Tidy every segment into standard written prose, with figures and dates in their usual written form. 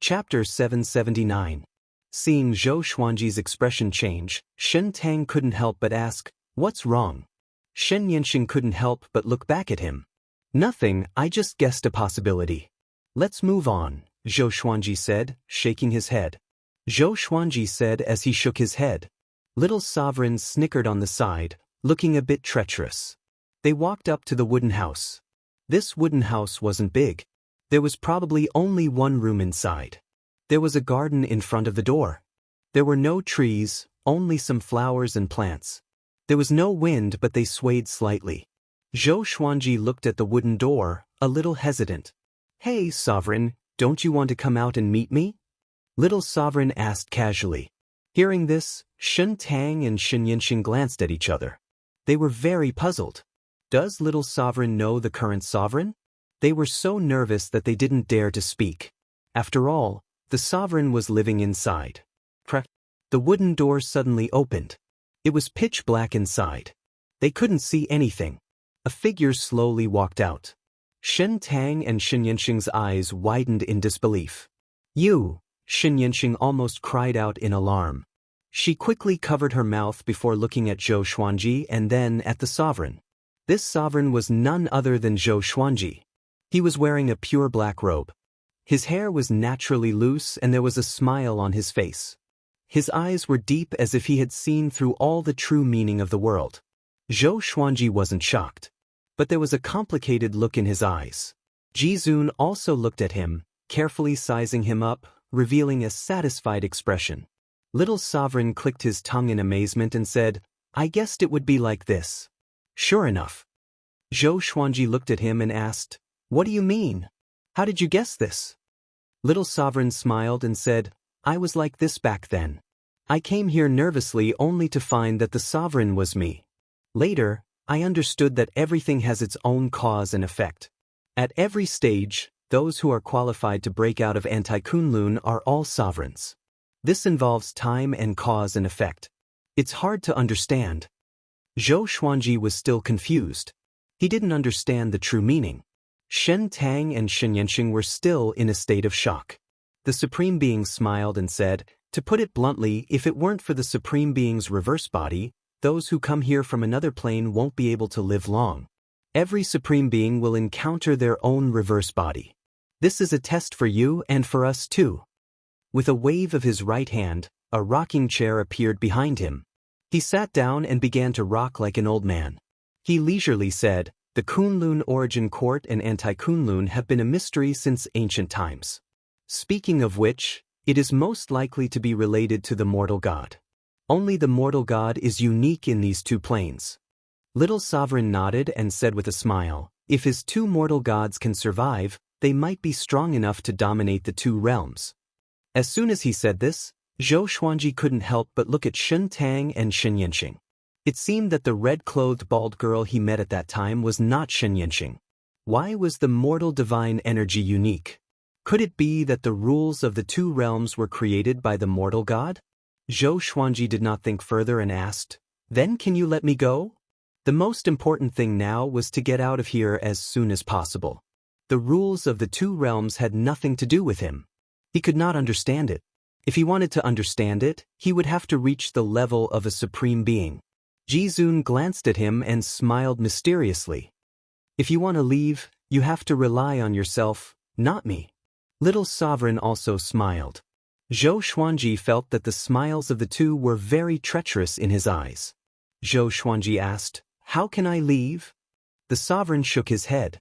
Chapter 779. Seeing Zhou Xuanji's expression change, Shen Tang couldn't help but ask, "What's wrong?" Xianxia couldn't help but look back at him. "Nothing, I just guessed a possibility." "Let's move on," Zhou Xuanji said, shaking his head. Zhou Xuanji said as he shook his head. Little Sovereign snickered on the side, looking a bit treacherous. They walked up to the wooden house. This wooden house wasn't big. There was probably only one room inside. There was a garden in front of the door. There were no trees, only some flowers and plants. There was no wind, but they swayed slightly. Zhou Xuanji looked at the wooden door, a little hesitant. "Hey, Sovereign, don't you want to come out and meet me?" Little Sovereign asked casually. Hearing this, Shen Tang and Xianxia glanced at each other. They were very puzzled. Does Little Sovereign know the current sovereign? They were so nervous that they didn't dare to speak. After all, the sovereign was living inside. The wooden door suddenly opened. It was pitch black inside. They couldn't see anything. A figure slowly walked out. Shen Tang and Xianxia's eyes widened in disbelief. "You!" Xianxia almost cried out in alarm. She quickly covered her mouth before looking at Zhou Xuanji and then at the sovereign. This sovereign was none other than Zhou Xuanji. He was wearing a pure black robe. His hair was naturally loose and there was a smile on his face. His eyes were deep as if he had seen through all the true meaning of the world. Zhou Xuanji wasn't shocked. But there was a complicated look in his eyes. Jizun also looked at him, carefully sizing him up, revealing a satisfied expression. Little Sovereign clicked his tongue in amazement and said, "I guessed it would be like this." "Sure enough." Zhou Xuanji looked at him and asked, "What do you mean? How did you guess this?" Little Sovereign smiled and said, "I was like this back then. I came here nervously only to find that the sovereign was me. Later, I understood that everything has its own cause and effect. At every stage, those who are qualified to break out of Anti-Kunlun are all sovereigns. This involves time and cause and effect. It's hard to understand." Zhou Xuanji was still confused. He didn't understand the true meaning. Shen Tang and Xianxia were still in a state of shock. The Supreme Being smiled and said, "To put it bluntly, if it weren't for the Supreme Being's reverse body, those who come here from another plane won't be able to live long. Every Supreme Being will encounter their own reverse body. This is a test for you and for us too." With a wave of his right hand, a rocking chair appeared behind him. He sat down and began to rock like an old man. He leisurely said, "The Kunlun origin court and Anti-Kunlun have been a mystery since ancient times. Speaking of which, it is most likely to be related to the mortal god. Only the mortal god is unique in these two planes." Little Sovereign nodded and said with a smile, "If his two mortal gods can survive, they might be strong enough to dominate the two realms." As soon as he said this, Zhou Xuanji couldn't help but look at Shen Tang and Xianxia. It seemed that the red-clothed bald girl he met at that time was not Xianxia. Why was the mortal divine energy unique? Could it be that the rules of the two realms were created by the mortal god? Zhou Xuanji did not think further and asked, "Then can you let me go?" The most important thing now was to get out of here as soon as possible. The rules of the two realms had nothing to do with him. He could not understand it. If he wanted to understand it, he would have to reach the level of a supreme being. Jizun glanced at him and smiled mysteriously. "If you want to leave, you have to rely on yourself, not me." Little Sovereign also smiled. Zhou Xuanji felt that the smiles of the two were very treacherous in his eyes. Zhou Xuanji asked, "How can I leave?" The Sovereign shook his head.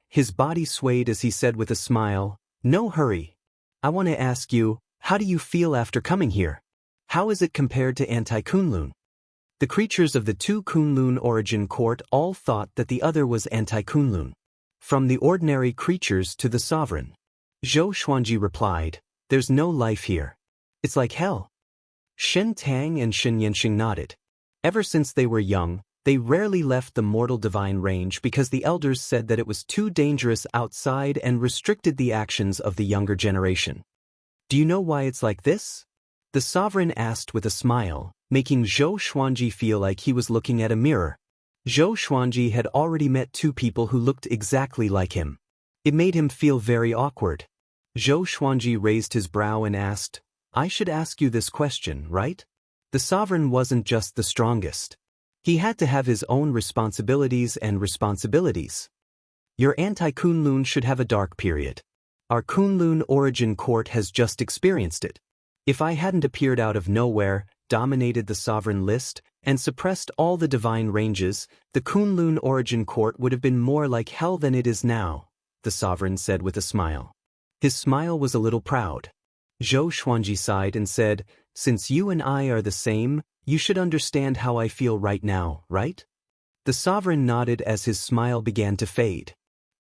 His body swayed as he said with a smile, "No hurry. I want to ask you, how do you feel after coming here? How is it compared to Anti-Kunlun?" The creatures of the two Kunlun origin court all thought that the other was Anti-Kunlun. From the ordinary creatures to the sovereign. Zhou Xuanji replied, "There's no life here. It's like hell." Shen Tang and Xianxia nodded. Ever since they were young, they rarely left the mortal divine range because the elders said that it was too dangerous outside and restricted the actions of the younger generation. "Do you know why it's like this?" The sovereign asked with a smile, making Zhou Xuanji feel like he was looking at a mirror. Zhou Xuanji had already met two people who looked exactly like him. It made him feel very awkward. Zhou Xuanji raised his brow and asked, I should ask you this question, right? The sovereign wasn't just the strongest. He had to have his own responsibilities and responsibilities. Your anti-Kunlun should have a dark period. Our Kunlun origin court has just experienced it. If I hadn't appeared out of nowhere, dominated the sovereign list, and suppressed all the divine ranges, the Kunlun origin court would have been more like hell than it is now, the sovereign said with a smile. His smile was a little proud. Zhou Xuanji sighed and said, Since you and I are the same, you should understand how I feel right now, right? The sovereign nodded as his smile began to fade.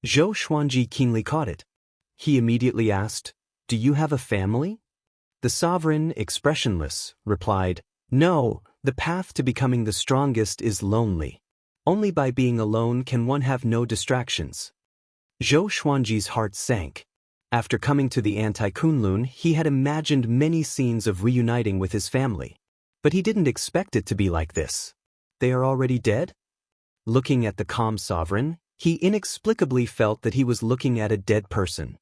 Zhou Xuanji keenly caught it. He immediately asked, Do you have a family? The sovereign, expressionless, replied, No, the path to becoming the strongest is lonely. Only by being alone can one have no distractions. Zhou Xuanji's heart sank. After coming to the anti-Kunlun, he had imagined many scenes of reuniting with his family. But he didn't expect it to be like this. They are already dead? Looking at the calm sovereign, he inexplicably felt that he was looking at a dead person.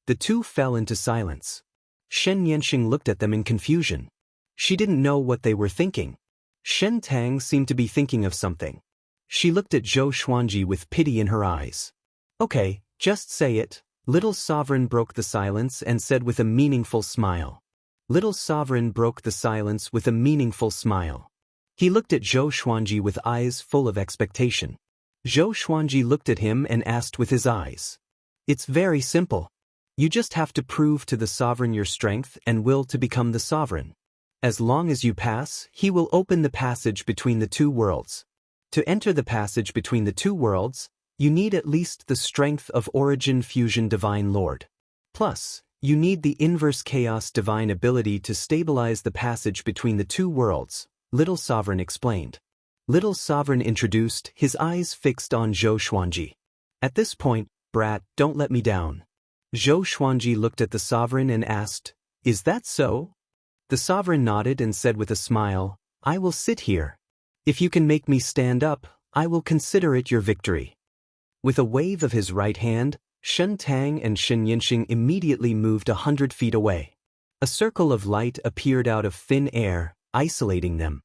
The two fell into silence. Xianxia looked at them in confusion. She didn't know what they were thinking. Shen Tang seemed to be thinking of something. She looked at Zhou Xuanji with pity in her eyes. Okay, just say it. Little Sovereign broke the silence and said with a meaningful smile. Little Sovereign broke the silence with a meaningful smile. He looked at Zhou Xuanji with eyes full of expectation. Zhou Xuanji looked at him and asked with his eyes. It's very simple. You just have to prove to the sovereign your strength and will to become the sovereign. As long as you pass, he will open the passage between the two worlds. To enter the passage between the two worlds, you need at least the strength of Origin Fusion Divine Lord. Plus, you need the Inverse Chaos Divine ability to stabilize the passage between the two worlds, Little Sovereign explained. Little Sovereign introduced, his eyes fixed on Zhou Xuanji. At this point, brat, don't let me down. Zhou Xuanji looked at the sovereign and asked, Is that so? The sovereign nodded and said with a smile, I will sit here. If you can make me stand up, I will consider it your victory. With a wave of his right hand, Shen Tang and Xianxia immediately moved 100 feet away. A circle of light appeared out of thin air, isolating them.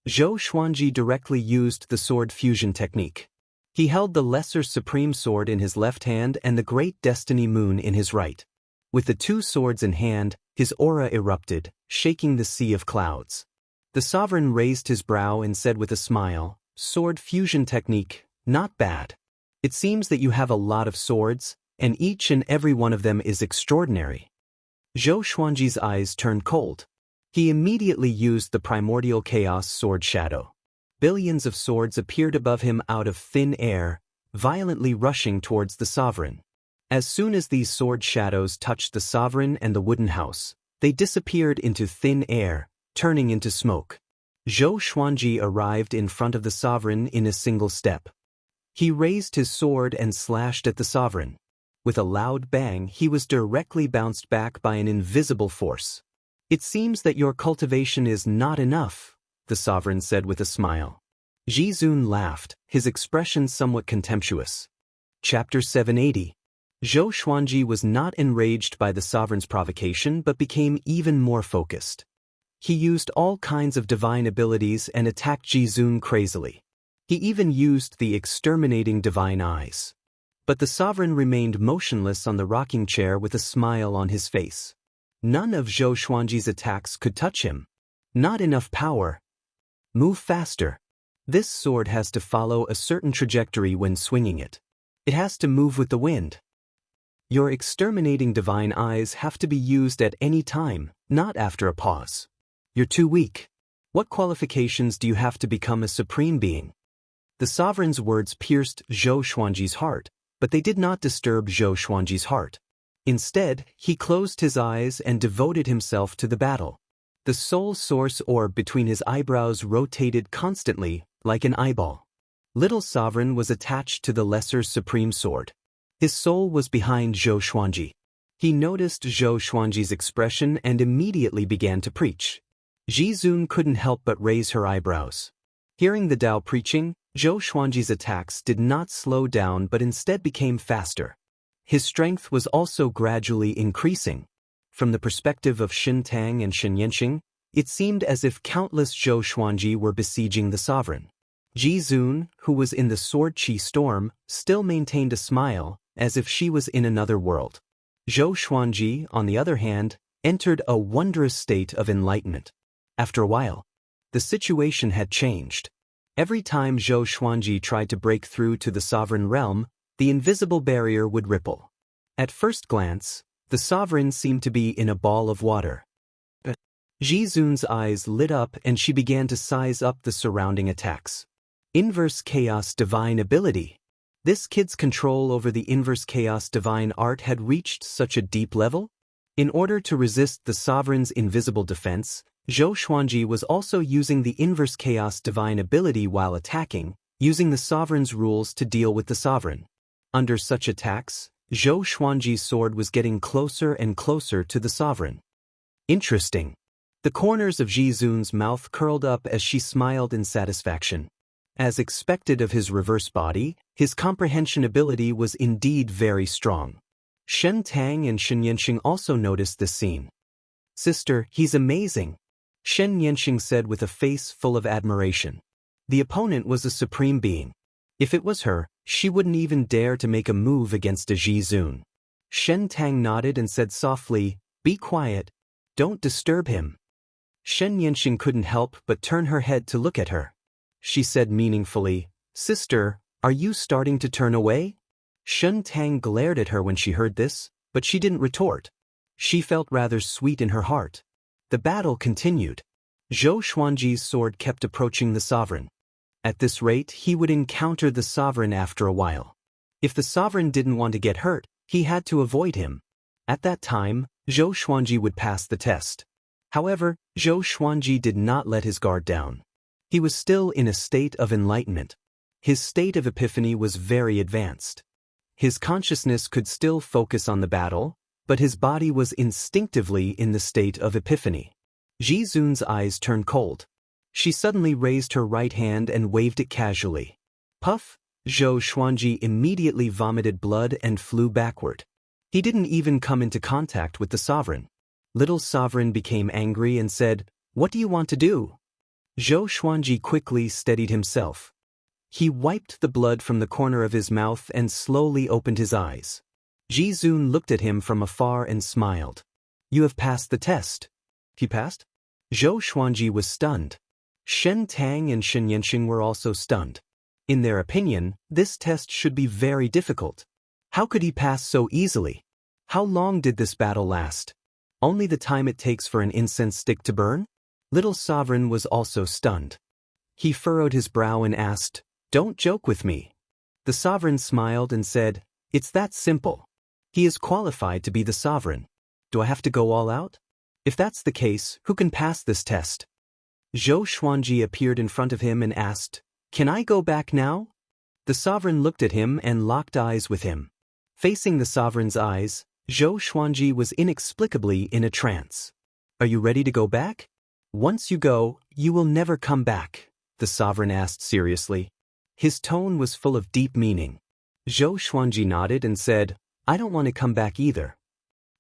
Zhou Xuanji directly used the sword fusion technique. He held the Lesser Supreme Sword in his left hand and the Great Destiny Moon in his right. With the two swords in hand, his aura erupted, shaking the sea of clouds. The sovereign raised his brow and said with a smile, Sword fusion technique, not bad. It seems that you have a lot of swords, and each and every one of them is extraordinary. Zhou Xuanji's eyes turned cold. He immediately used the primordial chaos sword shadow. Billions of swords appeared above him out of thin air, violently rushing towards the sovereign. As soon as these sword shadows touched the sovereign and the wooden house, they disappeared into thin air, turning into smoke. Zhou Xuanji arrived in front of the sovereign in a single step. He raised his sword and slashed at the sovereign. With a loud bang, he was directly bounced back by an invisible force. It seems that your cultivation is not enough, the sovereign said with a smile. Jizun laughed, his expression somewhat contemptuous. Chapter 780. Zhou Xuanji was not enraged by the sovereign's provocation but became even more focused. He used all kinds of divine abilities and attacked Jizun crazily. He even used the exterminating divine eyes. But the sovereign remained motionless on the rocking chair with a smile on his face. None of Zhou Xuanji's attacks could touch him. Not enough power. Move faster. This sword has to follow a certain trajectory when swinging it. It has to move with the wind. Your exterminating divine eyes have to be used at any time, not after a pause. You're too weak. What qualifications do you have to become a supreme being? The sovereign's words pierced Zhou Xuanji's heart, but they did not disturb Zhou Xuanji's heart. Instead, he closed his eyes and devoted himself to the battle. The soul source orb between his eyebrows rotated constantly, like an eyeball. Little Sovereign was attached to the Lesser Supreme Sword. His soul was behind Zhou Xuanji. He noticed Zhou Xuanji's expression and immediately began to preach. Jizun couldn't help but raise her eyebrows. Hearing the Tao preaching, Zhou Xuanji's attacks did not slow down but instead became faster. His strength was also gradually increasing. From the perspective of Xin Tang and Xianxia, it seemed as if countless Zhou Xuanji were besieging the sovereign. Ji Zun, who was in the sword qi storm, still maintained a smile, as if she was in another world. Zhou Xuanji, on the other hand, entered a wondrous state of enlightenment. After a while, the situation had changed. Every time Zhou Xuanji tried to break through to the sovereign realm, the invisible barrier would ripple. At first glance, the sovereign seemed to be in a ball of water. Ji Zun's eyes lit up and she began to size up the surrounding attacks. Inverse Chaos Divine Ability. This kid's control over the Inverse Chaos Divine art had reached such a deep level? In order to resist the sovereign's invisible defense, Zhou Xuanji was also using the Inverse Chaos Divine Ability while attacking, using the sovereign's rules to deal with the sovereign. Under such attacks, Zhou Xuanji's sword was getting closer and closer to the sovereign. Interesting. The corners of Ji Zun's mouth curled up as she smiled in satisfaction. As expected of his reverse body, his comprehension ability was indeed very strong. Shen Tang and Xianxia also noticed this scene. "Sister, he's amazing," Xianxia said with a face full of admiration. The opponent was a supreme being. If it was her, she wouldn't even dare to make a move against a Ji Zun. Shen Tang nodded and said softly, "Be quiet. Don't disturb him." Xianxia couldn't help but turn her head to look at her. She said meaningfully, "Sister, are you starting to turn away?" Shen Tang glared at her when she heard this, but she didn't retort. She felt rather sweet in her heart. The battle continued. Zhou Xuanji's sword kept approaching the sovereign. At this rate, he would encounter the sovereign after a while. If the sovereign didn't want to get hurt, he had to avoid him. At that time, Zhou Xuanji would pass the test. However, Zhou Xuanji did not let his guard down. He was still in a state of enlightenment. His state of epiphany was very advanced. His consciousness could still focus on the battle, but his body was instinctively in the state of epiphany. Ji Zun's eyes turned cold. She suddenly raised her right hand and waved it casually. Puff! Zhou Xuanji immediately vomited blood and flew backward. He didn't even come into contact with the sovereign. Little sovereign became angry and said, "What do you want to do?" Zhou Xuanji quickly steadied himself. He wiped the blood from the corner of his mouth and slowly opened his eyes. Ji Zun looked at him from afar and smiled. "You have passed the test." He passed? Zhou Xuanji was stunned. Shen Tang and Xianxia were also stunned. In their opinion, this test should be very difficult. How could he pass so easily? How long did this battle last? Only the time it takes for an incense stick to burn? Little Sovereign was also stunned. He furrowed his brow and asked, "Don't joke with me." The Sovereign smiled and said, "It's that simple. He is qualified to be the Sovereign. Do I have to go all out? If that's the case, who can pass this test?" Zhou Xuanji appeared in front of him and asked, "Can I go back now?" The Sovereign looked at him and locked eyes with him. Facing the Sovereign's eyes, Zhou Xuanji was inexplicably in a trance. "Are you ready to go back?" "Once you go, you will never come back," the Sovereign asked seriously. His tone was full of deep meaning. Zhou Xuanji nodded and said, "I don't want to come back either."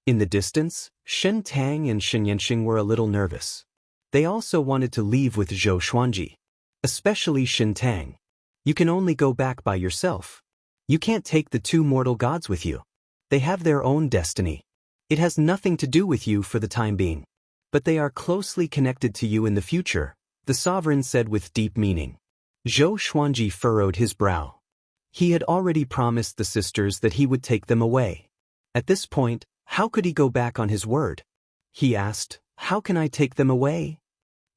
In the distance, Shen Tang and Xianxia were a little nervous. They also wanted to leave with Zhou Xuanji. Especially Shen Tang. "You can only go back by yourself. You can't take the two mortal gods with you. They have their own destiny. It has nothing to do with you for the time being. But they are closely connected to you in the future," the Sovereign said with deep meaning. Zhou Xuanji furrowed his brow. He had already promised the sisters that he would take them away. At this point, how could he go back on his word? He asked, "How can I take them away?"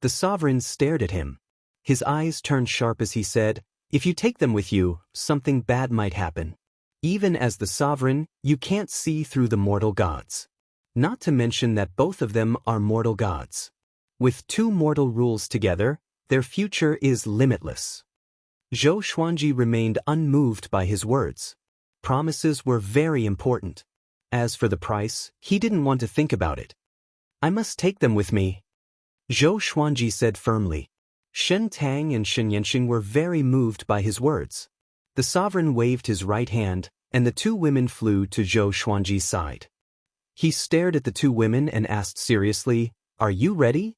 The Sovereign stared at him. His eyes turned sharp as he said, "If you take them with you, something bad might happen. Even as the Sovereign, you can't see through the mortal gods. Not to mention that both of them are mortal gods. With two mortal rules together, their future is limitless." Zhou Xuanji remained unmoved by his words. Promises were very important. As for the price, he didn't want to think about it. "I must take them with me," Zhou Xuanji said firmly. Shen Tang and Xianxia were very moved by his words. The Sovereign waved his right hand, and the two women flew to Zhou Xuanji's side. He stared at the two women and asked seriously, "Are you ready?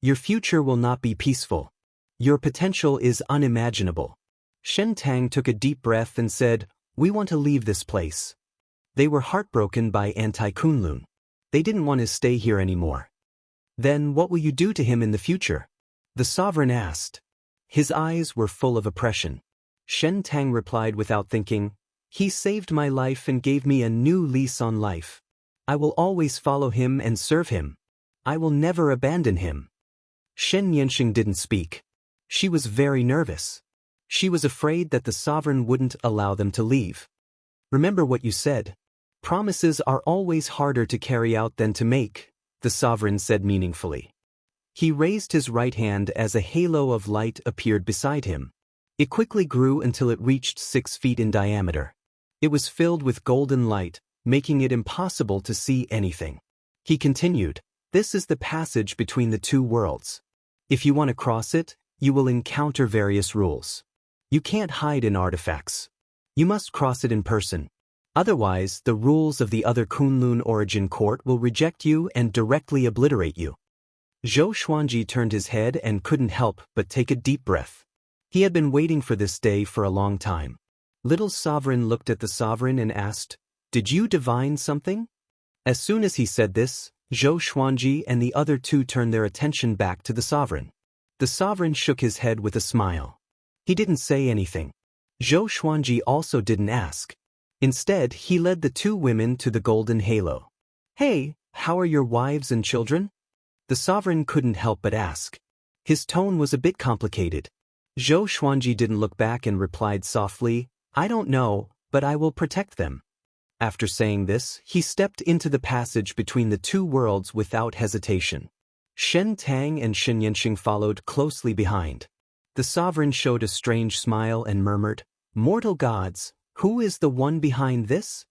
Your future will not be peaceful. Your potential is unimaginable." Shen Tang took a deep breath and said, "We want to leave this place." They were heartbroken by Anti-Kunlun. They didn't want to stay here anymore. "Then what will you do to him in the future?" the sovereign asked. His eyes were full of oppression. Shen Tang replied without thinking, "He saved my life and gave me a new lease on life. I will always follow him and serve him. I will never abandon him." Xianxia didn't speak. She was very nervous. She was afraid that the sovereign wouldn't allow them to leave. "Remember what you said. Promises are always harder to carry out than to make," the sovereign said meaningfully. He raised his right hand as a halo of light appeared beside him. It quickly grew until it reached 6 feet in diameter. It was filled with golden light, making it impossible to see anything. He continued, "This is the passage between the two worlds. If you want to cross it, you will encounter various rules. You can't hide in artifacts. You must cross it in person. Otherwise, the rules of the other Kunlun origin court will reject you and directly obliterate you." Zhou Xuanji turned his head and couldn't help but take a deep breath. He had been waiting for this day for a long time. Little Sovereign looked at the sovereign and asked, "Did you divine something?" As soon as he said this, Zhou Xuanji and the other two turned their attention back to the sovereign. The sovereign shook his head with a smile. He didn't say anything. Zhou Xuanji also didn't ask. Instead, he led the two women to the golden halo. "Hey, how are your wives and children?" the sovereign couldn't help but ask. His tone was a bit complicated. Zhou Xuanji didn't look back and replied softly, "I don't know, but I will protect them." After saying this, he stepped into the passage between the two worlds without hesitation. Shen Tang and Xianxia followed closely behind. The sovereign showed a strange smile and murmured, "Mortal gods, who is the one behind this?"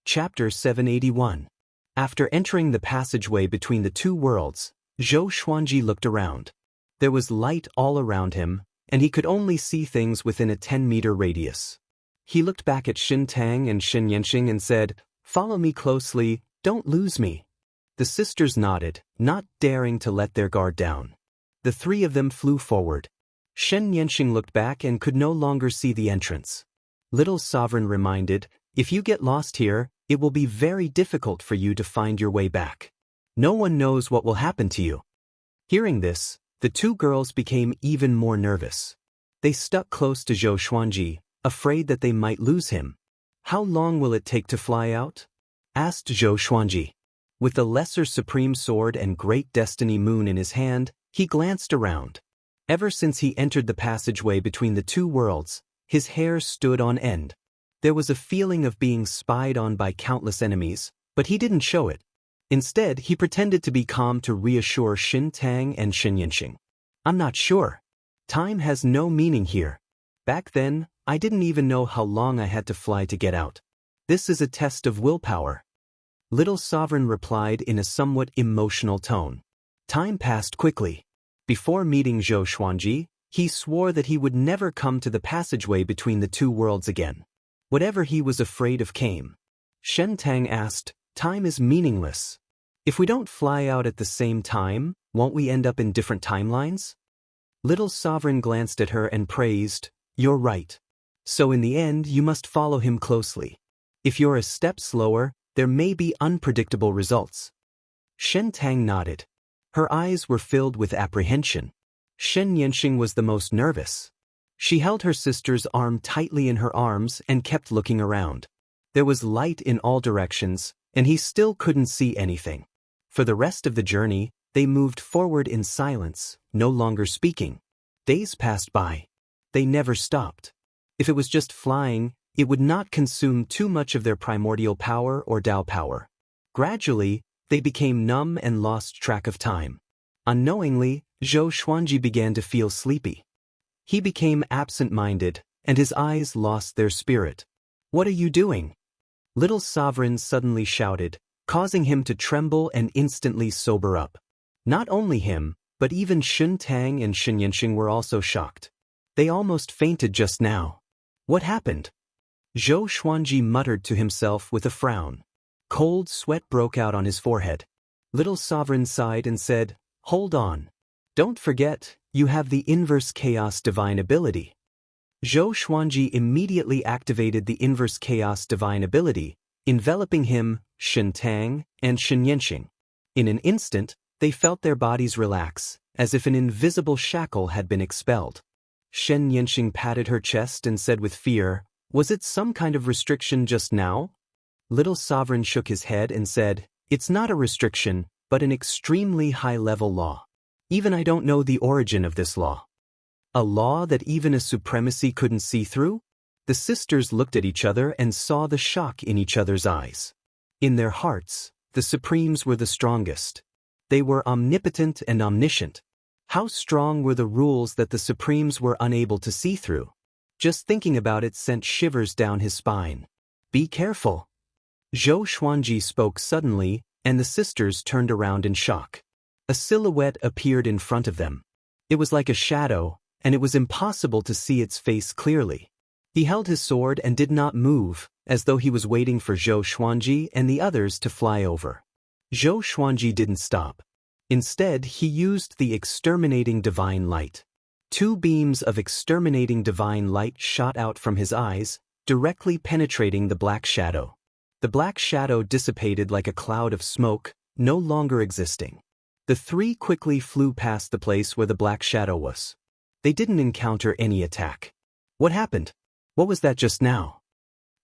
Chapter 781. After entering the passageway between the two worlds, Zhou Xuanji looked around. There was light all around him, and he could only see things within a 10-meter radius. He looked back at Shen Tang and Xianxia and said, "Follow me closely, don't lose me." The sisters nodded, not daring to let their guard down. The three of them flew forward. Xianxia looked back and could no longer see the entrance. Little Sovereign reminded, "If you get lost here, it will be very difficult for you to find your way back. No one knows what will happen to you." Hearing this, the two girls became even more nervous. They stuck close to Zhou Xuanji, afraid that they might lose him. "How long will it take to fly out?" asked Zhou Xuanji. With the Lesser Supreme Sword and Great Destiny Moon in his hand, he glanced around. Ever since he entered the passageway between the two worlds, his hair stood on end. There was a feeling of being spied on by countless enemies, but he didn't show it. Instead, he pretended to be calm to reassure Shen Tang and Xianxia. "I'm not sure. Time has no meaning here. Back then, I didn't even know how long I had to fly to get out. This is a test of willpower." Little Sovereign replied in a somewhat emotional tone. Time passed quickly. Before meeting Zhou Xuanji, he swore that he would never come to the passageway between the two worlds again. Whatever he was afraid of came. Shen Tang asked, "Time is meaningless. If we don't fly out at the same time, won't we end up in different timelines?" Little Sovereign glanced at her and praised, "You're right. So in the end, you must follow him closely. If you're a step slower, there may be unpredictable results." Shen Tang nodded. Her eyes were filled with apprehension. Xianxia was the most nervous. She held her sister's arm tightly in her arms and kept looking around. There was light in all directions, and he still couldn't see anything. For the rest of the journey, they moved forward in silence, no longer speaking. Days passed by. They never stopped. If it was just flying, it would not consume too much of their primordial power or Dao power. Gradually, they became numb and lost track of time. Unknowingly, Zhou Xuanji began to feel sleepy. He became absent-minded, and his eyes lost their spirit. "What are you doing?" Little Sovereign suddenly shouted, causing him to tremble and instantly sober up. Not only him, but even Shen Tang and Xianxia were also shocked. They almost fainted just now. What happened? Zhou Xuanji muttered to himself with a frown. Cold sweat broke out on his forehead. Little Sovereign sighed and said, "Hold on. Don't forget, you have the inverse chaos divine ability." Zhou Xuanji immediately activated the inverse chaos divine ability, enveloping him, Xianxia, and Xianxia. In an instant, they felt their bodies relax, as if an invisible shackle had been expelled. Xianxia patted her chest and said with fear, "Was it some kind of restriction just now?" Little Sovereign shook his head and said, "It's not a restriction, but an extremely high-level law. Even I don't know the origin of this law." A law that even a supremacy couldn't see through? The sisters looked at each other and saw the shock in each other's eyes. In their hearts, the Supremes were the strongest. They were omnipotent and omniscient. How strong were the rules that the Supremes were unable to see through? Just thinking about it sent shivers down his spine. "Be careful." Zhou Xuanji spoke suddenly, and the sisters turned around in shock. A silhouette appeared in front of them. It was like a shadow, and it was impossible to see its face clearly. He held his sword and did not move, as though he was waiting for Zhou Xuanji and the others to fly over. Zhou Xuanji didn't stop. Instead, he used the exterminating divine light. 2 beams of exterminating divine light shot out from his eyes, directly penetrating the black shadow. The black shadow dissipated like a cloud of smoke, no longer existing. The 3 quickly flew past the place where the black shadow was. They didn't encounter any attack. "What happened? What was that just now?"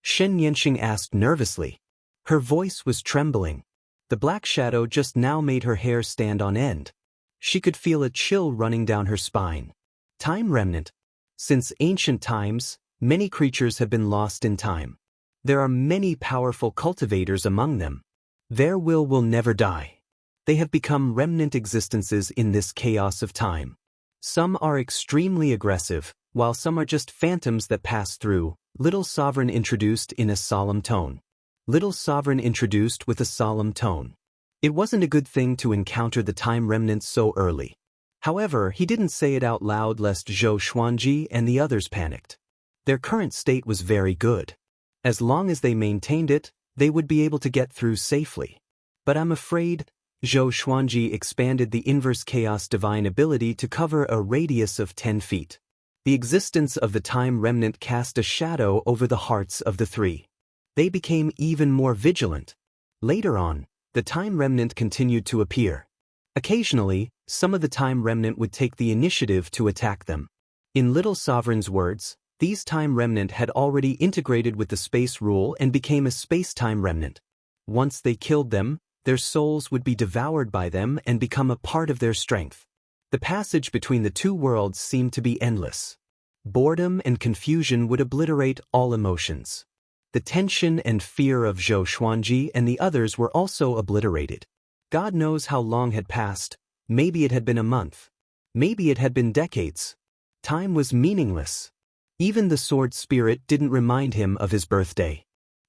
Xianxia asked nervously. Her voice was trembling. The black shadow just now made her hair stand on end. She could feel a chill running down her spine. Time remnant. Since ancient times, many creatures have been lost in time. There are many powerful cultivators among them. Their will never die. They have become remnant existences in this chaos of time. Some are extremely aggressive, while some are just phantoms that pass through, Little Sovereign introduced in a solemn tone. Little Sovereign introduced with a solemn tone. It wasn't a good thing to encounter the time remnants so early. However, he didn't say it out loud lest Zhou Xuanji and the others panicked. Their current state was very good. As long as they maintained it, they would be able to get through safely. But I'm afraid, Zhou Xuanji expanded the inverse chaos divine ability to cover a radius of 10 feet. The existence of the time remnant cast a shadow over the hearts of the 3. They became even more vigilant. Later on, the time remnant continued to appear. Occasionally, some of the time remnant would take the initiative to attack them. In Little Sovereign's words, these time remnant had already integrated with the space rule and became a space-time remnant. Once they killed them, their souls would be devoured by them and become a part of their strength. The passage between the 2 worlds seemed to be endless. Boredom and confusion would obliterate all emotions. The tension and fear of Zhou Xuanji and the others were also obliterated. God knows how long had passed. Maybe it had been a month. Maybe it had been decades. Time was meaningless. Even the sword spirit didn't remind him of his birthday.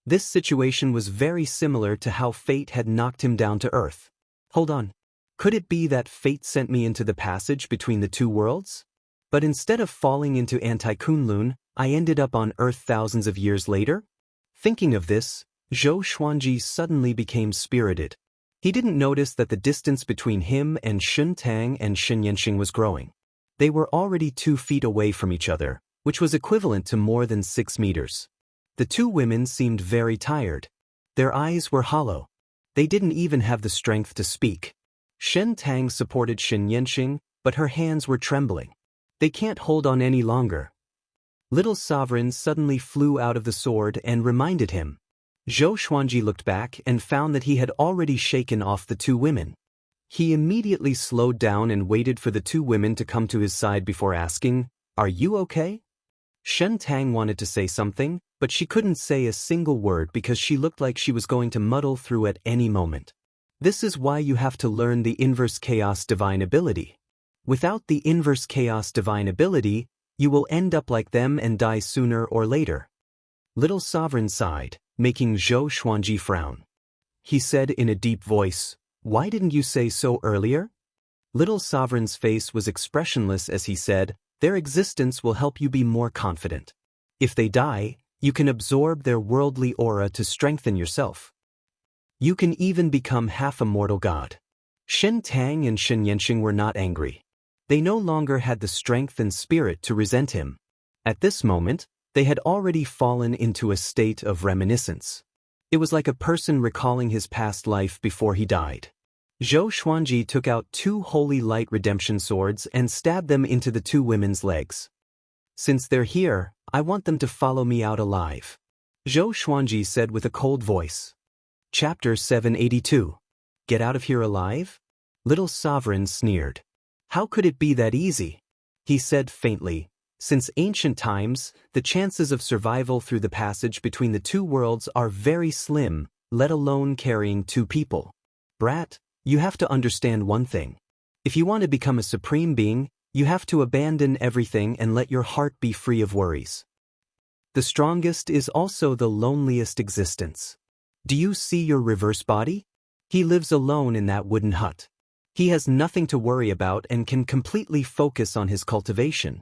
This situation was very similar to how fate had knocked him down to earth. Hold on. Could it be that fate sent me into the passage between the 2 worlds? But instead of falling into Anti-Kunlun, I ended up on Earth thousands of years later? Thinking of this, Zhou Xuanji suddenly became spirited. He didn't notice that the distance between him and Xianxia and Xianxia was growing. They were already 2 feet away from each other, which was equivalent to more than 6 meters. The 2 women seemed very tired. Their eyes were hollow. They didn't even have the strength to speak. Xianxia supported Xianxia, but her hands were trembling. They can't hold on any longer. Little Sovereign suddenly flew out of the sword and reminded him. Zhou Xuanji looked back and found that he had already shaken off the 2 women. He immediately slowed down and waited for the 2 women to come to his side before asking, "Are you okay?" Xianxia wanted to say something, but she couldn't say a single word because she looked like she was going to muddle through at any moment. This is why you have to learn the inverse chaos divine ability. Without the inverse chaos divine ability, you will end up like them and die sooner or later. Little Sovereign sighed, making Zhou Xuanji frown. He said in a deep voice, "Why didn't you say so earlier?" Little Sovereign's face was expressionless as he said, "Their existence will help you be more confident. If they die, You can absorb their worldly aura to strengthen yourself. You can even become half a mortal god. Shen Tang and Xianxia were not angry. They no longer had the strength and spirit to resent him. At this moment, they had already fallen into a state of reminiscence. It was like a person recalling his past life before he died. Zhou Xuanji took out 2 holy light redemption swords and stabbed them into the 2 women's legs. Since they're here, I want them to follow me out alive, Zhou Xuanji said with a cold voice. Chapter 782. Get out of here alive? Little Sovereign sneered. How could it be that easy? He said faintly. Since ancient times, the chances of survival through the passage between the 2 worlds are very slim, let alone carrying 2 people. Brat, you have to understand one thing. If you want to become a supreme being, you have to abandon everything and let your heart be free of worries. The strongest is also the loneliest existence. Do you see your reverse body? He lives alone in that wooden hut. He has nothing to worry about and can completely focus on his cultivation.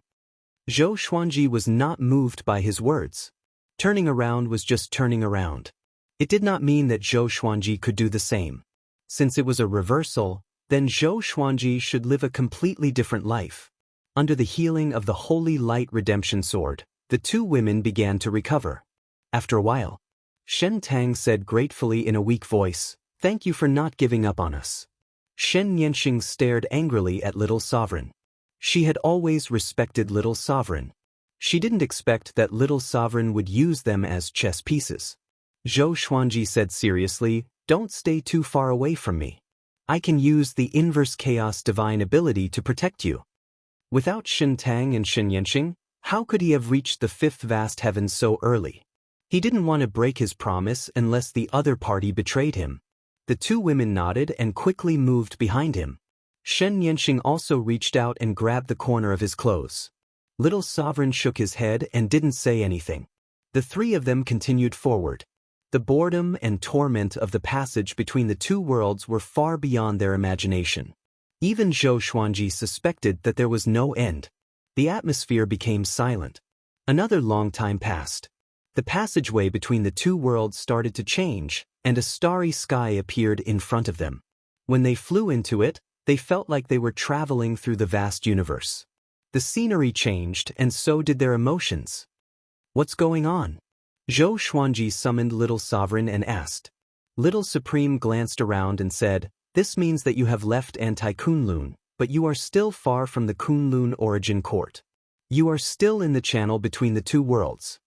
Zhou Xuanji was not moved by his words. Turning around was just turning around. It did not mean that Zhou Xuanji could do the same. Since it was a reversal, then Zhou Xuanji should live a completely different life. Under the healing of the Holy Light Redemption Sword, the 2 women began to recover. After a while, Shen Tang said gratefully in a weak voice, "Thank you for not giving up on us." Xianxia stared angrily at Little Sovereign. She had always respected Little Sovereign. She didn't expect that Little Sovereign would use them as chess pieces. Zhou Xuanji said seriously, "Don't stay too far away from me. I can use the inverse chaos divine ability to protect you." Without Shen Tang and Xianxia, how could he have reached the 5th vast heavens so early? He didn't want to break his promise unless the other party betrayed him. The 2 women nodded and quickly moved behind him. Xianxia also reached out and grabbed the corner of his clothes. Little Sovereign shook his head and didn't say anything. The 3 of them continued forward. The boredom and torment of the passage between the 2 worlds were far beyond their imagination. Even Zhou Xuanji suspected that there was no end. The atmosphere became silent. Another long time passed. The passageway between the 2 worlds started to change, and a starry sky appeared in front of them. When they flew into it, they felt like they were traveling through the vast universe. The scenery changed, and so did their emotions. What's going on? Zhou Xuanji summoned Little Sovereign and asked. Little Supreme glanced around and said, "This means that you have left Anti-Kunlun, but you are still far from the Kunlun origin court. You are still in the channel between the 2 worlds."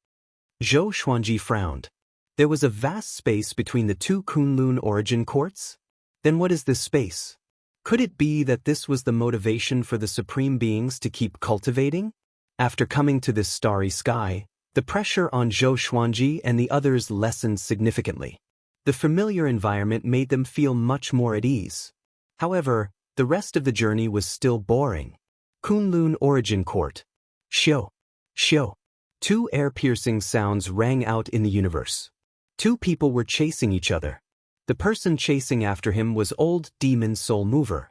Zhou Xuanji frowned. There was a vast space between the 2 Kunlun origin courts? Then what is this space? Could it be that this was the motivation for the supreme beings to keep cultivating? After coming to this starry sky, the pressure on Zhou Xuanji and the others lessened significantly. The familiar environment made them feel much more at ease. However, the rest of the journey was still boring. Kunlun Origin Court. Xiu. Xiu. 2 air-piercing sounds rang out in the universe. 2 people were chasing each other. The person chasing after him was Old Demon Soul Mover.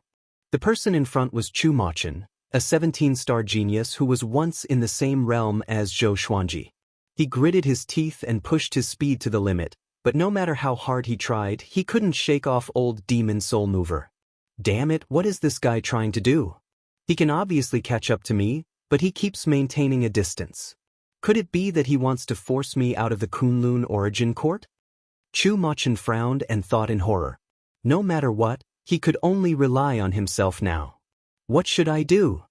The person in front was Chu Machin, a 17-star genius who was once in the same realm as Zhou Xuanji. He gritted his teeth and pushed his speed to the limit, but no matter how hard he tried, he couldn't shake off Old Demon Soul Mover. Damn it, what is this guy trying to do? He can obviously catch up to me, but he keeps maintaining a distance. Could it be that he wants to force me out of the Kunlun Origin Court? Chu Machin frowned and thought in horror. No matter what, he could only rely on himself now. What should I do?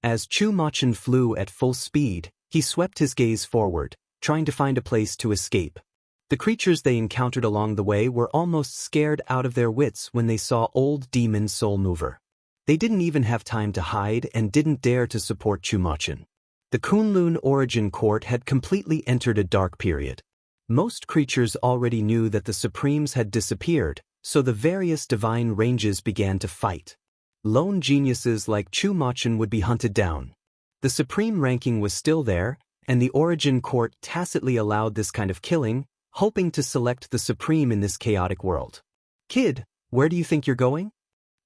As Chu Machin flew at full speed, he swept his gaze forward, trying to find a place to escape. The creatures they encountered along the way were almost scared out of their wits when they saw Old Demon Soul Mover. They didn't even have time to hide and didn't dare to support Chu Machin. The Kunlun Origin Court had completely entered a dark period. Most creatures already knew that the Supremes had disappeared, so the various divine ranges began to fight. Lone geniuses like Chu Machin would be hunted down. The Supreme ranking was still there, and the Origin Court tacitly allowed this kind of killing, hoping to select the Supreme in this chaotic world. Kid, where do you think you're going?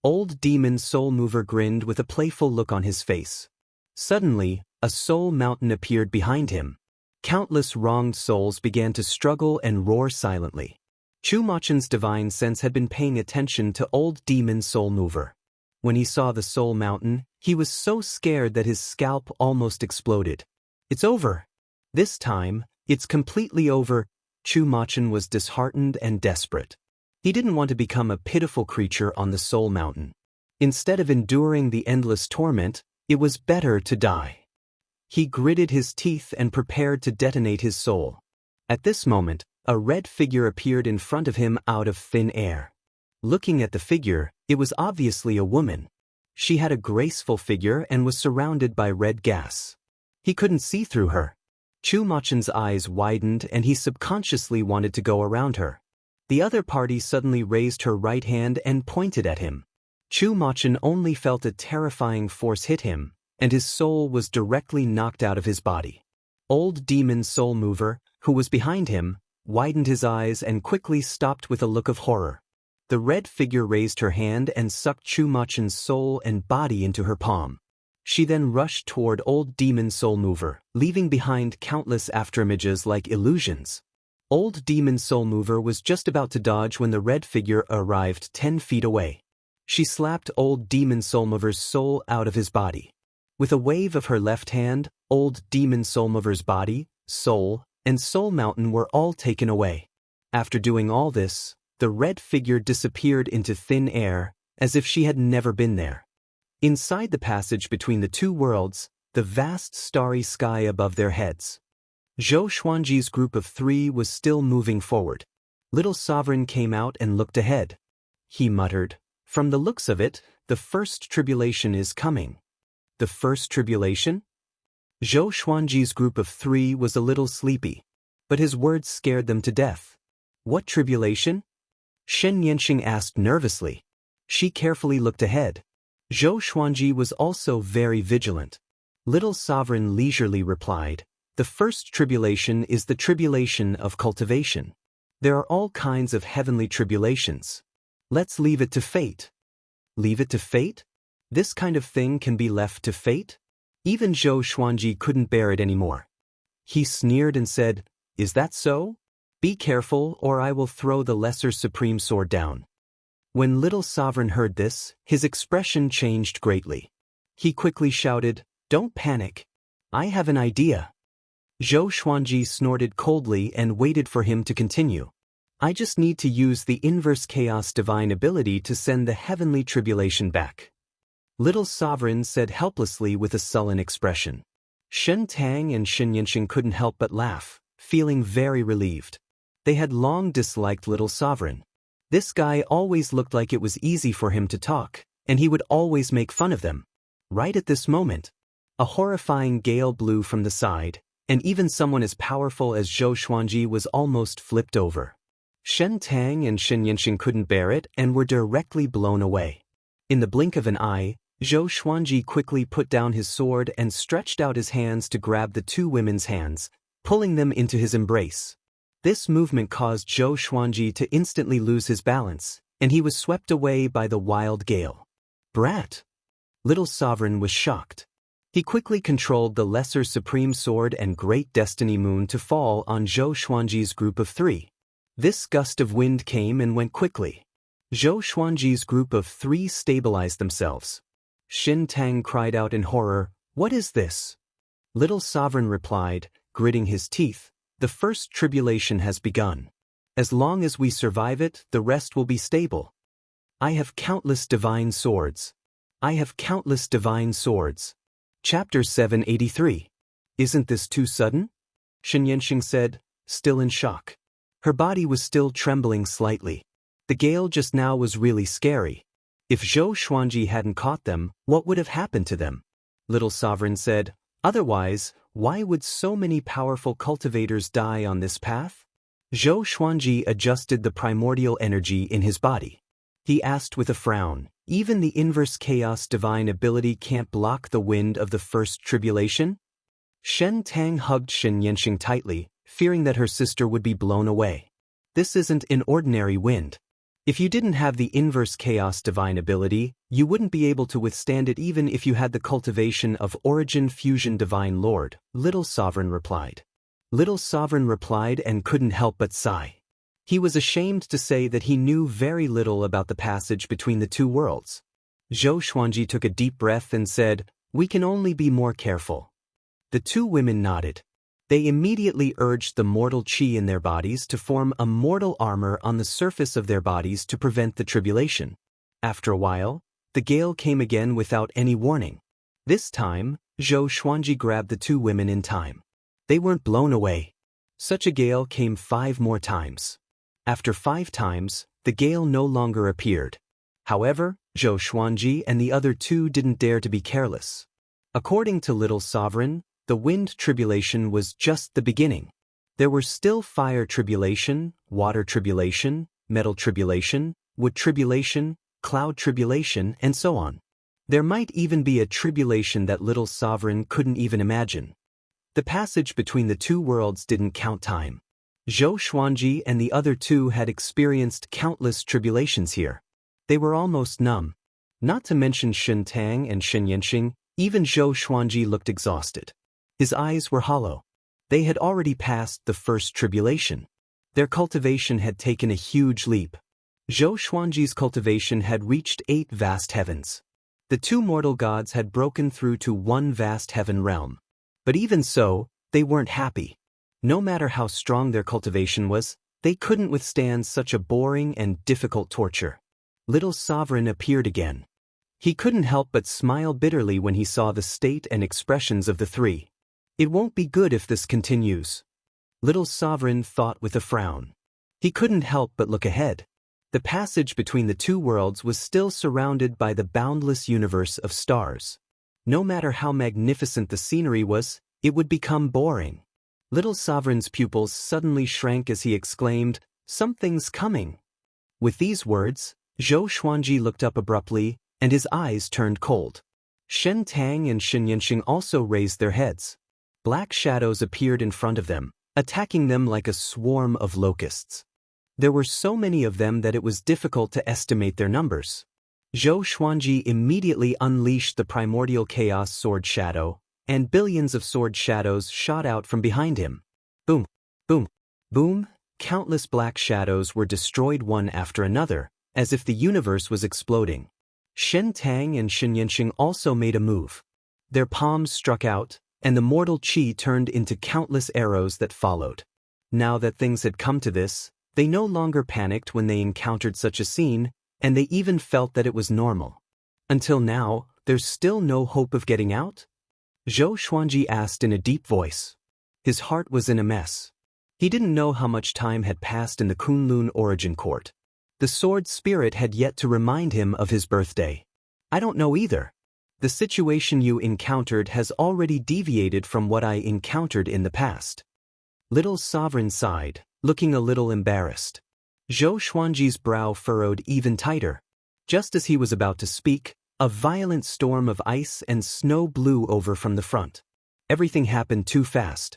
Old Demon Soul Mover grinned with a playful look on his face. Suddenly, a soul mountain appeared behind him. Countless wronged souls began to struggle and roar silently. Chu Machen's divine sense had been paying attention to old demon soul mover. When he saw the soul mountain, he was so scared that his scalp almost exploded. It's over. This time, it's completely over. Chu Machen was disheartened and desperate. He didn't want to become a pitiful creature on the soul mountain. Instead of enduring the endless torment, it was better to die. He gritted his teeth and prepared to detonate his soul. At this moment, a red figure appeared in front of him out of thin air. Looking at the figure, it was obviously a woman. She had a graceful figure and was surrounded by red gas. He couldn't see through her. Chu Machen's eyes widened and he subconsciously wanted to go around her. The other party suddenly raised her right hand and pointed at him. Chu Machen only felt a terrifying force hit him, and his soul was directly knocked out of his body. Old demon soul mover, who was behind him, widened his eyes and quickly stopped with a look of horror. The red figure raised her hand and sucked Chu Machen's soul and body into her palm. She then rushed toward old demon soul mover, leaving behind countless afterimages like illusions. Old demon soul mover was just about to dodge when the red figure arrived 10 feet away. She slapped old demon soul mover's soul out of his body. With a wave of her left hand, old demon soul mover's body, soul, and soul mountain were all taken away. After doing all this, the red figure disappeared into thin air, as if she had never been there. Inside the passage between the two worlds, the vast starry sky above their heads. Zhou Xuanji's group of 3 was still moving forward. Little Sovereign came out and looked ahead. He muttered, "From the looks of it, the first tribulation is coming." The first tribulation? Zhou Xuanji's group of 3 was a little sleepy, but his words scared them to death. What tribulation? Xianxia asked nervously. She carefully looked ahead. Zhou Xuanji was also very vigilant. Little Sovereign leisurely replied, "The first tribulation is the tribulation of cultivation. There are all kinds of heavenly tribulations. Let's leave it to fate." Leave it to fate? This kind of thing can be left to fate? Even Zhou Xuanji couldn't bear it anymore. He sneered and said, "Is that so? Be careful or I will throw the lesser supreme sword down." When Little Sovereign heard this, his expression changed greatly. He quickly shouted, "Don't panic. I have an idea." Zhou Xuanji snorted coldly and waited for him to continue. "I just need to use the inverse chaos divine ability to send the heavenly tribulation back." Little Sovereign said helplessly with a sullen expression. Shen Tang and Xianxia couldn't help but laugh, feeling very relieved. They had long disliked Little Sovereign. This guy always looked like it was easy for him to talk, and he would always make fun of them. Right at this moment, a horrifying gale blew from the side, and even someone as powerful as Zhou Xuanji was almost flipped over. Shen Tang and Xianxia couldn't bear it and were directly blown away. In the blink of an eye, Zhou Xuanji quickly put down his sword and stretched out his hands to grab the 2 women's hands, pulling them into his embrace. This movement caused Zhou Xuanji to instantly lose his balance, and he was swept away by the wild gale. "Brat!" Little Sovereign was shocked. He quickly controlled the Lesser Supreme Sword and Great Destiny Moon to fall on Zhou Xuanji's group of 3. This gust of wind came and went quickly. Zhou Xuanji's group of 3 stabilized themselves. Xin Tang cried out in horror, "What is this?" Little Sovereign replied, gritting his teeth, "The first tribulation has begun. As long as we survive it, the rest will be stable. I have countless divine swords. I have countless divine swords." Chapter 783. "Isn't this too sudden?" Xianxia said, still in shock. Her body was still trembling slightly. The gale just now was really scary. If Zhou Xuanji hadn't caught them, what would have happened to them? Little Sovereign said, "Otherwise, why would so many powerful cultivators die on this path?" Zhou Xuanji adjusted the primordial energy in his body. He asked with a frown, "Even the inverse chaos divine ability can't block the wind of the first tribulation?" Shen Tang hugged Xianxia tightly, fearing that her sister would be blown away. "This isn't an ordinary wind. If you didn't have the inverse chaos divine ability, you wouldn't be able to withstand it even if you had the cultivation of Origin Fusion Divine Lord," Little Sovereign replied. Little Sovereign replied and couldn't help but sigh. He was ashamed to say that he knew very little about the passage between the two worlds. Zhou Xuanji took a deep breath and said, "We can only be more careful." The two women nodded. They immediately urged the mortal qi in their bodies to form a mortal armor on the surface of their bodies to prevent the tribulation. After a while, the gale came again without any warning. This time, Zhou Xuanji grabbed the two women in time. They weren't blown away. Such a gale came 5 more times. After 5 times, the gale no longer appeared. However, Zhou Xuanji and the other two didn't dare to be careless. According to Little Sovereign, the wind tribulation was just the beginning. There were still fire tribulation, water tribulation, metal tribulation, wood tribulation, cloud tribulation, and so on. There might even be a tribulation that Little Sovereign couldn't even imagine. The passage between the two worlds didn't count time. Zhou Xuanji and the other two had experienced countless tribulations here. They were almost numb. Not to mention Xianxia and Xianxia, even Zhou Xuanji looked exhausted. His eyes were hollow. They had already passed the first tribulation. Their cultivation had taken a huge leap. Zhou Xuanji's cultivation had reached 8 vast heavens. The two mortal gods had broken through to 1 vast heaven realm. But even so, they weren't happy. No matter how strong their cultivation was, they couldn't withstand such a boring and difficult torture. Little Sovereign appeared again. He couldn't help but smile bitterly when he saw the state and expressions of the three. It won't be good if this continues. Little Sovereign thought with a frown. He couldn't help but look ahead. The passage between the two worlds was still surrounded by the boundless universe of stars. No matter how magnificent the scenery was, it would become boring. Little Sovereign's pupils suddenly shrank as he exclaimed, "Something's coming." With these words, Zhou Xuanji looked up abruptly, and his eyes turned cold. Xianxia and Xianxia also raised their heads. Black shadows appeared in front of them, attacking them like a swarm of locusts. There were so many of them that it was difficult to estimate their numbers. Zhou Xuanji immediately unleashed the primordial chaos sword shadow, and billions of sword shadows shot out from behind him. Boom, boom, boom, countless black shadows were destroyed one after another, as if the universe was exploding. Xianxia and Xianxia also made a move. Their palms struck out, and the mortal qi turned into countless arrows that followed. Now that things had come to this, they no longer panicked when they encountered such a scene, and they even felt that it was normal. Until now, there's still no hope of getting out? Zhou Xuanji asked in a deep voice. His heart was in a mess. He didn't know how much time had passed in the Kunlun origin court. The sword spirit had yet to remind him of his birthday. I don't know either. The situation you encountered has already deviated from what I encountered in the past. Little Sovereign sighed, looking a little embarrassed. Zhou Xuanji's brow furrowed even tighter. Just as he was about to speak, a violent storm of ice and snow blew over from the front. Everything happened too fast.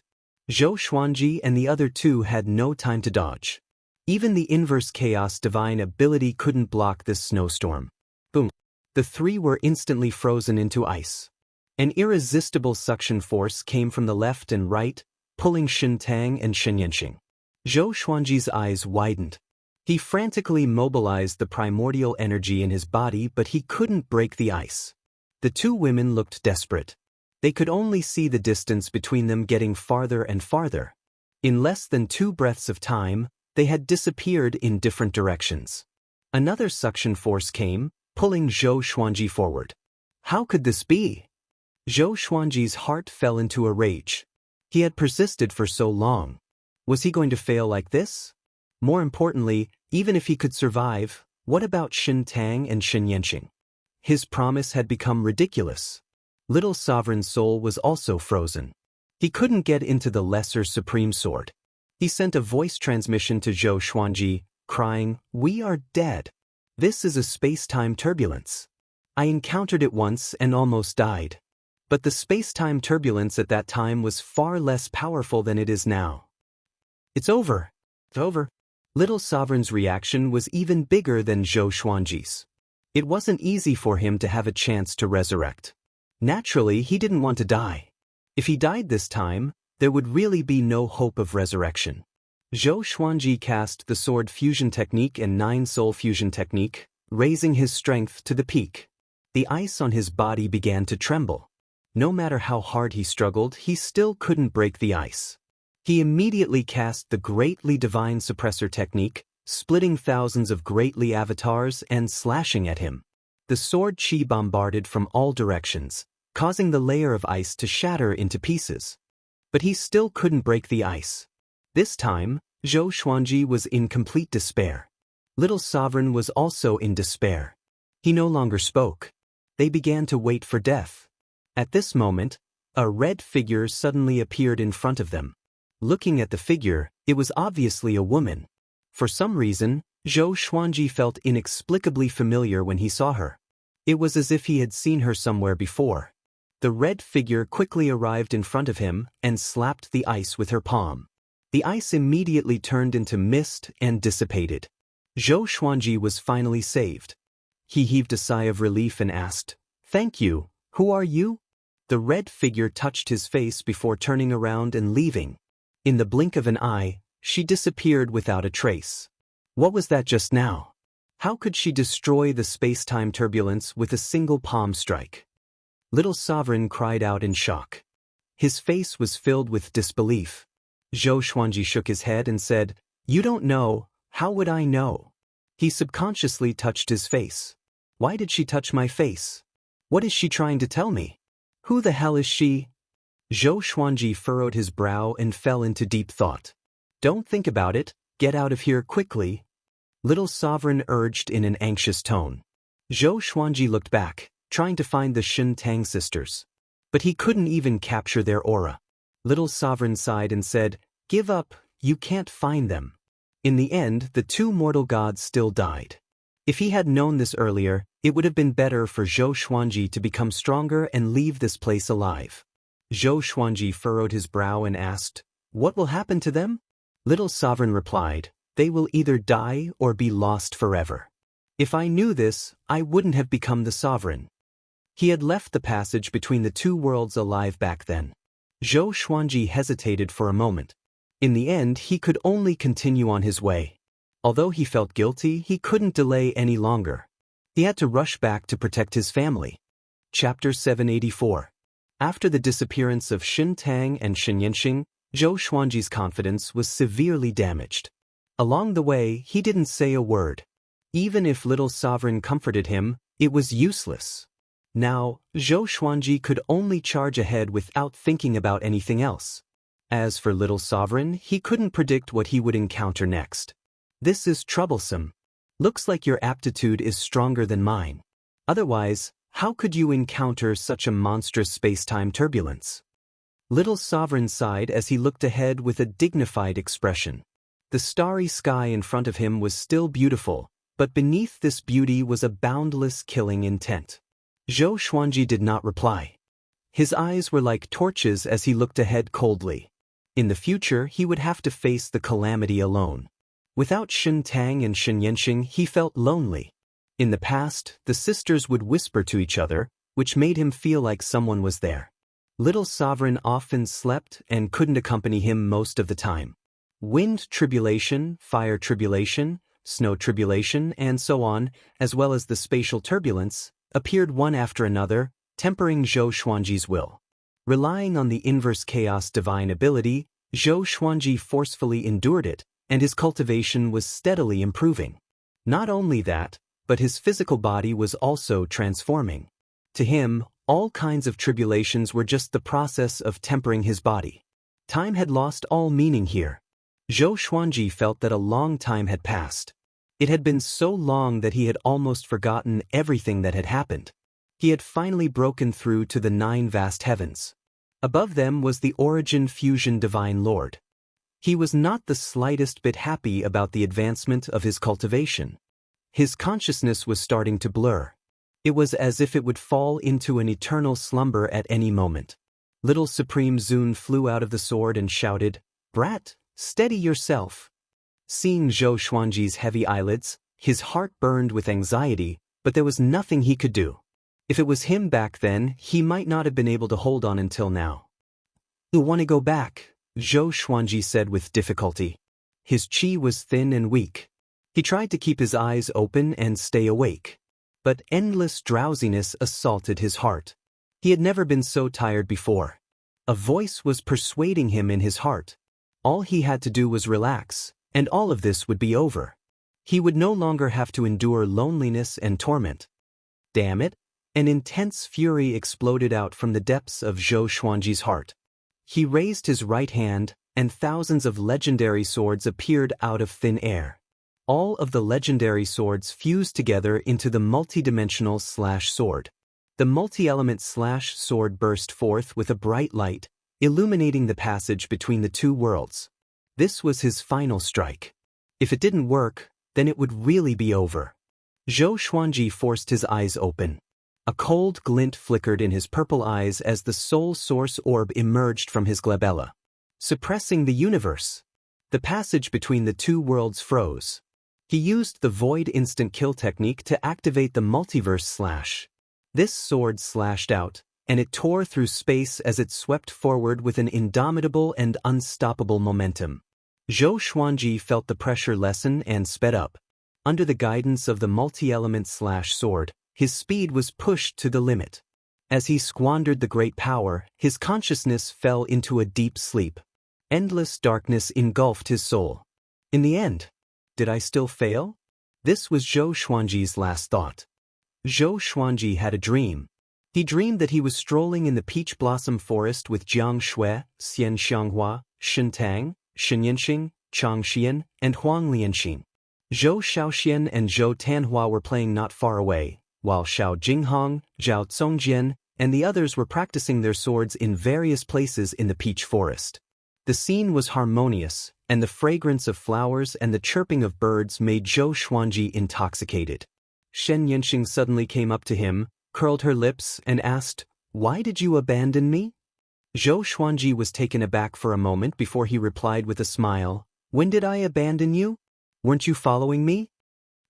Zhou Xuanji and the other two had no time to dodge. Even the inverse chaos divine ability couldn't block this snowstorm. Boom. The three were instantly frozen into ice. An irresistible suction force came from the left and right, pulling Xianxia and Xianxia. Zhou Xuanji's eyes widened. He frantically mobilized the primordial energy in his body, but he couldn't break the ice. The two women looked desperate. They could only see the distance between them getting farther and farther. In less than 2 breaths of time, they had disappeared in different directions. Another suction force came, pulling Zhou Xuanji forward. How could this be? Zhou Xuanji's heart fell into a rage. He had persisted for so long. Was he going to fail like this? More importantly, even if he could survive, what about Xianxia and Xianxia? His promise had become ridiculous. Little Sovereign's soul was also frozen. He couldn't get into the lesser supreme sword. He sent a voice transmission to Zhou Xuanji, crying, "We are dead. This is a space-time turbulence. I encountered it once and almost died. But the space-time turbulence at that time was far less powerful than it is now. It's over. It's over." Little Sovereign's reaction was even bigger than Zhou Xuanji's. It wasn't easy for him to have a chance to resurrect. Naturally, he didn't want to die. If he died this time, there would really be no hope of resurrection. Zhou Xuanji cast the Sword Fusion Technique and 9 Soul Fusion Technique, raising his strength to the peak. The ice on his body began to tremble. No matter how hard he struggled, he still couldn't break the ice. He immediately cast the Greatly Divine Suppressor Technique, splitting thousands of Greatly avatars and slashing at him. The sword chi bombarded from all directions, causing the layer of ice to shatter into pieces. But he still couldn't break the ice. This time, Zhou Xuanji was in complete despair. Little Sovereign was also in despair. He no longer spoke. They began to wait for death. At this moment, a red figure suddenly appeared in front of them. Looking at the figure, it was obviously a woman. For some reason, Zhou Xuanji felt inexplicably familiar when he saw her. It was as if he had seen her somewhere before. The red figure quickly arrived in front of him and slapped the ice with her palm. The ice immediately turned into mist and dissipated. Zhou Xuanji was finally saved. He heaved a sigh of relief and asked, "Thank you, who are you?" The red figure touched his face before turning around and leaving. In the blink of an eye, she disappeared without a trace. What was that just now? How could she destroy the space-time turbulence with a single palm strike? Little Sovereign cried out in shock. His face was filled with disbelief. Zhou Xuanji shook his head and said, "You don't know, how would I know?" He subconsciously touched his face. Why did she touch my face? What is she trying to tell me? Who the hell is she? Zhou Xuanji furrowed his brow and fell into deep thought. "Don't think about it, get out of here quickly," Little Sovereign urged in an anxious tone. Zhou Xuanji looked back, trying to find the Xianxia sisters. But he couldn't even capture their aura. Little Sovereign sighed and said, "Give up, you can't find them." In the end, the 2 mortal gods still died. If he had known this earlier, it would have been better for Zhou Xuanji to become stronger and leave this place alive. Zhou Xuanji furrowed his brow and asked, "What will happen to them?" Little Sovereign replied, "They will either die or be lost forever." If I knew this, I wouldn't have become the Sovereign. He had left the passage between the 2 worlds alive back then. Zhou Xuanji hesitated for a moment. In the end, he could only continue on his way. Although he felt guilty, he couldn't delay any longer. He had to rush back to protect his family. Chapter 784. After the disappearance of Xintang and Xianxia, Zhou Xuanji's confidence was severely damaged. Along the way, he didn't say a word. Even if Little Sovereign comforted him, it was useless. Now, Zhou Xuanji could only charge ahead without thinking about anything else. As for Little Sovereign, he couldn't predict what he would encounter next. "This is troublesome. Looks like your aptitude is stronger than mine. Otherwise, how could you encounter such a monstrous space-time turbulence?" Little Sovereign sighed as he looked ahead with a dignified expression. The starry sky in front of him was still beautiful, but beneath this beauty was a boundless killing intent. Zhou Xuanji did not reply. His eyes were like torches as he looked ahead coldly. In the future, he would have to face the calamity alone. Without Xintang and Xianxia, he felt lonely. In the past, the sisters would whisper to each other, which made him feel like someone was there. Little Sovereign often slept and couldn't accompany him most of the time. Wind tribulation, fire tribulation, snow tribulation, and so on, as well as the spatial turbulence, appeared one after another, tempering Zhou Xuanji's will. Relying on the inverse chaos divine ability, Zhou Xuanji forcefully endured it, and his cultivation was steadily improving. Not only that, but his physical body was also transforming. To him, all kinds of tribulations were just the process of tempering his body. Time had lost all meaning here. Zhou Xuanji felt that a long time had passed. It had been so long that he had almost forgotten everything that had happened. He had finally broken through to the 9 vast heavens. Above them was the Origin Fusion Divine Lord. He was not the slightest bit happy about the advancement of his cultivation. His consciousness was starting to blur. It was as if it would fall into an eternal slumber at any moment. Little Supreme Zun flew out of the sword and shouted, "Brat, steady yourself." Seeing Zhou Xuanji's heavy eyelids, his heart burned with anxiety, but there was nothing he could do. If it was him back then, he might not have been able to hold on until now. "You want to go back," Zhou Xuanji said with difficulty. His qi was thin and weak. He tried to keep his eyes open and stay awake. But endless drowsiness assaulted his heart. He had never been so tired before. A voice was persuading him in his heart. All he had to do was relax, and all of this would be over. He would no longer have to endure loneliness and torment. Damn it! An intense fury exploded out from the depths of Zhou Xuanji's heart. He raised his right hand, and thousands of legendary swords appeared out of thin air. All of the legendary swords fused together into the multidimensional sword. The multi-element sword burst forth with a bright light, illuminating the passage between the two worlds. This was his final strike. If it didn't work, then it would really be over. Zhou Xuanji forced his eyes open. A cold glint flickered in his purple eyes as the soul source orb emerged from his glabella. Suppressing the universe. The passage between the two worlds froze. He used the void instant kill technique to activate the multiverse slash. This sword slashed out, and it tore through space as it swept forward with an indomitable and unstoppable momentum. Zhou Xuanji felt the pressure lessen and sped up. Under the guidance of the multi-element sword, his speed was pushed to the limit. As he squandered the great power, his consciousness fell into a deep sleep. Endless darkness engulfed his soul. In the end, did I still fail? This was Zhou Xuanji's last thought. Zhou Xuanji had a dream. He dreamed that he was strolling in the peach blossom forest with Jiang Shui, Xianxia, Shintang, Xianxia, Changxian, and Huang Lianxin. Zhou Shaoxian and Zhou Tanhua were playing not far away, while Xiao Jinghong, Zhao Congjian, and the others were practicing their swords in various places in the peach forest. The scene was harmonious, and the fragrance of flowers and the chirping of birds made Zhou Xuanji intoxicated. Xianxia suddenly came up to him, curled her lips, and asked, "Why did you abandon me?" Zhou Xuanji was taken aback for a moment before he replied with a smile, "When did I abandon you? Weren't you following me?"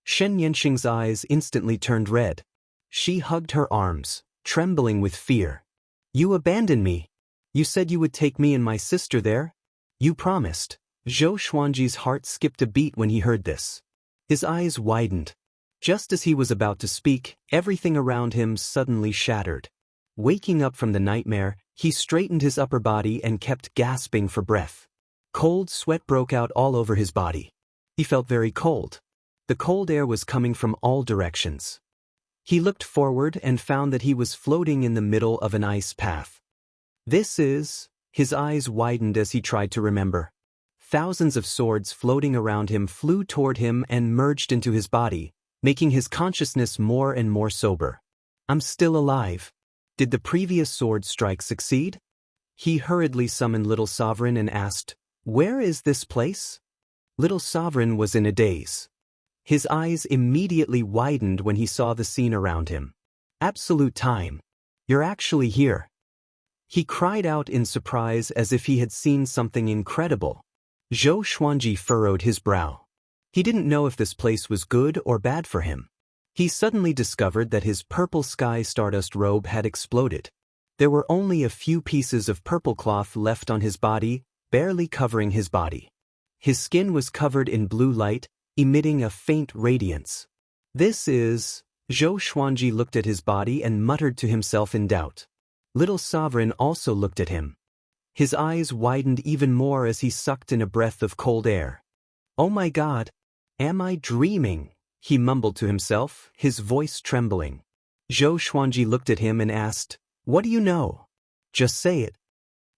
Xianxia's eyes instantly turned red. She hugged her arms, trembling with fear. "You abandoned me. You said you would take me and my sister there. You promised." Zhou Xuanji's heart skipped a beat when he heard this. His eyes widened. Just as he was about to speak, everything around him suddenly shattered. Waking up from the nightmare, he straightened his upper body and kept gasping for breath. Cold sweat broke out all over his body. He felt very cold. The cold air was coming from all directions. He looked forward and found that he was floating in the middle of an ice path. His eyes widened as he tried to remember. Thousands of swords floating around him flew toward him and merged into his body, making his consciousness more and more sober. "I'm still alive. Did the previous sword strike succeed?" He hurriedly summoned Little Sovereign and asked, "Where is this place?" Little Sovereign was in a daze. His eyes immediately widened when he saw the scene around him. "Absolute time. You're actually here." He cried out in surprise as if he had seen something incredible. Zhou Xuanji furrowed his brow. He didn't know if this place was good or bad for him. He suddenly discovered that his purple sky stardust robe had exploded. There were only a few pieces of purple cloth left on his body, barely covering his body. His skin was covered in blue light, emitting a faint radiance. Zhou Xuanji looked at his body and muttered to himself in doubt. Little Sovereign also looked at him. His eyes widened even more as he sucked in a breath of cold air. "Oh my God! Am I dreaming?" he mumbled to himself, his voice trembling. Zhou Xuanji looked at him and asked, "What do you know? Just say it.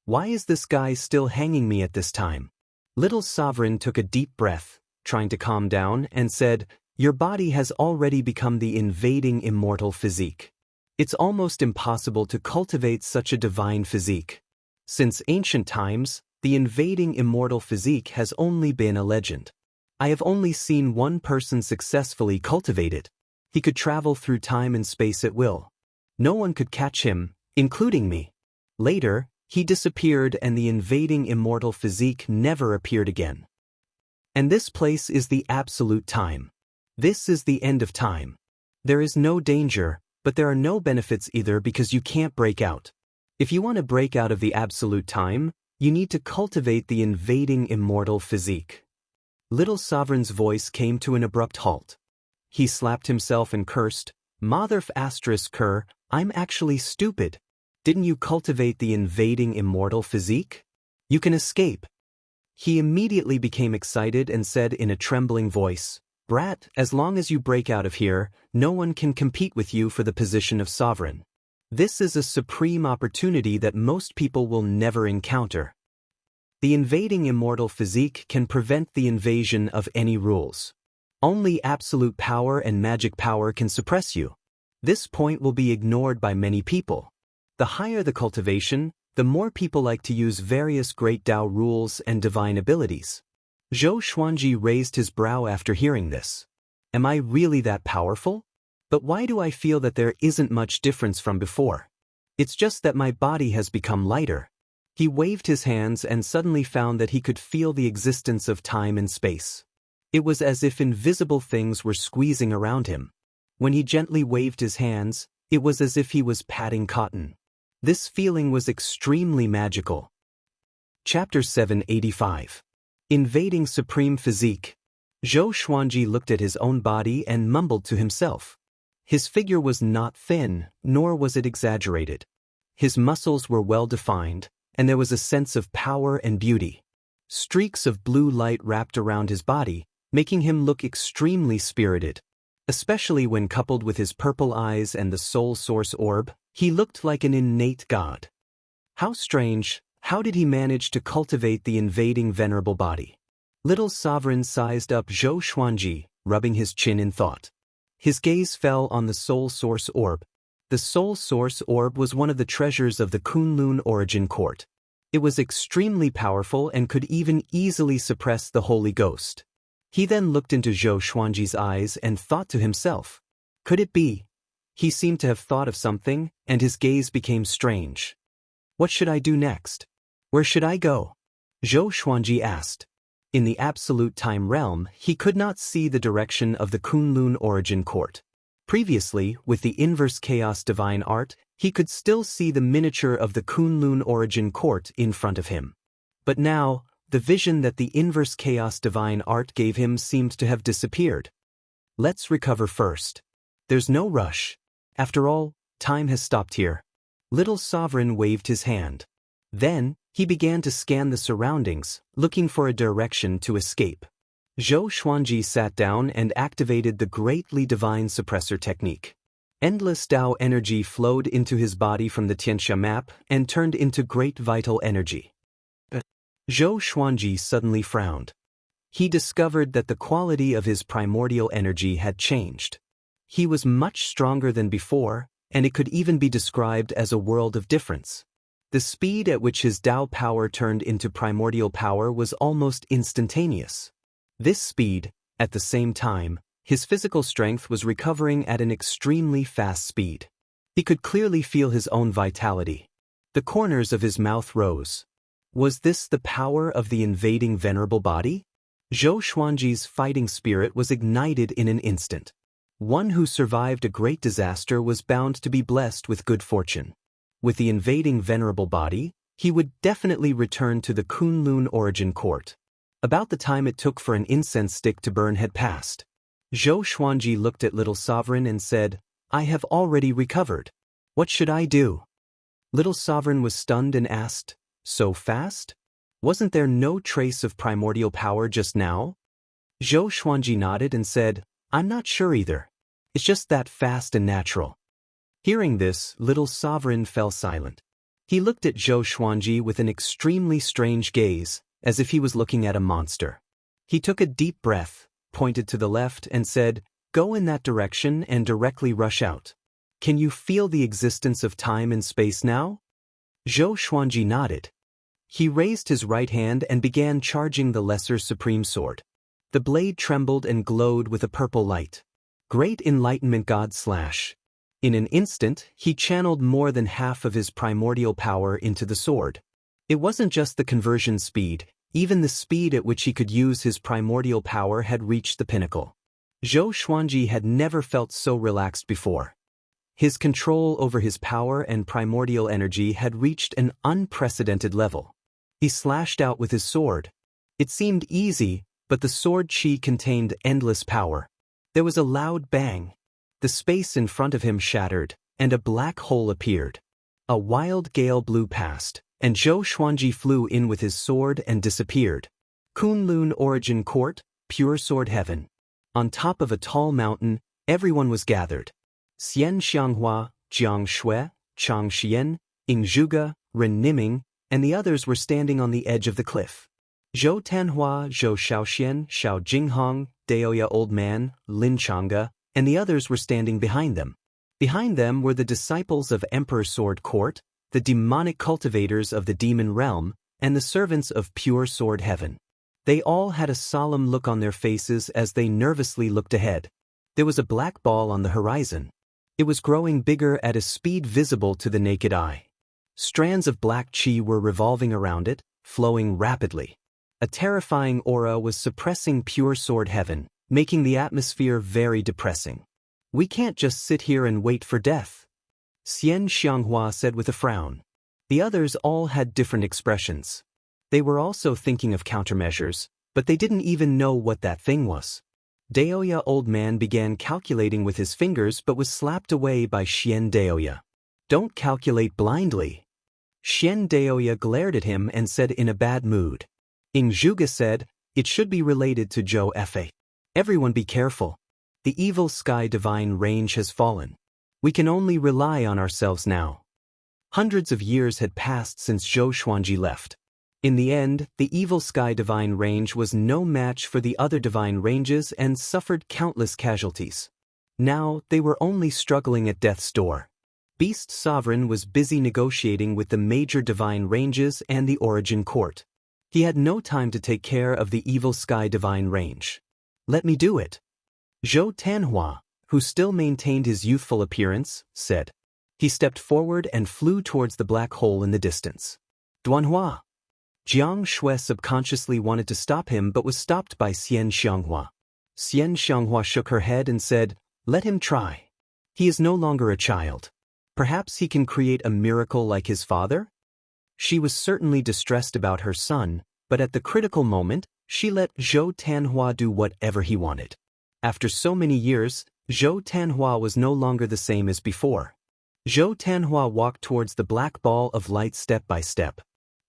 Why is this guy still hanging me at this time?" Little Sovereign took a deep breath, trying to calm down, and said, "Your body has already become the invading immortal physique. It's almost impossible to cultivate such a divine physique. Since ancient times, the invading immortal physique has only been a legend. I have only seen one person successfully cultivate it. He could travel through time and space at will. No one could catch him, including me. Later, he disappeared and the invading immortal physique never appeared again. And this place is the absolute time. This is the end of time. There is no danger, but there are no benefits either because you can't break out. If you want to break out of the absolute time, you need to cultivate the invading immortal physique. Little Sovereign's voice came to an abrupt halt. He slapped himself and cursed, "Motherf asterisk cur, I'm actually stupid. Didn't you cultivate the invading immortal physique? You can escape." He immediately became excited and said in a trembling voice, "Brat, as long as you break out of here, no one can compete with you for the position of sovereign. This is a supreme opportunity that most people will never encounter. The invading immortal physique can prevent the invasion of any rules. Only absolute power and magic power can suppress you. This point will be ignored by many people. The higher the cultivation, the more people like to use various great Tao rules and divine abilities." Zhou Xuanji raised his brow after hearing this. "Am I really that powerful? But why do I feel that there isn't much difference from before? It's just that my body has become lighter." He waved his hands and suddenly found that he could feel the existence of time and space. It was as if invisible things were squeezing around him. When he gently waved his hands, it was as if he was patting cotton. This feeling was extremely magical. Chapter 785. Invading Supreme Physique. Zhou Xuanji looked at his own body and mumbled to himself. His figure was not thin, nor was it exaggerated. His muscles were well defined, and there was a sense of power and beauty. Streaks of blue light wrapped around his body, making him look extremely spirited. Especially when coupled with his purple eyes and the soul source orb, he looked like an innate god. How strange, how did he manage to cultivate the invading venerable body? Little Sovereign sized up Zhou Xuanji, rubbing his chin in thought. His gaze fell on the soul source orb. The soul source orb was one of the treasures of the Kunlun origin court. It was extremely powerful and could even easily suppress the Holy Ghost. He then looked into Zhou Xuanji's eyes and thought to himself, could it be? He seemed to have thought of something, and his gaze became strange. What should I do next? Where should I go? Zhou Xuanji asked. In the absolute time realm, he could not see the direction of the Kunlun origin court. Previously, with the inverse chaos divine art, he could still see the miniature of the Kunlun origin court in front of him. But now, the vision that the inverse chaos divine art gave him seemed to have disappeared. Let's recover first. There's no rush. After all, time has stopped here. Little Sovereign waved his hand. Then, he began to scan the surroundings, looking for a direction to escape. Zhou Xuanji sat down and activated the greatly divine suppressor technique. Endless Tao energy flowed into his body from the Xianxia map and turned into great vital energy. Zhou Xuanji suddenly frowned. He discovered that the quality of his primordial energy had changed. He was much stronger than before, and it could even be described as a world of difference. The speed at which his Tao power turned into primordial power was almost instantaneous. This speed, at the same time, his physical strength was recovering at an extremely fast speed. He could clearly feel his own vitality. The corners of his mouth rose. Was this the power of the invading venerable body? Zhou Xuanji's fighting spirit was ignited in an instant. One who survived a great disaster was bound to be blessed with good fortune. With the invading venerable body, he would definitely return to the Kunlun origin court. About the time it took for an incense stick to burn had passed. Zhou Xuanji looked at Little Sovereign and said, I have already recovered. What should I do? Little Sovereign was stunned and asked, so fast? Wasn't there no trace of primordial power just now? Zhou Xuanji nodded and said, I'm not sure either. It's just that fast and natural. Hearing this, Little Sovereign fell silent. He looked at Zhou Xuanji with an extremely strange gaze, as if he was looking at a monster. He took a deep breath, pointed to the left and said, go in that direction and directly rush out. Can you feel the existence of time and space now? Zhou Xuanji nodded. He raised his right hand and began charging the Lesser Supreme Sword. The blade trembled and glowed with a purple light. Great Enlightenment God / In an instant, he channeled more than half of his primordial power into the sword. It wasn't just the conversion speed, even the speed at which he could use his primordial power had reached the pinnacle. Zhou Xuanji had never felt so relaxed before. His control over his power and primordial energy had reached an unprecedented level. He slashed out with his sword. It seemed easy, but the sword chi contained endless power. There was a loud bang. The space in front of him shattered, and a black hole appeared. A wild gale blew past, and Zhou Xuanji flew in with his sword and disappeared. Kunlun Origin Court, Pure Sword Heaven. On top of a tall mountain, everyone was gathered. Xianxia, Jiang Shui, Chang Xian, Ying Zhuge, Ren Niming, and the others were standing on the edge of the cliff. Zhou Tanhua, Zhou Shaoxian, Xiao Jinghong, Daoya Old Man, Lin Changge, and the others were standing behind them. Behind them were the disciples of Emperor Sword Court, the demonic cultivators of the demon realm, and the servants of Pure Sword Heaven. They all had a solemn look on their faces as they nervously looked ahead. There was a black ball on the horizon. It was growing bigger at a speed visible to the naked eye. Strands of black chi were revolving around it, flowing rapidly. A terrifying aura was suppressing Pure Sword Heaven, making the atmosphere very depressing. "We can't just sit here and wait for death," Xianxia said with a frown. The others all had different expressions. They were also thinking of countermeasures, but they didn't even know what that thing was. Daoya Old Man began calculating with his fingers but was slapped away by Xian Daoya. "Don't calculate blindly." Xian Daoya glared at him and said in a bad mood. Ying Zhuge said, "It should be related to Zhou Fa. Everyone be careful. The evil sky divine range has fallen. We can only rely on ourselves now." Hundreds of years had passed since Zhou Xuanji left. In the end, the evil sky divine range was no match for the other divine ranges and suffered countless casualties. Now, they were only struggling at death's door. Beast Sovereign was busy negotiating with the major divine ranges and the Origin Court. He had no time to take care of the evil sky divine range. "Let me do it," Zhou Tanhua, who still maintained his youthful appearance, said. He stepped forward and flew towards the black hole in the distance. "Duanhua!" Jiang Shui subconsciously wanted to stop him but was stopped by Xianxia. Xianxia shook her head and said, "Let him try. He is no longer a child. Perhaps he can create a miracle like his father?" She was certainly distressed about her son, but at the critical moment, she let Zhou Tanhua do whatever he wanted. After so many years, Zhou Tanhua was no longer the same as before. Zhou Tanhua walked towards the black ball of light step by step.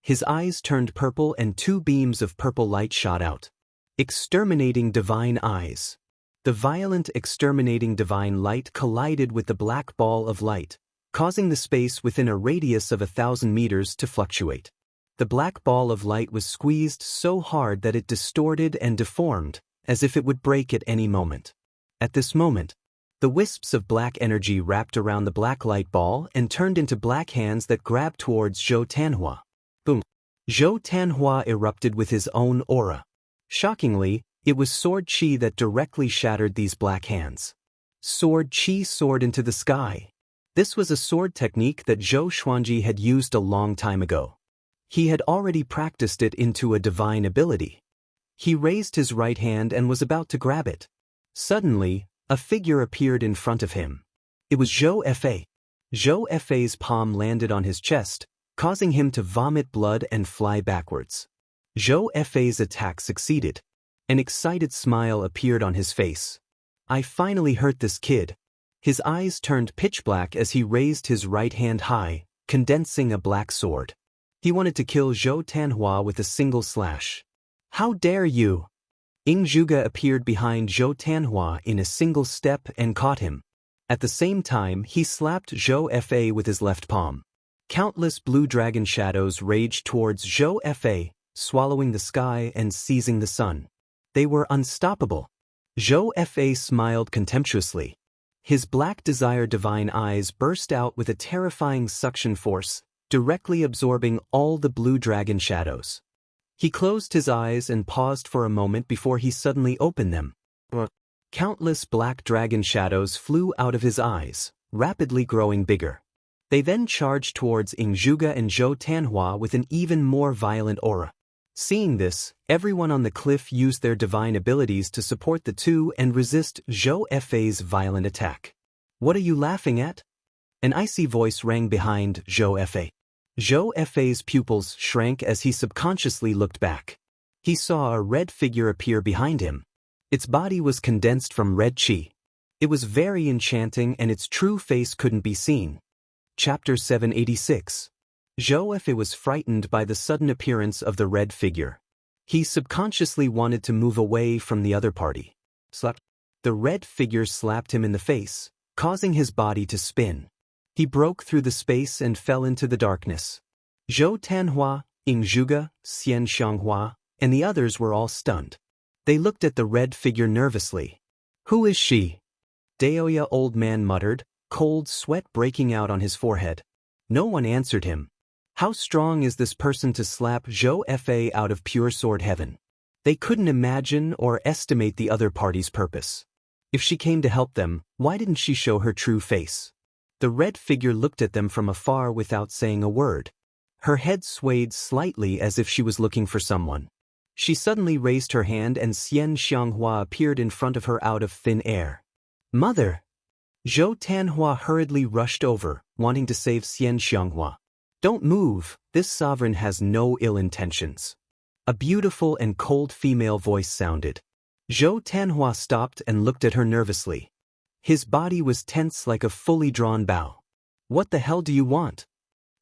His eyes turned purple and two beams of purple light shot out. Exterminating divine eyes. The violent exterminating divine light collided with the black ball of light, causing the space within a radius of 1,000 meters to fluctuate. The black ball of light was squeezed so hard that it distorted and deformed, as if it would break at any moment. At this moment, the wisps of black energy wrapped around the black light ball and turned into black hands that grabbed towards Zhou Tanhua. Boom! Zhou Tanhua erupted with his own aura. Shockingly, it was sword chi that directly shattered these black hands. Sword chi soared into the sky. This was a sword technique that Zhou Xuanji had used a long time ago. He had already practiced it into a divine ability. He raised his right hand and was about to grab it. Suddenly, a figure appeared in front of him. It was Zhou Fa. Zhou Fa's palm landed on his chest, causing him to vomit blood and fly backwards. Zhou Fa's attack succeeded. An excited smile appeared on his face. "I finally hurt this kid." His eyes turned pitch black as he raised his right hand high, condensing a black sword. He wanted to kill Zhou Tanhua with a single slash. "How dare you!" Ying Zhuge appeared behind Zhou Tanhua in a single step and caught him. At the same time, he slapped Zhou Fa with his left palm. Countless blue dragon shadows raged towards Zhou Fa, swallowing the sky and seizing the sun. They were unstoppable. Zhou Fa smiled contemptuously. His black desire divine eyes burst out with a terrifying suction force, directly absorbing all the blue dragon shadows. He closed his eyes and paused for a moment before he suddenly opened them. Countless black dragon shadows flew out of his eyes, rapidly growing bigger. They then charged towards Ying Zhuge and Zhou Tanhua with an even more violent aura. Seeing this, everyone on the cliff used their divine abilities to support the two and resist Zhou Fa's violent attack. "What are you laughing at?" An icy voice rang behind Zhou Fa. Zhou Fa's pupils shrank as he subconsciously looked back. He saw a red figure appear behind him. Its body was condensed from red qi. It was very enchanting and its true face couldn't be seen. Chapter 786. Zhou Fa was frightened by the sudden appearance of the red figure. He subconsciously wanted to move away from the other party. Slap. The red figure slapped him in the face, causing his body to spin. He broke through the space and fell into the darkness. Zhou Tanhua, Ying Zhuge, Xianxia, and the others were all stunned. They looked at the red figure nervously. "Who is she?" Daoya old man muttered, cold sweat breaking out on his forehead. No one answered him. How strong is this person to slap Zhou Fa out of pure sword heaven? They couldn't imagine or estimate the other party's purpose. If she came to help them, why didn't she show her true face? The red figure looked at them from afar without saying a word. Her head swayed slightly as if she was looking for someone. She suddenly raised her hand and Xianxia appeared in front of her out of thin air. "Mother!" Zhou Tanhua hurriedly rushed over, wanting to save Xianxia. "Don't move, this sovereign has no ill intentions." A beautiful and cold female voice sounded. Zhou Tanhua stopped and looked at her nervously. His body was tense like a fully drawn bow. "What the hell do you want?"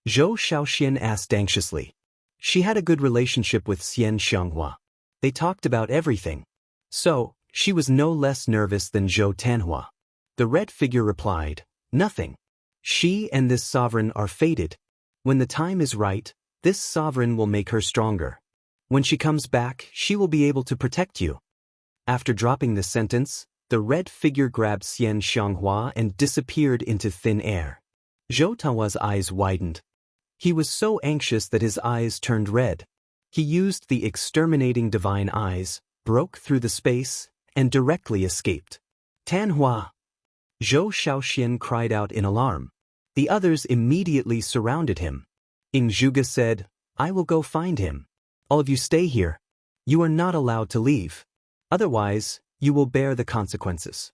Zhou Shaoxian asked anxiously. She had a good relationship with Xianxia. They talked about everything. So, she was no less nervous than Zhou Tanhua. The red figure replied, "Nothing. She and this sovereign are fated. When the time is right, this sovereign will make her stronger. When she comes back, she will be able to protect you." After dropping this sentence, the red figure grabbed Xianxia and disappeared into thin air. Zhou Tanhua's eyes widened. He was so anxious that his eyes turned red. He used the exterminating divine eyes, broke through the space, and directly escaped. "Tanhua!" Zhou Shaoxian cried out in alarm. The others immediately surrounded him. Ying Zhuge said, "I will go find him. All of you stay here. You are not allowed to leave. Otherwise, you will bear the consequences."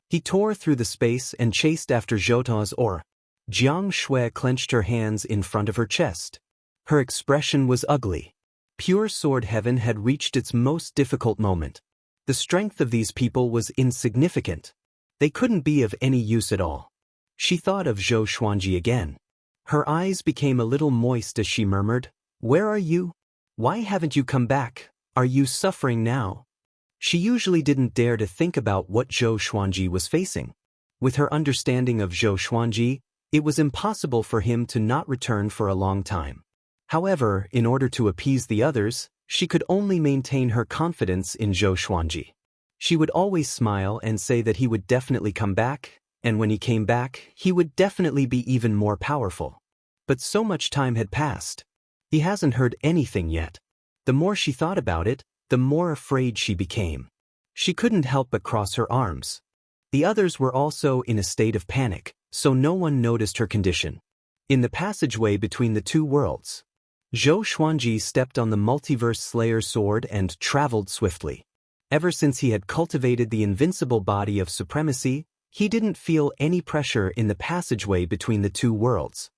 He tore through the space and chased after Zhou Tanhua's aura. Jiang Shui clenched her hands in front of her chest. Her expression was ugly. Pure sword heaven had reached its most difficult moment. The strength of these people was insignificant. They couldn't be of any use at all. She thought of Zhou Xuanji again. Her eyes became a little moist as she murmured, "Where are you? Why haven't you come back? Are you suffering now?" She usually didn't dare to think about what Zhou Xuanji was facing. With her understanding of Zhou Xuanji, it was impossible for him to not return for a long time. However, in order to appease the others, she could only maintain her confidence in Zhou Xuanji. She would always smile and say that he would definitely come back, and when he came back, he would definitely be even more powerful. But so much time had passed. He hasn't heard anything yet. The more she thought about it, the more afraid she became. She couldn't help but cross her arms. The others were also in a state of panic, so no one noticed her condition. In the passageway between the two worlds, Zhou Xuanji stepped on the multiverse slayer sword and traveled swiftly. Ever since he had cultivated the invincible body of supremacy, he didn't feel any pressure in the passageway between the two worlds.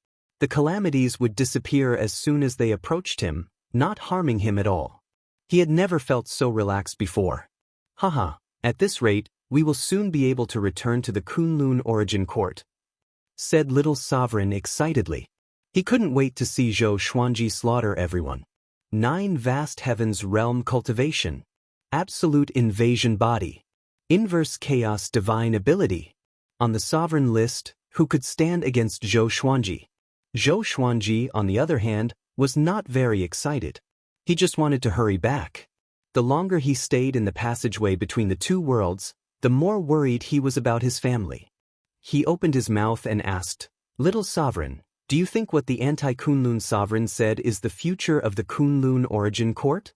The calamities would disappear as soon as they approached him, not harming him at all. He had never felt so relaxed before. "Haha, at this rate, we will soon be able to return to the Kunlun origin court," said Little Sovereign excitedly. He couldn't wait to see Zhou Xuanji slaughter everyone. 9 vast heavens realm cultivation. Absolute invasion body. Inverse chaos divine ability. On the sovereign list, who could stand against Zhou Xuanji? Zhou Xuanji, on the other hand, was not very excited. He just wanted to hurry back. The longer he stayed in the passageway between the two worlds, the more worried he was about his family. He opened his mouth and asked, "Little Sovereign, do you think what the anti-Kunlun sovereign said is the future of the Kunlun origin court?"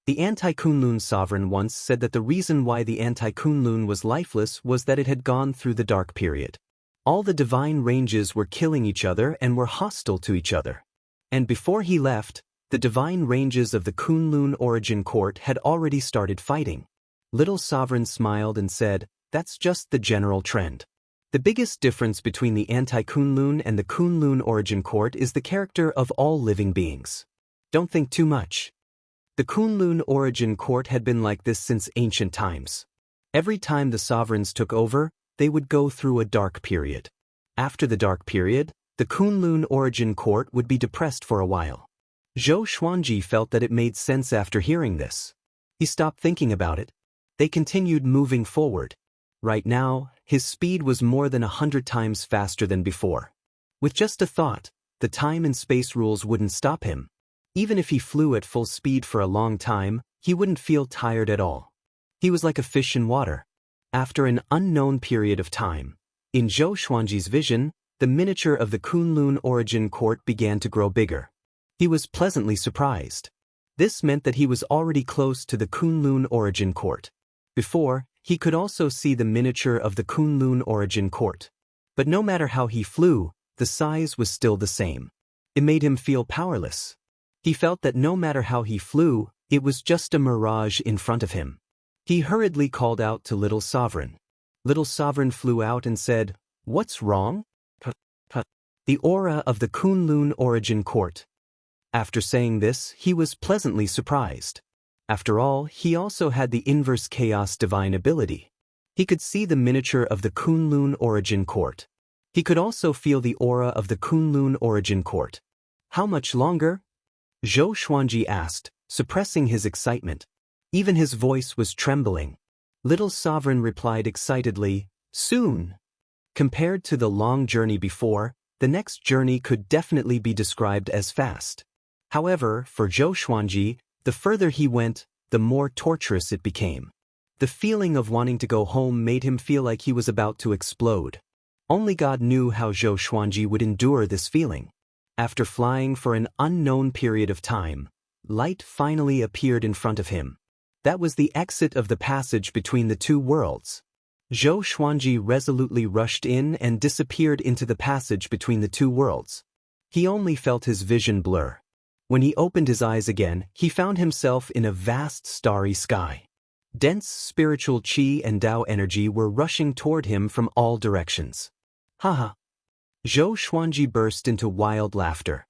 The anti-Kunlun sovereign once said that the reason why the anti-Kunlun was lifeless was that it had gone through the dark period. All the divine ranges were killing each other and were hostile to each other. And before he left, the divine ranges of the Kunlun origin court had already started fighting. Little Sovereign smiled and said, "That's just the general trend. The biggest difference between the anti-Kunlun and the Kunlun origin court is the character of all living beings. Don't think too much. The Kunlun origin court had been like this since ancient times. Every time the sovereigns took over, they would go through a dark period. After the dark period, the Kunlun origin court would be depressed for a while. Zhou Xuanji felt that it made sense after hearing this. He stopped thinking about it. They continued moving forward. Right now, his speed was more than 100 times faster than before. With just a thought, the time and space rules wouldn't stop him. Even if he flew at full speed for a long time, he wouldn't feel tired at all. He was like a fish in water. After an unknown period of time, in Zhou Xuanji's vision, the miniature of the Kunlun origin court began to grow bigger. He was pleasantly surprised. This meant that he was already close to the Kunlun origin court. Before, he could also see the miniature of the Kunlun origin court. But no matter how he flew, the size was still the same. It made him feel powerless. He felt that no matter how he flew, it was just a mirage in front of him. He hurriedly called out to Little Sovereign. Little Sovereign flew out and said, "What's wrong?" The aura of the Kunlun origin court. After saying this, he was pleasantly surprised. After all, he also had the inverse chaos divine ability. He could see the miniature of the Kunlun origin court. He could also feel the aura of the Kunlun origin court. How much longer? Zhou Xuanji asked, suppressing his excitement. Even his voice was trembling. Little Sovereign replied excitedly, "Soon." Compared to the long journey before, the next journey could definitely be described as fast. However, for Zhou Xuanji, the further he went, the more torturous it became. The feeling of wanting to go home made him feel like he was about to explode. Only God knew how Zhou Xuanji would endure this feeling. After flying for an unknown period of time, light finally appeared in front of him. That was the exit of the passage between the two worlds. Zhou Xuanji resolutely rushed in and disappeared into the passage between the two worlds. He only felt his vision blur. When he opened his eyes again, he found himself in a vast starry sky. Dense spiritual qi and Tao energy were rushing toward him from all directions. Haha! Zhou Xuanji burst into wild laughter.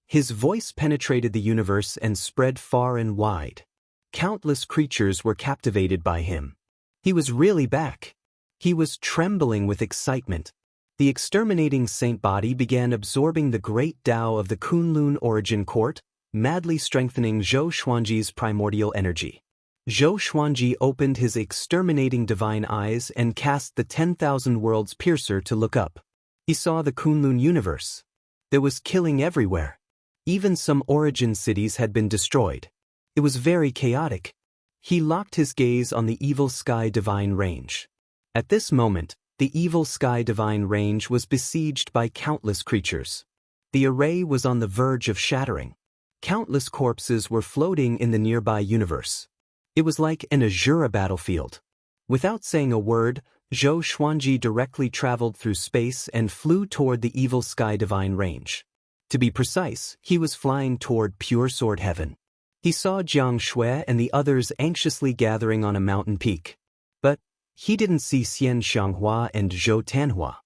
His voice penetrated the universe and spread far and wide. Countless creatures were captivated by him. He was really back. He was trembling with excitement. The exterminating saint body began absorbing the great Tao of the Kunlun origin court, madly strengthening Zhou Xuanji's primordial energy. Zhou Xuanji opened his exterminating divine eyes and cast the 10,000 worlds piercer to look up. He saw the Kunlun universe. There was killing everywhere. Even some origin cities had been destroyed. It was very chaotic. He locked his gaze on the evil sky divine range. At this moment, the evil sky divine range was besieged by countless creatures. The array was on the verge of shattering. Countless corpses were floating in the nearby universe. It was like an Azura battlefield. Without saying a word, Zhou Xuanji directly traveled through space and flew toward the evil sky divine range. To be precise, he was flying toward pure sword heaven. He saw Xianxia and the others anxiously gathering on a mountain peak. But he didn't see Xianxia and Zhou Tanhua.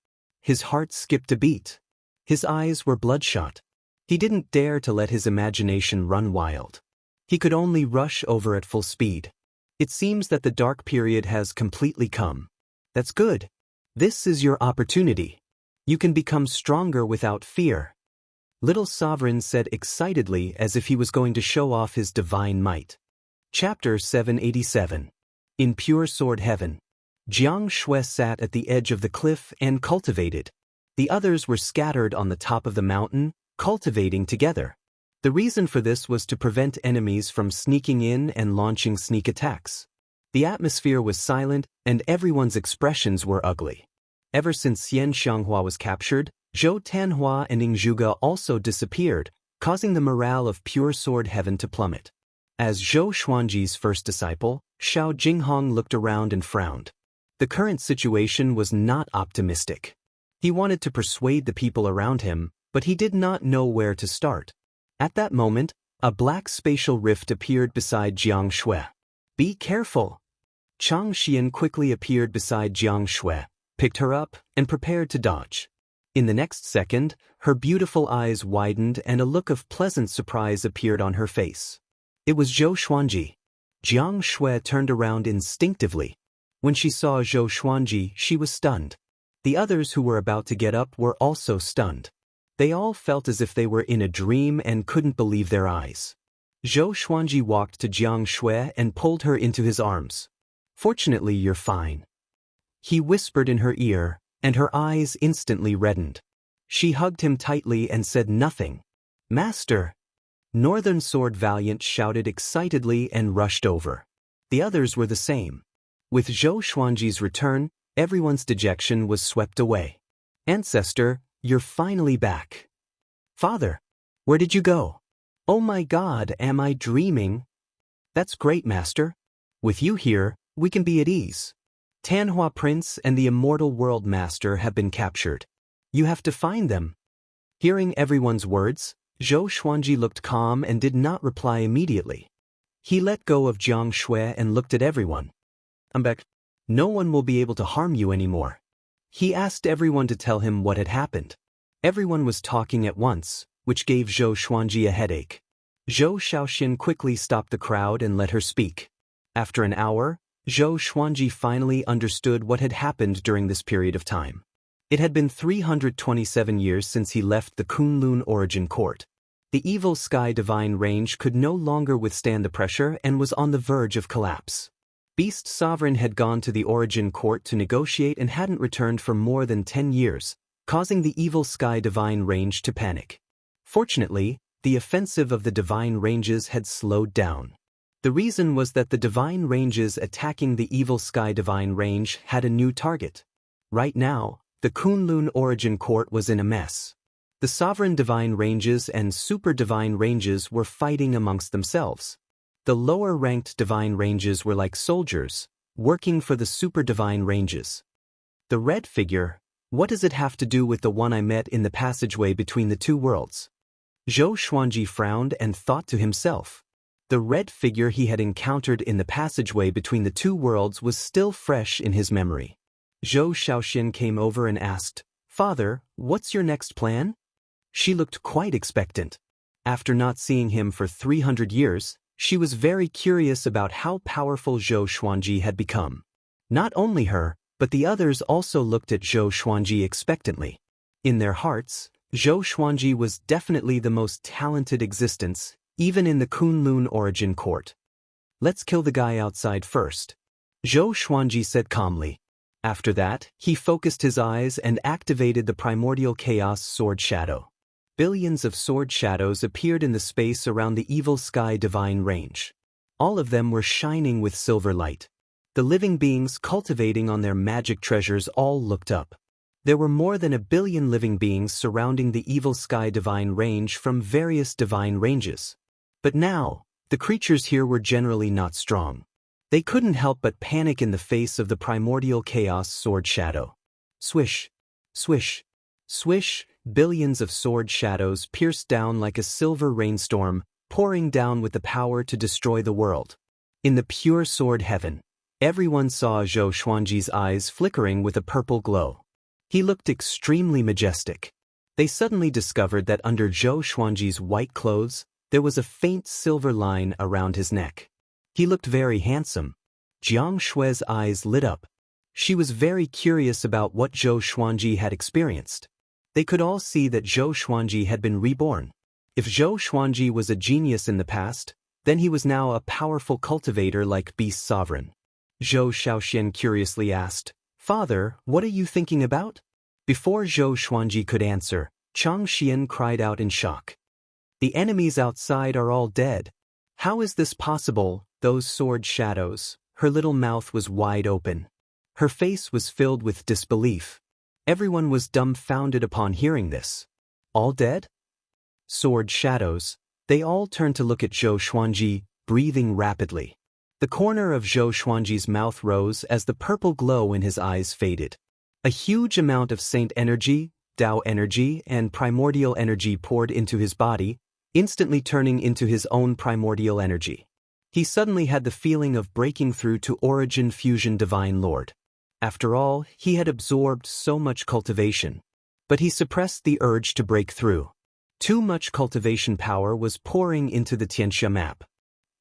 His heart skipped a beat. His eyes were bloodshot. He didn't dare to let his imagination run wild. He could only rush over at full speed. It seems that the dark period has completely come. That's good. This is your opportunity. You can become stronger without fear. Little Sovereign said excitedly as if he was going to show off his divine might. Chapter 787. In Pure Sword Heaven. Xianxia sat at the edge of the cliff and cultivated. The others were scattered on the top of the mountain, cultivating together. The reason for this was to prevent enemies from sneaking in and launching sneak attacks. The atmosphere was silent and everyone's expressions were ugly. Ever since Xianxia was captured, Zhou Tanhua and Yingzhuge also disappeared, causing the morale of Pure Sword Heaven to plummet. As Zhou Xuanji's first disciple, Xiao Jinghong looked around and frowned. The current situation was not optimistic. He wanted to persuade the people around him, but he did not know where to start. At that moment, a black spatial rift appeared beside Xianxia. Be careful! Chang Xian quickly appeared beside Xianxia, picked her up, and prepared to dodge. In the next second, her beautiful eyes widened and a look of pleasant surprise appeared on her face. It was Zhou Xuanji. Jiang Shui turned around instinctively. When she saw Zhou Xuanji, she was stunned. The others who were about to get up were also stunned. They all felt as if they were in a dream and couldn't believe their eyes. Zhou Xuanji walked to Jiang Shui and pulled her into his arms. "Fortunately, you're fine," he whispered in her ear, and her eyes instantly reddened. She hugged him tightly and said nothing. "Master!" Northern Sword Valiant shouted excitedly and rushed over. The others were the same. With Zhou Xuanji's return, everyone's dejection was swept away. "Ancestor, you're finally back." "Father, where did you go?" "Oh my God, am I dreaming?" "That's great, Master. With you here, we can be at ease. Tanhua Prince and the Immortal World Master have been captured. You have to find them." Hearing everyone's words, Zhou Xuanji looked calm and did not reply immediately. He let go of Jiang Shui and looked at everyone. "I'm back. No one will be able to harm you anymore." He asked everyone to tell him what had happened. Everyone was talking at once, which gave Zhou Xuanji a headache. Zhou Shaoxian quickly stopped the crowd and let her speak. After an hour, Zhou Xuanji finally understood what had happened during this period of time. It had been 327 years since he left the Kunlun Origin Court. The evil Sky Divine Range could no longer withstand the pressure and was on the verge of collapse. Beast Sovereign had gone to the Origin Court to negotiate and hadn't returned for more than 10 years, causing the evil Sky Divine Range to panic. Fortunately, the offensive of the Divine Ranges had slowed down. The reason was that the Divine Ranges attacking the evil Sky Divine Range had a new target. Right now, the Kunlun Origin Court was in a mess. The Sovereign Divine Ranges and Super Divine Ranges were fighting amongst themselves. The lower-ranked Divine Ranges were like soldiers, working for the Super Divine Ranges. "The red figure, what does it have to do with the one I met in the passageway between the two worlds?" Zhou Xuanji frowned and thought to himself. The red figure he had encountered in the passageway between the two worlds was still fresh in his memory. Zhou Shaoxian came over and asked, "Father, what's your next plan?" She looked quite expectant. After not seeing him for 300 years, she was very curious about how powerful Zhou Xuanji had become. Not only her, but the others also looked at Zhou Xuanji expectantly. In their hearts, Zhou Xuanji was definitely the most talented existence, even in the Kunlun Origin Court. "Let's kill the guy outside first," Zhou Xuanji said calmly. After that, he focused his eyes and activated the primordial chaos sword shadow. Billions of sword shadows appeared in the space around the evil Sky Divine Range. All of them were shining with silver light. The living beings cultivating on their magic treasures all looked up. There were more than 1 billion living beings surrounding the evil Sky Divine Range from various divine ranges. But now, the creatures here were generally not strong. They couldn't help but panic in the face of the primordial chaos sword shadow. Swish, swish, swish, billions of sword shadows pierced down like a silver rainstorm, pouring down with the power to destroy the world. In the pure sword heaven, everyone saw Zhou Xuanji's eyes flickering with a purple glow. He looked extremely majestic. They suddenly discovered that under Zhou Xuanji's white clothes, there was a faint silver line around his neck. He looked very handsome. Jiang Shui's eyes lit up. She was very curious about what Zhou Xuanji had experienced. They could all see that Zhou Xuanji had been reborn. If Zhou Xuanji was a genius in the past, then he was now a powerful cultivator like Beast Sovereign. Zhou Shaoxian curiously asked, "Father, what are you thinking about?" Before Zhou Xuanji could answer, Chang Xian cried out in shock. "The enemies outside are all dead. How is this possible, those sword shadows?" Her little mouth was wide open. Her face was filled with disbelief. Everyone was dumbfounded upon hearing this. All dead? Sword shadows. They all turned to look at Zhou Xuanji, breathing rapidly. The corner of Zhou Xuanji's mouth rose as the purple glow in his eyes faded. A huge amount of saint energy, Tao energy, and primordial energy poured into his body, instantly turning into his own primordial energy. He suddenly had the feeling of breaking through to Origin Fusion Divine Lord. After all, he had absorbed so much cultivation. But he suppressed the urge to break through. Too much cultivation power was pouring into the Xianxia map.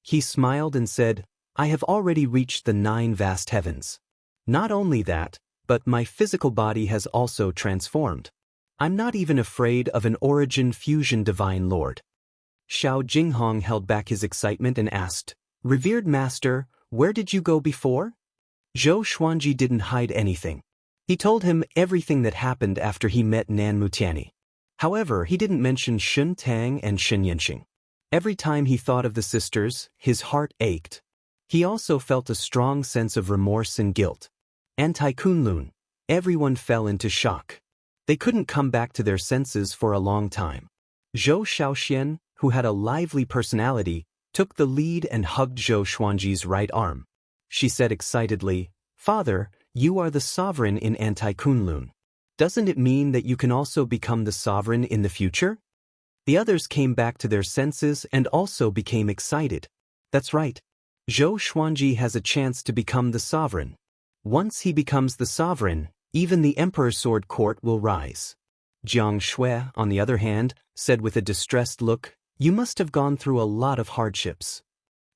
He smiled and said, I have already reached the 9 vast heavens. Not only that, but my physical body has also transformed. I'm not even afraid of an origin fusion divine lord. Xiao Jinghong held back his excitement and asked, Revered master, where did you go before? Zhou Xuanji didn't hide anything. He told him everything that happened after he met Nan Mutiani. However, he didn't mention Shun Tang and Xianxia. Every time he thought of the sisters, his heart ached. He also felt a strong sense of remorse and guilt. Anti-Kunlun, everyone fell into shock. They couldn't come back to their senses for a long time. Zhou Xiaoxian, who had a lively personality, took the lead and hugged Zhou Xuanji's right arm. She said excitedly, Father, you are the sovereign in Anti-Kunlun. Doesn't it mean that you can also become the sovereign in the future? The others came back to their senses and also became excited. That's right. Zhou Xuanji has a chance to become the sovereign. Once he becomes the sovereign, even the Emperor's sword court will rise. Jiang Shui, on the other hand, said with a distressed look, You must have gone through a lot of hardships.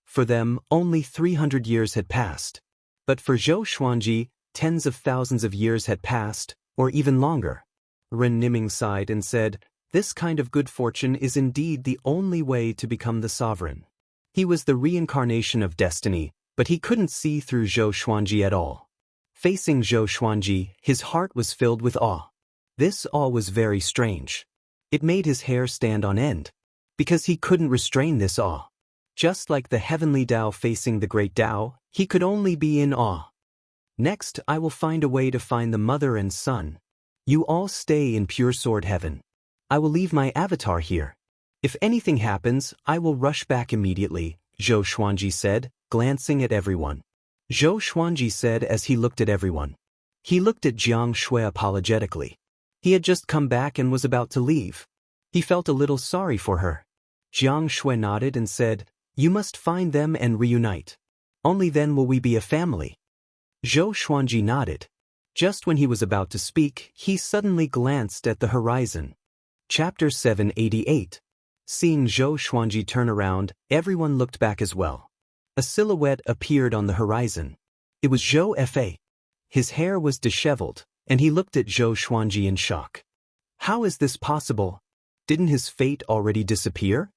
For them, only 300 years had passed. But for Zhou Xuanji, tens of thousands of years had passed, or even longer. Ren Niming sighed and said, This kind of good fortune is indeed the only way to become the sovereign. He was the reincarnation of destiny, but he couldn't see through Zhou Xuanji at all. Facing Zhou Xuanji, his heart was filled with awe. This awe was very strange. It made his hair stand on end. Because he couldn't restrain this awe. Just like the heavenly Tao facing the great Tao, he could only be in awe. Next, I will find a way to find the mother and son. You all stay in pure sword heaven. I will leave my avatar here. If anything happens, I will rush back immediately, Zhou Xuanji said, glancing at everyone. Zhou Xuanji said as he looked at everyone. He looked at Jiang Shui apologetically. He had just come back and was about to leave. He felt a little sorry for her. Jiang Shui nodded and said, You must find them and reunite. Only then will we be a family. Zhou Xuanji nodded. Just when he was about to speak, he suddenly glanced at the horizon. Chapter 788. Seeing Zhou Xuanji turn around, everyone looked back as well. A silhouette appeared on the horizon. It was Zhou Fa. His hair was disheveled, and he looked at Zhou Xuanji in shock. How is this possible? Didn't his fate already disappear?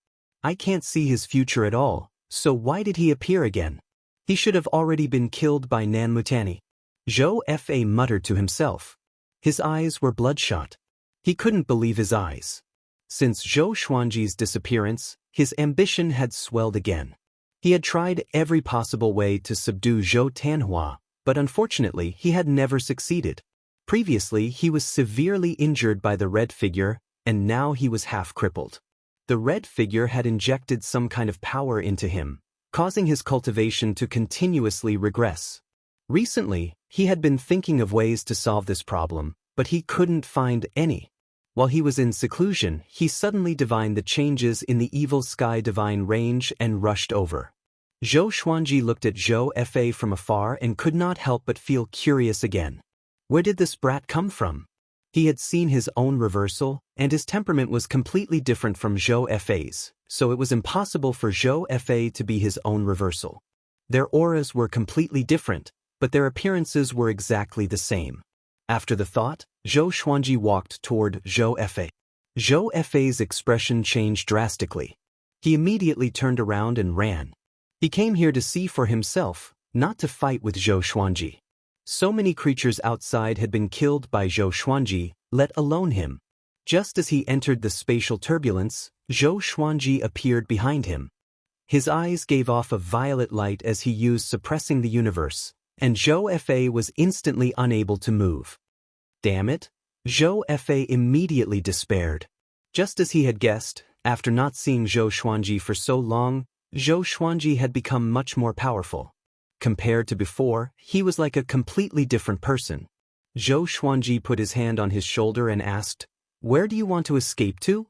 I can't see his future at all, so why did he appear again? He should have already been killed by Nan Mutani. Zhou Fa muttered to himself. His eyes were bloodshot. He couldn't believe his eyes. Since Zhou Xuanji's disappearance, his ambition had swelled again. He had tried every possible way to subdue Zhou Tanhua, but unfortunately he had never succeeded. Previously he was severely injured by the red figure, and now he was half crippled. The red figure had injected some kind of power into him, causing his cultivation to continuously regress. Recently, he had been thinking of ways to solve this problem, but he couldn't find any. While he was in seclusion, he suddenly divined the changes in the evil sky divine range and rushed over. Zhou Xuanji looked at Zhou Fa from afar and could not help but feel curious again. Where did this brat come from? He had seen his own reversal, and his temperament was completely different from Zhou Fa's, so it was impossible for Zhou Fa to be his own reversal. Their auras were completely different, but their appearances were exactly the same. After the thought, Zhou Xuanji walked toward Zhou Fa. Zhou Fa's expression changed drastically. He immediately turned around and ran. He came here to see for himself, not to fight with Zhou Xuanji. So many creatures outside had been killed by Zhou Xuanji, let alone him. Just as he entered the spatial turbulence, Zhou Xuanji appeared behind him. His eyes gave off a violet light as he used suppressing the universe, and Zhou Fa was instantly unable to move. Damn it! Zhou Fa immediately despaired. Just as he had guessed, after not seeing Zhou Xuanji for so long, Zhou Xuanji had become much more powerful. Compared to before, he was like a completely different person. Zhou Xuanji put his hand on his shoulder and asked, Where do you want to escape to?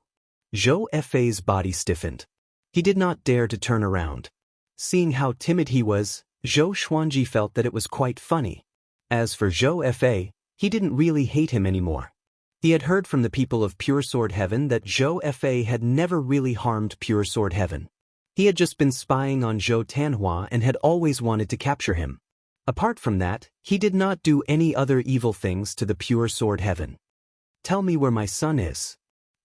Zhou Fa's body stiffened. He did not dare to turn around. Seeing how timid he was, Zhou Xuanji felt that it was quite funny. As for Zhou Fa, he didn't really hate him anymore. He had heard from the people of Pure Sword Heaven that Zhou Fa had never really harmed Pure Sword Heaven. He had just been spying on Zhou Tanhua and had always wanted to capture him. Apart from that, he did not do any other evil things to the Pure Sword Heaven. Tell me where my son is.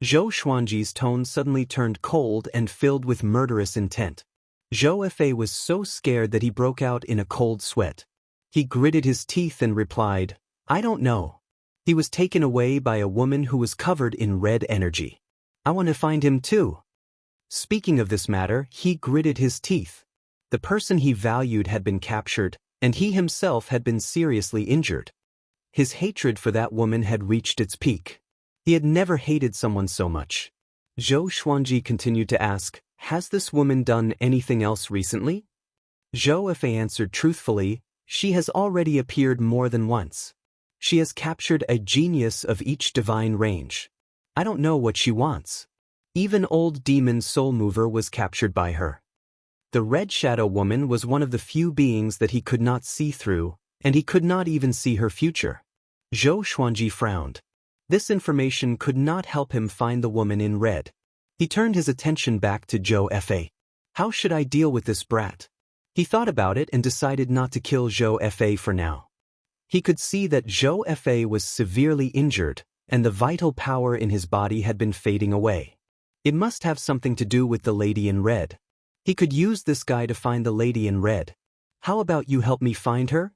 Zhou Xuanji's tone suddenly turned cold and filled with murderous intent. Zhou Fa was so scared that he broke out in a cold sweat. He gritted his teeth and replied, I don't know. He was taken away by a woman who was covered in red energy. I want to find him too. Speaking of this matter, he gritted his teeth. The person he valued had been captured, and he himself had been seriously injured. His hatred for that woman had reached its peak. He had never hated someone so much. Zhou Xuanji continued to ask, Has this woman done anything else recently? Zhou Fa answered truthfully, She has already appeared more than once. She has captured a genius of each divine range. I don't know what she wants. Even old demon Soul Mover was captured by her. The Red Shadow Woman was one of the few beings that he could not see through, and he could not even see her future. Zhou Xuanji frowned. This information could not help him find the woman in red. He turned his attention back to Zhou Fa. How should I deal with this brat? He thought about it and decided not to kill Zhou Fa for now. He could see that Zhou Fa was severely injured, and the vital power in his body had been fading away. It must have something to do with the lady in red. He could use this guy to find the lady in red. How about you help me find her?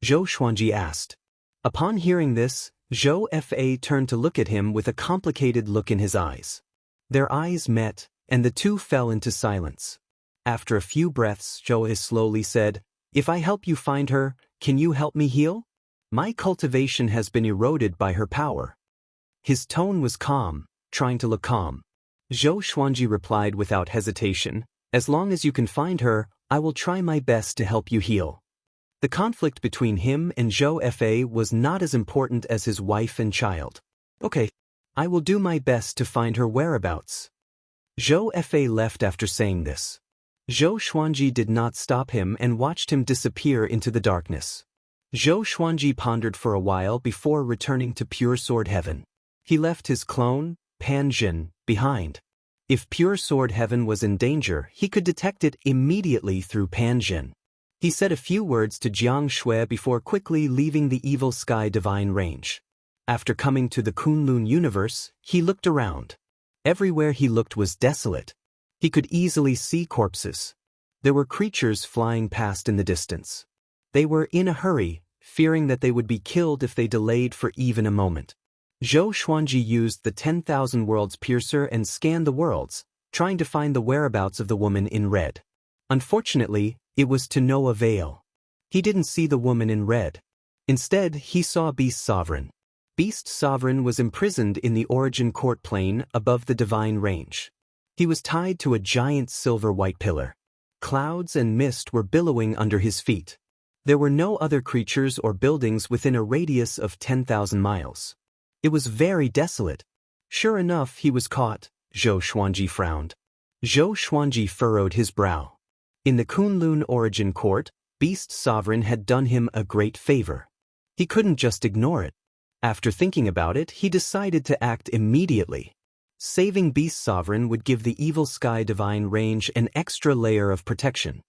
Zhou Xuanji asked. Upon hearing this, Zhou Fa turned to look at him with a complicated look in his eyes. Their eyes met, and the two fell into silence. After a few breaths, Zhou slowly said, If I help you find her, can you help me heal? My cultivation has been eroded by her power. His tone was calm, trying to look calm. Zhou Xuanji replied without hesitation, As long as you can find her, I will try my best to help you heal. The conflict between him and Zhou Fa was not as important as his wife and child. Okay, I will do my best to find her whereabouts. Zhou Fa left after saying this. Zhou Xuanji did not stop him and watched him disappear into the darkness. Zhou Xuanji pondered for a while before returning to Pure Sword Heaven. He left his clone, Pan Jin, behind. If Pure Sword Heaven was in danger, he could detect it immediately through Pan Jin. He said a few words to Jiang Shui before quickly leaving the Evil Sky Divine Range. After coming to the Kunlun universe, he looked around. Everywhere he looked was desolate. He could easily see corpses. There were creatures flying past in the distance. They were in a hurry, fearing that they would be killed if they delayed for even a moment. Zhou Xuanji used the 10,000 Worlds Piercer and scanned the worlds, trying to find the whereabouts of the woman in red. Unfortunately, it was to no avail. He didn't see the woman in red. Instead, he saw Beast Sovereign. Beast Sovereign was imprisoned in the Origin Court Plane above the Divine Range. He was tied to a giant silver-white pillar. Clouds and mist were billowing under his feet. There were no other creatures or buildings within a radius of 10,000 miles. It was very desolate. Sure enough, he was caught, Zhou Xuanji frowned. Zhou Xuanji furrowed his brow. In the Kunlun Origin Court, Beast Sovereign had done him a great favor. He couldn't just ignore it. After thinking about it, he decided to act immediately. Saving Beast Sovereign would give the Evil Sky Divine Range an extra layer of protection.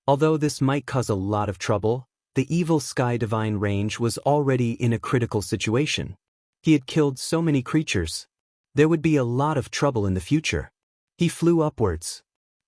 Although this might cause a lot of trouble, the Evil Sky Divine Range was already in a critical situation. He had killed so many creatures. There would be a lot of trouble in the future. He flew upwards.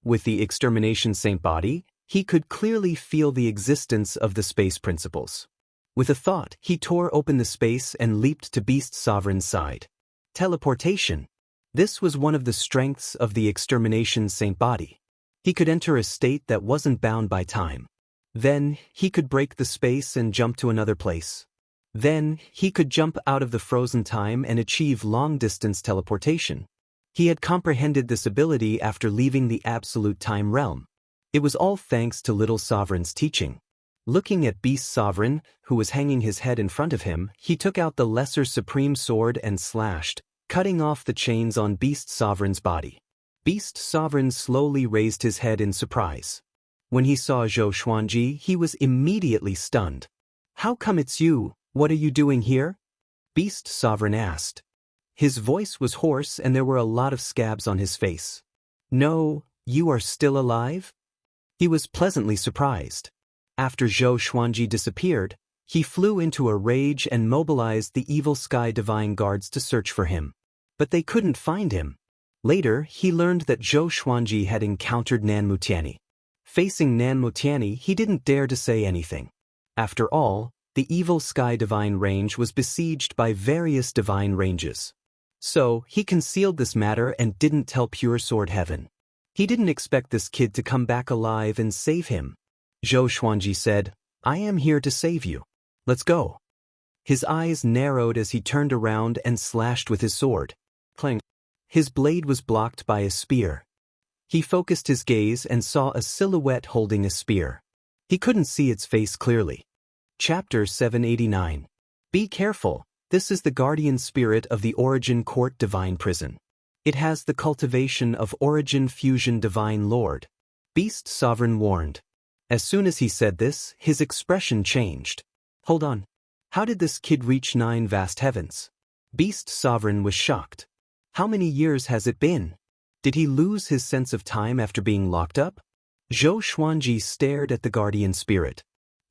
With the Extermination Saint body, he could clearly feel the existence of the space principles. With a thought, he tore open the space and leaped to Beast Sovereign's side. Teleportation. This was one of the strengths of the Extermination Saint body. He could enter a state that wasn't bound by time. Then, he could break the space and jump to another place. Then, he could jump out of the frozen time and achieve long-distance teleportation. He had comprehended this ability after leaving the Absolute Time realm. It was all thanks to Little Sovereign's teaching. Looking at Beast Sovereign, who was hanging his head in front of him, he took out the Lesser Supreme Sword and slashed, cutting off the chains on Beast Sovereign's body. Beast Sovereign slowly raised his head in surprise. When he saw Zhou Xuanji, he was immediately stunned. How come it's you? What are you doing here? Beast Sovereign asked. His voice was hoarse and there were a lot of scabs on his face. No, you are still alive? He was pleasantly surprised. After Zhou Xuanji disappeared, he flew into a rage and mobilized the evil sky divine guards to search for him. But they couldn't find him. Later, he learned that Zhou Xuanji had encountered Nan Mutiani. Facing Nan Mutiani, he didn't dare to say anything. After all, the evil sky divine range was besieged by various divine ranges. So, he concealed this matter and didn't tell Pure Sword Heaven. He didn't expect this kid to come back alive and save him. Zhou Xuanji said, I am here to save you. Let's go. His eyes narrowed as he turned around and slashed with his sword. Clang. His blade was blocked by a spear. He focused his gaze and saw a silhouette holding a spear. He couldn't see its face clearly. Chapter 789. Be careful, this is the guardian spirit of the Origin Court Divine Prison. It has the cultivation of Origin Fusion Divine Lord. Beast Sovereign warned. As soon as he said this, his expression changed. Hold on. How did this kid reach 9 vast heavens? Beast Sovereign was shocked. How many years has it been? Did he lose his sense of time after being locked up? Zhou Xuanji stared at the guardian spirit.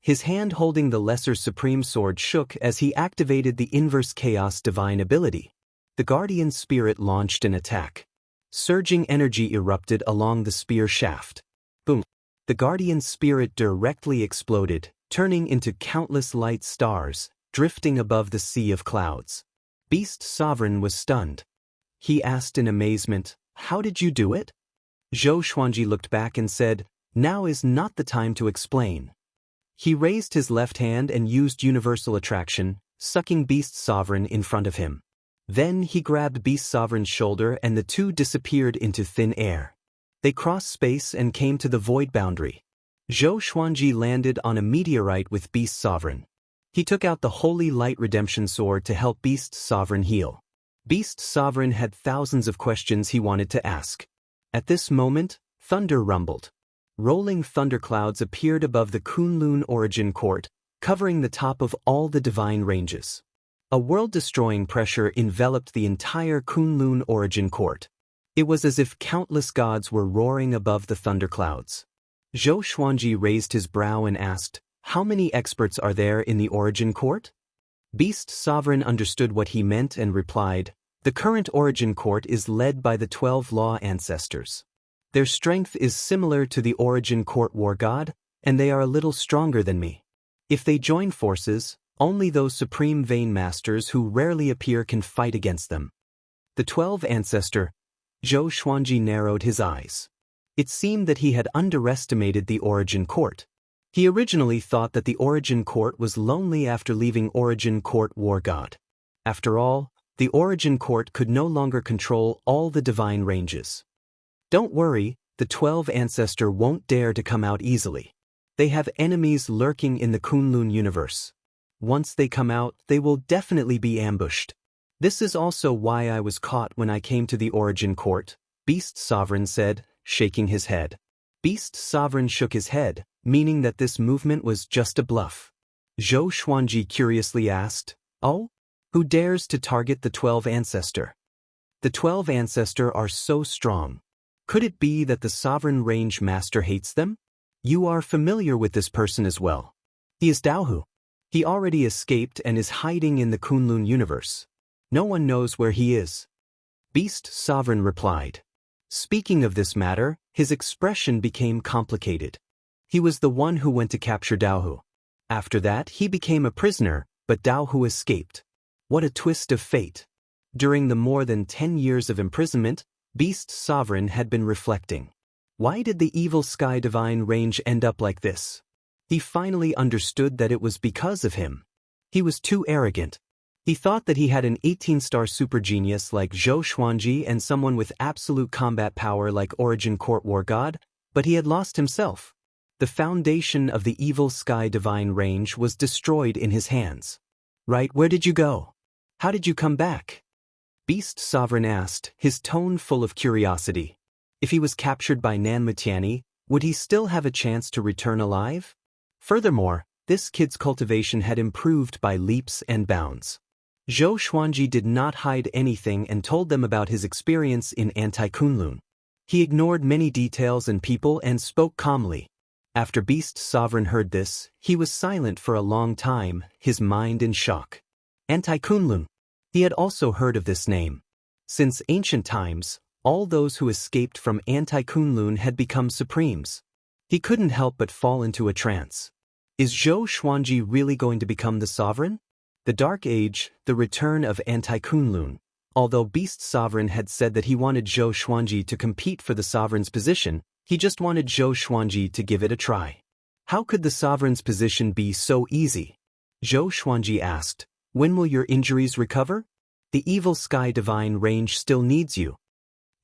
His hand holding the Lesser Supreme Sword shook as he activated the Inverse Chaos Divine ability. The guardian spirit launched an attack. Surging energy erupted along the spear shaft. Boom! The guardian spirit directly exploded, turning into countless light stars, drifting above the sea of clouds. Beast Sovereign was stunned. He asked in amazement, How did you do it? Zhou Xuanji looked back and said, Now is not the time to explain. He raised his left hand and used universal attraction, sucking Beast Sovereign in front of him. Then he grabbed Beast Sovereign's shoulder and the two disappeared into thin air. They crossed space and came to the void boundary. Zhou Xuanji landed on a meteorite with Beast Sovereign. He took out the Holy Light Redemption Sword to help Beast Sovereign heal. Beast Sovereign had thousands of questions he wanted to ask. At this moment, thunder rumbled. Rolling thunderclouds appeared above the Kunlun Origin Court, covering the top of all the divine ranges. A world-destroying pressure enveloped the entire Kunlun Origin Court. It was as if countless gods were roaring above the thunderclouds. Zhou Xuanji raised his brow and asked, How many experts are there in the Origin Court? Beast Sovereign understood what he meant and replied, The current Origin Court is led by the 12 Law Ancestors. Their strength is similar to the Origin Court War God, and they are a little stronger than me. If they join forces, only those supreme Vein Masters who rarely appear can fight against them. The 12 Ancestor. Zhou Xuanji narrowed his eyes. It seemed that he had underestimated the Origin Court. He originally thought that the Origin Court was lonely after leaving Origin Court War God. After all, the Origin Court could no longer control all the divine ranges. Don't worry, the 12 Ancestor won't dare to come out easily. They have enemies lurking in the Kunlun universe. Once they come out, they will definitely be ambushed. This is also why I was caught when I came to the Origin Court, Beast Sovereign said, shaking his head. Beast Sovereign shook his head, meaning that this movement was just a bluff. Zhou Xuanji curiously asked, Oh? Who dares to target the 12 Ancestor? The 12 Ancestor are so strong. Could it be that the Sovereign Range Master hates them? You are familiar with this person as well. He is Daohu. He already escaped and is hiding in the Kunlun universe. No one knows where he is. Beast Sovereign replied. Speaking of this matter, his expression became complicated. He was the one who went to capture Daohu. After that, he became a prisoner, but Daohu escaped. What a twist of fate. During the more than 10 years of imprisonment, Beast Sovereign had been reflecting. Why did the evil sky divine range end up like this? He finally understood that it was because of him. He was too arrogant. He thought that he had an 18-star super genius like Zhou Xuanji and someone with absolute combat power like Origin Court War God, but he had lost himself. The foundation of the evil sky divine range was destroyed in his hands. Right, where did you go? How did you come back? Beast Sovereign asked, his tone full of curiosity. If he was captured by Nan Mutiani, would he still have a chance to return alive? Furthermore, This kid's cultivation had improved by leaps and bounds. Zhou Xuanji did not hide anything and told them about his experience in Anti-Kunlun. He ignored many details and people and spoke calmly. After Beast Sovereign heard this, he was silent for a long time, his mind in shock. Anti-Kunlun. He had also heard of this name. Since ancient times, all those who escaped from Anti-Kunlun had become supremes. He couldn't help but fall into a trance. Is Zhou Xuanji really going to become the sovereign? The Dark Age, the return of Anti-Kunlun. Although Beast Sovereign had said that he wanted Zhou Xuanji to compete for the sovereign's position, he just wanted Zhou Xuanji to give it a try. How could the sovereign's position be so easy? Zhou Xuanji asked, when will your injuries recover? The Evil Sky Divine Range still needs you.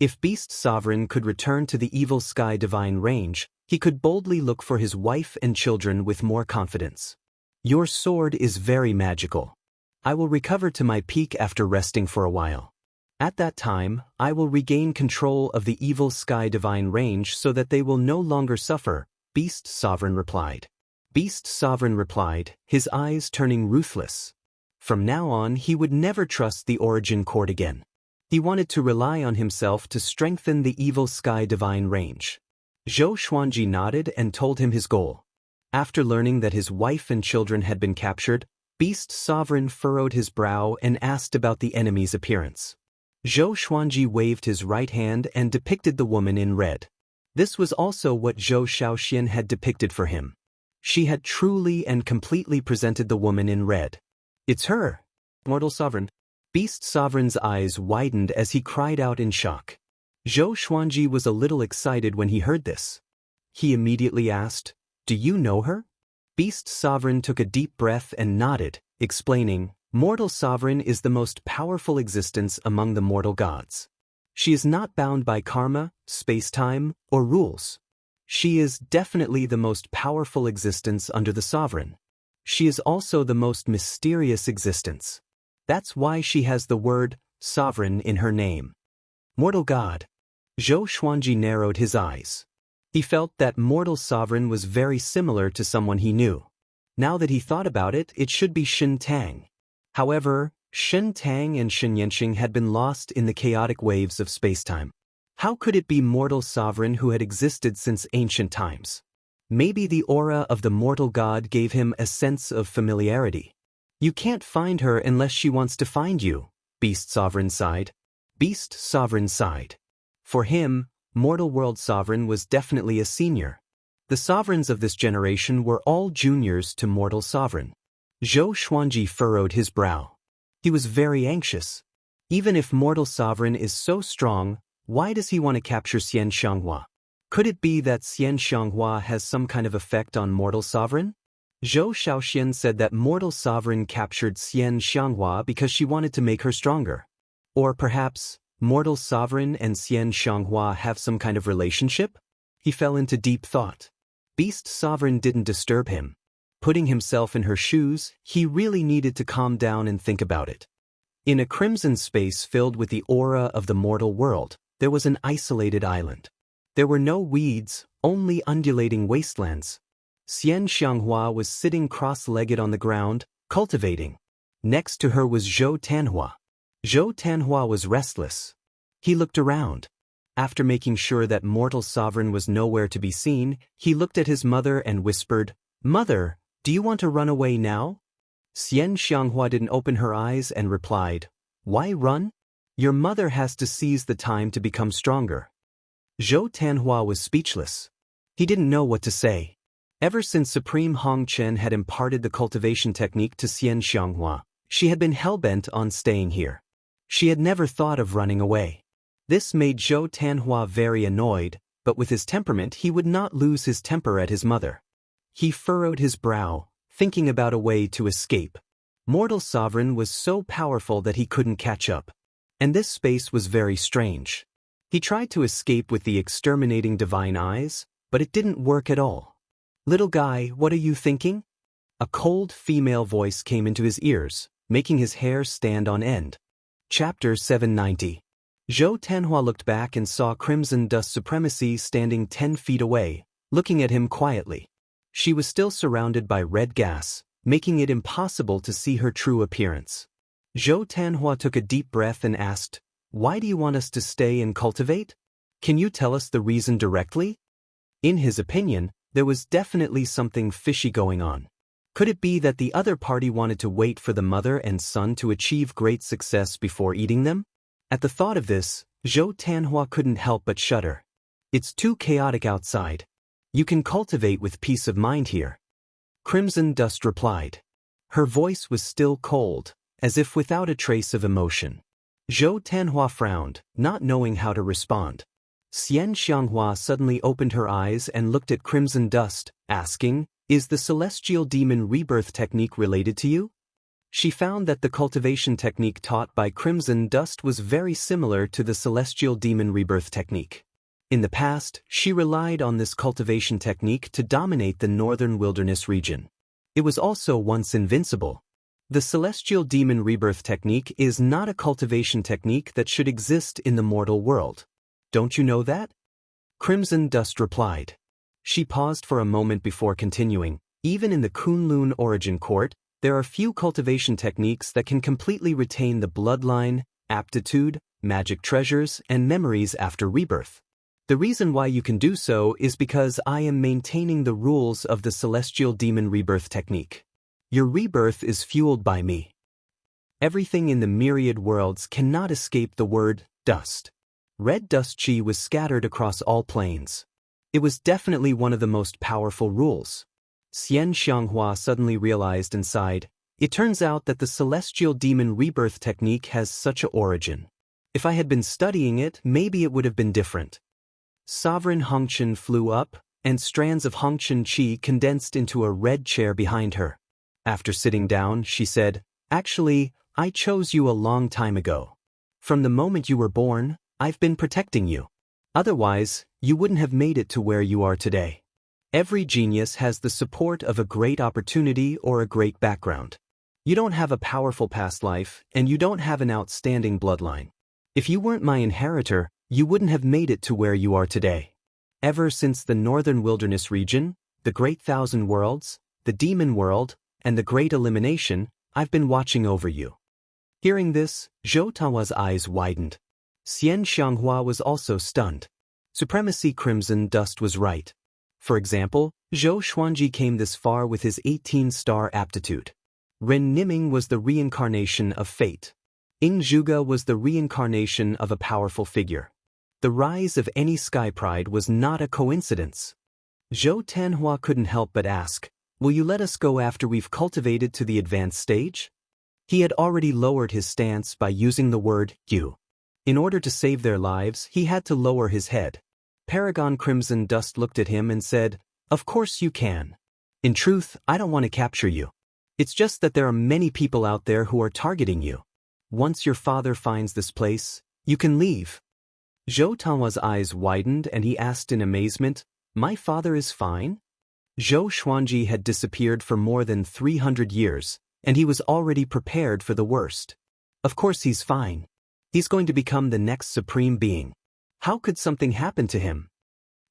If Beast Sovereign could return to the Evil Sky Divine Range, he could boldly look for his wife and children with more confidence. Your sword is very magical. I will recover to my peak after resting for a while. At that time, I will regain control of the Evil Sky Divine Range so that they will no longer suffer, Beast Sovereign replied. Beast Sovereign replied, his eyes turning ruthless. From now on he would never trust the Origin Court again. He wanted to rely on himself to strengthen the Evil Sky Divine Range. Zhou Xuanji nodded and told him his goal. After learning that his wife and children had been captured, Beast Sovereign furrowed his brow and asked about the enemy's appearance. Zhou Xuanji waved his right hand and depicted the woman in red. This was also what Zhou Shaoxian had depicted for him. She had truly and completely presented the woman in red. It's her, Mortal Sovereign. Beast Sovereign's eyes widened as he cried out in shock. Zhou Xuanji was a little excited when he heard this. He immediately asked, do you know her? Beast Sovereign took a deep breath and nodded, explaining, Mortal Sovereign is the most powerful existence among the mortal gods. She is not bound by karma, space-time, or rules. She is definitely the most powerful existence under the Sovereign. She is also the most mysterious existence. That's why she has the word sovereign in her name. Mortal God. Zhou Xuanji narrowed his eyes. He felt that Mortal Sovereign was very similar to someone he knew. Now that he thought about it, it should be Shen Tang. However, Shen Tang and Xianxia had been lost in the chaotic waves of spacetime. How could it be Mortal Sovereign who had existed since ancient times? Maybe the aura of the mortal god gave him a sense of familiarity. You can't find her unless she wants to find you, Beast Sovereign sighed. Beast Sovereign sighed. For him, Mortal World Sovereign was definitely a senior. The sovereigns of this generation were all juniors to Mortal Sovereign. Zhou Xuanji furrowed his brow. He was very anxious. Even if Mortal Sovereign is so strong, why does he want to capture Xianxia? Could it be that Xianxia has some kind of effect on Mortal Sovereign? Zhou Shaoxian said that Mortal Sovereign captured Xianxia because she wanted to make her stronger. Or perhaps, Mortal Sovereign and Xianxia have some kind of relationship? He fell into deep thought. Beast Sovereign didn't disturb him. Putting himself in her shoes, he really needed to calm down and think about it. In a crimson space filled with the aura of the mortal world, there was an isolated island. There were no weeds, only undulating wastelands. Xianxia was sitting cross-legged on the ground, cultivating. Next to her was Zhou Tanhua. Zhou Tanhua was restless. He looked around. After making sure that Mortal Sovereign was nowhere to be seen, he looked at his mother and whispered, Mother, do you want to run away now? Xianxia didn't open her eyes and replied, Why run? Your mother has to seize the time to become stronger. Zhou Tanhua was speechless. He didn't know what to say. Ever since Supreme Hong Chen had imparted the cultivation technique to Xianxia, she had been hell-bent on staying here. She had never thought of running away. This made Zhou Tanhua very annoyed, but with his temperament he would not lose his temper at his mother. He furrowed his brow, thinking about a way to escape. Mortal Sovereign was so powerful that he couldn't catch up. And this space was very strange. He tried to escape with the exterminating divine eyes, but it didn't work at all. Little guy, what are you thinking? A cold female voice came into his ears, making his hair stand on end. Chapter 790. Zhou Tanhua looked back and saw Crimson Dust Supremacy standing 10 feet away, looking at him quietly. She was still surrounded by red gas, making it impossible to see her true appearance. Zhou Tanhua took a deep breath and asked, "Why do you want us to stay and cultivate? Can you tell us the reason directly?" In his opinion, there was definitely something fishy going on. Could it be that the other party wanted to wait for the mother and son to achieve great success before eating them? At the thought of this, Zhou Tanhua couldn't help but shudder. It's too chaotic outside. You can cultivate with peace of mind here. Crimson Dust replied. Her voice was still cold, as if without a trace of emotion. Zhou Tanhua frowned, not knowing how to respond. Xianxia suddenly opened her eyes and looked at Crimson Dust, asking, "Is the celestial demon rebirth technique related to you?" She found that the cultivation technique taught by Crimson Dust was very similar to the celestial demon rebirth technique. In the past, she relied on this cultivation technique to dominate the northern wilderness region. It was also once invincible. The celestial demon rebirth technique is not a cultivation technique that should exist in the mortal world. Don't you know that? Crimson Dust replied. She paused for a moment before continuing. Even in the Kunlun origin court, there are few cultivation techniques that can completely retain the bloodline, aptitude, magic treasures, and memories after rebirth. The reason why you can do so is because I am maintaining the rules of the celestial demon rebirth technique. Your rebirth is fueled by me. Everything in the myriad worlds cannot escape the word dust. Red dust chi was scattered across all planes. It was definitely one of the most powerful rules. Xianxia suddenly realized and sighed. It turns out that the celestial demon rebirth technique has such an origin. If I had been studying it, maybe it would have been different. Sovereign Hongchen flew up, and strands of Hongchen chi condensed into a red chair behind her. After sitting down, she said, "Actually, I chose you a long time ago. From the moment you were born, I've been protecting you. Otherwise, you wouldn't have made it to where you are today. Every genius has the support of a great opportunity or a great background. You don't have a powerful past life, and you don't have an outstanding bloodline. If you weren't my inheritor, you wouldn't have made it to where you are today. Ever since the northern wilderness region, the Great Thousand Worlds, the Demon World, and the Great Elimination, I've been watching over you." Hearing this, Zhou Tanhua's eyes widened. Xianxia was also stunned. Supremacy Crimson Dust was right. For example, Zhou Xuanji came this far with his 18-star aptitude. Ren Niming was the reincarnation of fate. Ing Zhuge was the reincarnation of a powerful figure. The rise of any sky pride was not a coincidence. Zhou Tanhua couldn't help but ask, "Will you let us go after we've cultivated to the advanced stage?" He had already lowered his stance by using the word you. In order to save their lives, he had to lower his head. Paragon Crimson Dust looked at him and said, "Of course you can. In truth, I don't want to capture you. It's just that there are many people out there who are targeting you. Once your father finds this place, you can leave." Zhou Tanhua's eyes widened and he asked in amazement, "My father is fine?" Zhou Xuanji had disappeared for more than 300 years, and he was already prepared for the worst. Of course he's fine. He's going to become the next supreme being. How could something happen to him?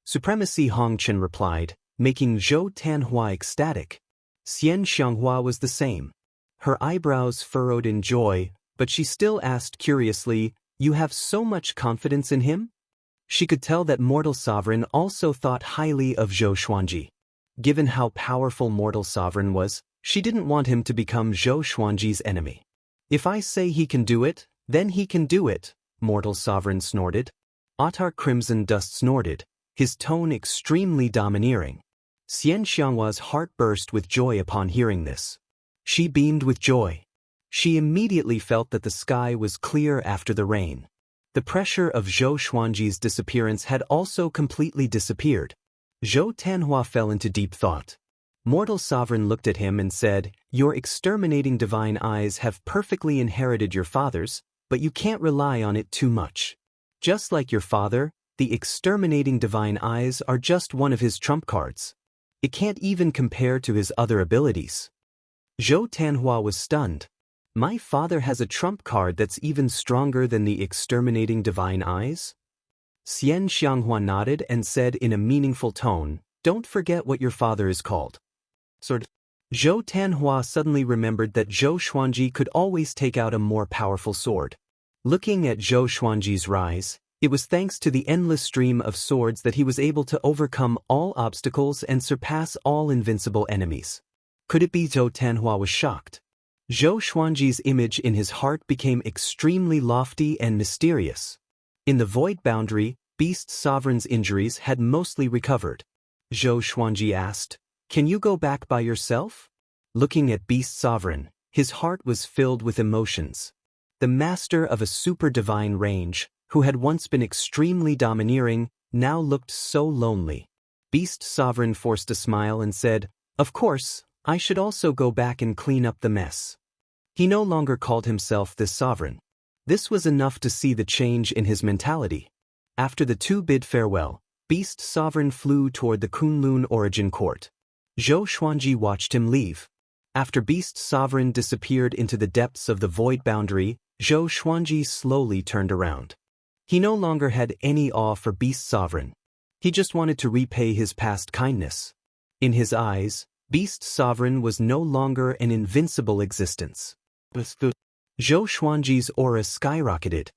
Supremacy Hongchen replied, making Zhou Tanhua ecstatic. Xianxia was the same. Her eyebrows furrowed in joy, but she still asked curiously, "You have so much confidence in him?" She could tell that Mortal Sovereign also thought highly of Zhou Xuanji. Given how powerful Mortal Sovereign was, she didn't want him to become Zhou Xuanji's enemy. "If I say he can do it, then he can do it," Mortal Sovereign snorted. Autar Crimson Dust snorted, his tone extremely domineering. Xianxia's heart burst with joy upon hearing this. She beamed with joy. She immediately felt that the sky was clear after the rain. The pressure of Zhou Xuanji's disappearance had also completely disappeared. Zhou Tanhua fell into deep thought. Mortal Sovereign looked at him and said, "Your exterminating divine eyes have perfectly inherited your father's, but you can't rely on it too much. Just like your father, the exterminating divine eyes are just one of his trump cards. It can't even compare to his other abilities." Zhou Tanhua was stunned. "My father has a trump card that's even stronger than the exterminating divine eyes?" Xianxia nodded and said in a meaningful tone, Don't forget what your father is called. Sword. Zhou Tanhua suddenly remembered that Zhou Xuanji could always take out a more powerful sword. Looking at Zhou Xuanji's rise, it was thanks to the endless stream of swords that he was able to overcome all obstacles and surpass all invincible enemies. Could it be? Zhou Tanhua was shocked. Zhou Xuanji's image in his heart became extremely lofty and mysterious. In the void boundary, Beast Sovereign's injuries had mostly recovered. Zhou Xuanji asked, "Can you go back by yourself?" Looking at Beast Sovereign, his heart was filled with emotions. The master of a super divine range, who had once been extremely domineering, now looked so lonely. Beast Sovereign forced a smile and said, "Of course, I should also go back and clean up the mess." He no longer called himself this sovereign. This was enough to see the change in his mentality. After the two bid farewell, Beast Sovereign flew toward the Kunlun Origin Court. Zhou Xuanji watched him leave. After Beast Sovereign disappeared into the depths of the void boundary, Zhou Xuanji slowly turned around. He no longer had any awe for Beast Sovereign. He just wanted to repay his past kindness. In his eyes, Beast Sovereign was no longer an invincible existence. Zhou Xuanji's aura skyrocketed.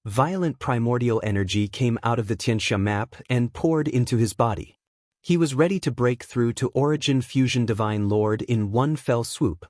Violent primordial energy came out of the Xianxia map and poured into his body. He was ready to break through to Origin Fusion Divine Lord in one fell swoop.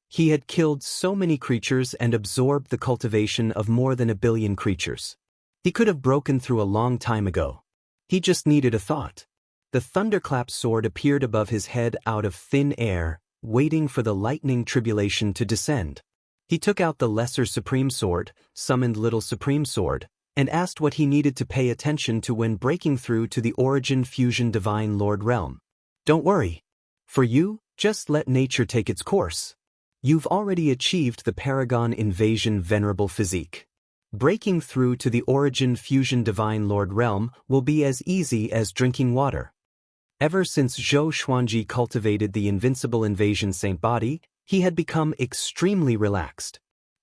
He had killed so many creatures and absorbed the cultivation of more than 1 billion creatures. He could have broken through a long time ago. He just needed a thought. The thunderclap sword appeared above his head out of thin air, waiting for the lightning tribulation to descend. He took out the lesser supreme sword, summoned little supreme sword, and asked what he needed to pay attention to when breaking through to the Origin Fusion Divine Lord realm. "Don't worry. For you, just let nature take its course. You've already achieved the Paragon Invasion Venerable Physique. Breaking through to the Origin Fusion Divine Lord realm will be as easy as drinking water." Ever since Zhou Xuanji cultivated the Invincible Invasion Saint Body, he had become extremely relaxed.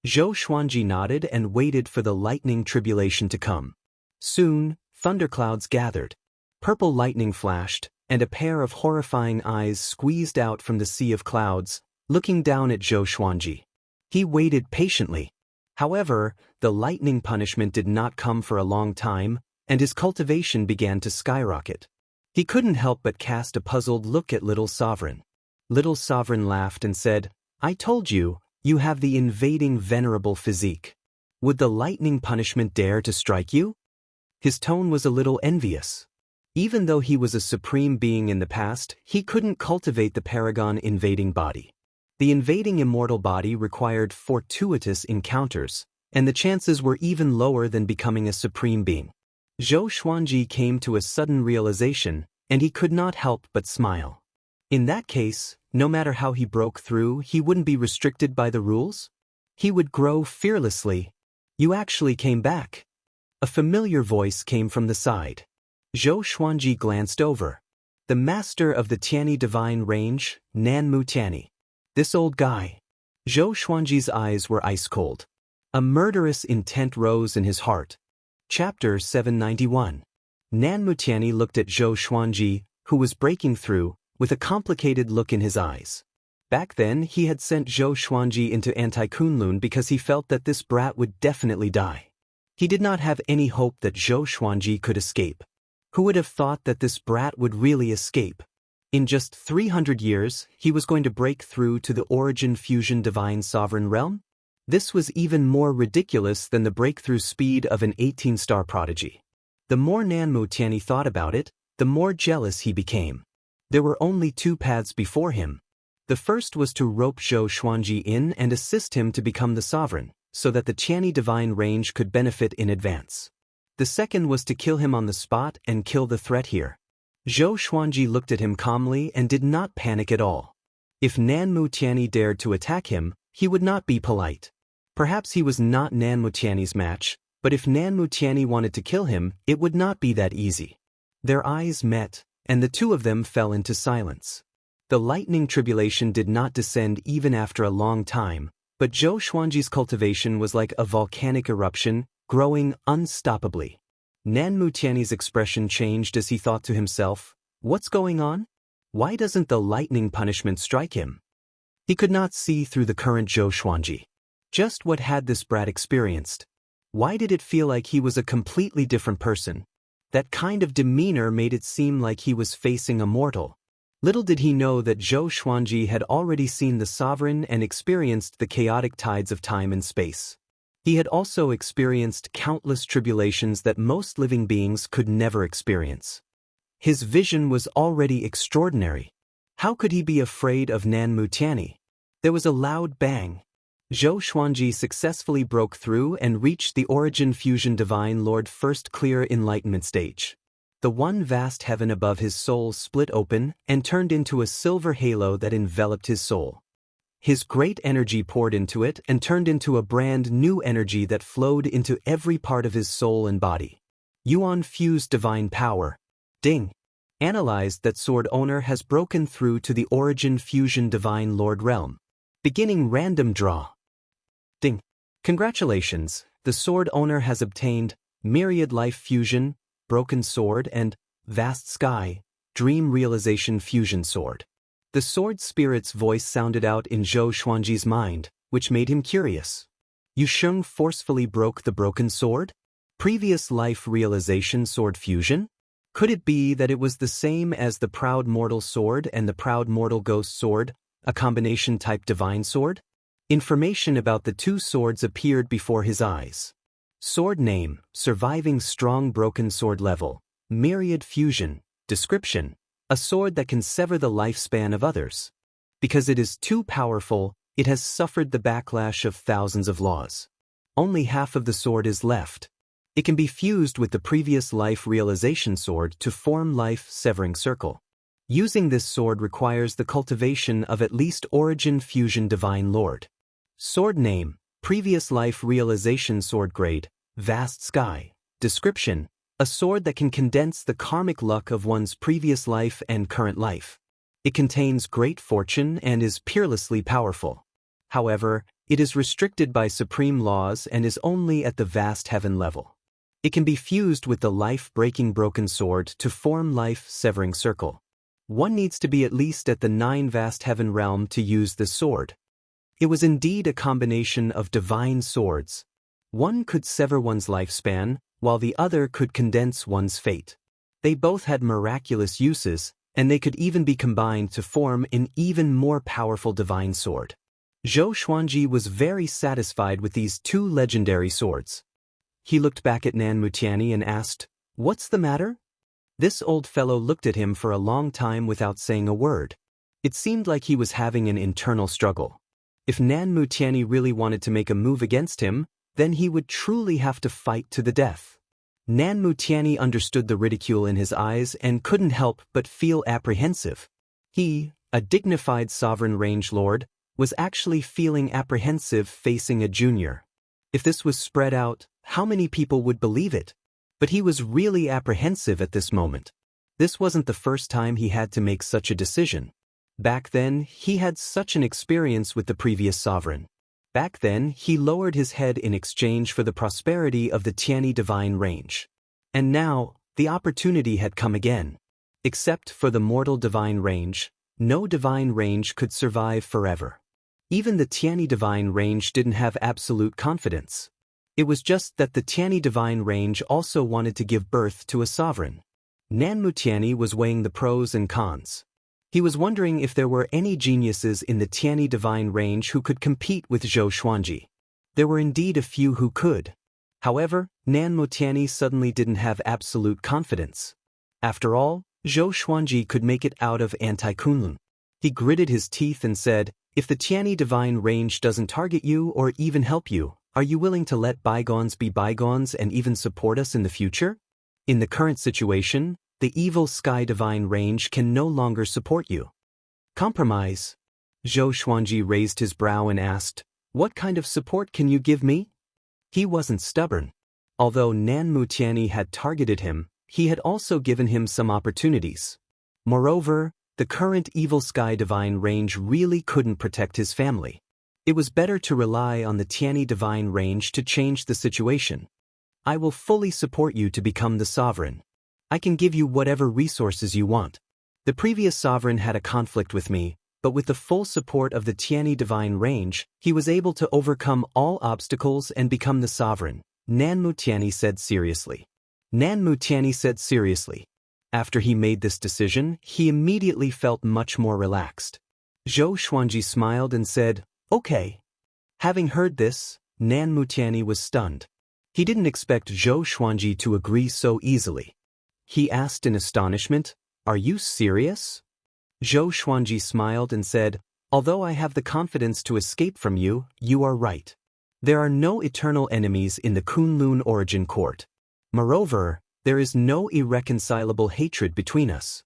Zhou Xuanji nodded and waited for the lightning tribulation to come. Soon, thunderclouds gathered. Purple lightning flashed, and a pair of horrifying eyes squeezed out from the sea of clouds, looking down at Zhou Xuanji. He waited patiently. However, the lightning punishment did not come for a long time, and his cultivation began to skyrocket. He couldn't help but cast a puzzled look at Little Sovereign. Little Sovereign laughed and said, "I told you, you have the invading venerable physique. Would the lightning punishment dare to strike you?" His tone was a little envious. Even though he was a supreme being in the past, he couldn't cultivate the Paragon invading body. The invading immortal body required fortuitous encounters, and the chances were even lower than becoming a supreme being. Zhou Xuanji came to a sudden realization, and he could not help but smile. In that case, no matter how he broke through, he wouldn't be restricted by the rules. He would grow fearlessly. "You actually came back." A familiar voice came from the side. Zhou Xuanji glanced over. The master of the Tianyi Divine Range, Nanmu Tianyi. This old guy. Zhou Xuanji's eyes were ice-cold. A murderous intent rose in his heart. Chapter 791. Nanmu Tianyi looked at Zhou Xuanji, who was breaking through, with a complicated look in his eyes. Back then, he had sent Zhou Xuanji into Anti-Kunlun because he felt that this brat would definitely die. He did not have any hope that Zhou Xuanji could escape. Who would have thought that this brat would really escape? In just 300 years, he was going to break through to the Origin Fusion Divine Sovereign Realm? This was even more ridiculous than the breakthrough speed of an 18-star prodigy. The more Nanmu Tianyi thought about it, the more jealous he became. There were only two paths before him. The first was to rope Zhou Xuanji in and assist him to become the sovereign, so that the Tianyi Divine Range could benefit in advance. The second was to kill him on the spot and kill the threat here. Zhou Xuanji looked at him calmly and did not panic at all. If Nanmu Tianyi dared to attack him, he would not be polite. Perhaps he was not Nanmu Tianyi's match, but if Nanmu Tianyi wanted to kill him, it would not be that easy. Their eyes met, and the two of them fell into silence. The lightning tribulation did not descend even after a long time, but Zhou Xuanji's cultivation was like a volcanic eruption, growing unstoppably. Nanmu Tianyi's expression changed as he thought to himself, What's going on? Why doesn't the lightning punishment strike him? He could not see through the current Zhou Xuanji. Just what had this brat experienced? Why did it feel like he was a completely different person? That kind of demeanor made it seem like he was facing a mortal. Little did he know that Zhou Xuanji had already seen the sovereign and experienced the chaotic tides of time and space. He had also experienced countless tribulations that most living beings could never experience. His vision was already extraordinary. How could he be afraid of Nan Mutiani? There was a loud bang. Zhou Xuanji successfully broke through and reached the Origin Fusion Divine Lord first clear enlightenment stage. The one vast heaven above his soul split open and turned into a silver halo that enveloped his soul. His great energy poured into it and turned into a brand new energy that flowed into every part of his soul and body. Yuan fused divine power. Ding. Analyzed that sword owner has broken through to the Origin Fusion Divine Lord realm. Beginning random draw. Ding. Congratulations, the sword owner has obtained Myriad Life Fusion, Broken Sword and Vast Sky, Dream Realization Fusion Sword. The sword spirit's voice sounded out in Zhou Xuanji's mind, which made him curious. Yu Sheng forcefully broke the broken sword? Previous life realization sword fusion? Could it be that it was the same as the Proud Mortal Sword and the Proud Mortal Ghost Sword, a combination-type divine sword? Information about the two swords appeared before his eyes. Sword name, surviving strong broken sword level, Myriad Fusion, description, a sword that can sever the lifespan of others. Because it is too powerful, it has suffered the backlash of thousands of laws. Only half of the sword is left. It can be fused with the previous life realization sword to form life-severing circle. Using this sword requires the cultivation of at least Origin Fusion Divine Lord. Sword name, previous life realization sword grade, Vast Sky. Description, a sword that can condense the karmic luck of one's previous life and current life. It contains great fortune and is peerlessly powerful. However, it is restricted by supreme laws and is only at the vast heaven level. It can be fused with the life-breaking broken sword to form life-severing circle. One needs to be at least at the 9 vast heaven realm to use this sword. It was indeed a combination of divine swords. One could sever one's lifespan, while the other could condense one's fate. They both had miraculous uses, and they could even be combined to form an even more powerful divine sword. Zhou Xuanji was very satisfied with these two legendary swords. He looked back at Nan Mutiani and asked, "What's the matter?" This old fellow looked at him for a long time without saying a word. It seemed like he was having an internal struggle. If Nan Mutiani really wanted to make a move against him, then he would truly have to fight to the death. Nan Mutiani understood the ridicule in his eyes and couldn't help but feel apprehensive. He, a dignified sovereign range lord, was actually feeling apprehensive facing a junior. If this was spread out, how many people would believe it? But he was really apprehensive at this moment. This wasn't the first time he had to make such a decision. Back then, he had such an experience with the previous sovereign. Back then, he lowered his head in exchange for the prosperity of the Tianyi divine range. And now, the opportunity had come again. Except for the mortal divine range, no divine range could survive forever. Even the Tianyi divine range didn't have absolute confidence. It was just that the Tianyi divine range also wanted to give birth to a sovereign. Nan Mutiani was weighing the pros and cons. He was wondering if there were any geniuses in the Tianyi divine range who could compete with Zhou Xuanji. There were indeed a few who could. However, Nan Mutiani suddenly didn't have absolute confidence. After all, Zhou Xuanji could make it out of anti-Kunlun. He gritted his teeth and said, "If the Tianyi divine range doesn't target you or even help you, are you willing to let bygones be bygones and even support us in the future? In the current situation, the evil Sky Divine range can no longer support you." Compromise. Zhou Xuanji raised his brow and asked, "What kind of support can you give me?" He wasn't stubborn. Although Nan Mutiani had targeted him, he had also given him some opportunities. Moreover, the current evil Sky Divine range really couldn't protect his family. It was better to rely on the Tianyi divine range to change the situation. "I will fully support you to become the sovereign. I can give you whatever resources you want." The previous sovereign had a conflict with me, but with the full support of the Tianyi divine range, he was able to overcome all obstacles and become the sovereign, Nanmu Tianyi said seriously. Nanmu Tianyi said seriously. After he made this decision, he immediately felt much more relaxed. Zhou Xuanji smiled and said, "Okay." Having heard this, Nanmu Tianyi was stunned. He didn't expect Zhou Xuanji to agree so easily. He asked in astonishment, "Are you serious?" Zhou Xuanji smiled and said, "Although I have the confidence to escape from you, you are right. There are no eternal enemies in the Kunlun origin court. Moreover, there is no irreconcilable hatred between us."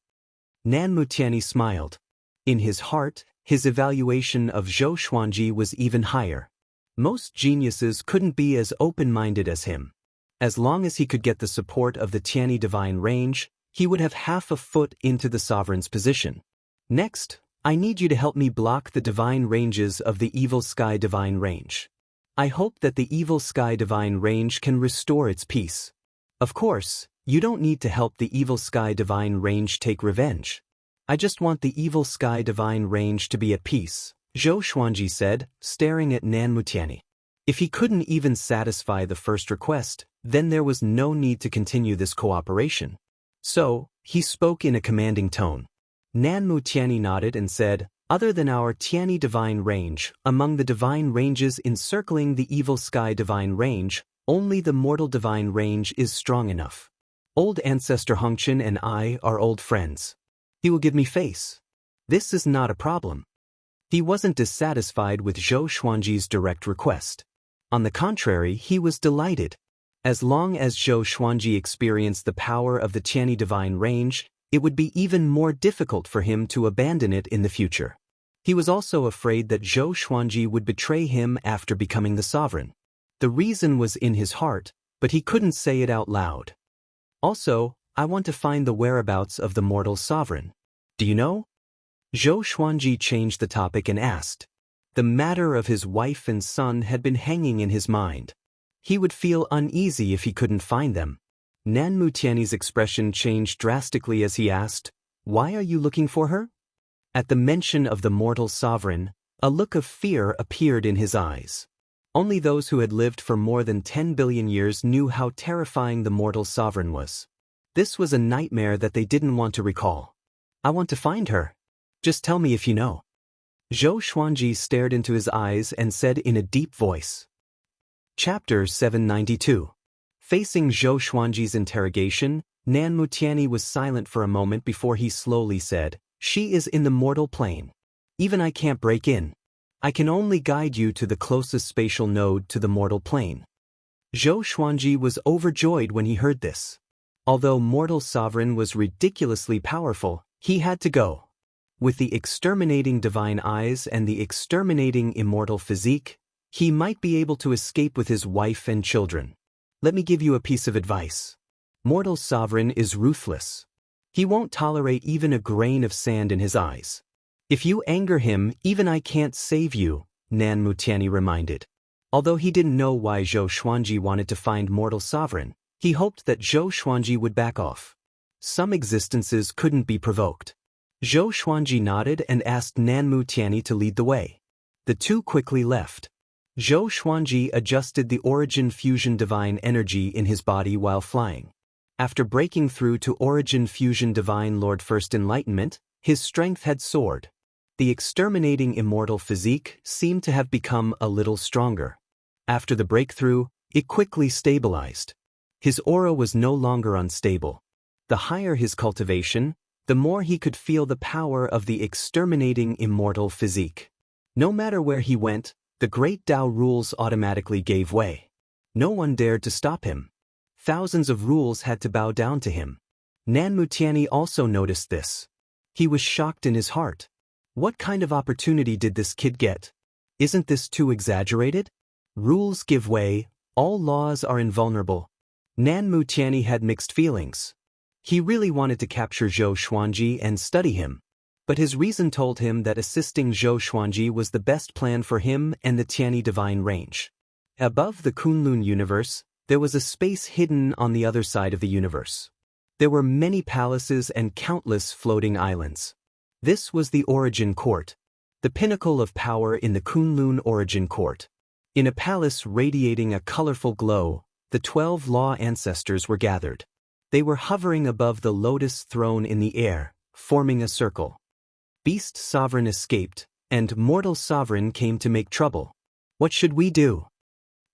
Nanmu Tianyi smiled. In his heart, his evaluation of Zhou Xuanji was even higher. Most geniuses couldn't be as open-minded as him. As long as he could get the support of the Tianyi divine range, he would have half a foot into the sovereign's position. "Next, I need you to help me block the divine ranges of the evil sky divine range. I hope that the evil sky divine range can restore its peace. Of course, you don't need to help the evil sky divine range take revenge. I just want the evil sky divine range to be at peace," Zhou Xuanji said, staring at Nanmu Tianyi. If he couldn't even satisfy the first request, then there was no need to continue this cooperation. So, he spoke in a commanding tone. Nanmu Tianyi nodded and said, "Other than our Tianyi divine range, among the divine ranges encircling the evil sky divine range, only the mortal divine range is strong enough. Old ancestor Hongqian and I are old friends. He will give me face. This is not a problem." He wasn't dissatisfied with Zhou Xuanji's direct request. On the contrary, he was delighted. As long as Zhou Xuanji experienced the power of the Tianyi divine range, it would be even more difficult for him to abandon it in the future. He was also afraid that Zhou Xuanji would betray him after becoming the sovereign. The reason was in his heart, but he couldn't say it out loud. "Also, I want to find the whereabouts of the mortal sovereign. Do you know?" Zhou Xuanji changed the topic and asked. The matter of his wife and son had been hanging in his mind. He would feel uneasy if he couldn't find them. Nanmu Tianyi's expression changed drastically as he asked, "Why are you looking for her?" At the mention of the mortal sovereign, a look of fear appeared in his eyes. Only those who had lived for more than 10 billion years knew how terrifying the mortal sovereign was. This was a nightmare that they didn't want to recall. "I want to find her. Just tell me if you know." Zhou Xuanji stared into his eyes and said in a deep voice. Chapter 792. Facing Zhou Xuanji's interrogation, Nanmu Tianyi was silent for a moment before he slowly said, "She is in the mortal plane. Even I can't break in. I can only guide you to the closest spatial node to the mortal plane." Zhou Xuanji was overjoyed when he heard this. Although mortal sovereign was ridiculously powerful, he had to go. With the exterminating divine eyes and the exterminating immortal physique, he might be able to escape with his wife and children. Let me give you a piece of advice. Mortal sovereign is ruthless. He won't tolerate even a grain of sand in his eyes. If you anger him, even I can't save you, Nanmu Tianyi reminded. Although he didn't know why Zhou Xuanji wanted to find mortal sovereign, he hoped that Zhou Xuanji would back off. Some existences couldn't be provoked. Zhou Xuanji nodded and asked Nanmu Tianyi to lead the way. The two quickly left. Zhou Xuanji adjusted the origin fusion divine energy in his body while flying. After breaking through to origin fusion divine Lord First Enlightenment, his strength had soared. The exterminating immortal physique seemed to have become a little stronger. After the breakthrough, it quickly stabilized. His aura was no longer unstable. The higher his cultivation, the more he could feel the power of the exterminating immortal physique. No matter where he went, the great Tao rules automatically gave way. No one dared to stop him. Thousands of rules had to bow down to him. Nanmu Tianyi also noticed this. He was shocked in his heart. What kind of opportunity did this kid get? Isn't this too exaggerated? Rules give way, all laws are invulnerable. Nanmu Tianyi had mixed feelings. He really wanted to capture Zhou Xuanji and study him. But his reason told him that assisting Zhou Xuanji was the best plan for him and the Tianyi divine range. Above the Kunlun universe, there was a space hidden on the other side of the universe. There were many palaces and countless floating islands. This was the Origin Court, the pinnacle of power in the Kunlun Origin Court. In a palace radiating a colorful glow, the 12 law ancestors were gathered. They were hovering above the lotus throne in the air, forming a circle. Beast Sovereign escaped, and Mortal Sovereign came to make trouble. What should we do?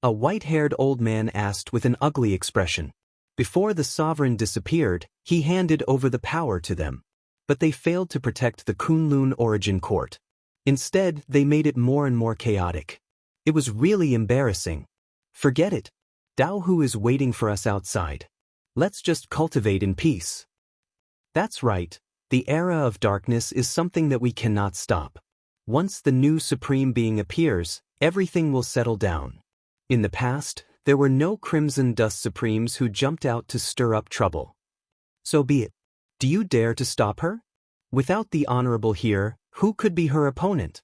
A white-haired old man asked with an ugly expression. Before the sovereign disappeared, he handed over the power to them. But they failed to protect the Kunlun Origin Court. Instead, they made it more and more chaotic. It was really embarrassing. Forget it. Dao Hu is waiting for us outside. Let's just cultivate in peace. That's right. The era of darkness is something that we cannot stop. Once the new Supreme Being appears, everything will settle down. In the past, there were no Crimson Dust Supremes who jumped out to stir up trouble. So be it. Do you dare to stop her? Without the Honorable here, who could be her opponent?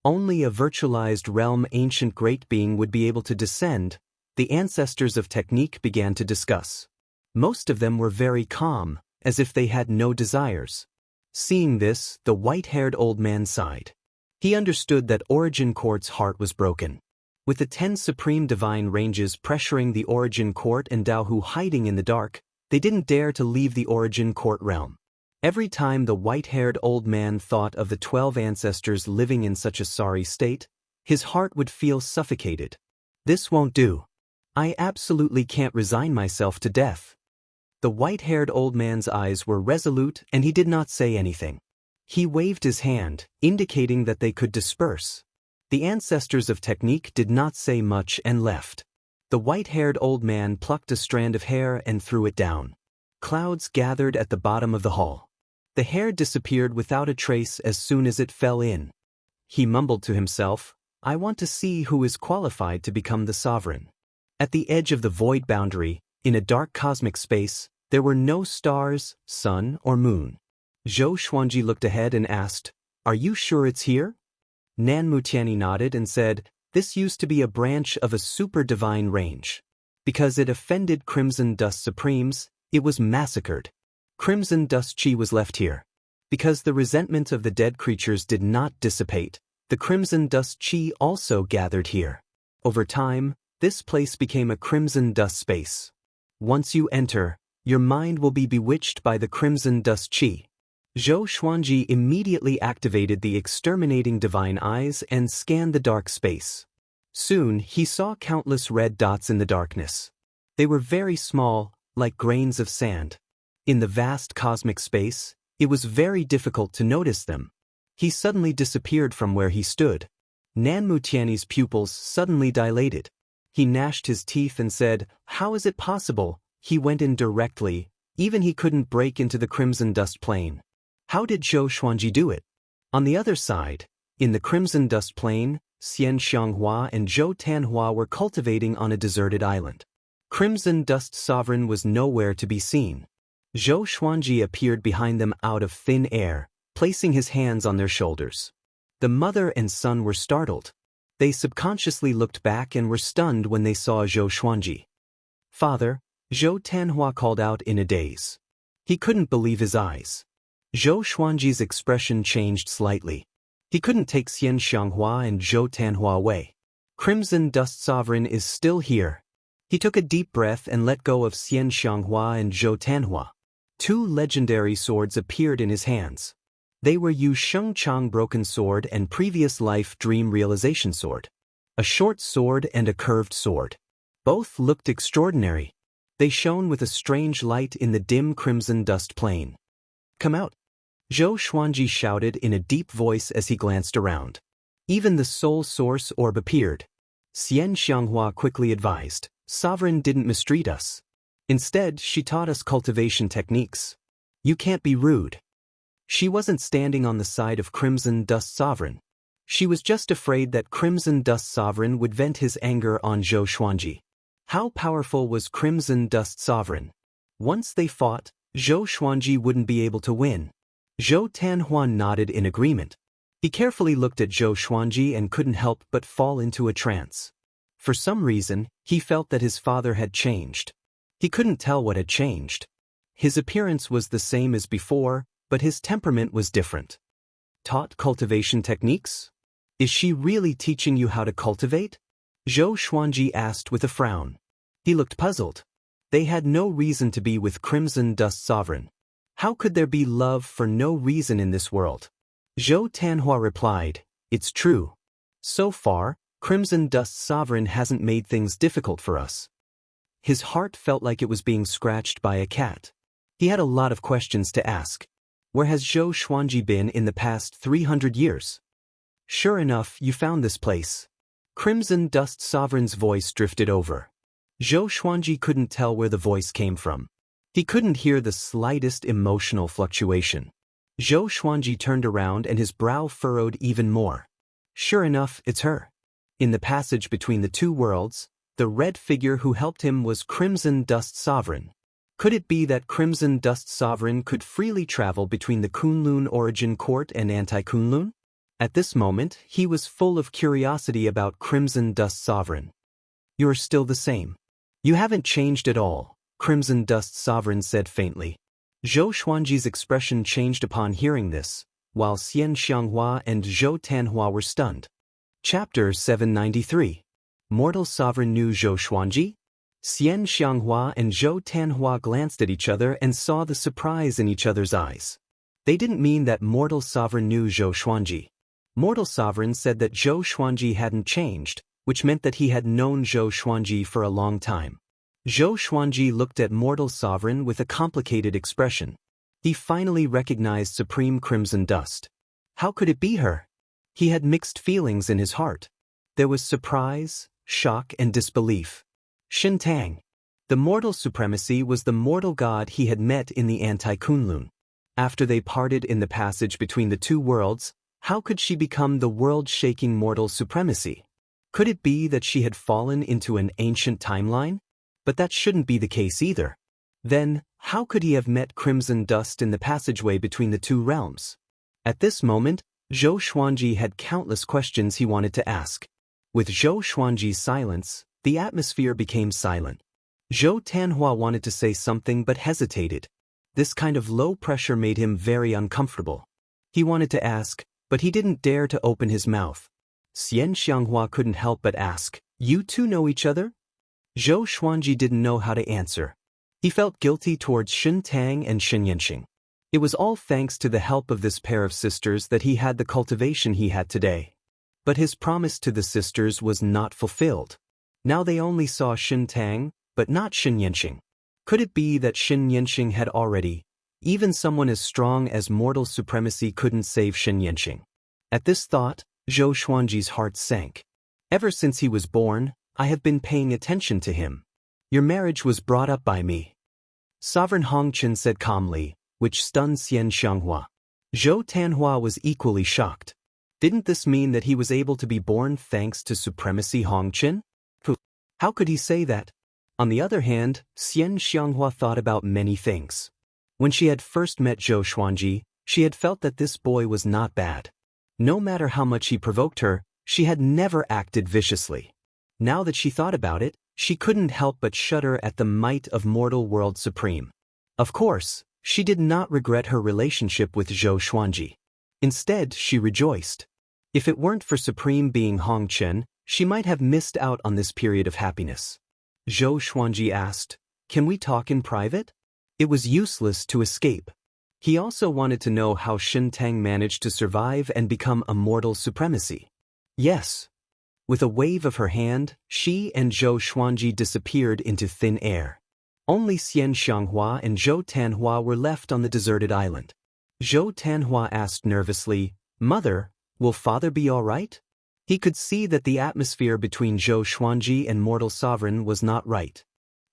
Only a virtualized realm ancient great being would be able to descend. The ancestors of technique began to discuss. Most of them were very calm, as if they had no desires. Seeing this, the white-haired old man sighed. He understood that Origin Court's heart was broken. With the 10 supreme divine ranges pressuring the Origin Court and Dao Hu hiding in the dark, they didn't dare to leave the Origin Court realm. Every time the white-haired old man thought of the 12 ancestors living in such a sorry state, his heart would feel suffocated. This won't do. I absolutely can't resign myself to death. The white-haired old man's eyes were resolute and he did not say anything. He waved his hand, indicating that they could disperse. The ancestors of technique did not say much and left. The white-haired old man plucked a strand of hair and threw it down. Clouds gathered at the bottom of the hall. The hair disappeared without a trace as soon as it fell in. He mumbled to himself, I want to see who is qualified to become the sovereign. At the edge of the void boundary, in a dark cosmic space, there were no stars, sun, or moon. Zhou Xuanji looked ahead and asked, Are you sure it's here? Nan Mutiani nodded and said, This used to be a branch of a super divine range. Because it offended Crimson Dust Supremes, it was massacred. Crimson Dust Chi was left here. Because the resentment of the dead creatures did not dissipate, the Crimson Dust Chi also gathered here. Over time, this place became a Crimson Dust space. Once you enter, your mind will be bewitched by the Crimson Dust Chi. Zhou Xuanji immediately activated the exterminating divine eyes and scanned the dark space. Soon, he saw countless red dots in the darkness. They were very small, like grains of sand. In the vast cosmic space, it was very difficult to notice them. He suddenly disappeared from where he stood. Nan Mutiani's pupils suddenly dilated. He gnashed his teeth and said, How is it possible? He went in directly, even he couldn't break into the Crimson Dust Plane. How did Zhou Xuanji do it? On the other side, in the Crimson Dust Plane, Xianxia and Zhou Tanhua were cultivating on a deserted island. Crimson Dust Sovereign was nowhere to be seen. Zhou Xuanji appeared behind them out of thin air, placing his hands on their shoulders. The mother and son were startled. They subconsciously looked back and were stunned when they saw Zhou Xuanji. Father, Zhou Tanhua called out in a daze. He couldn't believe his eyes. Zhou Xuanji's expression changed slightly. He couldn't take Xianxia and Zhou Tanhua away. Crimson Dust Sovereign is still here. He took a deep breath and let go of Xianxia and Zhou Tanhua. 2 legendary swords appeared in his hands. They were Yu Shengchang Broken Sword and Previous Life Dream Realization Sword. A short sword and a curved sword. Both looked extraordinary. They shone with a strange light in the dim Crimson Dust Plane. Come out. Zhou Xuanji shouted in a deep voice as he glanced around. Even the Soul Source orb appeared. Xianxia quickly advised, Sovereign didn't mistreat us. Instead, she taught us cultivation techniques. You can't be rude. She wasn't standing on the side of Crimson Dust Sovereign. She was just afraid that Crimson Dust Sovereign would vent his anger on Zhou Xuanji. How powerful was Crimson Dust Sovereign? Once they fought, Zhou Xuanji wouldn't be able to win. Zhou Tanhua nodded in agreement. He carefully looked at Zhou Xuanji and couldn't help but fall into a trance. For some reason, he felt that his father had changed. He couldn't tell what had changed. His appearance was the same as before, but his temperament was different. Taught cultivation techniques? Is she really teaching you how to cultivate? Zhou Xuanji asked with a frown. He looked puzzled. They had no reason to be with Crimson Dust Sovereign. How could there be love for no reason in this world? Zhou Tanhua replied, "It's true. So far, Crimson Dust Sovereign hasn't made things difficult for us." His heart felt like it was being scratched by a cat. He had a lot of questions to ask. Where has Zhou Xuanji been in the past 300 years? Sure enough, you found this place. Crimson Dust Sovereign's voice drifted over. Zhou Xuanji couldn't tell where the voice came from. He couldn't hear the slightest emotional fluctuation. Zhou Xuanji turned around and his brow furrowed even more. Sure enough, it's her. In the passage between the two worlds, the red figure who helped him was Crimson Dust Sovereign. Could it be that Crimson Dust Sovereign could freely travel between the Kunlun Origin Court and Anti-Kunlun? At this moment, he was full of curiosity about Crimson Dust Sovereign. "You're still the same. You haven't changed at all," Crimson Dust Sovereign said faintly. Zhou Xuanji's expression changed upon hearing this, while Xianxia and Zhou Tanhua were stunned. Chapter 793. Mortal Sovereign knew Zhou Xuanji? Xianxia and Zhou Tanhua glanced at each other and saw the surprise in each other's eyes. They didn't mean that Mortal Sovereign knew Zhou Xuanji. Mortal Sovereign said that Zhou Xuanji hadn't changed, which meant that he had known Zhou Xuanji for a long time. Zhou Xuanji looked at Mortal Sovereign with a complicated expression. He finally recognized Supreme Crimson Dust. How could it be her? He had mixed feelings in his heart. There was surprise, shock, and disbelief. Xintang. The mortal supremacy was the mortal god he had met in the Anti-Kunlun. After they parted in the passage between the two worlds, how could she become the world-shaking mortal supremacy? Could it be that she had fallen into an ancient timeline? But that shouldn't be the case either. Then, how could he have met Crimson Dust in the passageway between the two realms? At this moment, Zhou Xuanji had countless questions he wanted to ask. With Zhou Xuanji's silence, the atmosphere became silent. Zhou Tanhua wanted to say something but hesitated. This kind of low pressure made him very uncomfortable. He wanted to ask, but he didn't dare to open his mouth. Xianxia couldn't help but ask, "You two know each other?" Zhou Xuanji didn't know how to answer. He felt guilty towards Xintang and Xianxia. It was all thanks to the help of this pair of sisters that he had the cultivation he had today. But his promise to the sisters was not fulfilled. Now they only saw Xintang, but not Xianxia. Could it be that Xianxia had already? Even someone as strong as mortal supremacy couldn't save Xianxia. At this thought, Zhou Xuanji's heart sank. Ever since he was born, I have been paying attention to him. Your marriage was brought up by me. Sovereign Hongqian said calmly, which stunned Xianxia. Zhou Tanhua was equally shocked. Didn't this mean that he was able to be born thanks to supremacy Hongqian? How could he say that? On the other hand, Xianxia thought about many things. When she had first met Zhou Xuanji, she had felt that this boy was not bad. No matter how much he provoked her, she had never acted viciously. Now that she thought about it, she couldn't help but shudder at the might of mortal world supreme. Of course, she did not regret her relationship with Zhou Xuanji. Instead, she rejoiced. If it weren't for Supreme being Hongqian, she might have missed out on this period of happiness. Zhou Xuanji asked, "Can we talk in private?" It was useless to escape. He also wanted to know how Xintang managed to survive and become a mortal supremacy. Yes. With a wave of her hand, she and Zhou Xuanji disappeared into thin air. Only Xianxia and Zhou Tanhua were left on the deserted island. Zhou Tanhua asked nervously, "Mother, will father be all right?" He could see that the atmosphere between Zhou Xuanji and Mortal Sovereign was not right.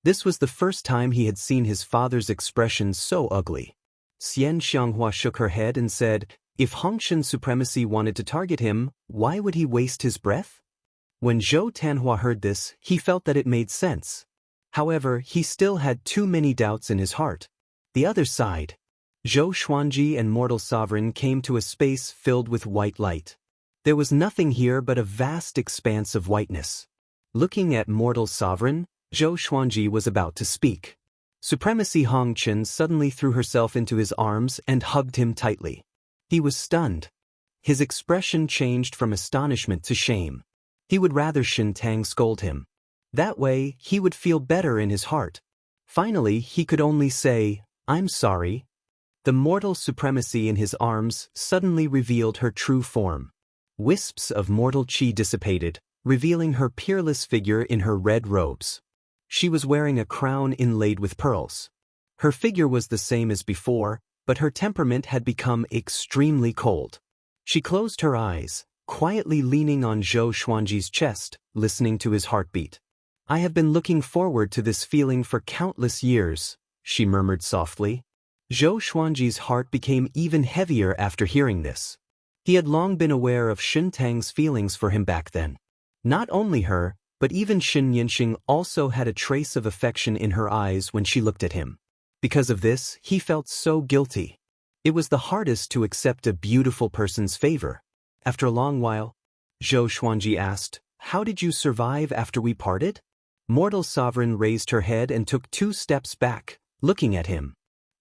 This was the first time he had seen his father's expression so ugly. Xianxia shook her head and said, "If Hongqian supremacy wanted to target him, why would he waste his breath?" When Zhou Tanhua heard this, he felt that it made sense. However, he still had too many doubts in his heart. The other side. Zhou Xuanji and Mortal Sovereign came to a space filled with white light. There was nothing here but a vast expanse of whiteness. Looking at Mortal Sovereign, Zhou Xuanji was about to speak. Supremacy Hongchen suddenly threw herself into his arms and hugged him tightly. He was stunned. His expression changed from astonishment to shame. He would rather Xianxia scold him. That way, he would feel better in his heart. Finally, he could only say, "I'm sorry." The mortal supremacy in his arms suddenly revealed her true form. Wisps of mortal chi dissipated, revealing her peerless figure in her red robes. She was wearing a crown inlaid with pearls. Her figure was the same as before, but her temperament had become extremely cold. She closed her eyes, quietly leaning on Zhou Xuanji's chest, listening to his heartbeat. "I have been looking forward to this feeling for countless years," she murmured softly. Zhou Xuanji's heart became even heavier after hearing this. He had long been aware of Xianxia's feelings for him back then. Not only her, but even Xianxia also had a trace of affection in her eyes when she looked at him. Because of this, he felt so guilty. It was the hardest to accept a beautiful person's favor. After a long while, Zhou Xuanji asked, "How did you survive after we parted?" Mortal Sovereign raised her head and took 2 steps back, looking at him.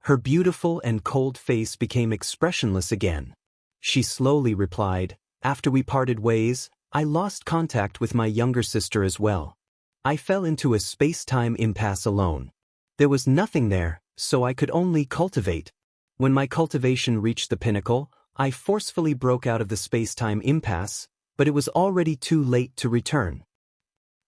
Her beautiful and cold face became expressionless again. She slowly replied, "After we parted ways, I lost contact with my younger sister as well. I fell into a space-time impasse alone. There was nothing there, so I could only cultivate. When my cultivation reached the pinnacle, I forcefully broke out of the space-time impasse, but it was already too late to return.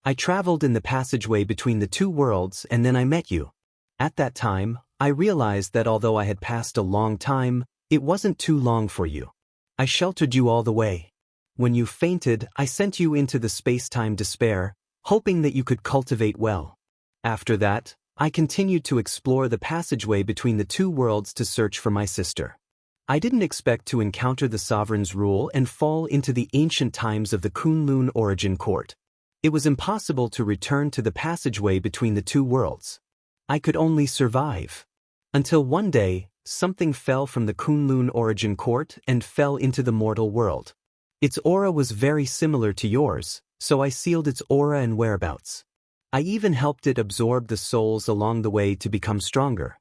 I traveled in the passageway between the 2 worlds and then I met you. At that time, I realized that although I had passed a long time, it wasn't too long for you. I sheltered you all the way. When you fainted, I sent you into the space-time despair, hoping that you could cultivate well. After that, I continued to explore the passageway between the 2 worlds to search for my sister. I didn't expect to encounter the sovereign's rule and fall into the ancient times of the Kunlun origin court. It was impossible to return to the passageway between the 2 worlds. I could only survive. Until one day, something fell from the Kunlun origin court and fell into the mortal world. Its aura was very similar to yours, so I sealed its aura and whereabouts. I even helped it absorb the souls along the way to become stronger.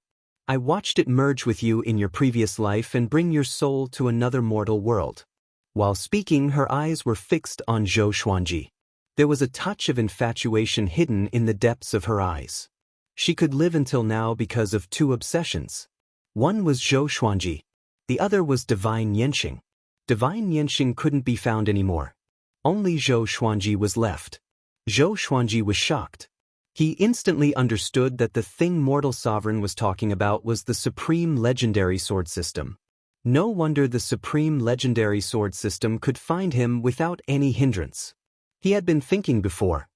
I watched it merge with you in your previous life and bring your soul to another mortal world." While speaking, her eyes were fixed on Zhou Xuanji. There was a touch of infatuation hidden in the depths of her eyes. She could live until now because of 2 obsessions. One was Zhou Xuanji. The other was Divine Yanxing. Divine Yanxing couldn't be found anymore. Only Zhou Xuanji was left. Zhou Xuanji was shocked. He instantly understood that the thing Mortal Sovereign was talking about was the Supreme Legendary Sword System. No wonder the Supreme Legendary Sword System could find him without any hindrance. He had been thinking before.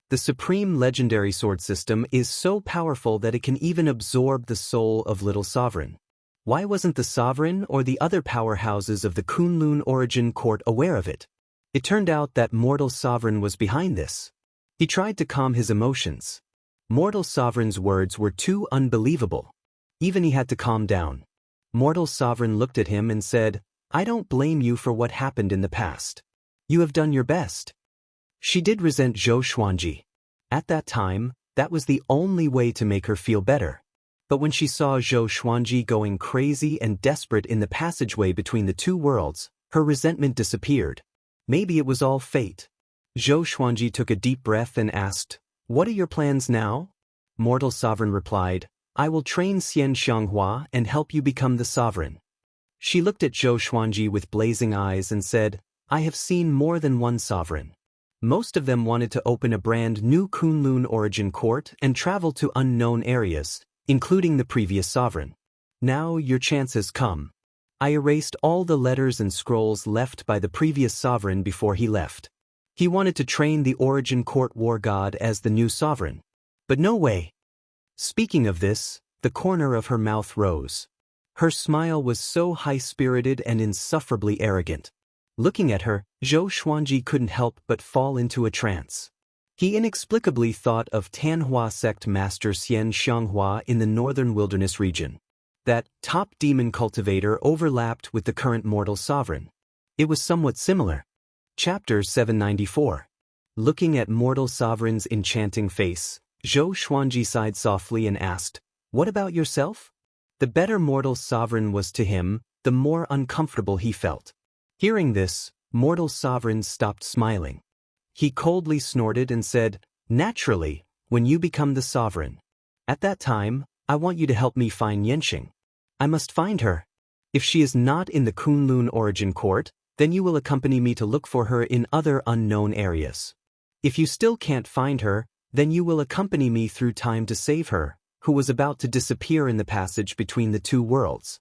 The Supreme Legendary Sword System is so powerful that it can even absorb the soul of Little Sovereign. Why wasn't the Sovereign or the other powerhouses of the Kunlun origin court aware of it? It turned out that Mortal Sovereign was behind this. He tried to calm his emotions. Mortal Sovereign's words were too unbelievable. Even he had to calm down. Mortal Sovereign looked at him and said, "I don't blame you for what happened in the past. You have done your best." She did resent Zhou Xuanji. At that time, that was the only way to make her feel better. But when she saw Zhou Xuanji going crazy and desperate in the passageway between the 2 worlds, her resentment disappeared. Maybe it was all fate. Zhou Xuanji took a deep breath and asked, "What are your plans now?" Mortal Sovereign replied, "I will train Xianxia and help you become the Sovereign." She looked at Zhou Xuanji with blazing eyes and said, "I have seen more than one Sovereign. Most of them wanted to open a brand new Kunlun origin court and travel to unknown areas, including the previous Sovereign. Now your chance has come. I erased all the letters and scrolls left by the previous Sovereign before he left. He wanted to train the origin court war god as the new Sovereign. But no way." Speaking of this, the corner of her mouth rose. Her smile was so high-spirited and insufferably arrogant. Looking at her, Zhou Xuanji couldn't help but fall into a trance. He inexplicably thought of Tanhua sect master Xianxia in the northern wilderness region. That top demon cultivator overlapped with the current mortal sovereign. It was somewhat similar. Chapter 794. Looking at mortal sovereign's enchanting face, Zhou Xuanji sighed softly and asked, What about yourself? The better mortal sovereign was to him, the more uncomfortable he felt. Hearing this, mortal sovereign stopped smiling. He coldly snorted and said, "Naturally, when you become the sovereign. At that time, I want you to help me find Xianxia. I must find her. If she is not in the Kunlun origin court, then you will accompany me to look for her in other unknown areas. If you still can't find her, then you will accompany me through time to save her, who was about to disappear in the passage between the two worlds."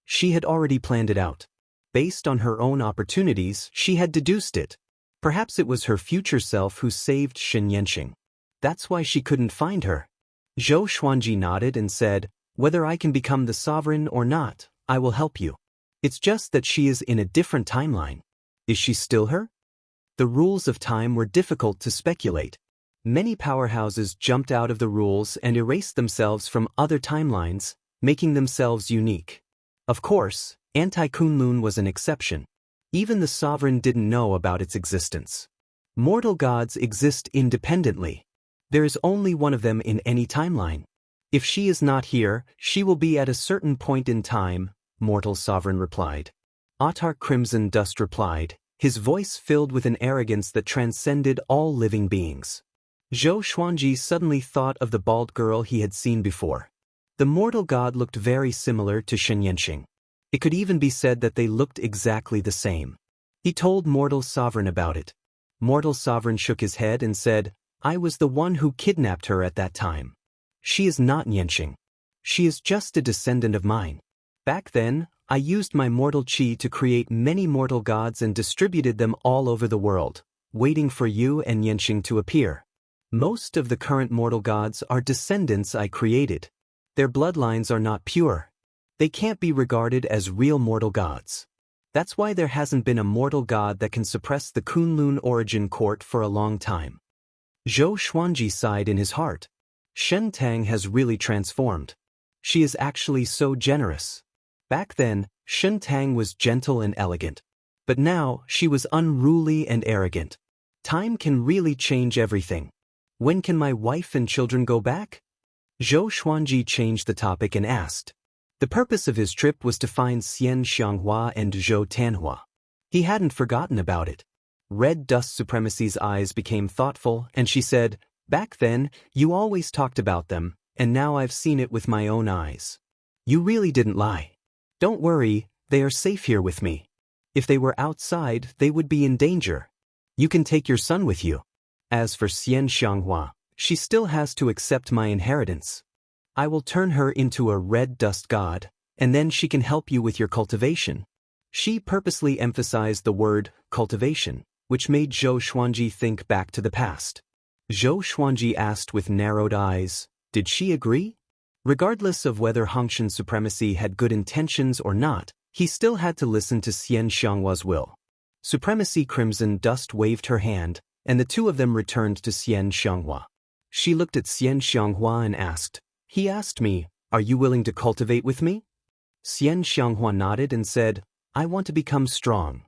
She had already planned it out. Based on her own opportunities, she had deduced it. Perhaps it was her future self who saved Xianxia. That's why she couldn't find her. Zhou Xuanji nodded and said, "Whether I can become the sovereign or not, I will help you. It's just that she is in a different timeline. Is she still her?" The rules of time were difficult to speculate. Many powerhouses jumped out of the rules and erased themselves from other timelines, making themselves unique. Of course, Anti-Kunlun was an exception. Even the sovereign didn't know about its existence. Mortal gods exist independently. There is only one of them in any timeline. If she is not here, she will be at a certain point in time, mortal sovereign replied. Autarch Crimson Dust replied, his voice filled with an arrogance that transcended all living beings. Zhou Xuanji suddenly thought of the bald girl he had seen before. The mortal god looked very similar to Xianxia. It could even be said that they looked exactly the same. He told Mortal Sovereign about it. Mortal Sovereign shook his head and said, "I was the one who kidnapped her at that time. She is not Xianxia. She is just a descendant of mine. Back then, I used my mortal chi to create many mortal gods and distributed them all over the world, waiting for you and Xianxia to appear. Most of the current mortal gods are descendants I created. Their bloodlines are not pure. They can't be regarded as real mortal gods. That's why there hasn't been a mortal god that can suppress the Kunlun origin court for a long time." Zhou Xuanji sighed in his heart. Shen Tang has really transformed. She is actually so generous. Back then, Shen Tang was gentle and elegant. But now, she was unruly and arrogant. Time can really change everything. When can my wife and children go back? Zhou Xuanji changed the topic and asked. The purpose of his trip was to find Xianxia and Zhou Tanhua. He hadn't forgotten about it. Red Dust Supremacy's eyes became thoughtful, and she said, "Back then, you always talked about them, and now I've seen it with my own eyes. You really didn't lie. Don't worry, they are safe here with me. If they were outside, they would be in danger. You can take your son with you. As for Xianxia, she still has to accept my inheritance. I will turn her into a red dust god, and then she can help you with your cultivation." She purposely emphasized the word cultivation, which made Zhou Xuanji think back to the past. Zhou Xuanji asked with narrowed eyes, did she agree? Regardless of whether Hongshan Supremacy had good intentions or not, he still had to listen to Xianxia's will. Supremacy Crimson Dust waved her hand, and the two of them returned to Xianxia. She looked at Xianxia and asked, "He asked me, are you willing to cultivate with me?" Xianxia nodded and said, "I want to become strong."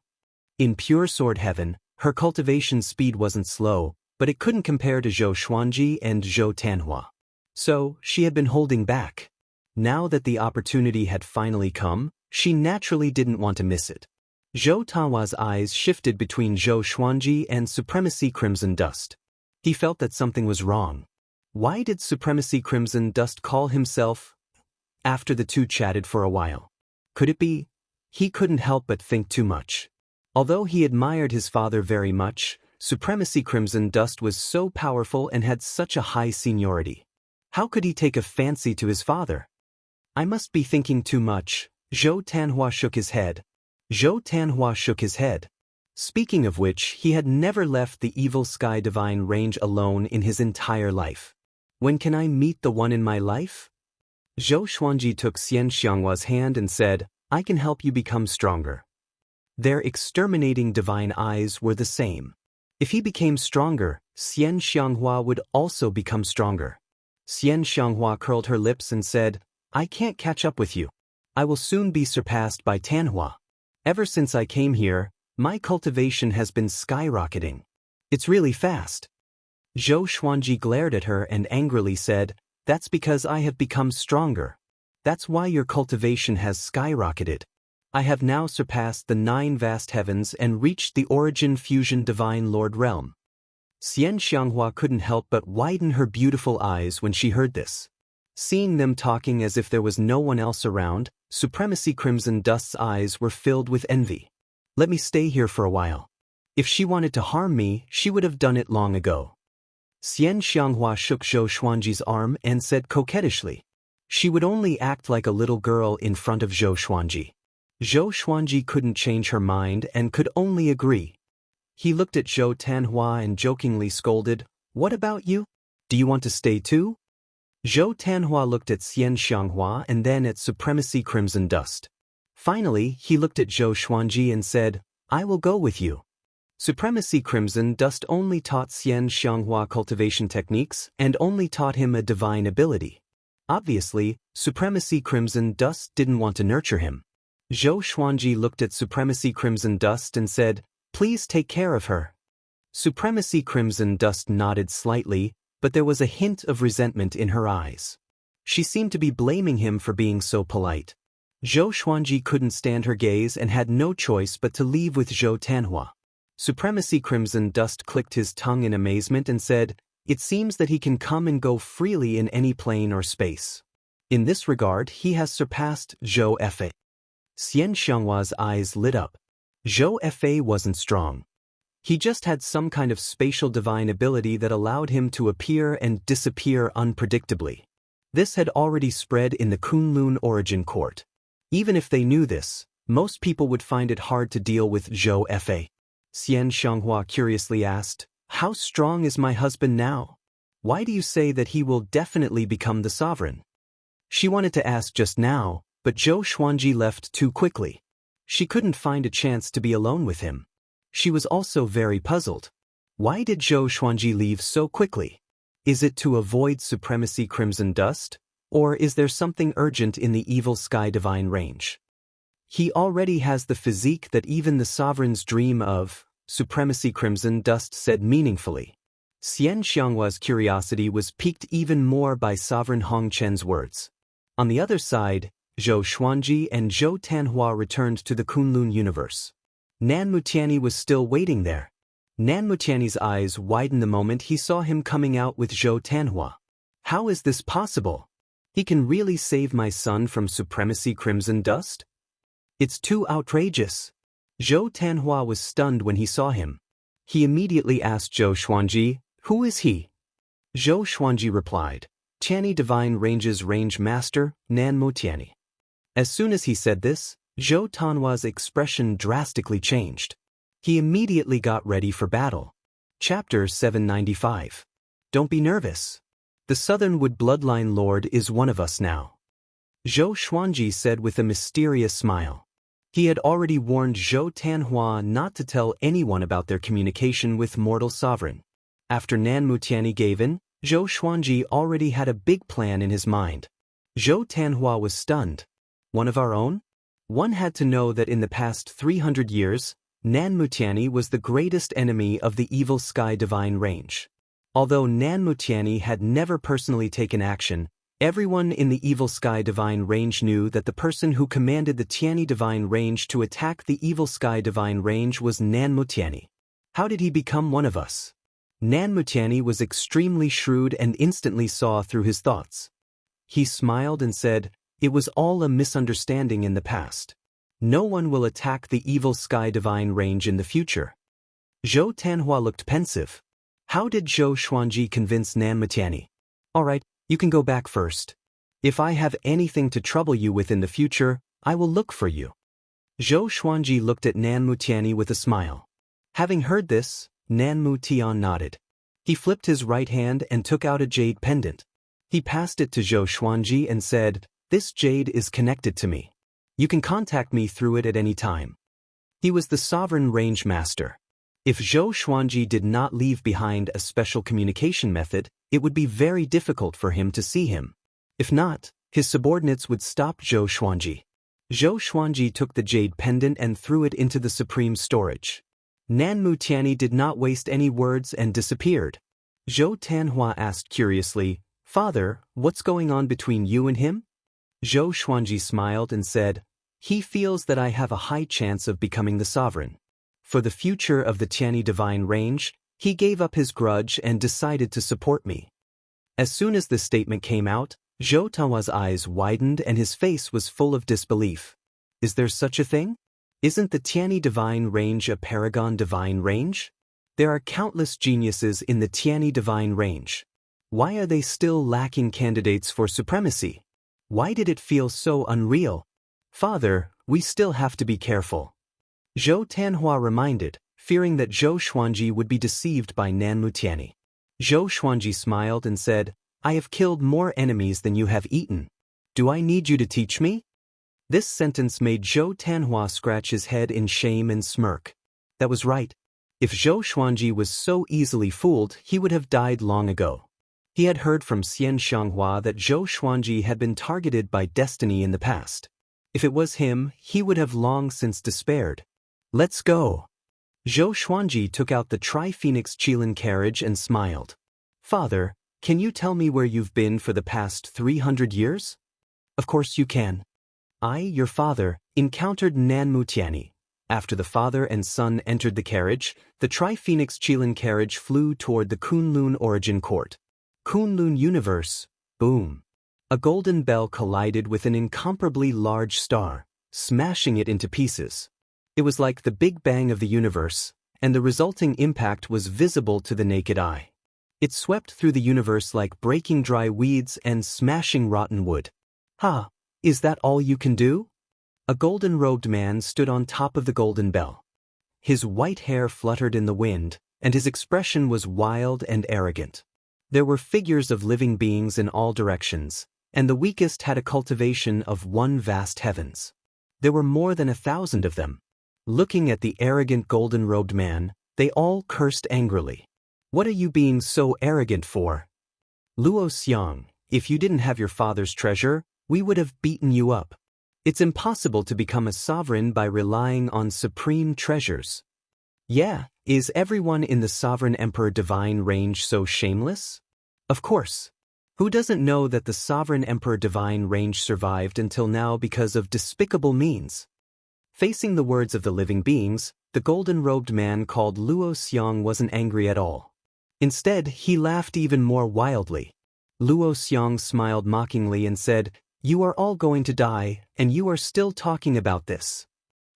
In pure sword heaven, her cultivation speed wasn't slow, but it couldn't compare to Zhou Xuanji and Zhou Tanhua. So, she had been holding back. Now that the opportunity had finally come, she naturally didn't want to miss it. Zhou Tanhua's eyes shifted between Zhou Xuanji and Supremacy Crimson Dust. He felt that something was wrong. Why did Supremacy Crimson Dust call himself? After the two chatted for a while. Could it be? He couldn't help but think too much. Although he admired his father very much, Supremacy Crimson Dust was so powerful and had such a high seniority. How could he take a fancy to his father? I must be thinking too much. Zhou Tanhua shook his head. Speaking of which, he had never left the Evil Sky Divine range alone in his entire life. When can I meet the one in my life? Zhou Xuanji took Xianxia's hand and said, I can help you become stronger. Their exterminating divine eyes were the same. If he became stronger, Xianxia would also become stronger. Xianxia curled her lips and said, I can't catch up with you. I will soon be surpassed by Tanhua. Ever since I came here, my cultivation has been skyrocketing. It's really fast. Zhou Xuanji glared at her and angrily said, That's because I have become stronger. That's why your cultivation has skyrocketed. I have now surpassed the 9 vast heavens and reached the origin fusion divine lord realm. Xianxia couldn't help but widen her beautiful eyes when she heard this. Seeing them talking as if there was no one else around, Supremacy Crimson Dust's eyes were filled with envy. Let me stay here for a while. If she wanted to harm me, she would have done it long ago. Xianxia shook Zhou Xuanji's arm and said coquettishly. She would only act like a little girl in front of Zhou Xuanji. Zhou Xuanji couldn't change her mind and could only agree. He looked at Zhou Tanhua and jokingly scolded, "What about you? Do you want to stay too?" Zhou Tanhua looked at Xianxia and then at Supremacy Crimson Dust. Finally, he looked at Zhou Xuanji and said, "I will go with you." Supremacy Crimson Dust only taught Xianxia cultivation techniques and only taught him a divine ability. Obviously, Supremacy Crimson Dust didn't want to nurture him. Zhou Xuanji looked at Supremacy Crimson Dust and said, "Please take care of her." Supremacy Crimson Dust nodded slightly, but there was a hint of resentment in her eyes. She seemed to be blaming him for being so polite. Zhou Xuanji couldn't stand her gaze and had no choice but to leave with Zhou Tanhua. Supremacy Crimson Dust clicked his tongue in amazement and said, "It seems that he can come and go freely in any plane or space. In this regard, he has surpassed Zhou Fa." Xianxia's eyes lit up. Zhou Fa wasn't strong. He just had some kind of spatial divine ability that allowed him to appear and disappear unpredictably. This had already spread in the Kunlun origin court. Even if they knew this, most people would find it hard to deal with Zhou Fa. Xianxia curiously asked, "How strong is my husband now? Why do you say that he will definitely become the sovereign?" She wanted to ask just now, but Zhou Xuanji left too quickly. She couldn't find a chance to be alone with him. She was also very puzzled. Why did Zhou Xuanji leave so quickly? Is it to avoid Supremacy Crimson Dust? Or is there something urgent in the Evil Sky Divine range? He already has the physique that even the sovereigns dream of, Supremacy Crimson Dust said meaningfully. Xianxia's curiosity was piqued even more by Sovereign Hongchen's words. On the other side, Zhou Xuanji and Zhou Tanhua returned to the Kunlun universe. Nan Mutiani was still waiting there. Nan Mutiani's eyes widened the moment he saw him coming out with Zhou Tanhua. How is this possible? He can really save my son from Supremacy Crimson Dust? It's too outrageous. Zhou Tanhua was stunned when he saw him. He immediately asked Zhou Xuanji, "Who is he?" Zhou Xuanji replied, "Tiani Divine Range's Range Master, Nan Mutiani." As soon as he said this, Zhou Tanhua's expression drastically changed. He immediately got ready for battle. Chapter 795. Don't be nervous. The Southernwood Bloodline Lord is one of us now. Zhou Xuanji said with a mysterious smile. He had already warned Zhou Tanhua not to tell anyone about their communication with Mortal Sovereign. After Nan Mutiani gave in, Zhou Xuanji already had a big plan in his mind. Zhou Tanhua was stunned. One of our own? One had to know that in the past 300 years, Nan Mutiani was the greatest enemy of the Evil Sky Divine Range. Although Nan Mutiani had never personally taken action, everyone in the Evil Sky Divine Range knew that the person who commanded the Tiani Divine Range to attack the Evil Sky Divine Range was Nan Mutiani. How did he become one of us? Nan Mutiani was extremely shrewd and instantly saw through his thoughts. He smiled and said, "It was all a misunderstanding in the past. No one will attack the Evil Sky Divine Range in the future." Zhou Tanhua looked pensive. How did Zhou Xuanji convince Nan Mutiani? "All right, you can go back first. If I have anything to trouble you with in the future, I will look for you." Zhou Xuanji looked at Nan Mutiani with a smile. Having heard this, Nan Mutian nodded. He flipped his right hand and took out a jade pendant. He passed it to Zhou Xuanji and said, "This jade is connected to me. You can contact me through it at any time." He was the Sovereign Range Master. If Zhou Xuanji did not leave behind a special communication method, it would be very difficult for him to see him. If not, his subordinates would stop Zhou Xuanji. Zhou Xuanji took the jade pendant and threw it into the supreme storage. Nan Mutiani did not waste any words and disappeared. Zhou Tanhua asked curiously, Father, what's going on between you and him? Zhou Xuanji smiled and said, he feels that I have a high chance of becoming the sovereign. For the future of the Tianyi divine range, he gave up his grudge and decided to support me. As soon as this statement came out, Zhou Taohua's eyes widened and his face was full of disbelief. Is there such a thing? Isn't the Tianyi divine range a paragon divine range? There are countless geniuses in the Tianyi divine range. Why are they still lacking candidates for supremacy? Why did it feel so unreal? Father, we still have to be careful. Zhou Tanhua reminded, fearing that Zhou Xuanji would be deceived by Nanmu Tianyi. Zhou Xuanji smiled and said, I have killed more enemies than you have eaten. Do I need you to teach me? This sentence made Zhou Tanhua scratch his head in shame and smirk. That was right. If Zhou Xuanji was so easily fooled, he would have died long ago. He had heard from Xianxia that Zhou Xuanji had been targeted by destiny in the past. If it was him, he would have long since despaired. Let's go. Zhou Xuanji took out the Tri-Phoenix Qilin carriage and smiled. Father, can you tell me where you've been for the past 300 years? Of course you can. I, your father, encountered Nanmu Tianyi. After the father and son entered the carriage, the Tri-Phoenix Qilin carriage flew toward the Kunlun origin court. Kunlun universe, boom. A golden bell collided with an incomparably large star, smashing it into pieces. It was like the Big Bang of the universe, and the resulting impact was visible to the naked eye. It swept through the universe like breaking dry weeds and smashing rotten wood. Ha! Is that all you can do? A golden-robed man stood on top of the golden bell. His white hair fluttered in the wind, and his expression was wild and arrogant. There were figures of living beings in all directions, and the weakest had a cultivation of one vast heavens. There were more than 1,000 of them. Looking at the arrogant golden-robed man, they all cursed angrily. What are you being so arrogant for? Luo Xiang, if you didn't have your father's treasure, we would have beaten you up. It's impossible to become a sovereign by relying on supreme treasures. Yeah, is everyone in the Sovereign Emperor Divine range so shameless? Of course. Who doesn't know that the Sovereign Emperor Divine range survived until now because of despicable means? Facing the words of the living beings, the golden-robed man called Luo Xiang wasn't angry at all. Instead, he laughed even more wildly. Luo Xiang smiled mockingly and said, You are all going to die, and you are still talking about this.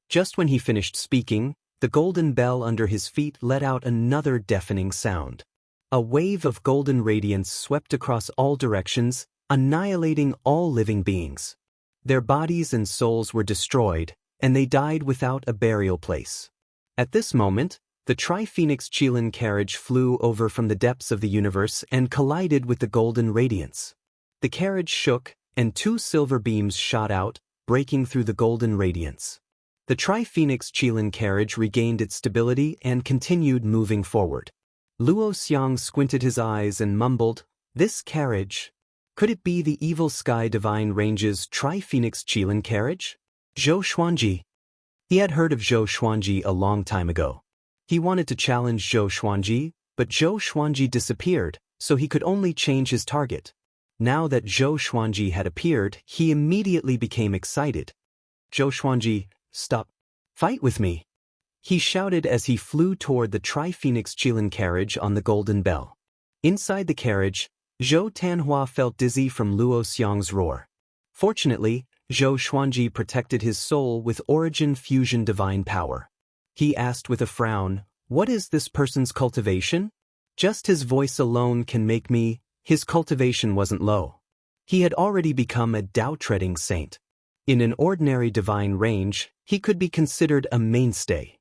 Just when he finished speaking, the golden bell under his feet let out another deafening sound. A wave of golden radiance swept across all directions, annihilating all living beings. Their bodies and souls were destroyed, and they died without a burial place. At this moment, the Tri-Phoenix Qilin carriage flew over from the depths of the universe and collided with the golden radiance. The carriage shook, and 2 silver beams shot out, breaking through the golden radiance. The Tri-Phoenix Qilin carriage regained its stability and continued moving forward. Luo Xiang squinted his eyes and mumbled, This carriage? Could it be the Evil Sky Divine Range's Tri-Phoenix Qilin carriage? Zhou Xuanji. He had heard of Zhou Xuanji a long time ago. He wanted to challenge Zhou Xuanji, but Zhou Xuanji disappeared, so he could only change his target. Now that Zhou Xuanji had appeared, he immediately became excited. Zhou Xuanji, stop. Fight with me. He shouted as he flew toward the Tri-Phoenix Qilin carriage on the golden bell. Inside the carriage, Zhou Tanhua felt dizzy from Luo Xiang's roar. Fortunately, Zhou Xuanji protected his soul with Origin Fusion Divine Power. He asked with a frown, What is this person's cultivation? Just his voice alone can make me. His cultivation wasn't low. He had already become a Tao-treading saint. In an ordinary divine range, he could be considered a mainstay.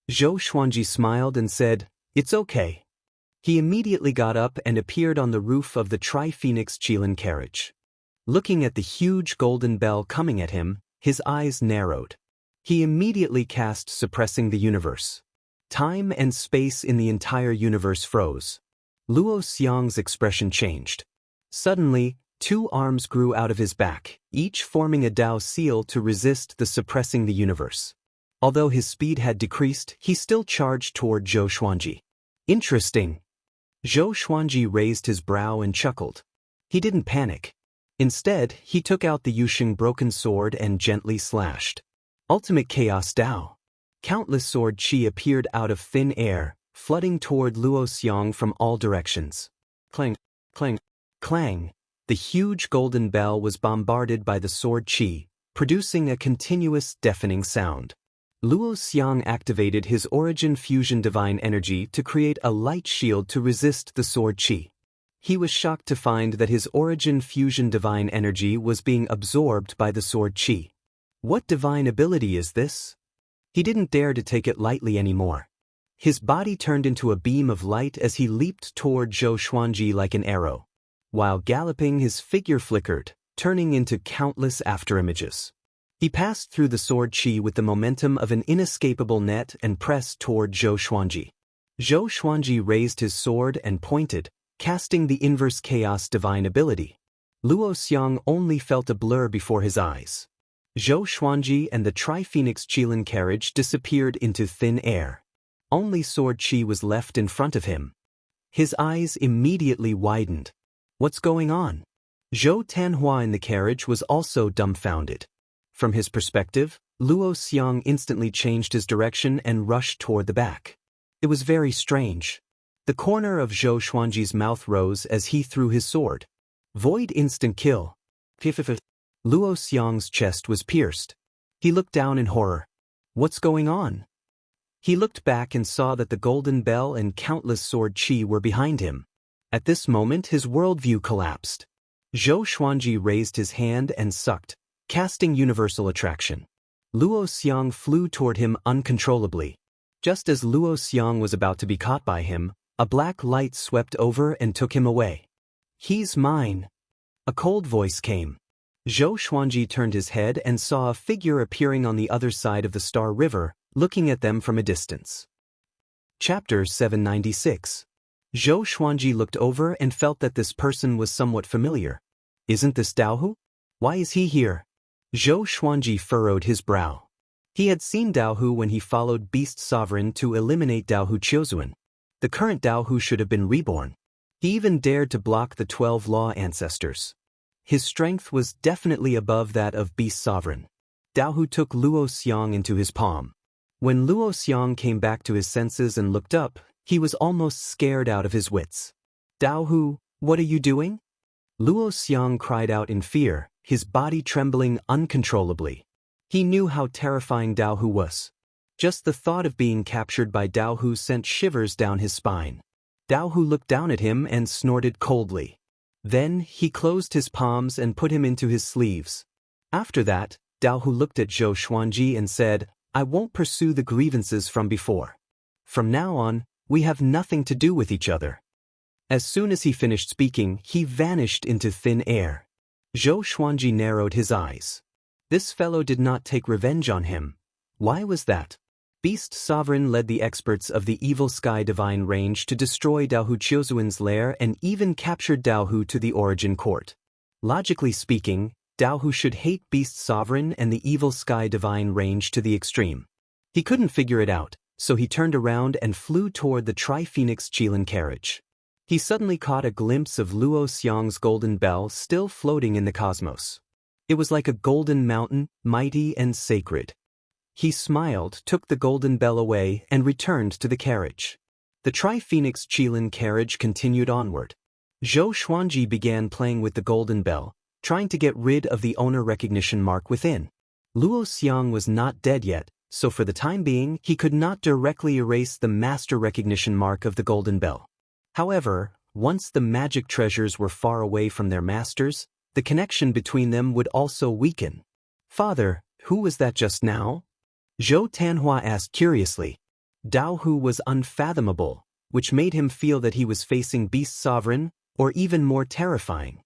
Zhou Xuanji smiled and said, It's okay. He immediately got up and appeared on the roof of the Tri-Phoenix Qilin carriage. Looking at the huge golden bell coming at him, his eyes narrowed. He immediately cast Suppressing the Universe. Time and space in the entire universe froze. Luo Xiang's expression changed. Suddenly, 2 arms grew out of his back, each forming a Dao seal to resist the Suppressing the Universe. Although his speed had decreased, he still charged toward Zhou Xuanji. Interesting. Zhou Xuanji raised his brow and chuckled. He didn't panic. Instead, he took out the Yusheng broken sword and gently slashed. Ultimate Chaos Dao. Countless sword chi appeared out of thin air, flooding toward Luo Xiang from all directions. Clang, clang, clang. The huge golden bell was bombarded by the sword chi, producing a continuous deafening sound. Luo Xiang activated his origin fusion divine energy to create a light shield to resist the sword chi. He was shocked to find that his origin fusion divine energy was being absorbed by the sword chi. What divine ability is this? He didn't dare to take it lightly anymore. His body turned into a beam of light as he leaped toward Zhou Xuanji like an arrow. While galloping, his figure flickered, turning into countless afterimages. He passed through the sword chi with the momentum of an inescapable net and pressed toward Zhou Xuanji. Zhou Xuanji raised his sword and pointed, casting the inverse chaos divine ability. Luo Xiang only felt a blur before his eyes. Zhou Xuanji and the Tri-Phoenix Qilin carriage disappeared into thin air. Only sword chi was left in front of him. His eyes immediately widened. What's going on? Zhou Tanhua in the carriage was also dumbfounded. From his perspective, Luo Xiang instantly changed his direction and rushed toward the back. It was very strange. The corner of Zhou Xuanji's mouth rose as he threw his sword. Void instant kill. Luo Xiang's chest was pierced. He looked down in horror. What's going on? He looked back and saw that the golden bell and countless sword chi were behind him. At this moment his worldview collapsed. Zhou Xuanji raised his hand and sucked, casting universal attraction. Luo Xiang flew toward him uncontrollably. Just as Luo Xiang was about to be caught by him, a black light swept over and took him away. He's mine. A cold voice came. Zhou Xuanji turned his head and saw a figure appearing on the other side of the Star River, looking at them from a distance. Chapter 796. Zhou Xuanji looked over and felt that this person was somewhat familiar. Isn't this Daohu? Why is he here? Zhou Xuanji furrowed his brow. He had seen Daohu when he followed Beast Sovereign to eliminate Daohu Qiuzuan. The current Daohu should have been reborn. He even dared to block the 12 Law Ancestors. His strength was definitely above that of Beast Sovereign. Daohu took Luo Xiang into his palm. When Luo Xiang came back to his senses and looked up, he was almost scared out of his wits. Daohu, what are you doing? Luo Xiang cried out in fear, his body trembling uncontrollably. He knew how terrifying Daohu was. Just the thought of being captured by Daohu sent shivers down his spine. Daohu looked down at him and snorted coldly. Then he closed his palms and put him into his sleeves. After that, Daohu looked at Zhou Xuanji and said, I won't pursue the grievances from before. From now on, we have nothing to do with each other. As soon as he finished speaking, he vanished into thin air. Zhou Xuanji narrowed his eyes. This fellow did not take revenge on him. Why was that? Beast Sovereign led the experts of the Evil Sky Divine Range to destroy Daohu Qiuzuan's lair and even captured Daohu to the Origin Court. Logically speaking, Daohu should hate Beast Sovereign and the Evil Sky Divine Range to the extreme. He couldn't figure it out, so he turned around and flew toward the Tri-Phoenix Qilin carriage. He suddenly caught a glimpse of Luo Xiang's golden bell still floating in the cosmos. It was like a golden mountain, mighty and sacred. He smiled, took the golden bell away, and returned to the carriage. The Tri-Phoenix Qilin carriage continued onward. Zhou Xuanji began playing with the golden bell, trying to get rid of the owner recognition mark within. Luo Xiang was not dead yet, so for the time being, he could not directly erase the master recognition mark of the golden bell. However, once the magic treasures were far away from their masters, the connection between them would also weaken. Father, who was that just now? Zhou Tanhua asked curiously. Daohu was unfathomable, which made him feel that he was facing Beast Sovereign, or even more terrifying.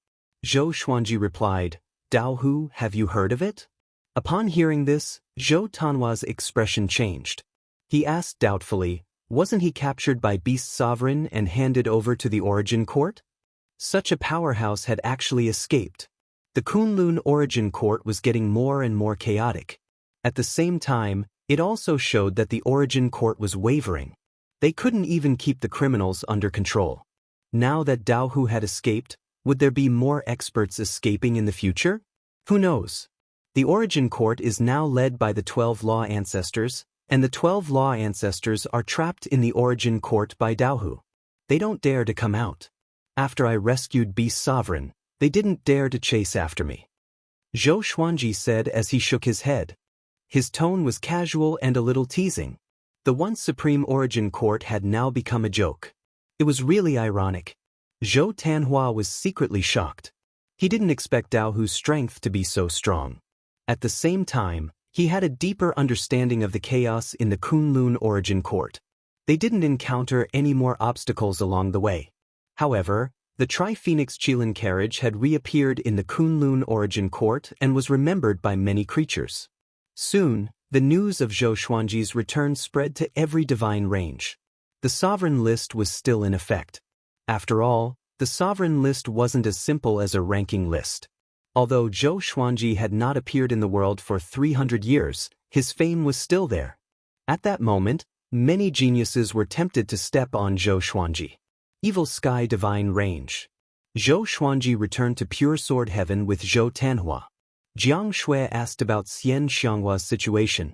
Zhou Xuanji replied, Daohu, have you heard of it? Upon hearing this, Zhou Tanhua's expression changed. He asked doubtfully, wasn't he captured by Beast Sovereign and handed over to the Origin Court? Such a powerhouse had actually escaped. The Kunlun Origin Court was getting more and more chaotic. At the same time, it also showed that the Origin Court was wavering. They couldn't even keep the criminals under control. Now that Daohu had escaped, Would there be more experts escaping in the future? Who knows? The Origin Court is now led by the 12 Law Ancestors, and the 12 Law Ancestors are trapped in the Origin Court by Daohu. They don't dare to come out. After I rescued Beast Sovereign, they didn't dare to chase after me. Zhou Xuanji said as he shook his head. His tone was casual and a little teasing. The once supreme Origin Court had now become a joke. It was really ironic. Zhou Tanhua was secretly shocked. He didn't expect Daohu's strength to be so strong. At the same time, he had a deeper understanding of the chaos in the Kunlun Origin Court. They didn't encounter any more obstacles along the way. However, the Tri-Phoenix Qilin carriage had reappeared in the Kunlun Origin Court and was remembered by many creatures. Soon, the news of Zhou Xuanji's return spread to every divine range. The sovereign list was still in effect. After all, the sovereign list wasn't as simple as a ranking list. Although Zhou Xuanji had not appeared in the world for 300 years, his fame was still there. At that moment, many geniuses were tempted to step on Zhou Xuanji. Evil Sky Divine Range. Zhou Xuanji returned to Pure Sword Heaven with Zhou Tanhua. Jiang Shui asked about Xianxia's situation.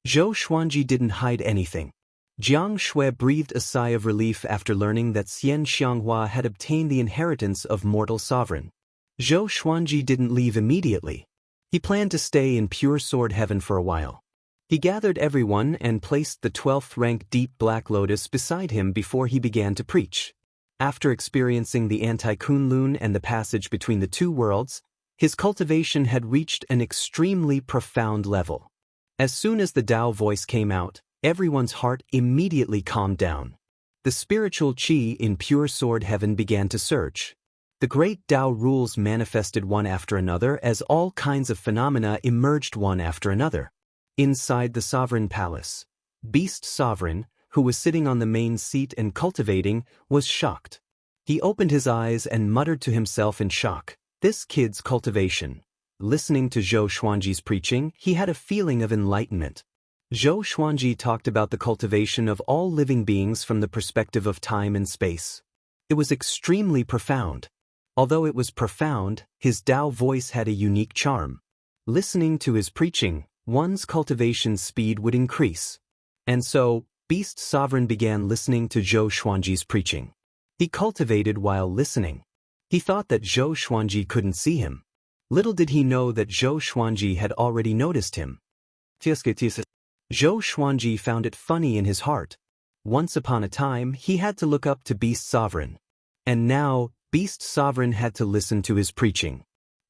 Zhou Xuanji didn't hide anything. Jiang Shui breathed a sigh of relief after learning that Xianxia had obtained the inheritance of Mortal Sovereign. Zhou Xuanji didn't leave immediately. He planned to stay in Pure Sword Heaven for a while. He gathered everyone and placed the 12th rank Deep Black Lotus beside him before he began to preach. After experiencing the Anti-Kunlun and the passage between the two worlds, his cultivation had reached an extremely profound level. As soon as the Tao voice came out, everyone's heart immediately calmed down. The spiritual qi in Pure Sword Heaven began to surge. The great Tao rules manifested one after another as all kinds of phenomena emerged one after another. Inside the Sovereign Palace, Beast Sovereign, who was sitting on the main seat and cultivating, was shocked. He opened his eyes and muttered to himself in shock, "This kid's cultivation." Listening to Zhou Xuanji's preaching, he had a feeling of enlightenment. Zhou Xuanji talked about the cultivation of all living beings from the perspective of time and space. It was extremely profound. Although it was profound, his Tao voice had a unique charm. Listening to his preaching, one's cultivation speed would increase. And so, Beast Sovereign began listening to Zhou Xuanji's preaching. He cultivated while listening. He thought that Zhou Xuanji couldn't see him. Little did he know that Zhou Xuanji had already noticed him. Zhou Xuanji found it funny in his heart. Once upon a time, he had to look up to Beast Sovereign. And now, Beast Sovereign had to listen to his preaching.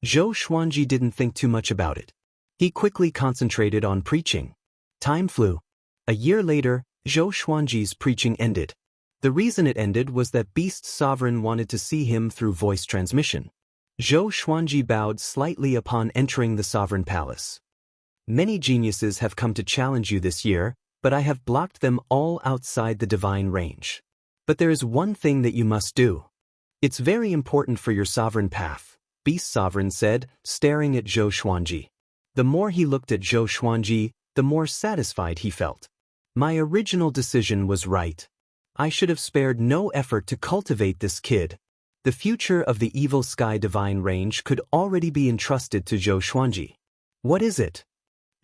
Zhou Xuanji didn't think too much about it. He quickly concentrated on preaching. Time flew. A year later, Zhou Xuanji's preaching ended. The reason it ended was that Beast Sovereign wanted to see him through voice transmission. Zhou Xuanji bowed slightly upon entering the Sovereign Palace. Many geniuses have come to challenge you this year, but I have blocked them all outside the divine range. But there is one thing that you must do. It's very important for your sovereign path, Beast Sovereign said, staring at Zhou Xuanji. The more he looked at Zhou Xuanji, the more satisfied he felt. My original decision was right. I should have spared no effort to cultivate this kid. The future of the Evil Sky Divine Range could already be entrusted to Zhou Xuanji. What is it?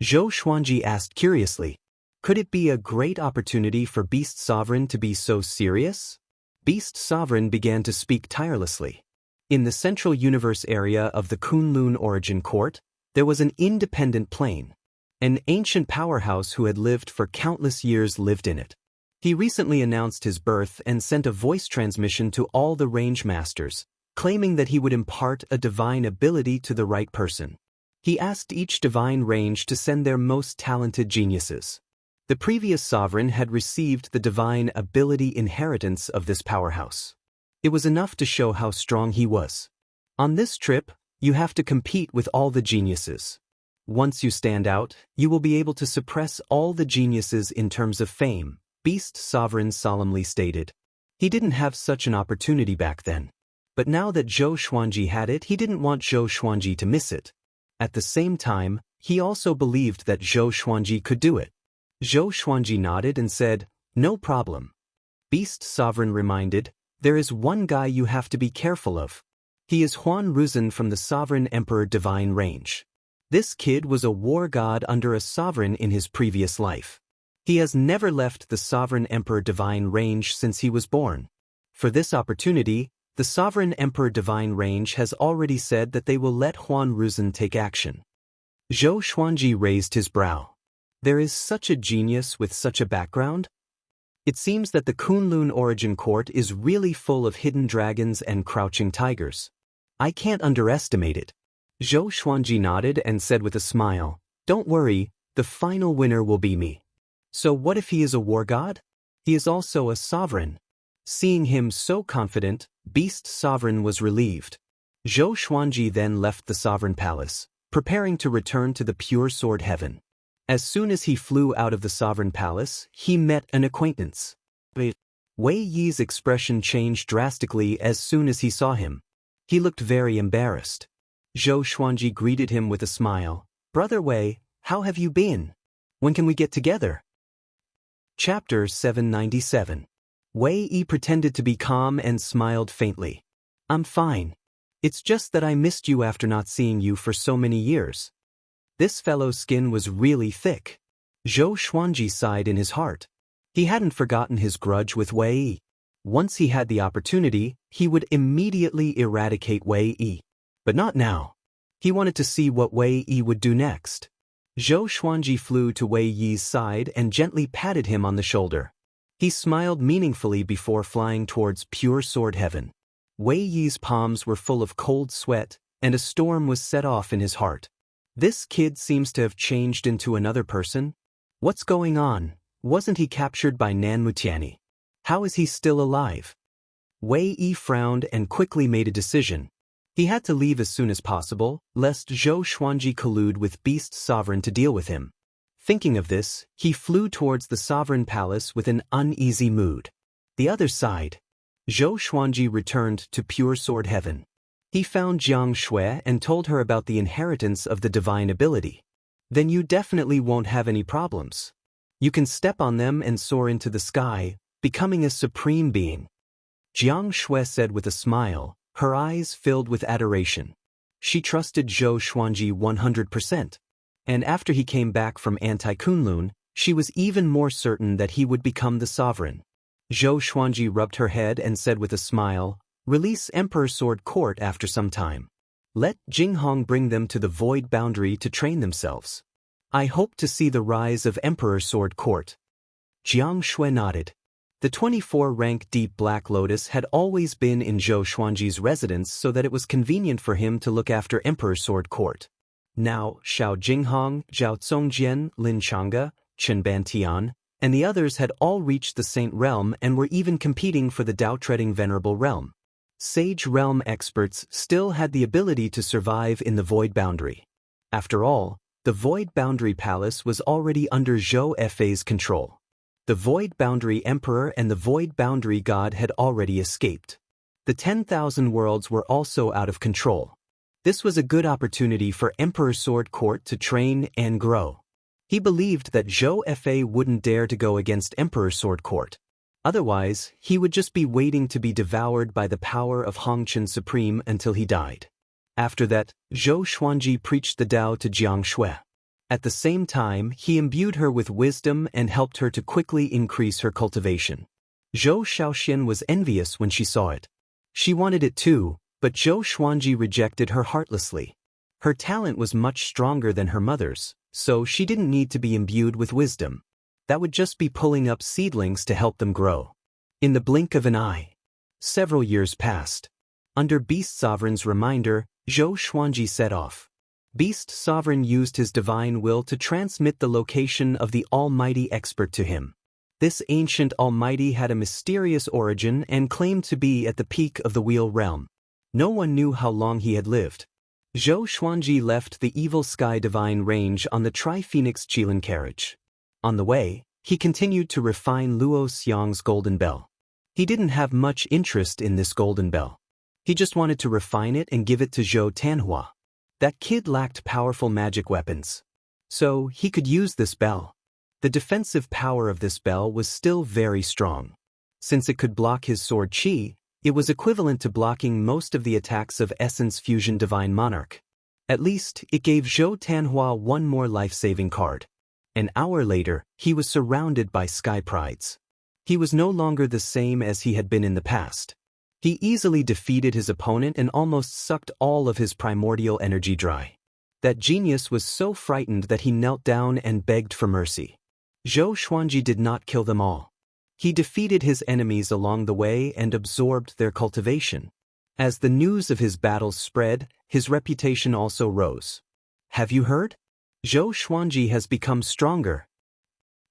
Zhou Xuanji asked curiously. Could it be a great opportunity for Beast Sovereign to be so serious? Beast Sovereign began to speak tirelessly. In the central universe area of the Kunlun Origin Court, there was an independent plane. An ancient powerhouse who had lived for countless years lived in it. He recently announced his birth and sent a voice transmission to all the range masters, claiming that he would impart a divine ability to the right person. He asked each divine range to send their most talented geniuses. The previous sovereign had received the divine ability inheritance of this powerhouse. It was enough to show how strong he was. On this trip, you have to compete with all the geniuses. Once you stand out, you will be able to suppress all the geniuses in terms of fame, Beast Sovereign solemnly stated. He didn't have such an opportunity back then. But now that Zhou Xuanji had it, he didn't want Zhou Xuanji to miss it. At the same time, he also believed that Zhou Xuanji could do it. Zhou Xuanji nodded and said, "No problem." Beast Sovereign reminded, "There is one guy you have to be careful of. He is Huan Ruzhen from the Sovereign Emperor Divine Range. This kid was a war god under a sovereign in his previous life. He has never left the Sovereign Emperor Divine Range since he was born. For this opportunity, the Sovereign Emperor Divine Range has already said that they will let Huan Ruzhen take action. Zhou Xuanji raised his brow. There is such a genius with such a background? It seems that the Kunlun Origin Court is really full of hidden dragons and crouching tigers. I can't underestimate it. Zhou Xuanji nodded and said with a smile, "Don't worry, the final winner will be me." So what if he is a war god? He is also a sovereign. Seeing him so confident, Beast Sovereign was relieved. Zhou Xuanji then left the sovereign palace, preparing to return to the pure sword heaven. As soon as he flew out of the sovereign palace, he met an acquaintance. Wei Yi's expression changed drastically as soon as he saw him. He looked very embarrassed. Zhou Xuanji greeted him with a smile. "Brother Wei, how have you been? When can we get together?" Chapter 797. Wei Yi pretended to be calm and smiled faintly. "I'm fine. It's just that I missed you after not seeing you for so many years." This fellow's skin was really thick. Zhou Xuanji sighed in his heart. He hadn't forgotten his grudge with Wei Yi. Once he had the opportunity, he would immediately eradicate Wei Yi. But not now. He wanted to see what Wei Yi would do next. Zhou Xuanji flew to Wei Yi's side and gently patted him on the shoulder. He smiled meaningfully before flying towards pure sword heaven. Wei Yi's palms were full of cold sweat, and a storm was set off in his heart. This kid seems to have changed into another person. What's going on? Wasn't he captured by Nan Mutiani? How is he still alive? Wei Yi frowned and quickly made a decision. He had to leave as soon as possible, lest Zhou Xuanji collude with Beast Sovereign to deal with him. Thinking of this, he flew towards the Sovereign Palace with an uneasy mood. The other side. Zhou Xuanji returned to pure sword heaven. He found Xianxia and told her about the inheritance of the divine ability. "Then you definitely won't have any problems. You can step on them and soar into the sky, becoming a supreme being." Xianxia said with a smile, her eyes filled with adoration. She trusted Zhou Xuanji 100%. And after he came back from Anti-Kunlun, she was even more certain that he would become the sovereign. Zhou Xuanji rubbed her head and said with a smile, "Release Emperor Sword Court after some time. Let Jinghong bring them to the Void Boundary to train themselves. I hope to see the rise of Emperor Sword Court." Xianxia nodded. The 24-rank Deep Black Lotus had always been in Zhou Xuanji's residence so that it was convenient for him to look after Emperor Sword Court. Now, Xiao Jinghong, Zhao Zongjian, Lin Changge, Chen Bantian, and the others had all reached the Saint Realm and were even competing for the Dao-treading Venerable Realm. Sage Realm experts still had the ability to survive in the Void Boundary. After all, the Void Boundary Palace was already under Zhou Fei's control. The Void Boundary Emperor and the Void Boundary God had already escaped. The 10,000 worlds were also out of control. This was a good opportunity for Emperor Sword Court to train and grow. He believed that Zhou Fei wouldn't dare to go against Emperor Sword Court. Otherwise, he would just be waiting to be devoured by the power of Hongqian Supreme until he died. After that, Zhou Xuanji preached the Tao to Xianxia. At the same time, he imbued her with wisdom and helped her to quickly increase her cultivation. Zhou Shaoxian was envious when she saw it. She wanted it too, but Zhou Xuanji rejected her heartlessly. Her talent was much stronger than her mother's, so she didn't need to be imbued with wisdom. That would just be pulling up seedlings to help them grow. In the blink of an eye. Several years passed. Under Beast Sovereign's reminder, Zhou Xuanji set off. Beast Sovereign used his divine will to transmit the location of the Almighty Expert to him. This ancient Almighty had a mysterious origin and claimed to be at the peak of the Wheel Realm. No one knew how long he had lived. Zhou Xuanji left the Evil Sky Divine Range on the Tri-Phoenix Qilin carriage. On the way, he continued to refine Luo Xiang's golden bell. He didn't have much interest in this golden bell. He just wanted to refine it and give it to Zhou Tanhua. That kid lacked powerful magic weapons. So, he could use this bell. The defensive power of this bell was still very strong. Since it could block his sword qi, It was equivalent to blocking most of the attacks of Essence Fusion Divine Monarch. At least, it gave Zhou Tanhua one more life-saving card. An hour later, he was surrounded by Sky Prides. He was no longer the same as he had been in the past. He easily defeated his opponent and almost sucked all of his primordial energy dry. That genius was so frightened that he knelt down and begged for mercy. Zhou Xuanji did not kill them all. He defeated his enemies along the way and absorbed their cultivation. As the news of his battles spread, his reputation also rose. Have you heard? Zhou Xuanji has become stronger.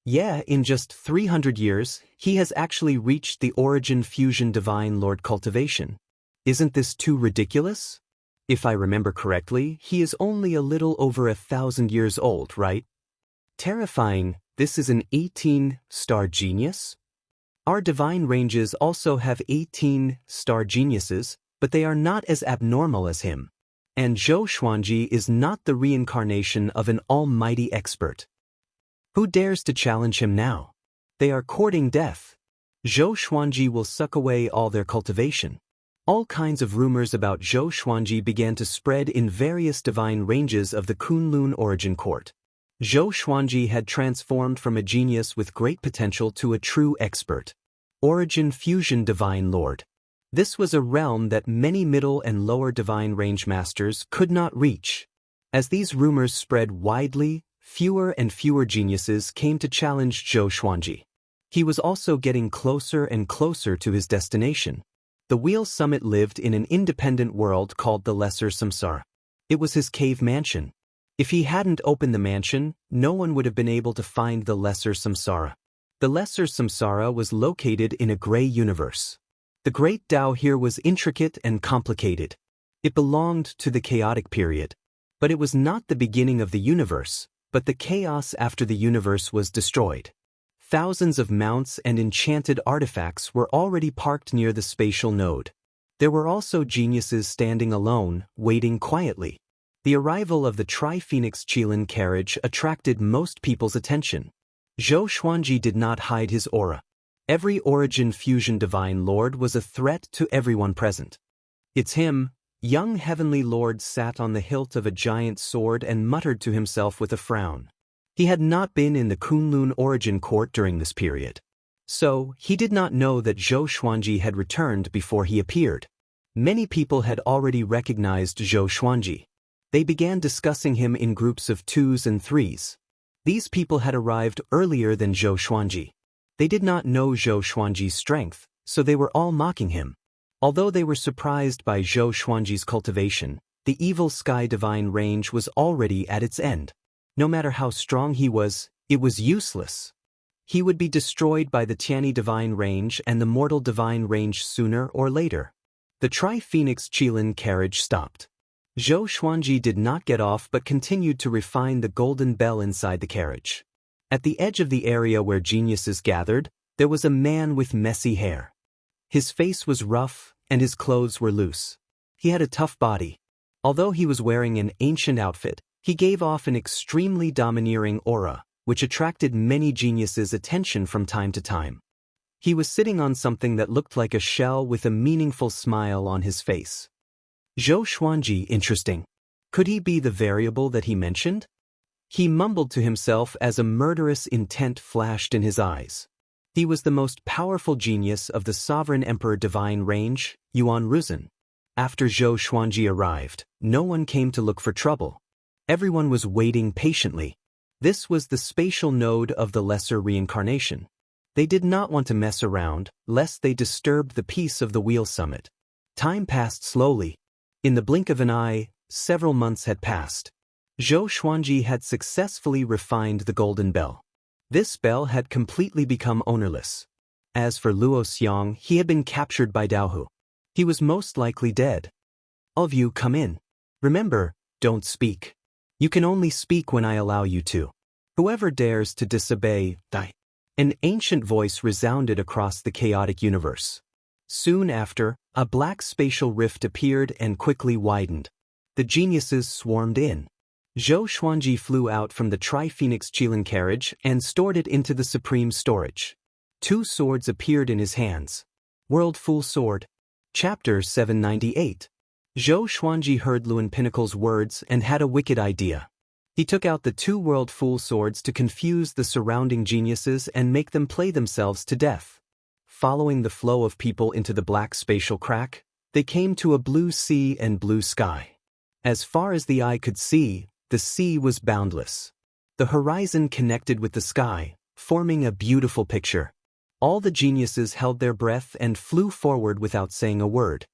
Yeah, in just 300 years, he has actually reached the Origin Fusion Divine Lord Cultivation. Isn't this too ridiculous? If I remember correctly, he is only a little over 1,000 years old, right? Terrifying, this is an 18-star genius? Our divine ranges also have 18-star geniuses, but they are not as abnormal as him. And Zhou Xuanji is not the reincarnation of an almighty expert. Who dares to challenge him now? They are courting death. Zhou Xuanji will suck away all their cultivation. All kinds of rumors about Zhou Xuanji began to spread in various divine ranges of the Kunlun Origin Court. Zhou Xuanji had transformed from a genius with great potential to a true expert. Origin Fusion Divine Lord. This was a realm that many middle and lower divine range masters could not reach. As these rumors spread widely, fewer and fewer geniuses came to challenge Zhou Xuanji. He was also getting closer and closer to his destination. The Wheel Summit lived in an independent world called the Lesser Samsara. It was his cave mansion. If he hadn't opened the mansion, no one would have been able to find the Lesser Samsara. The Lesser Samsara was located in a gray universe. The Great Tao here was intricate and complicated. It belonged to the chaotic period. But it was not the beginning of the universe, but the chaos after the universe was destroyed. Thousands of mounts and enchanted artifacts were already parked near the spatial node. There were also geniuses standing alone, waiting quietly. The arrival of the Tri-Phoenix Qilin carriage attracted most people's attention. Zhou Xuanji did not hide his aura. Every Origin Fusion Divine Lord was a threat to everyone present. It's him. Young Heavenly Lord sat on the hilt of a giant sword and muttered to himself with a frown. He had not been in the Kunlun Origin Court during this period. So, he did not know that Zhou Xuanji had returned before he appeared. Many people had already recognized Zhou Xuanji. They began discussing him in groups of 2s and 3s. These people had arrived earlier than Zhou Xuanji. They did not know Zhou Xuanji's strength, so they were all mocking him. Although they were surprised by Zhou Xuanji's cultivation, the Evil Sky Divine range was already at its end. No matter how strong he was, it was useless. He would be destroyed by the Tianyi Divine range and the Mortal Divine range sooner or later. The Tri-Phoenix Qilin carriage stopped. Zhou Xuanji did not get off but continued to refine the golden bell inside the carriage. At the edge of the area where geniuses gathered, there was a man with messy hair. His face was rough, and his clothes were loose. He had a tough body. Although he was wearing an ancient outfit, he gave off an extremely domineering aura, which attracted many geniuses' attention from time to time. He was sitting on something that looked like a shell with a meaningful smile on his face. Zhou Xuanji, interesting. Could he be the variable that he mentioned? He mumbled to himself as a murderous intent flashed in his eyes. He was the most powerful genius of the Sovereign Emperor Divine range, Yuan Ruzhen. After Zhou Xuanji arrived, no one came to look for trouble. Everyone was waiting patiently. This was the spatial node of the Lesser Reincarnation. They did not want to mess around, lest they disturbed the peace of the Wheel Summit. Time passed slowly. In the blink of an eye, several months had passed. Zhou Xuanji had successfully refined the golden bell. This bell had completely become ownerless. As for Luo Xiang, he had been captured by Daohu. He was most likely dead. All of you come in. Remember, don't speak. You can only speak when I allow you to. Whoever dares to disobey, die. An ancient voice resounded across the chaotic universe. Soon after, a black spatial rift appeared and quickly widened. The geniuses swarmed in. Zhou Xuanji flew out from the Tri-Phoenix Qilin carriage and stored it into the supreme storage. 2 swords appeared in his hands. World Full Sword. Chapter 798. Zhou Xuanji heard Luan Pinnacle's words and had a wicked idea. He took out the two World Fool swords to confuse the surrounding geniuses and make them play themselves to death. Following the flow of people into the black spatial crack, they came to a blue sea and blue sky. As far as the eye could see, the sea was boundless. The horizon connected with the sky, forming a beautiful picture. All the geniuses held their breath and flew forward without saying a word.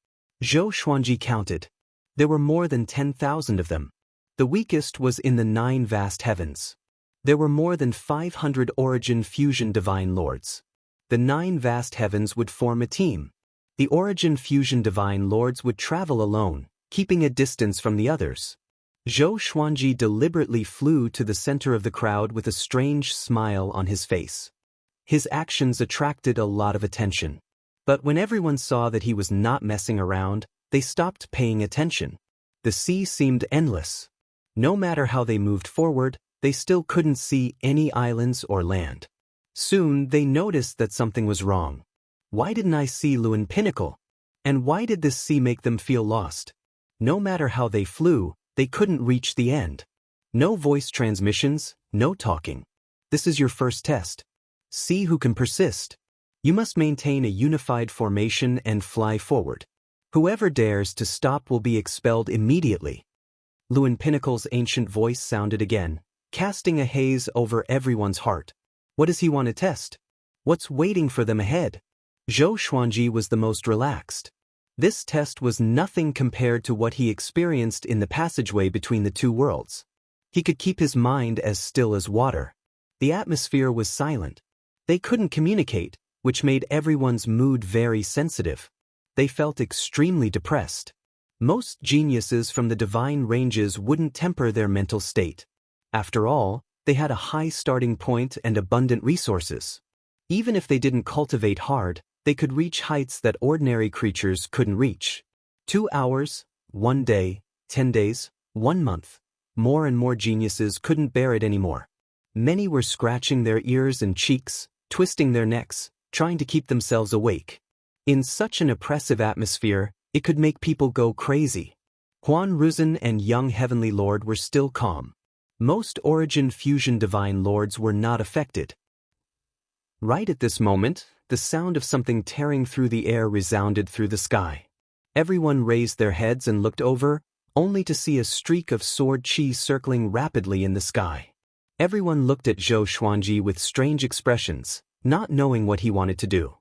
Zhou Xuanji counted. There were more than 10,000 of them. The weakest was in the 9 vast heavens. There were more than 500 origin fusion divine lords. The 9 vast heavens would form a team. The origin fusion divine lords would travel alone, keeping a distance from the others. Zhou Xuanji deliberately flew to the center of the crowd with a strange smile on his face. His actions attracted a lot of attention. But when everyone saw that he was not messing around, they stopped paying attention. The sea seemed endless. No matter how they moved forward, they still couldn't see any islands or land. Soon they noticed that something was wrong. Why didn't I see Luan Pinnacle? And why did this sea make them feel lost? No matter how they flew, they couldn't reach the end. No voice transmissions, no talking. This is your first test. See who can persist. You must maintain a unified formation and fly forward. Whoever dares to stop will be expelled immediately. Luan Pinnacle's ancient voice sounded again, casting a haze over everyone's heart. What does he want to test? What's waiting for them ahead? Zhou Xuanji was the most relaxed. This test was nothing compared to what he experienced in the passageway between the two worlds. He could keep his mind as still as water. The atmosphere was silent. They couldn't communicate, which made everyone's mood very sensitive. They felt extremely depressed. Most geniuses from the divine ranges wouldn't temper their mental state. After all, they had a high starting point and abundant resources. Even if they didn't cultivate hard, they could reach heights that ordinary creatures couldn't reach. 2 hours, 1 day, 10 days, 1 month. More and more geniuses couldn't bear it anymore. Many were scratching their ears and cheeks, twisting their necks, trying to keep themselves awake. In such an oppressive atmosphere, it could make people go crazy. Huan Ruzhen and young Heavenly Lord were still calm. Most origin fusion divine lords were not affected. Right at this moment, the sound of something tearing through the air resounded through the sky. Everyone raised their heads and looked over, only to see a streak of sword chi circling rapidly in the sky. Everyone looked at Zhou Xuanji with strange expressions, not knowing what he wanted to do.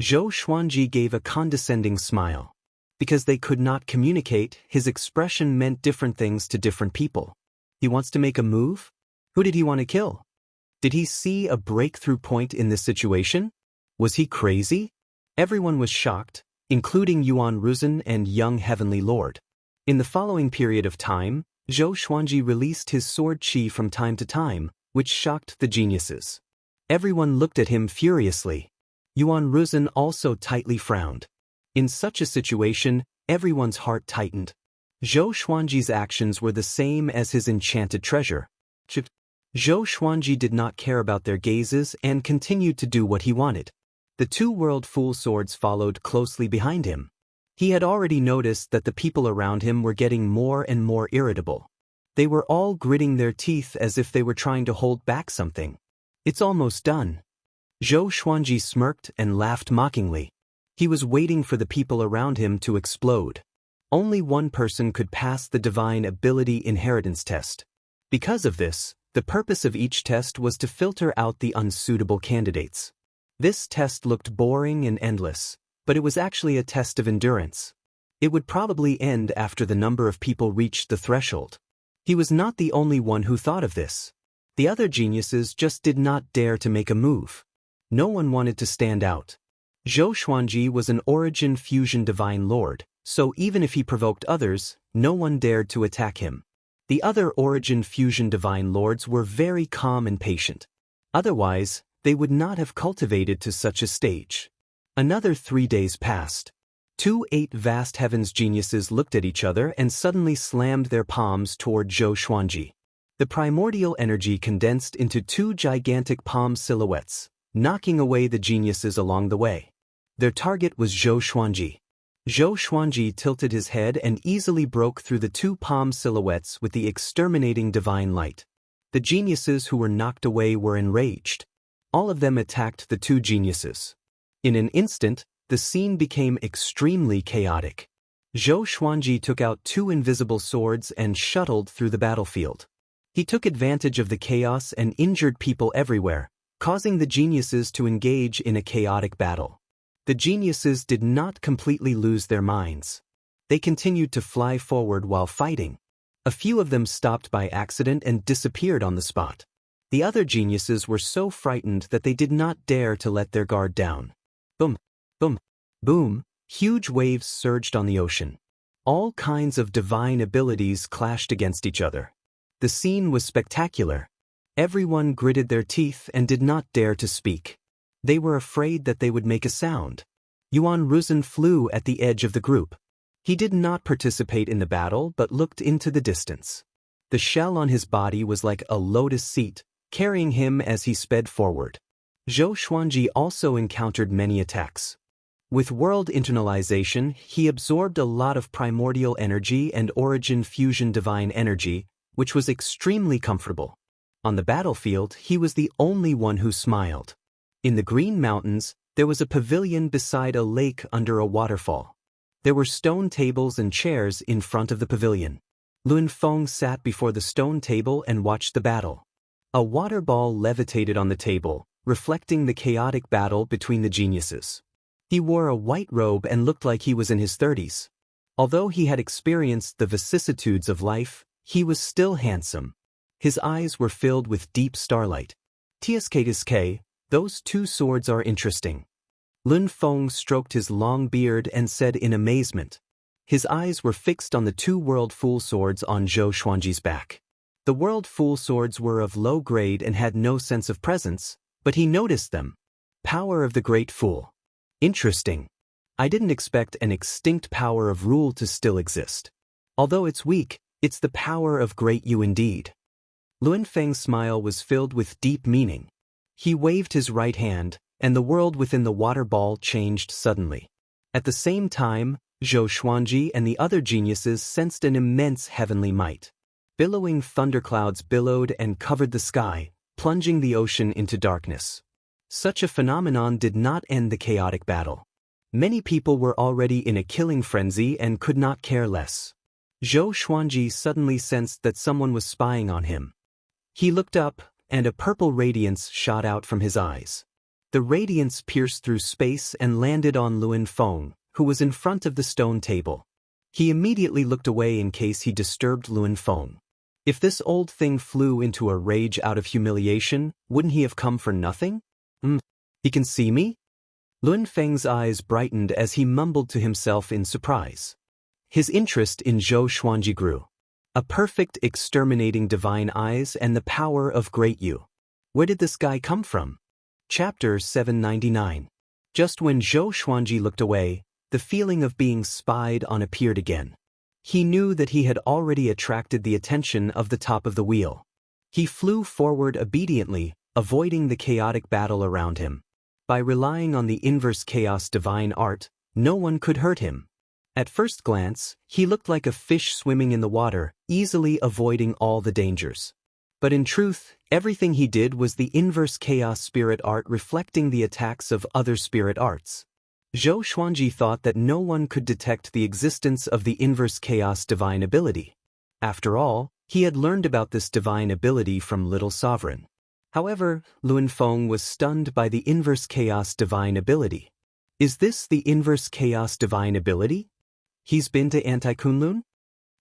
Zhou Xuanji gave a condescending smile. Because they could not communicate, his expression meant different things to different people. He wants to make a move? Who did he want to kill? Did he see a breakthrough point in this situation? Was he crazy? Everyone was shocked, including Yuan Ruzhen and young Heavenly Lord. In the following period of time, Zhou Xuanji released his sword chi from time to time, which shocked the geniuses. Everyone looked at him furiously. Yuan Ruzhen also tightly frowned. In such a situation, everyone's heart tightened. Zhou Xuanji's actions were the same as his enchanted treasure. Zhou Xuanji did not care about their gazes and continued to do what he wanted. The 2 World Fool swords followed closely behind him. He had already noticed that the people around him were getting more and more irritable. They were all gritting their teeth as if they were trying to hold back something. It's almost done. Zhou Xuanji smirked and laughed mockingly. He was waiting for the people around him to explode. Only one person could pass the divine ability inheritance test. Because of this, the purpose of each test was to filter out the unsuitable candidates. This test looked boring and endless, but it was actually a test of endurance. It would probably end after the number of people reached the threshold. He was not the only one who thought of this. The other geniuses just did not dare to make a move. No one wanted to stand out. Zhou Xuanji was an origin fusion divine lord, so even if he provoked others, no one dared to attack him. The other origin fusion divine lords were very calm and patient. Otherwise, they would not have cultivated to such a stage. Another 3 days passed. 2 8 vast heavens geniuses looked at each other and suddenly slammed their palms toward Zhou Xuanji. The primordial energy condensed into 2 gigantic palm silhouettes, knocking away the geniuses along the way. Their target was Zhou Xuanji. Zhou Xuanji tilted his head and easily broke through the two palm silhouettes with the exterminating divine light. The geniuses who were knocked away were enraged. All of them attacked the two geniuses. In an instant, the scene became extremely chaotic. Zhou Xuanji took out two invisible swords and shuttled through the battlefield. He took advantage of the chaos and injured people everywhere, causing the geniuses to engage in a chaotic battle. The geniuses did not completely lose their minds. They continued to fly forward while fighting. A few of them stopped by accident and disappeared on the spot. The other geniuses were so frightened that they did not dare to let their guard down. Boom, boom, boom, huge waves surged on the ocean. All kinds of divine abilities clashed against each other. The scene was spectacular. Everyone gritted their teeth and did not dare to speak. They were afraid that they would make a sound. Yuan Ruzhen flew at the edge of the group. He did not participate in the battle but looked into the distance. The shell on his body was like a lotus seat, carrying him as he sped forward. Zhou Xuanji also encountered many attacks. With world internalization, he absorbed a lot of primordial energy and origin fusion divine energy, which was extremely comfortable. On the battlefield, he was the only one who smiled. In the Green Mountains, there was a pavilion beside a lake under a waterfall. There were stone tables and chairs in front of the pavilion. Lun Feng sat before the stone table and watched the battle. A water ball levitated on the table, reflecting the chaotic battle between the geniuses. He wore a white robe and looked like he was in his 30s. Although he had experienced the vicissitudes of life, he was still handsome. His eyes were filled with deep starlight. "Tsk, those two swords are interesting." Lun Feng stroked his long beard and said in amazement. His eyes were fixed on the two World Fool swords on Zhou Xuanji's back. The World Fool swords were of low grade and had no sense of presence, but he noticed them. Power of the Great Fool. Interesting. I didn't expect an extinct power of rule to still exist. Although it's weak, it's the power of Great You indeed. Lun Feng's smile was filled with deep meaning. He waved his right hand, and the world within the water ball changed suddenly. At the same time, Zhou Xuanji and the other geniuses sensed an immense heavenly might. Billowing thunderclouds billowed and covered the sky, plunging the ocean into darkness. Such a phenomenon did not end the chaotic battle. Many people were already in a killing frenzy and could not care less. Zhou Xuanji suddenly sensed that someone was spying on him. He looked up, and a purple radiance shot out from his eyes. The radiance pierced through space and landed on Lun Feng, who was in front of the stone table. He immediately looked away in case he disturbed Lun Feng. If this old thing flew into a rage out of humiliation, wouldn't he have come for nothing? He can see me? Lun Feng's eyes brightened as he mumbled to himself in surprise. His interest in Zhou Xuanji grew. A perfect exterminating divine eyes and the power of Great You. Where did this guy come from? Chapter 799. Just when Zhou Xuanji looked away, the feeling of being spied on appeared again. He knew that he had already attracted the attention of the top of the wheel. He flew forward obediently, avoiding the chaotic battle around him. By relying on the inverse chaos divine art, no one could hurt him. At first glance, he looked like a fish swimming in the water, easily avoiding all the dangers. But in truth, everything he did was the inverse chaos spirit art reflecting the attacks of other spirit arts. Zhou Xuanji thought that no one could detect the existence of the inverse chaos divine ability. After all, he had learned about this divine ability from Little Sovereign. However, Lun Feng was stunned by the inverse chaos divine ability. Is this the inverse chaos divine ability? He's been to Anti-Kunlun?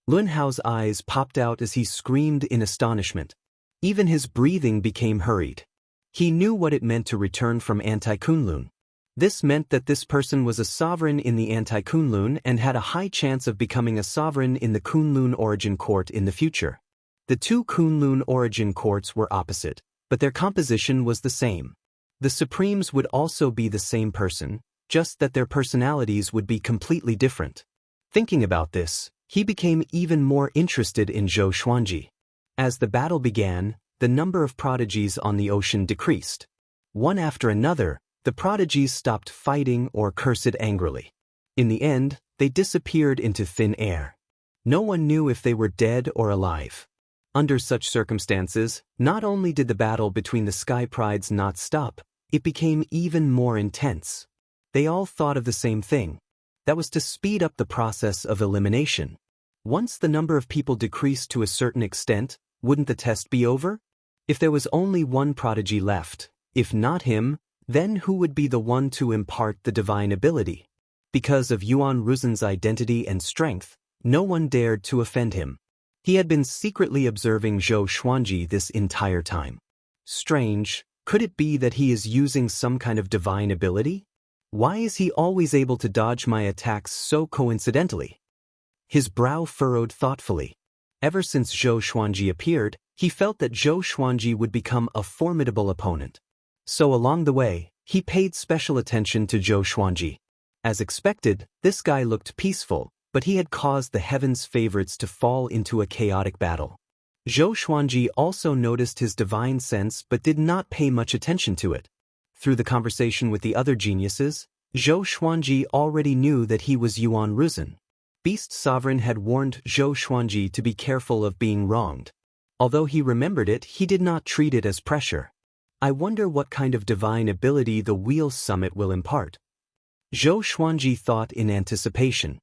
Lun Hao's eyes popped out as he screamed in astonishment. Even his breathing became hurried. He knew what it meant to return from Anti-Kunlun. This meant that this person was a sovereign in the Anti-Kunlun and had a high chance of becoming a sovereign in the Kunlun Origin Court in the future. The two Kunlun Origin Courts were opposite, but their composition was the same. The Supremes would also be the same person, just that their personalities would be completely different. Thinking about this, he became even more interested in Zhou Xuanji. As the battle began, the number of prodigies on the ocean decreased. One after another, the prodigies stopped fighting or cursed angrily. In the end, they disappeared into thin air. No one knew if they were dead or alive. Under such circumstances, not only did the battle between the Sky Prides not stop, it became even more intense. They all thought of the same thing. That was to speed up the process of elimination. Once the number of people decreased to a certain extent, wouldn't the test be over? If there was only one prodigy left, if not him, then who would be the one to impart the divine ability? Because of Yuan Ruzen's identity and strength, no one dared to offend him. He had been secretly observing Zhou Xuanji this entire time. Strange, could it be that he is using some kind of divine ability? Why is he always able to dodge my attacks so coincidentally? His brow furrowed thoughtfully. Ever since Zhou Xuanji appeared, he felt that Zhou Xuanji would become a formidable opponent. So along the way, he paid special attention to Zhou Xuanji. As expected, this guy looked peaceful, but he had caused the heavens' favorites to fall into a chaotic battle. Zhou Xuanji also noticed his divine sense but did not pay much attention to it. Through the conversation with the other geniuses, Zhou Xuanji already knew that he was Yuan Ruzen. Beast Sovereign had warned Zhou Xuanji to be careful of being wronged. Although he remembered it, he did not treat it as pressure. I wonder what kind of divine ability the Wheel Summit will impart. Zhou Xuanji thought in anticipation.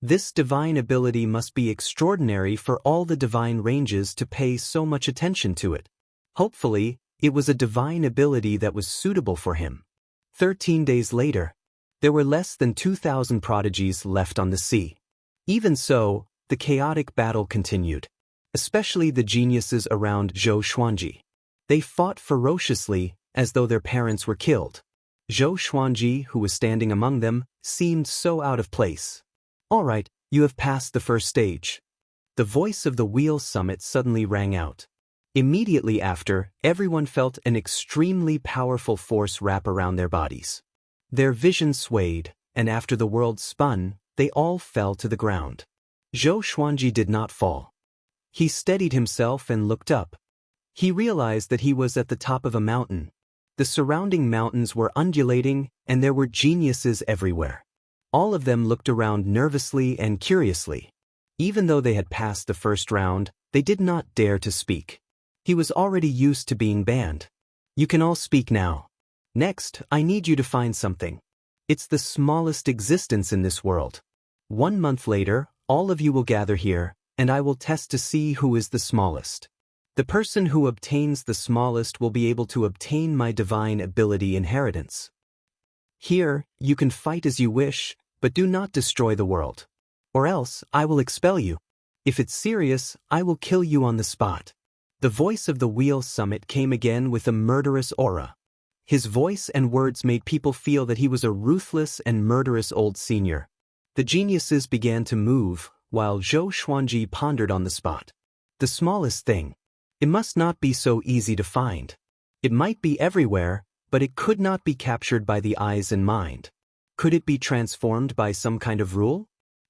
This divine ability must be extraordinary for all the divine ranges to pay so much attention to it. Hopefully, it was a divine ability that was suitable for him. 13 days later, there were less than 2,000 prodigies left on the sea. Even so, the chaotic battle continued. Especially the geniuses around Zhou Xuanji. They fought ferociously, as though their parents were killed. Zhou Xuanji, who was standing among them, seemed so out of place. All right, you have passed the first stage. The voice of the Wheel Summit suddenly rang out. Immediately after, everyone felt an extremely powerful force wrap around their bodies. Their vision swayed, and after the world spun, they all fell to the ground. Zhou Xuanji did not fall. He steadied himself and looked up. He realized that he was at the top of a mountain. The surrounding mountains were undulating, and there were geniuses everywhere. All of them looked around nervously and curiously. Even though they had passed the first round, they did not dare to speak. He was already used to being banned. You can all speak now. Next, I need you to find something. It's the smallest existence in this world. 1 month later, all of you will gather here, and I will test to see who is the smallest. The person who obtains the smallest will be able to obtain my divine ability inheritance. Here, you can fight as you wish, but do not destroy the world. Or else, I will expel you. If it's serious, I will kill you on the spot. The voice of the Wheel Summit came again with a murderous aura. His voice and words made people feel that he was a ruthless and murderous old senior. The geniuses began to move, while Zhou Xuanji pondered on the spot. The smallest thing. It must not be so easy to find. It might be everywhere, but it could not be captured by the eyes and mind. Could it be transformed by some kind of rule?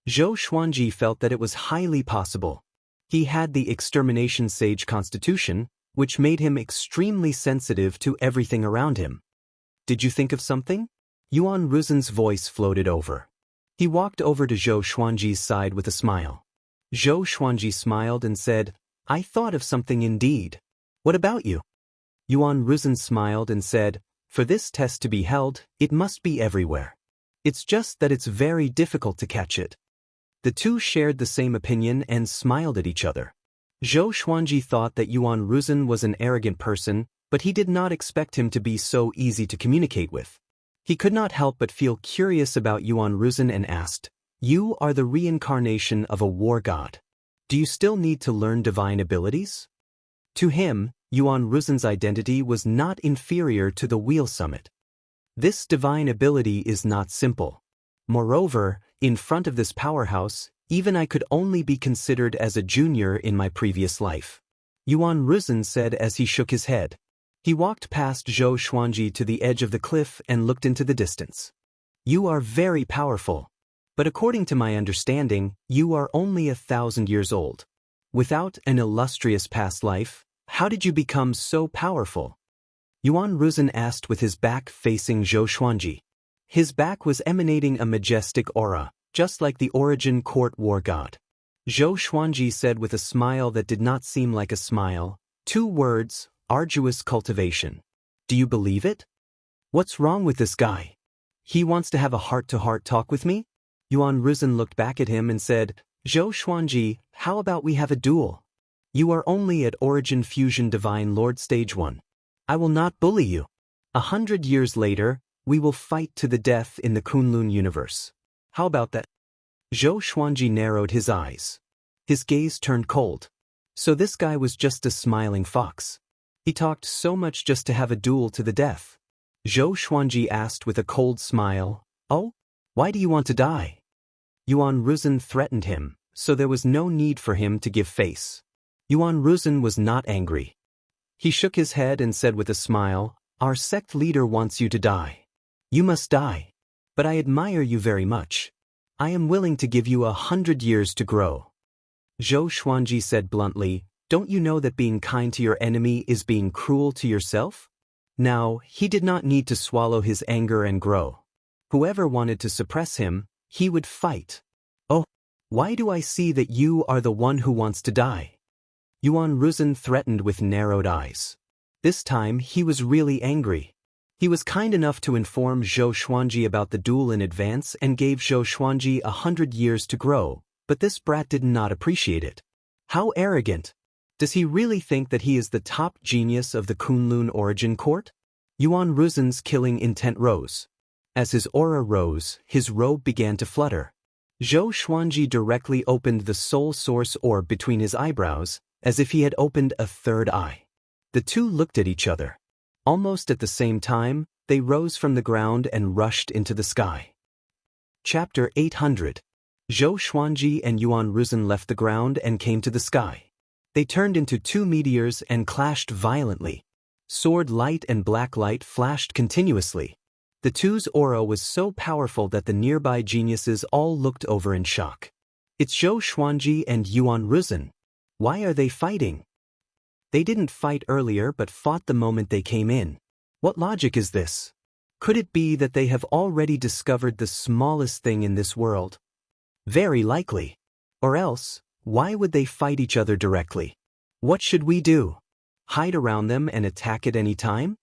Zhou Xuanji felt that it was highly possible. He had the extermination sage constitution, which made him extremely sensitive to everything around him. Did you think of something? Yuan Ruzen's voice floated over. He walked over to Zhou Xuanji's side with a smile. Zhou Xuanji smiled and said, I thought of something indeed. What about you? Yuan Ruzen smiled and said, for this test to be held, it must be everywhere. It's just that it's very difficult to catch it. The two shared the same opinion and smiled at each other. Zhou Xuanji thought that Yuan Ruzen was an arrogant person, but he did not expect him to be so easy to communicate with. He could not help but feel curious about Yuan Ruzen and asked, You are the reincarnation of a war god. Do you still need to learn divine abilities? To him, Yuan Ruzen's identity was not inferior to the Wheel Summit. This divine ability is not simple. Moreover, in front of this powerhouse, even I could only be considered as a junior in my previous life. Yuan Ruzen said as he shook his head. He walked past Zhou Xuanji to the edge of the cliff and looked into the distance. You are very powerful. But according to my understanding, you are only 1,000 years old. Without an illustrious past life, how did you become so powerful? Yuan Ruzen asked with his back facing Zhou Xuanji. His back was emanating a majestic aura, just like the Origin Court war god. Zhou Xuanji said with a smile that did not seem like a smile, 2 words, arduous cultivation. Do you believe it? What's wrong with this guy? He wants to have a heart-to-heart talk with me? Yuan Ruzhen looked back at him and said, Zhou Xuanji, how about we have a duel? You are only at Origin Fusion Divine Lord Stage 1. I will not bully you. 100 years later, we will fight to the death in the Kunlun universe. How about that? Zhou Xuanji narrowed his eyes. His gaze turned cold. So this guy was just a smiling fox. He talked so much just to have a duel to the death. Zhou Xuanji asked with a cold smile, Oh? Why do you want to die? Yuan Ruzhen threatened him, so there was no need for him to give face. Yuan Ruzhen was not angry. He shook his head and said with a smile, Our sect leader wants you to die. You must die. But I admire you very much. I am willing to give you 100 years to grow. Zhou Xuanji said bluntly, Don't you know that being kind to your enemy is being cruel to yourself? Now, he did not need to swallow his anger and grow. Whoever wanted to suppress him, he would fight. Oh, why do I see that you are the one who wants to die? Yuan Ruzhen threatened with narrowed eyes. This time he was really angry. He was kind enough to inform Zhou Xuanji about the duel in advance and gave Zhou Xuanji 100 years to grow, but this brat did not appreciate it. How arrogant! Does he really think that he is the top genius of the Kunlun Origin Court? Yuan Ruzhen's killing intent rose. As his aura rose, his robe began to flutter. Zhou Xuanji directly opened the soul source orb between his eyebrows, as if he had opened a third eye. The two looked at each other. Almost at the same time, they rose from the ground and rushed into the sky. Chapter 800. Zhou Xuanji and Yuan Ruzhen left the ground and came to the sky. They turned into 2 meteors and clashed violently. Sword light and black light flashed continuously. The two's aura was so powerful that the nearby geniuses all looked over in shock. It's Zhou Xuanji and Yuan Ruzhen. Why are they fighting? They didn't fight earlier but fought the moment they came in. What logic is this? Could it be that they have already discovered the smallest thing in this world? Very likely. Or else, why would they fight each other directly? What should we do? Hide around them and attack at any time?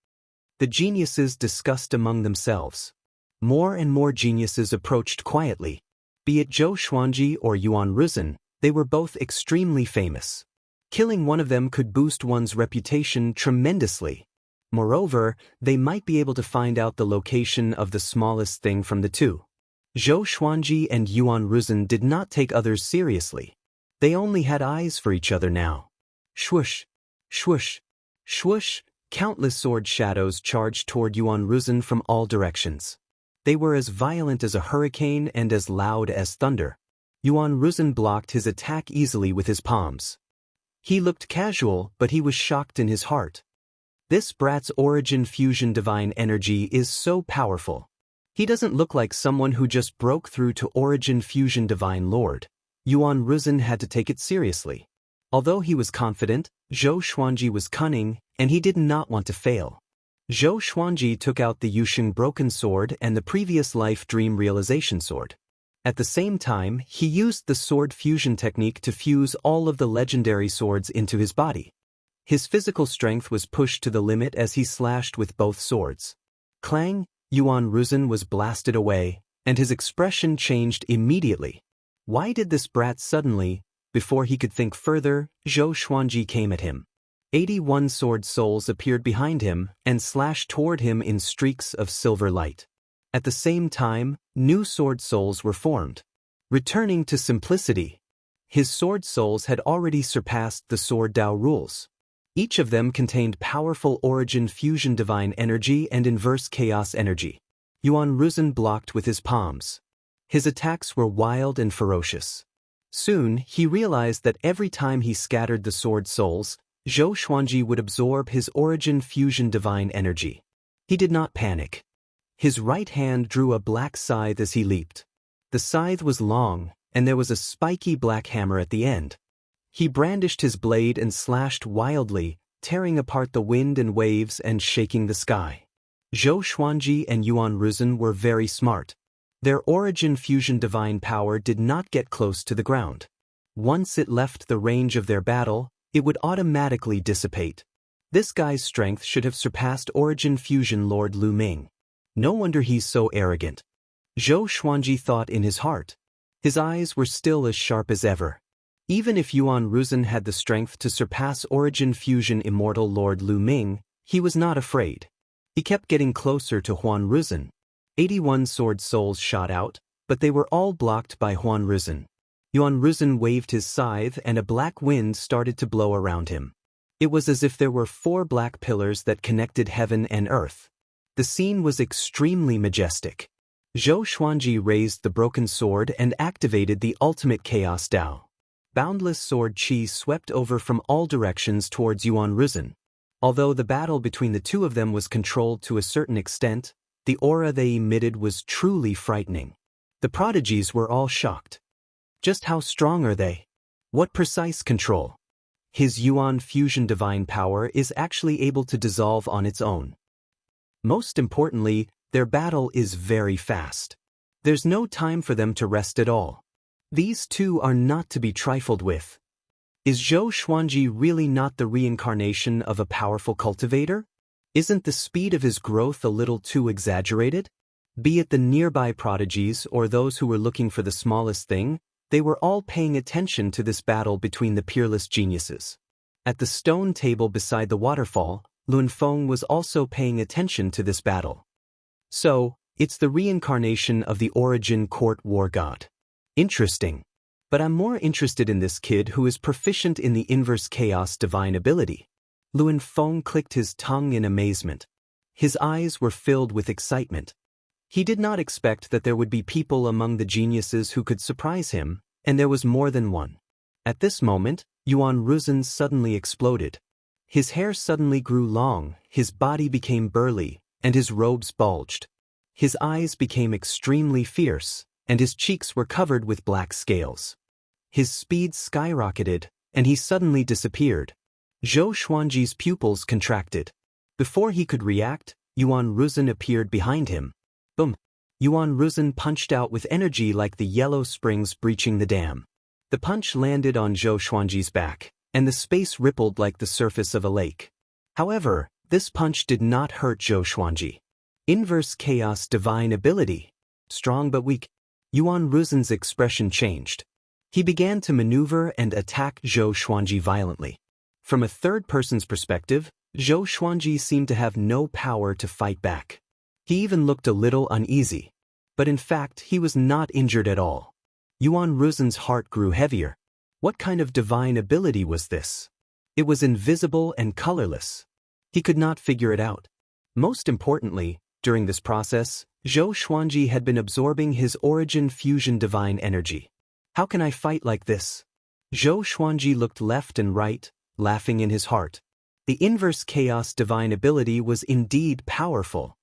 The geniuses discussed among themselves. More and more geniuses approached quietly. Be it Zhou Xuanji or Yuan Ruzhen, they were both extremely famous. Killing one of them could boost one's reputation tremendously. Moreover, they might be able to find out the location of the smallest thing from the two. Zhou Xuanji and Yuan Ruzhen did not take others seriously. They only had eyes for each other now. Swoosh, swoosh, swoosh, countless sword shadows charged toward Yuan Ruzhen from all directions. They were as violent as a hurricane and as loud as thunder. Yuan Ruzhen blocked his attack easily with his palms. He looked casual, but he was shocked in his heart. This brat's Origin Fusion Divine energy is so powerful. He doesn't look like someone who just broke through to Origin Fusion Divine Lord. Yuan Ruzhen had to take it seriously. Although he was confident, Zhou Xuanji was cunning, and he did not want to fail. Zhou Xuanji took out the Yusheng Broken Sword and the Previous Life Dream Realization Sword. At the same time, he used the sword fusion technique to fuse all of the legendary swords into his body. His physical strength was pushed to the limit as he slashed with both swords. Clang! Yuan Ruzhen was blasted away, and his expression changed immediately. Why did this brat suddenly? Before he could think further, Zhou Xuanji came at him. 81 sword souls appeared behind him and slashed toward him in streaks of silver light. At the same time, new sword souls were formed. Returning to simplicity, his sword souls had already surpassed the sword Dao rules. Each of them contained powerful Origin Fusion Divine energy and inverse chaos energy. Yuan Ruzhen blocked with his palms. His attacks were wild and ferocious. Soon, he realized that every time he scattered the sword souls, Zhou Xuanji would absorb his Origin Fusion Divine energy. He did not panic. His right hand drew a black scythe as he leaped. The scythe was long, and there was a spiky black hammer at the end. He brandished his blade and slashed wildly, tearing apart the wind and waves and shaking the sky. Zhou Xuanji and Yuan Ruzhen were very smart. Their origin fusion divine power did not get close to the ground. Once it left the range of their battle, it would automatically dissipate. This guy's strength should have surpassed Origin Fusion Lord Lu Ming. No wonder he's so arrogant. Zhou Xuanji thought in his heart. His eyes were still as sharp as ever. Even if Yuan Ruzhen had the strength to surpass Origin Fusion Immortal Lord Lu Ming, he was not afraid. He kept getting closer to Huan Ruzhen. 81 sword souls shot out, but they were all blocked by Huan Ruzhen. Yuan Ruzhen waved his scythe and a black wind started to blow around him. It was as if there were 4 black pillars that connected heaven and earth. The scene was extremely majestic. Zhou Xuanji raised the broken sword and activated the ultimate chaos Dao. Boundless sword qi swept over from all directions towards Yuan Ruzhen. Although the battle between the two of them was controlled to a certain extent, the aura they emitted was truly frightening. The prodigies were all shocked. Just how strong are they? What precise control? His Yuan fusion divine power is actually able to dissolve on its own. Most importantly, their battle is very fast. There's no time for them to rest at all. These two are not to be trifled with. Is Zhou Xuanji really not the reincarnation of a powerful cultivator? Isn't the speed of his growth a little too exaggerated? Be it the nearby prodigies or those who were looking for the smallest thing, they were all paying attention to this battle between the peerless geniuses. At the stone table beside the waterfall, Lunfeng was also paying attention to this battle. So, it's the reincarnation of the Origin Court War God. Interesting. But I'm more interested in this kid who is proficient in the inverse chaos divine ability. Lunfeng clicked his tongue in amazement. His eyes were filled with excitement. He did not expect that there would be people among the geniuses who could surprise him, and there was more than one. At this moment, Yuan Ruzhen suddenly exploded. His hair suddenly grew long, his body became burly, and his robes bulged. His eyes became extremely fierce, and his cheeks were covered with black scales. His speed skyrocketed, and he suddenly disappeared. Zhou Xuanji's pupils contracted. Before he could react, Yuan Ruzhen appeared behind him. Boom! Yuan Ruzhen punched out with energy like the yellow springs breaching the dam. The punch landed on Zhou Xuanji's back, and the space rippled like the surface of a lake. However, this punch did not hurt Zhou Xuanji. Inverse chaos divine ability. Strong but weak. Yuan Ruzhen's expression changed. He began to maneuver and attack Zhou Xuanji violently. From a third person's perspective, Zhou Xuanji seemed to have no power to fight back. He even looked a little uneasy. But in fact, he was not injured at all. Yuan Ruzhen's heart grew heavier. What kind of divine ability was this? It was invisible and colorless. He could not figure it out. Most importantly, during this process, Zhou Xuanji had been absorbing his origin fusion divine energy. How can I fight like this? Zhou Xuanji looked left and right, laughing in his heart. The inverse chaos divine ability was indeed powerful.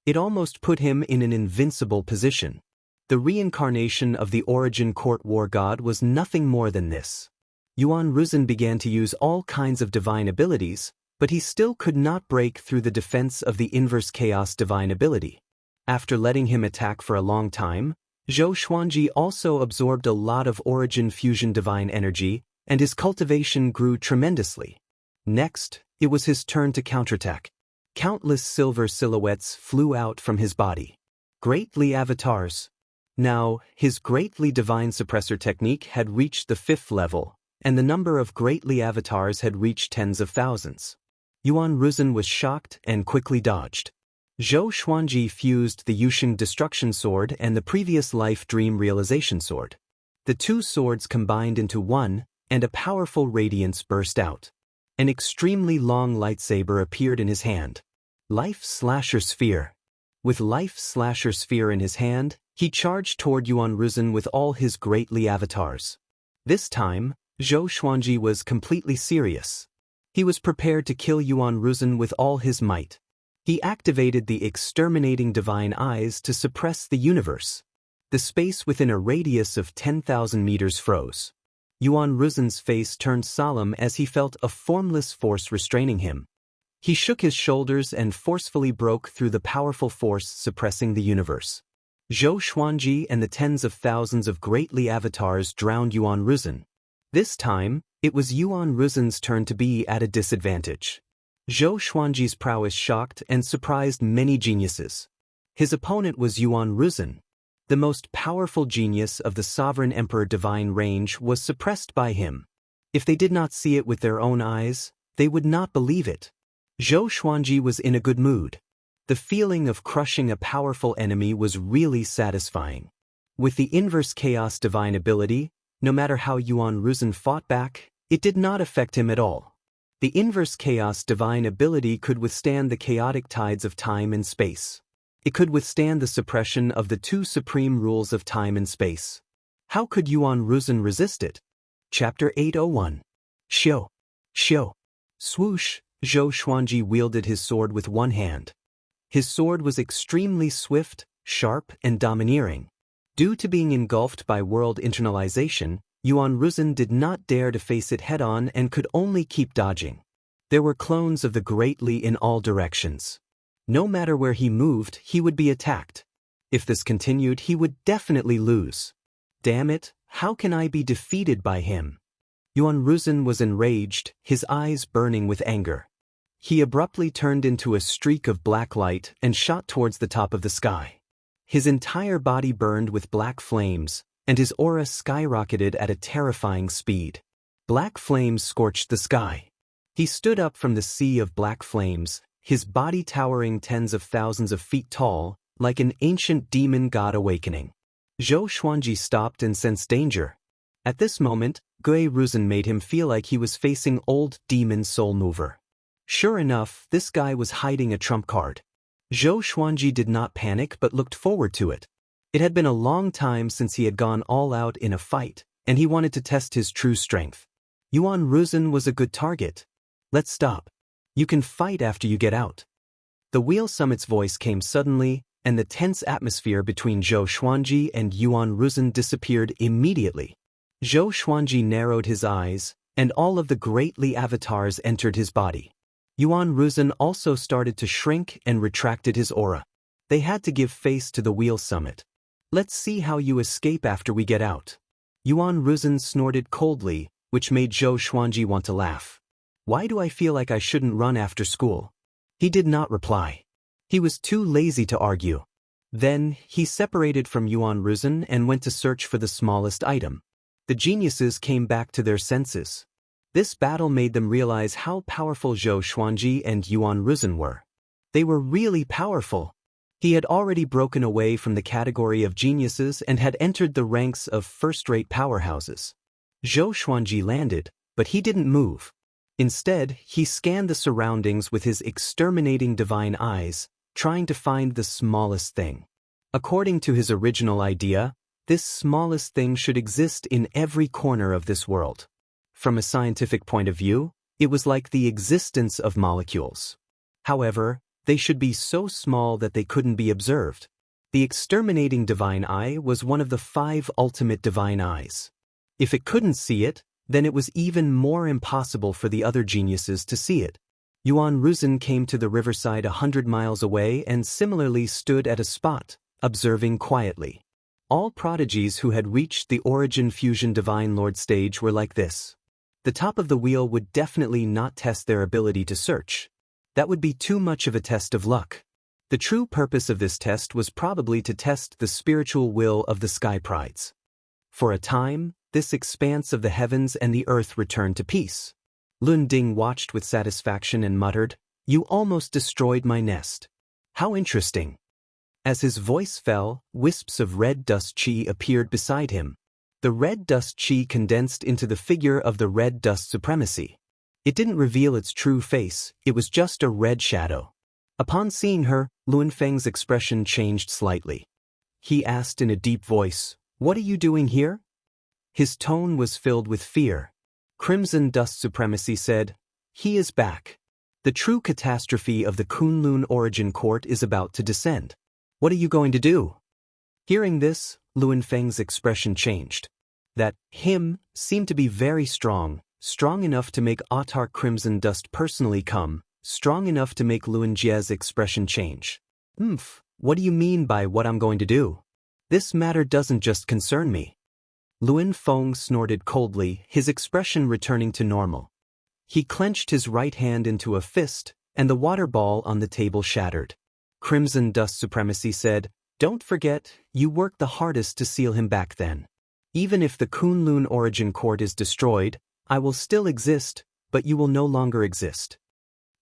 It almost put him in an invincible position. The reincarnation of the Origin Court War God was nothing more than this. Yuan Ruzhen began to use all kinds of divine abilities, but he still could not break through the defense of the inverse chaos divine ability. After letting him attack for a long time, Zhou Xuanji also absorbed a lot of origin fusion divine energy, and his cultivation grew tremendously. Next, it was his turn to counterattack. Countless silver silhouettes flew out from his body. Greatly avatars. Now, his greatly divine suppressor technique had reached the 5th level, and the number of greatly avatars had reached tens of thousands. Yuan Ruzhen was shocked and quickly dodged. Zhou Xuanji fused the Yusheng Destruction Sword and the previous life Dream Realization Sword. The two swords combined into one, and a powerful radiance burst out. An extremely long lightsaber appeared in his hand. Life Slasher Sphere. With Life Slasher Sphere in his hand, he charged toward Yuan Ruzhen with all his greatly avatars. This time, Zhou Xuanji was completely serious. He was prepared to kill Yuan Ruzhen with all his might. He activated the exterminating divine eyes to suppress the universe. The space within a radius of 10,000 meters froze. Yuan Ruzhen's face turned solemn as he felt a formless force restraining him. He shook his shoulders and forcefully broke through the powerful force suppressing the universe. Zhou Xuanji and the tens of thousands of greatly avatars drowned Yuan Ruzhen. This time, it was Yuan Ruzhen's turn to be at a disadvantage. Zhou Xuanji's prowess shocked and surprised many geniuses. His opponent was Yuan Ruzhen. The most powerful genius of the Sovereign Emperor Divine range was suppressed by him. If they did not see it with their own eyes, they would not believe it. Zhou Xuanji was in a good mood. The feeling of crushing a powerful enemy was really satisfying. With the inverse chaos divine ability, no matter how Yuan Ruzhen fought back, it did not affect him at all. The inverse chaos divine ability could withstand the chaotic tides of time and space. It could withstand the suppression of the two supreme rules of time and space. How could Yuan Ruzhen resist it? Chapter 801. Xiu. Xiu. Swoosh, Zhou Xuanji wielded his sword with one hand. His sword was extremely swift, sharp, and domineering. Due to being engulfed by world internalization, Yuan Ruzhen did not dare to face it head-on and could only keep dodging. There were clones of the Great Li in all directions. No matter where he moved, he would be attacked. If this continued, he would definitely lose. Damn it, how can I be defeated by him? Yuan Ruzhen was enraged, his eyes burning with anger. He abruptly turned into a streak of black light and shot towards the top of the sky. His entire body burned with black flames, and his aura skyrocketed at a terrifying speed. Black flames scorched the sky. He stood up from the sea of black flames, his body towering tens of thousands of feet tall, like an ancient demon god awakening. Zhou Xuanji stopped and sensed danger. At this moment, Gui Ruzhen made him feel like he was facing old demon soul mover. Sure enough, this guy was hiding a trump card. Zhou Xuanji did not panic but looked forward to it. It had been a long time since he had gone all out in a fight, and he wanted to test his true strength. Yuan Ruzhen was a good target. Let's stop. You can fight after you get out. The Wheel Summit's voice came suddenly, and the tense atmosphere between Zhou Xuanji and Yuan Ruzhen disappeared immediately. Zhou Xuanji narrowed his eyes, and all of the Great Li avatars entered his body. Yuan Ruzhen also started to shrink and retracted his aura. They had to give face to the Wheel Summit. Let's see how you escape after we get out. Yuan Ruzhen snorted coldly, which made Zhou Xuanji want to laugh. Why do I feel like I shouldn't run after school? He did not reply. He was too lazy to argue. Then, he separated from Yuan Ruzhen and went to search for the smallest item. The geniuses came back to their senses. This battle made them realize how powerful Zhou Xuanji and Yuan Ruzhen were. They were really powerful. He had already broken away from the category of geniuses and had entered the ranks of first-rate powerhouses. Zhou Xuanji landed, but he didn't move. Instead, he scanned the surroundings with his exterminating divine eyes, trying to find the smallest thing. According to his original idea, this smallest thing should exist in every corner of this world. From a scientific point of view, it was like the existence of molecules. However, they should be so small that they couldn't be observed. The exterminating divine eye was one of the 5 ultimate divine eyes. If it couldn't see it, then it was even more impossible for the other geniuses to see it. Yuan Ruzhen came to the riverside 100 miles away and similarly stood at a spot, observing quietly. All prodigies who had reached the Origin Fusion Divine Lord stage were like this. The top of the wheel would definitely not test their ability to search. That would be too much of a test of luck. The true purpose of this test was probably to test the spiritual will of the Sky Prides. For a time, this expanse of the heavens and the earth returned to peace. Lun Ding watched with satisfaction and muttered, "You almost destroyed my nest. How interesting." As his voice fell, wisps of red dust chi appeared beside him. The red dust chi condensed into the figure of the red dust supremacy. It didn't reveal its true face, it was just a red shadow. Upon seeing her, Luan Feng's expression changed slightly. He asked in a deep voice, "What are you doing here?" His tone was filled with fear. Crimson Dust Supremacy said, "He is back. The true catastrophe of the Kunlun Origin Court is about to descend. What are you going to do?" Hearing this, Luan Feng's expression changed. That him seemed to be very strong enough to make Autark Crimson Dust personally come, strong enough to make Luan Jie's expression change. What do you mean by what I'm going to do?" This matter doesn't just concern me. Luin Feng snorted coldly, his expression returning to normal. He clenched his right hand into a fist, and the water ball on the table shattered. Crimson Dust Supremacy said, "Don't forget, you worked the hardest to seal him back then. Even if the Kunlun Origin Court is destroyed, I will still exist, but you will no longer exist."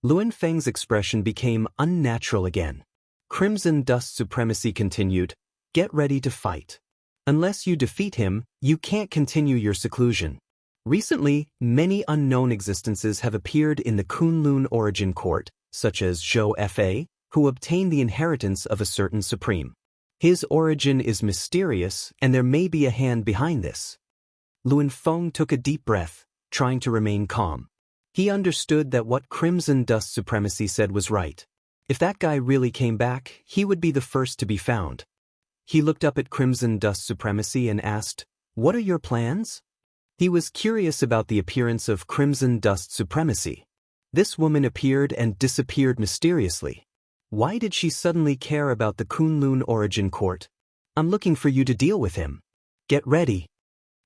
Luin Feng's expression became unnatural again. Crimson Dust Supremacy continued, "Get ready to fight. Unless you defeat him, you can't continue your seclusion. Recently, many unknown existences have appeared in the Kunlun Origin Court, such as Zhou Fa, who obtained the inheritance of a certain supreme. His origin is mysterious, and there may be a hand behind this." Luin Feng took a deep breath, trying to remain calm. He understood that what Crimson Dust Supremacy said was right. If that guy really came back, he would be the first to be found. He looked up at Crimson Dust Supremacy and asked, "What are your plans?" He was curious about the appearance of Crimson Dust Supremacy. This woman appeared and disappeared mysteriously. Why did she suddenly care about the Kunlun Origin Court? "I'm looking for you to deal with him. Get ready."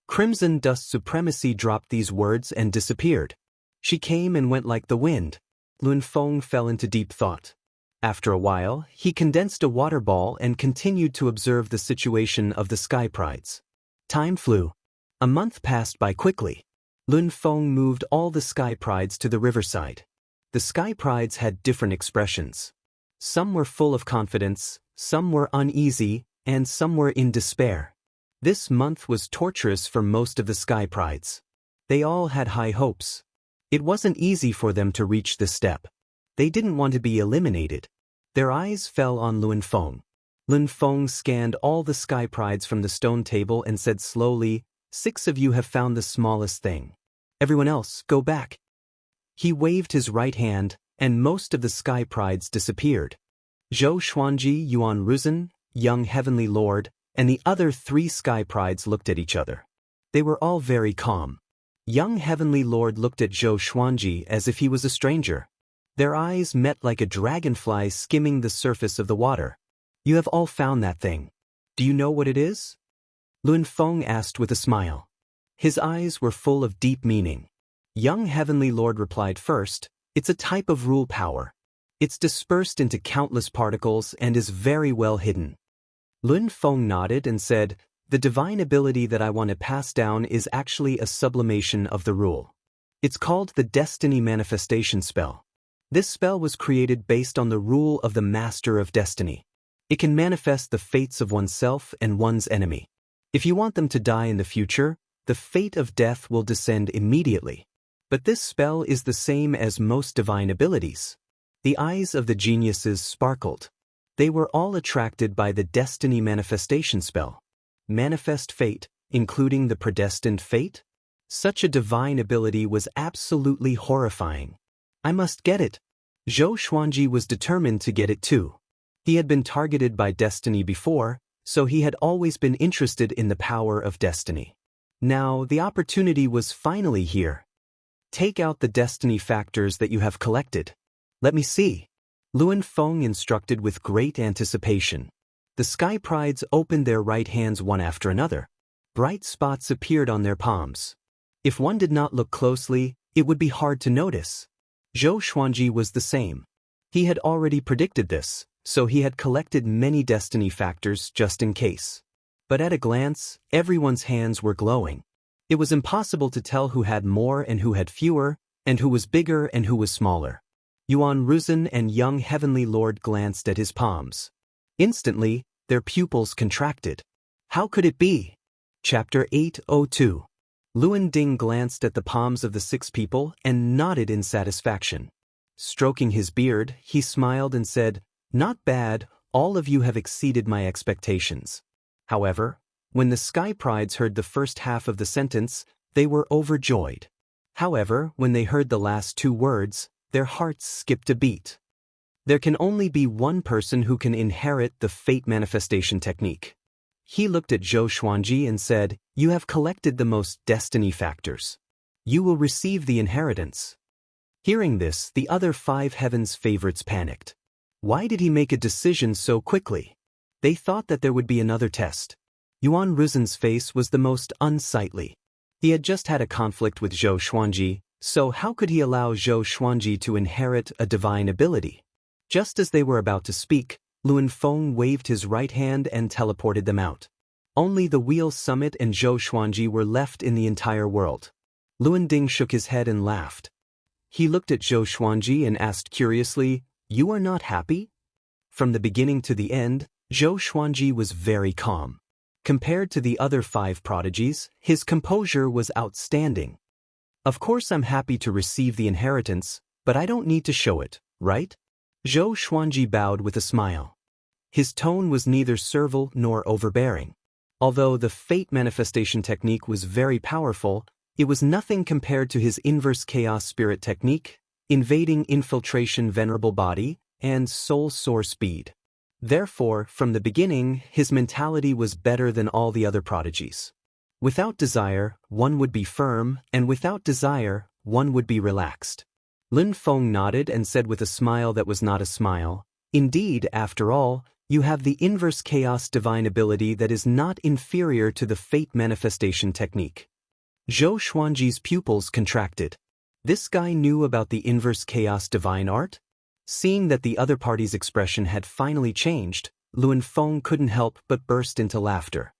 Crimson Dust Supremacy dropped these words and disappeared. She came and went like the wind. Luin Feng fell into deep thought. After a while, he condensed a water ball and continued to observe the situation of the Sky Prides. Time flew. A month passed by quickly. Luin Feng moved all the Sky Prides to the riverside. The Sky Prides had different expressions. Some were full of confidence, some were uneasy, and some were in despair. This month was torturous for most of the Sky Prides. They all had high hopes. It wasn't easy for them to reach this step. They didn't want to be eliminated. Their eyes fell on Luin Feng. Luin Feng scanned all the Sky Prides from the stone table and said slowly, "6 of you have found the smallest thing. Everyone else, go back." He waved his right hand, and most of the Sky Prides disappeared. Zhou Xuanji, Yuan Ruzhen, Young Heavenly Lord, and the other 3 Sky Prides looked at each other. They were all very calm. Young Heavenly Lord looked at Zhou Xuanji as if he was a stranger. Their eyes met like a dragonfly skimming the surface of the water. "You have all found that thing. Do you know what it is?" Luin Feng asked with a smile. His eyes were full of deep meaning. Young Heavenly Lord replied first, "It's a type of rule power. It's dispersed into countless particles and is very well hidden." Luin Feng nodded and said, "The divine ability that I want to pass down is actually a sublimation of the rule. It's called the Destiny Manifestation Spell. This spell was created based on the rule of the Master of Destiny. It can manifest the fates of oneself and one's enemy. If you want them to die in the future, the fate of death will descend immediately. But this spell is the same as most divine abilities." The eyes of the geniuses sparkled. They were all attracted by the Destiny Manifestation Spell. Manifest fate, including the predestined fate? Such a divine ability was absolutely horrifying. "I must get it." Zhou Xuanji was determined to get it too. He had been targeted by destiny before, so he had always been interested in the power of destiny. Now, the opportunity was finally here. "Take out the destiny factors that you have collected. Let me see." Luin Feng instructed with great anticipation. The Sky Prides opened their right hands one after another. Bright spots appeared on their palms. If one did not look closely, it would be hard to notice. Zhou Xuanji was the same. He had already predicted this, so he had collected many destiny factors just in case. But at a glance, everyone's hands were glowing. It was impossible to tell who had more and who had fewer, and who was bigger and who was smaller. Yuan Ruzhen and Young Heavenly Lord glanced at his palms. Instantly, their pupils contracted. How could it be? Chapter 802. Luin Ding glanced at the palms of the 6 people and nodded in satisfaction. Stroking his beard, he smiled and said, "Not bad, all of you have exceeded my expectations." However, when the Sky Prides heard the first half of the sentence, they were overjoyed. However, when they heard the last 2 words, their hearts skipped a beat. There can only be one person who can inherit the fate manifestation technique. He looked at Zhou Xuanji and said, "You have collected the most destiny factors. You will receive the inheritance." Hearing this, the other 5 heavens favorites panicked. Why did he make a decision so quickly? They thought that there would be another test. Yuan Ruzen's face was the most unsightly. He had just had a conflict with Zhou Xuanji, so how could he allow Zhou Xuanji to inherit a divine ability? Just as they were about to speak, Luan Feng waved his right hand and teleported them out. Only the Wheel Summit and Zhou Xuanji were left in the entire world. Luan Ding shook his head and laughed. He looked at Zhou Xuanji and asked curiously, "You are not happy?" From the beginning to the end, Zhou Xuanji was very calm. Compared to the other 5 prodigies, his composure was outstanding. "Of course I'm happy to receive the inheritance, but I don't need to show it, right?" Zhou Xuanji bowed with a smile. His tone was neither servile nor overbearing. Although the fate manifestation technique was very powerful, it was nothing compared to his inverse chaos spirit technique, invading infiltration venerable body, and soul soar speed. Therefore, from the beginning, his mentality was better than all the other prodigies. Without desire, one would be firm, and without desire, one would be relaxed. Lin Feng nodded and said with a smile that was not a smile, "Indeed, after all, you have the inverse chaos divine ability that is not inferior to the fate manifestation technique." Zhou Xuanji's pupils contracted. This guy knew about the inverse chaos divine art? Seeing that the other party's expression had finally changed, Luan Feng couldn't help but burst into laughter.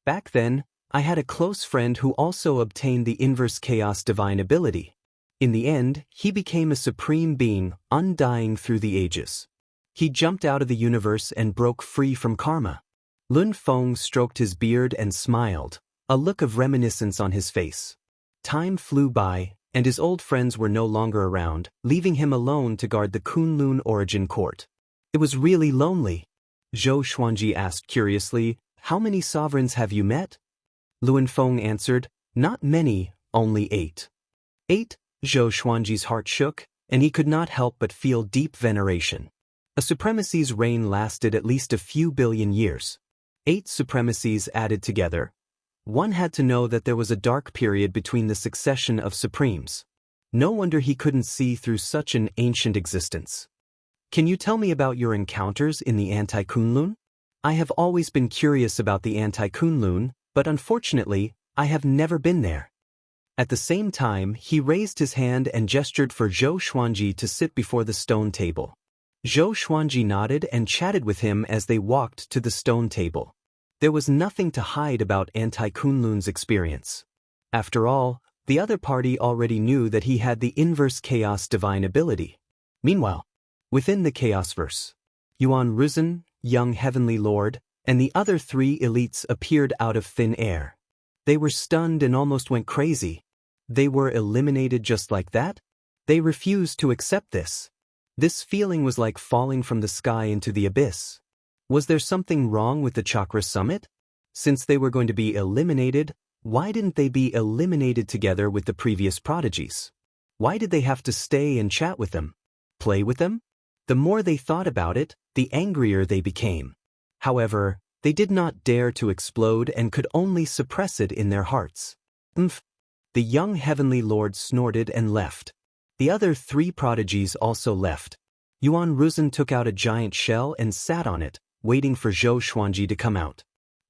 "Back then, I had a close friend who also obtained the inverse chaos divine ability. In the end, he became a supreme being, undying through the ages. He jumped out of the universe and broke free from karma." Lun Feng stroked his beard and smiled, a look of reminiscence on his face. Time flew by, and his old friends were no longer around, leaving him alone to guard the Kunlun origin court. It was really lonely. Zhou Xuanji asked curiously, "How many sovereigns have you met?" Luan Feng answered, "Not many, only 8. 8? Zhou Xuanji's heart shook, and he could not help but feel deep veneration. A supremacy's reign lasted at least a few billion years. 8 supremacies added together. One had to know that there was a dark period between the succession of supremes. No wonder he couldn't see through such an ancient existence. "Can you tell me about your encounters in the Anti-Kunlun? I have always been curious about the Anti-Kunlun, but unfortunately, I have never been there." At the same time, he raised his hand and gestured for Zhou Xuanji to sit before the stone table. Zhou Xuanji nodded and chatted with him as they walked to the stone table. There was nothing to hide about Anti-Kunlun's experience. After all, the other party already knew that he had the inverse chaos divine ability. Meanwhile, within the Chaosverse, Yuan Ruzen, young heavenly lord, and the other 3 elites appeared out of thin air. They were stunned and almost went crazy. They were eliminated just like that? They refused to accept this. This feeling was like falling from the sky into the abyss. Was there something wrong with the Chakra Summit? Since they were going to be eliminated, why didn't they be eliminated together with the previous prodigies? Why did they have to stay and chat with them? Play with them? The more they thought about it, the angrier they became. However, they did not dare to explode and could only suppress it in their hearts. "Umph." The young heavenly lord snorted and left. The other 3 prodigies also left. Yuan Ruzen took out a giant shell and sat on it, waiting for Zhou Xuanji to come out.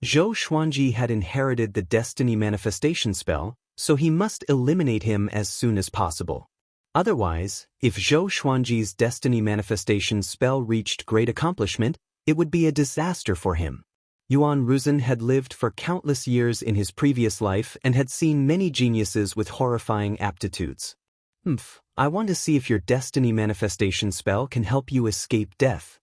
Zhou Xuanji had inherited the destiny manifestation spell, so he must eliminate him as soon as possible. Otherwise, if Zhou Xuanji's destiny manifestation spell reached great accomplishment, it would be a disaster for him. Yuan Ruzen had lived for countless years in his previous life and had seen many geniuses with horrifying aptitudes. I want to see if your destiny manifestation spell can help you escape death."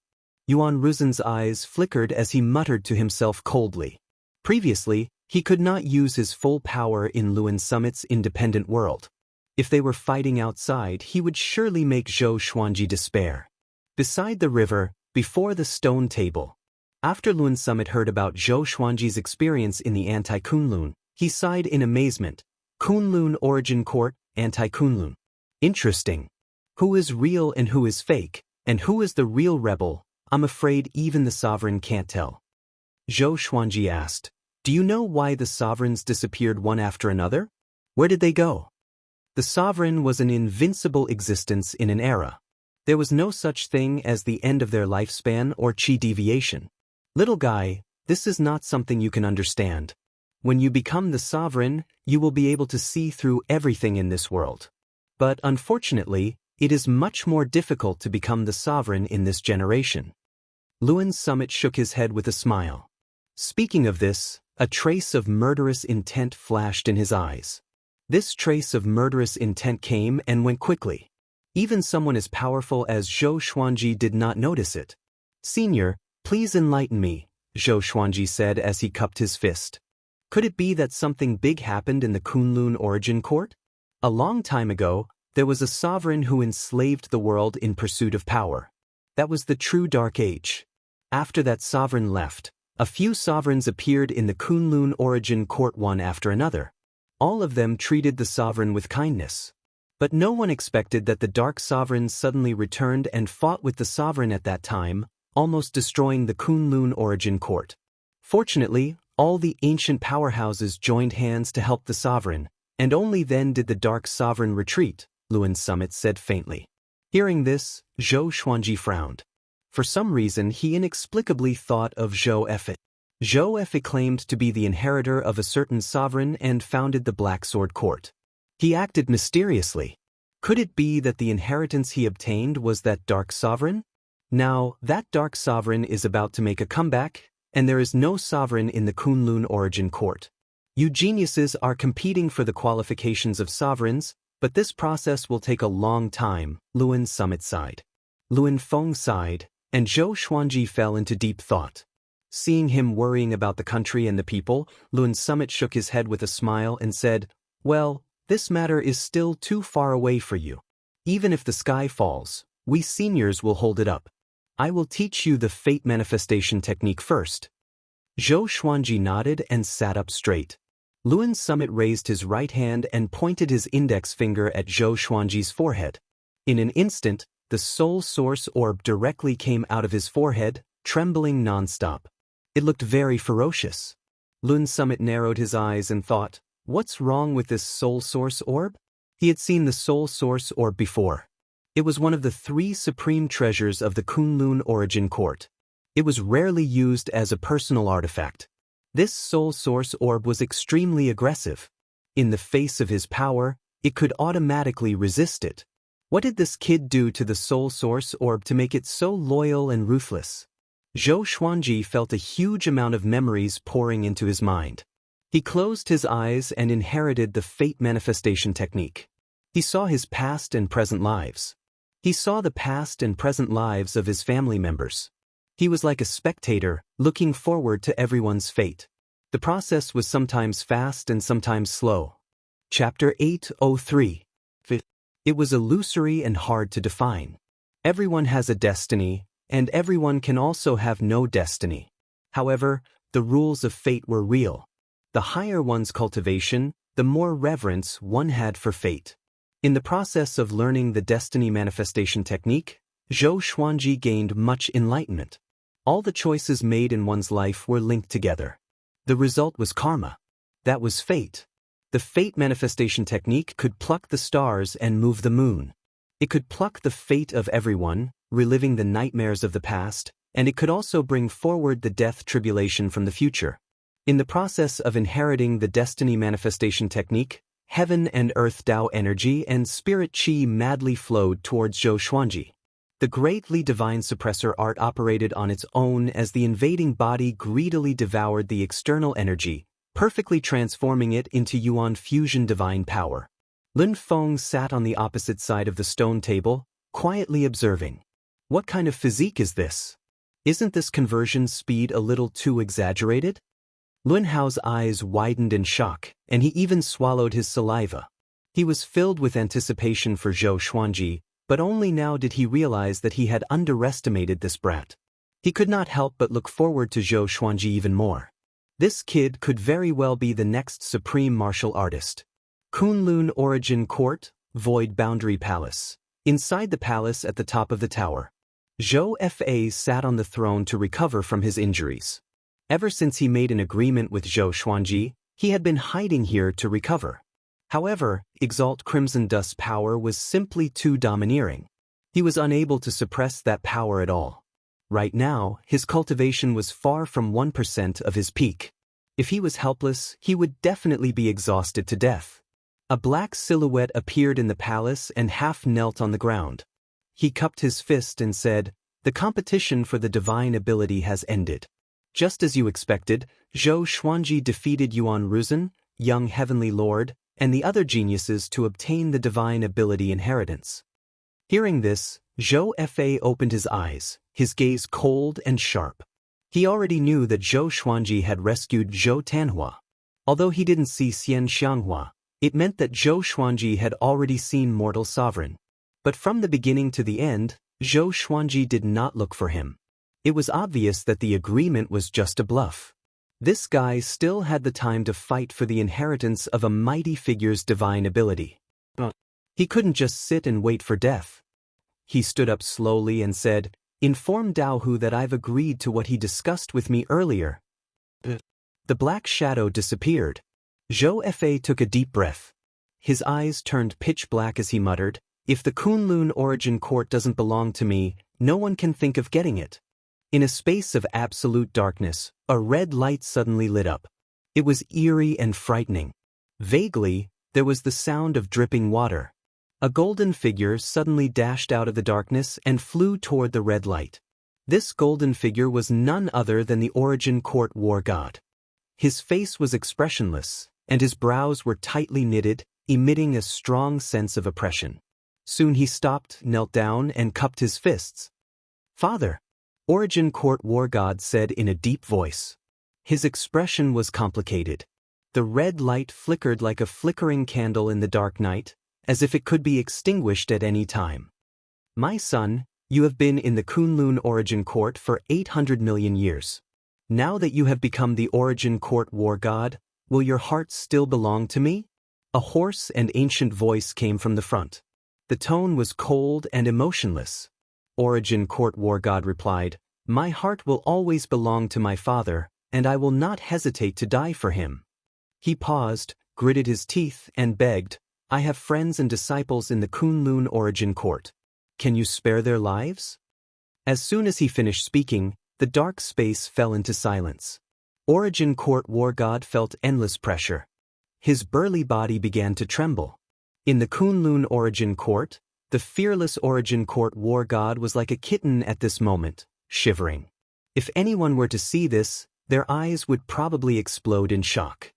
Yuan Ruzen's eyes flickered as he muttered to himself coldly. Previously, he could not use his full power in Luan Summit's independent world. If they were fighting outside, he would surely make Zhou Xuanji despair. Beside the river, before the stone table. After Luan Summit heard about Zhou Xuanji's experience in the Anti-Kunlun, he sighed in amazement. Kunlun Origin Court, Anti-Kunlun. Interesting. Who is real and who is fake, and who is the real rebel? I'm afraid even the sovereign can't tell. Zhou Xuanji asked, "Do you know why the sovereigns disappeared one after another? Where did they go?" The sovereign was an invincible existence in an era. There was no such thing as the end of their lifespan or chi deviation. Little guy, this is not something you can understand. When you become the sovereign, you will be able to see through everything in this world. But unfortunately, it is much more difficult to become the sovereign in this generation. Luan Summit shook his head with a smile. Speaking of this, a trace of murderous intent flashed in his eyes. This trace of murderous intent came and went quickly. Even someone as powerful as Zhou Xuanji did not notice it. Senior, please enlighten me, Zhou Xuanji said as he cupped his fist. Could it be that something big happened in the Kunlun origin court? A long time ago, there was a sovereign who enslaved the world in pursuit of power. That was the true Dark Age. After that sovereign left, a few sovereigns appeared in the Kunlun origin court one after another. All of them treated the sovereign with kindness. But no one expected that the Dark Sovereign suddenly returned and fought with the sovereign at that time, almost destroying the Kunlun origin court. Fortunately, all the ancient powerhouses joined hands to help the sovereign, and only then did the Dark Sovereign retreat, Luan Summit said faintly. Hearing this, Zhou Xuanji frowned. For some reason he inexplicably thought of Zhou Efe. Zhou Efe claimed to be the inheritor of a certain sovereign and founded the Black Sword Court. He acted mysteriously. Could it be that the inheritance he obtained was that Dark Sovereign? Now, that Dark Sovereign is about to make a comeback, and there is no sovereign in the Kunlun origin court. You geniuses are competing for the qualifications of sovereigns, but this process will take a long time, Luan Summit sighed. Luan Feng sighed, and Zhou Xuanji fell into deep thought. Seeing him worrying about the country and the people, Luan Summit shook his head with a smile and said, "Well, this matter is still too far away for you. Even if the sky falls, we seniors will hold it up. I will teach you the fate manifestation technique first." Zhou Xuanji nodded and sat up straight. Luan Summit raised his right hand and pointed his index finger at Zhou Xuanji's forehead. In an instant, the soul source orb directly came out of his forehead, trembling non-stop. It looked very ferocious. Luan Summit narrowed his eyes and thought, what's wrong with this soul source orb? He had seen the soul source orb before. It was one of the 3 supreme treasures of the Kunlun origin court. It was rarely used as a personal artifact. This soul source orb was extremely aggressive. In the face of his power, it could automatically resist it. What did this kid do to the soul source orb to make it so loyal and ruthless? Zhou Xuanji felt a huge amount of memories pouring into his mind. He closed his eyes and inherited the fate manifestation technique. He saw his past and present lives. He saw the past and present lives of his family members. He was like a spectator, looking forward to everyone's fate. The process was sometimes fast and sometimes slow. Chapter 803. It was illusory and hard to define. Everyone has a destiny, and everyone can also have no destiny. However, the rules of fate were real. The higher one's cultivation, the more reverence one had for fate. In the process of learning the destiny manifestation technique, Zhou Xuanji gained much enlightenment. All the choices made in one's life were linked together. The result was karma. That was fate. The fate manifestation technique could pluck the stars and move the moon. It could pluck the fate of everyone, reliving the nightmares of the past, and it could also bring forward the death tribulation from the future. In the process of inheriting the destiny manifestation technique, heaven and earth Tao energy and spirit chi madly flowed towards Zhou Xuanji. The greatly divine suppressor art operated on its own as the invading body greedily devoured the external energy, perfectly transforming it into Yuan fusion divine power. Lin Feng sat on the opposite side of the stone table, quietly observing. What kind of physique is this? Isn't this conversion speed a little too exaggerated? Lun Hao's eyes widened in shock, and he even swallowed his saliva. He was filled with anticipation for Zhou Xuanji, but only now did he realize that he had underestimated this brat. He could not help but look forward to Zhou Xuanji even more. This kid could very well be the next supreme martial artist. Kunlun Origin Court, Void Boundary Palace. Inside the palace at the top of the tower, Zhou Fa sat on the throne to recover from his injuries. Ever since he made an agreement with Zhou Xuanji, he had been hiding here to recover. However, Exalt Crimson Dust's power was simply too domineering. He was unable to suppress that power at all. Right now, his cultivation was far from 1% of his peak. If he was helpless, he would definitely be exhausted to death. A black silhouette appeared in the palace and half knelt on the ground. He cupped his fist and said, "The competition for the divine ability has ended. Just as you expected, Zhou Xuanji defeated Yuan Ruzhen, young heavenly lord, and the other geniuses to obtain the divine ability inheritance." Hearing this, Zhou Fa opened his eyes, his gaze cold and sharp. He already knew that Zhou Xuanji had rescued Zhou Tanhua. Although he didn't see Xianxia, it meant that Zhou Xuanji had already seen mortal sovereign. But from the beginning to the end, Zhou Xuanji did not look for him. It was obvious that the agreement was just a bluff. This guy still had the time to fight for the inheritance of a mighty figure's divine ability. He couldn't just sit and wait for death. He stood up slowly and said, "Inform Daohu that I've agreed to what he discussed with me earlier." The black shadow disappeared. Zhou Fa took a deep breath. His eyes turned pitch black as he muttered, "If the Kunlun origin court doesn't belong to me, no one can think of getting it." In a space of absolute darkness, a red light suddenly lit up. It was eerie and frightening. Vaguely, there was the sound of dripping water. A golden figure suddenly dashed out of the darkness and flew toward the red light. This golden figure was none other than the Origin Court war god. His face was expressionless, and his brows were tightly knitted, emitting a strong sense of oppression. Soon he stopped, knelt down, and cupped his fists. "Father," Origin Court war god said in a deep voice. His expression was complicated. The red light flickered like a flickering candle in the dark night, as if it could be extinguished at any time. "My son, you have been in the Kunlun Origin Court for 800 million years. Now that you have become the Origin Court war god, will your heart still belong to me?" A hoarse and ancient voice came from the front. The tone was cold and emotionless. Origin Court war god replied, "My heart will always belong to my father, and I will not hesitate to die for him." He paused, gritted his teeth, and begged, "I have friends and disciples in the Kunlun Origin Court. Can you spare their lives?" As soon as he finished speaking, the dark space fell into silence. Origin Court war god felt endless pressure. His burly body began to tremble. In the Kunlun Origin Court, the fearless Origin Court war god was like a kitten at this moment, shivering. If anyone were to see this, their eyes would probably explode in shock.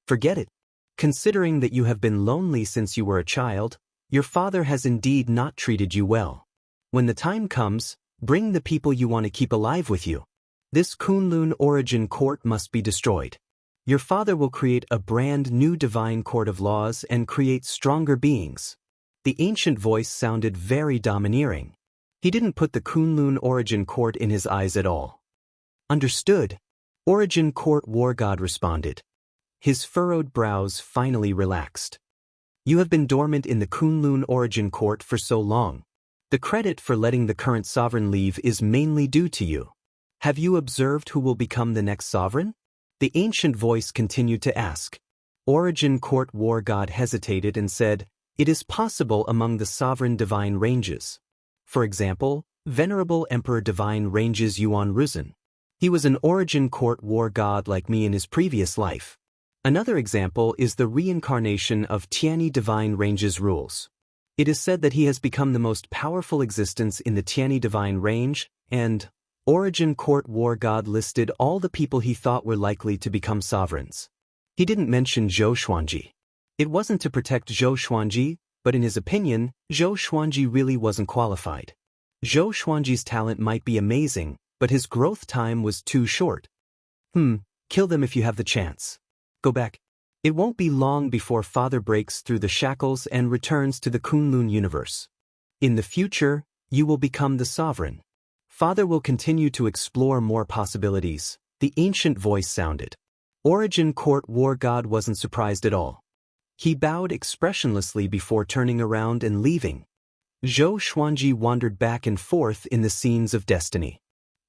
"Forget it. Considering that you have been lonely since you were a child, your father has indeed not treated you well. When the time comes, bring the people you want to keep alive with you. This Kunlun Origin Court must be destroyed. Your father will create a brand new divine court of laws and create stronger beings." The ancient voice sounded very domineering. He didn't put the Kunlun Origin Court in his eyes at all. "Understood," Origin Court war god responded. His furrowed brows finally relaxed. "You have been dormant in the Kunlun Origin Court for so long. The credit for letting the current sovereign leave is mainly due to you. Have you observed who will become the next sovereign?" The ancient voice continued to ask. Origin Court war god hesitated and said, "It is possible among the sovereign divine ranges. For example, Venerable Emperor Divine Ranges Yuan Ruzhen. He was an Origin Court war god like me in his previous life. Another example is the reincarnation of Tianyi Divine Range's rules. It is said that he has become the most powerful existence in the Tianyi Divine Range, and Origin Court war god listed all the people he thought were likely to become sovereigns. He didn't mention Zhou Xuanji. It wasn't to protect Zhou Xuanji, but in his opinion, Zhou Xuanji really wasn't qualified. Zhou Xuanji's talent might be amazing, but his growth time was too short. Kill them if you have the chance. Go back. It won't be long before Father breaks through the shackles and returns to the Kunlun universe. In the future, you will become the sovereign. Father will continue to explore more possibilities," the ancient voice sounded. Origin Court war god wasn't surprised at all. He bowed expressionlessly before turning around and leaving. Zhou Xuanji wandered back and forth in the scenes of destiny.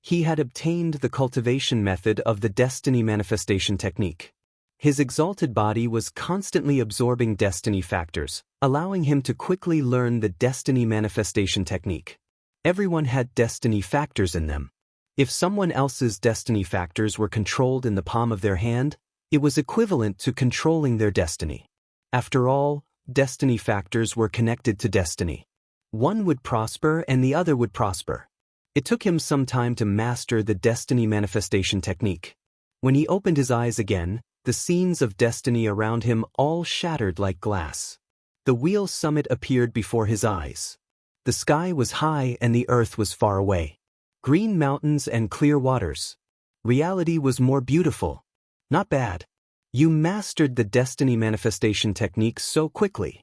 He had obtained the cultivation method of the destiny manifestation technique. His exalted body was constantly absorbing destiny factors, allowing him to quickly learn the destiny manifestation technique. Everyone had destiny factors in them. If someone else's destiny factors were controlled in the palm of their hand, it was equivalent to controlling their destiny. After all, destiny factors were connected to destiny. One would prosper and the other would prosper. It took him some time to master the destiny manifestation technique. When he opened his eyes again, the scenes of destiny around him all shattered like glass. The wheel summit appeared before his eyes. The sky was high and the earth was far away. Green mountains and clear waters. Reality was more beautiful. Not bad. You mastered the destiny manifestation technique so quickly.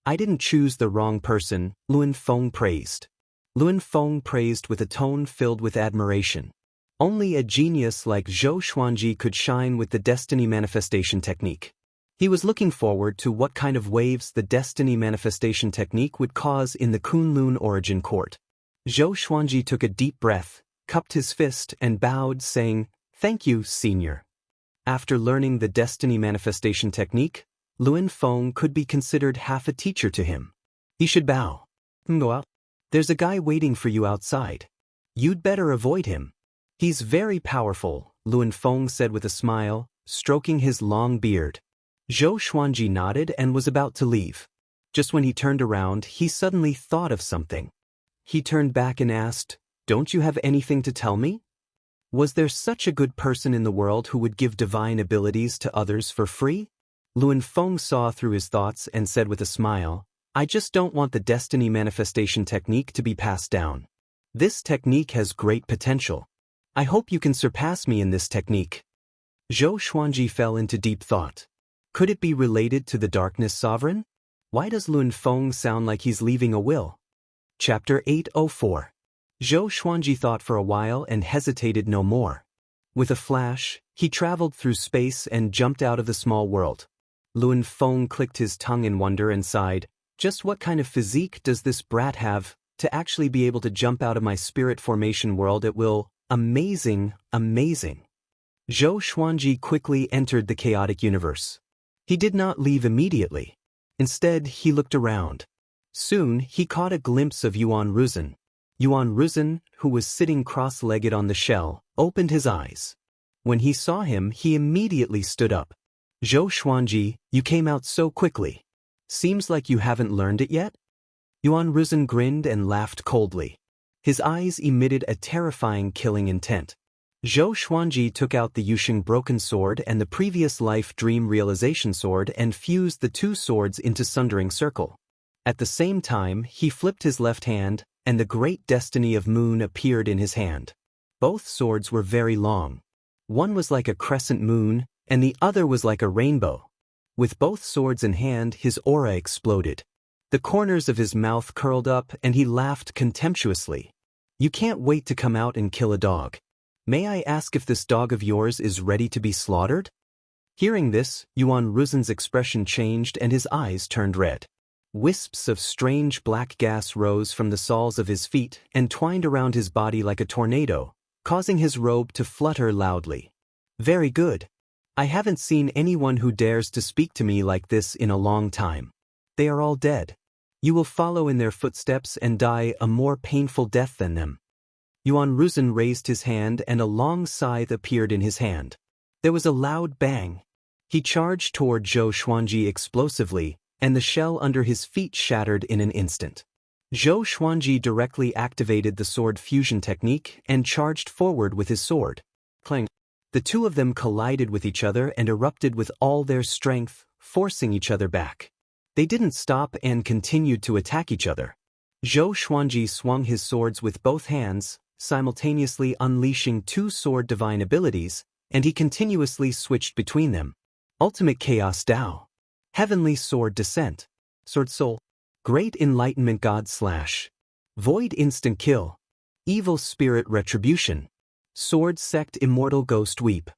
I didn't choose the wrong person, Luan Feng praised. Luan Feng praised with a tone filled with admiration. Only a genius like Zhou Xuanji could shine with the destiny manifestation technique. He was looking forward to what kind of waves the destiny manifestation technique would cause in the Kunlun origin court. Zhou Xuanji took a deep breath, cupped his fist and bowed, saying, "Thank you, senior." After learning the destiny manifestation technique, Luan Feng could be considered half a teacher to him. He should bow. Go out. There's a guy waiting for you outside. You'd better avoid him. He's very powerful, Luan Feng said with a smile, stroking his long beard. Zhou Xuanji nodded and was about to leave. Just when he turned around, he suddenly thought of something. He turned back and asked, "Don't you have anything to tell me?" Was there such a good person in the world who would give divine abilities to others for free? Luan Feng saw through his thoughts and said with a smile, "I just don't want the destiny manifestation technique to be passed down. This technique has great potential. I hope you can surpass me in this technique." Zhou Xuanji fell into deep thought. Could it be related to the Darkness Sovereign? Why does Luan Feng sound like he's leaving a will? Chapter 804. Zhou Xuanji thought for a while and hesitated no more. With a flash, he traveled through space and jumped out of the small world. Luan Feng clicked his tongue in wonder and sighed, "Just what kind of physique does this brat have to actually be able to jump out of my spirit formation world at will? Amazing, amazing." Zhou Xuanji quickly entered the chaotic universe. He did not leave immediately. Instead, he looked around. Soon, he caught a glimpse of Yuan Ruzhen. Yuan Ruzhen, who was sitting cross-legged on the shell, opened his eyes. When he saw him, he immediately stood up. "Zhou Xuanji, you came out so quickly. Seems like you haven't learned it yet?" Yuan Ruzhen grinned and laughed coldly. His eyes emitted a terrifying killing intent. Zhou Xuanji took out the Yusheng Broken Sword and the Previous Life Dream Realization Sword and fused the two swords into Sundering Circle. At the same time, he flipped his left hand, and the Great Destiny of Moon appeared in his hand. Both swords were very long. One was like a crescent moon, and the other was like a rainbow. With both swords in hand, his aura exploded. The corners of his mouth curled up, and he laughed contemptuously. "You can't wait to come out and kill a dog. May I ask if this dog of yours is ready to be slaughtered?" Hearing this, Yuan Ruzhen's expression changed and his eyes turned red. Wisps of strange black gas rose from the soles of his feet and twined around his body like a tornado, causing his robe to flutter loudly. "Very good. I haven't seen anyone who dares to speak to me like this in a long time. They are all dead. You will follow in their footsteps and die a more painful death than them." Yuan Ruzhen raised his hand and a long scythe appeared in his hand. There was a loud bang. He charged toward Zhou Xuanji explosively, and the shell under his feet shattered in an instant. Zhou Xuanji directly activated the sword fusion technique and charged forward with his sword. Clang! The two of them collided with each other and erupted with all their strength, forcing each other back. They didn't stop and continued to attack each other. Zhou Xuanji swung his swords with both hands, simultaneously unleashing two sword divine abilities, and he continuously switched between them. Ultimate Chaos Dao. Heavenly Sword Descent. Sword Soul. Great Enlightenment God / Void Instant Kill. Evil Spirit Retribution. Sword Sect Immortal Ghost Weep.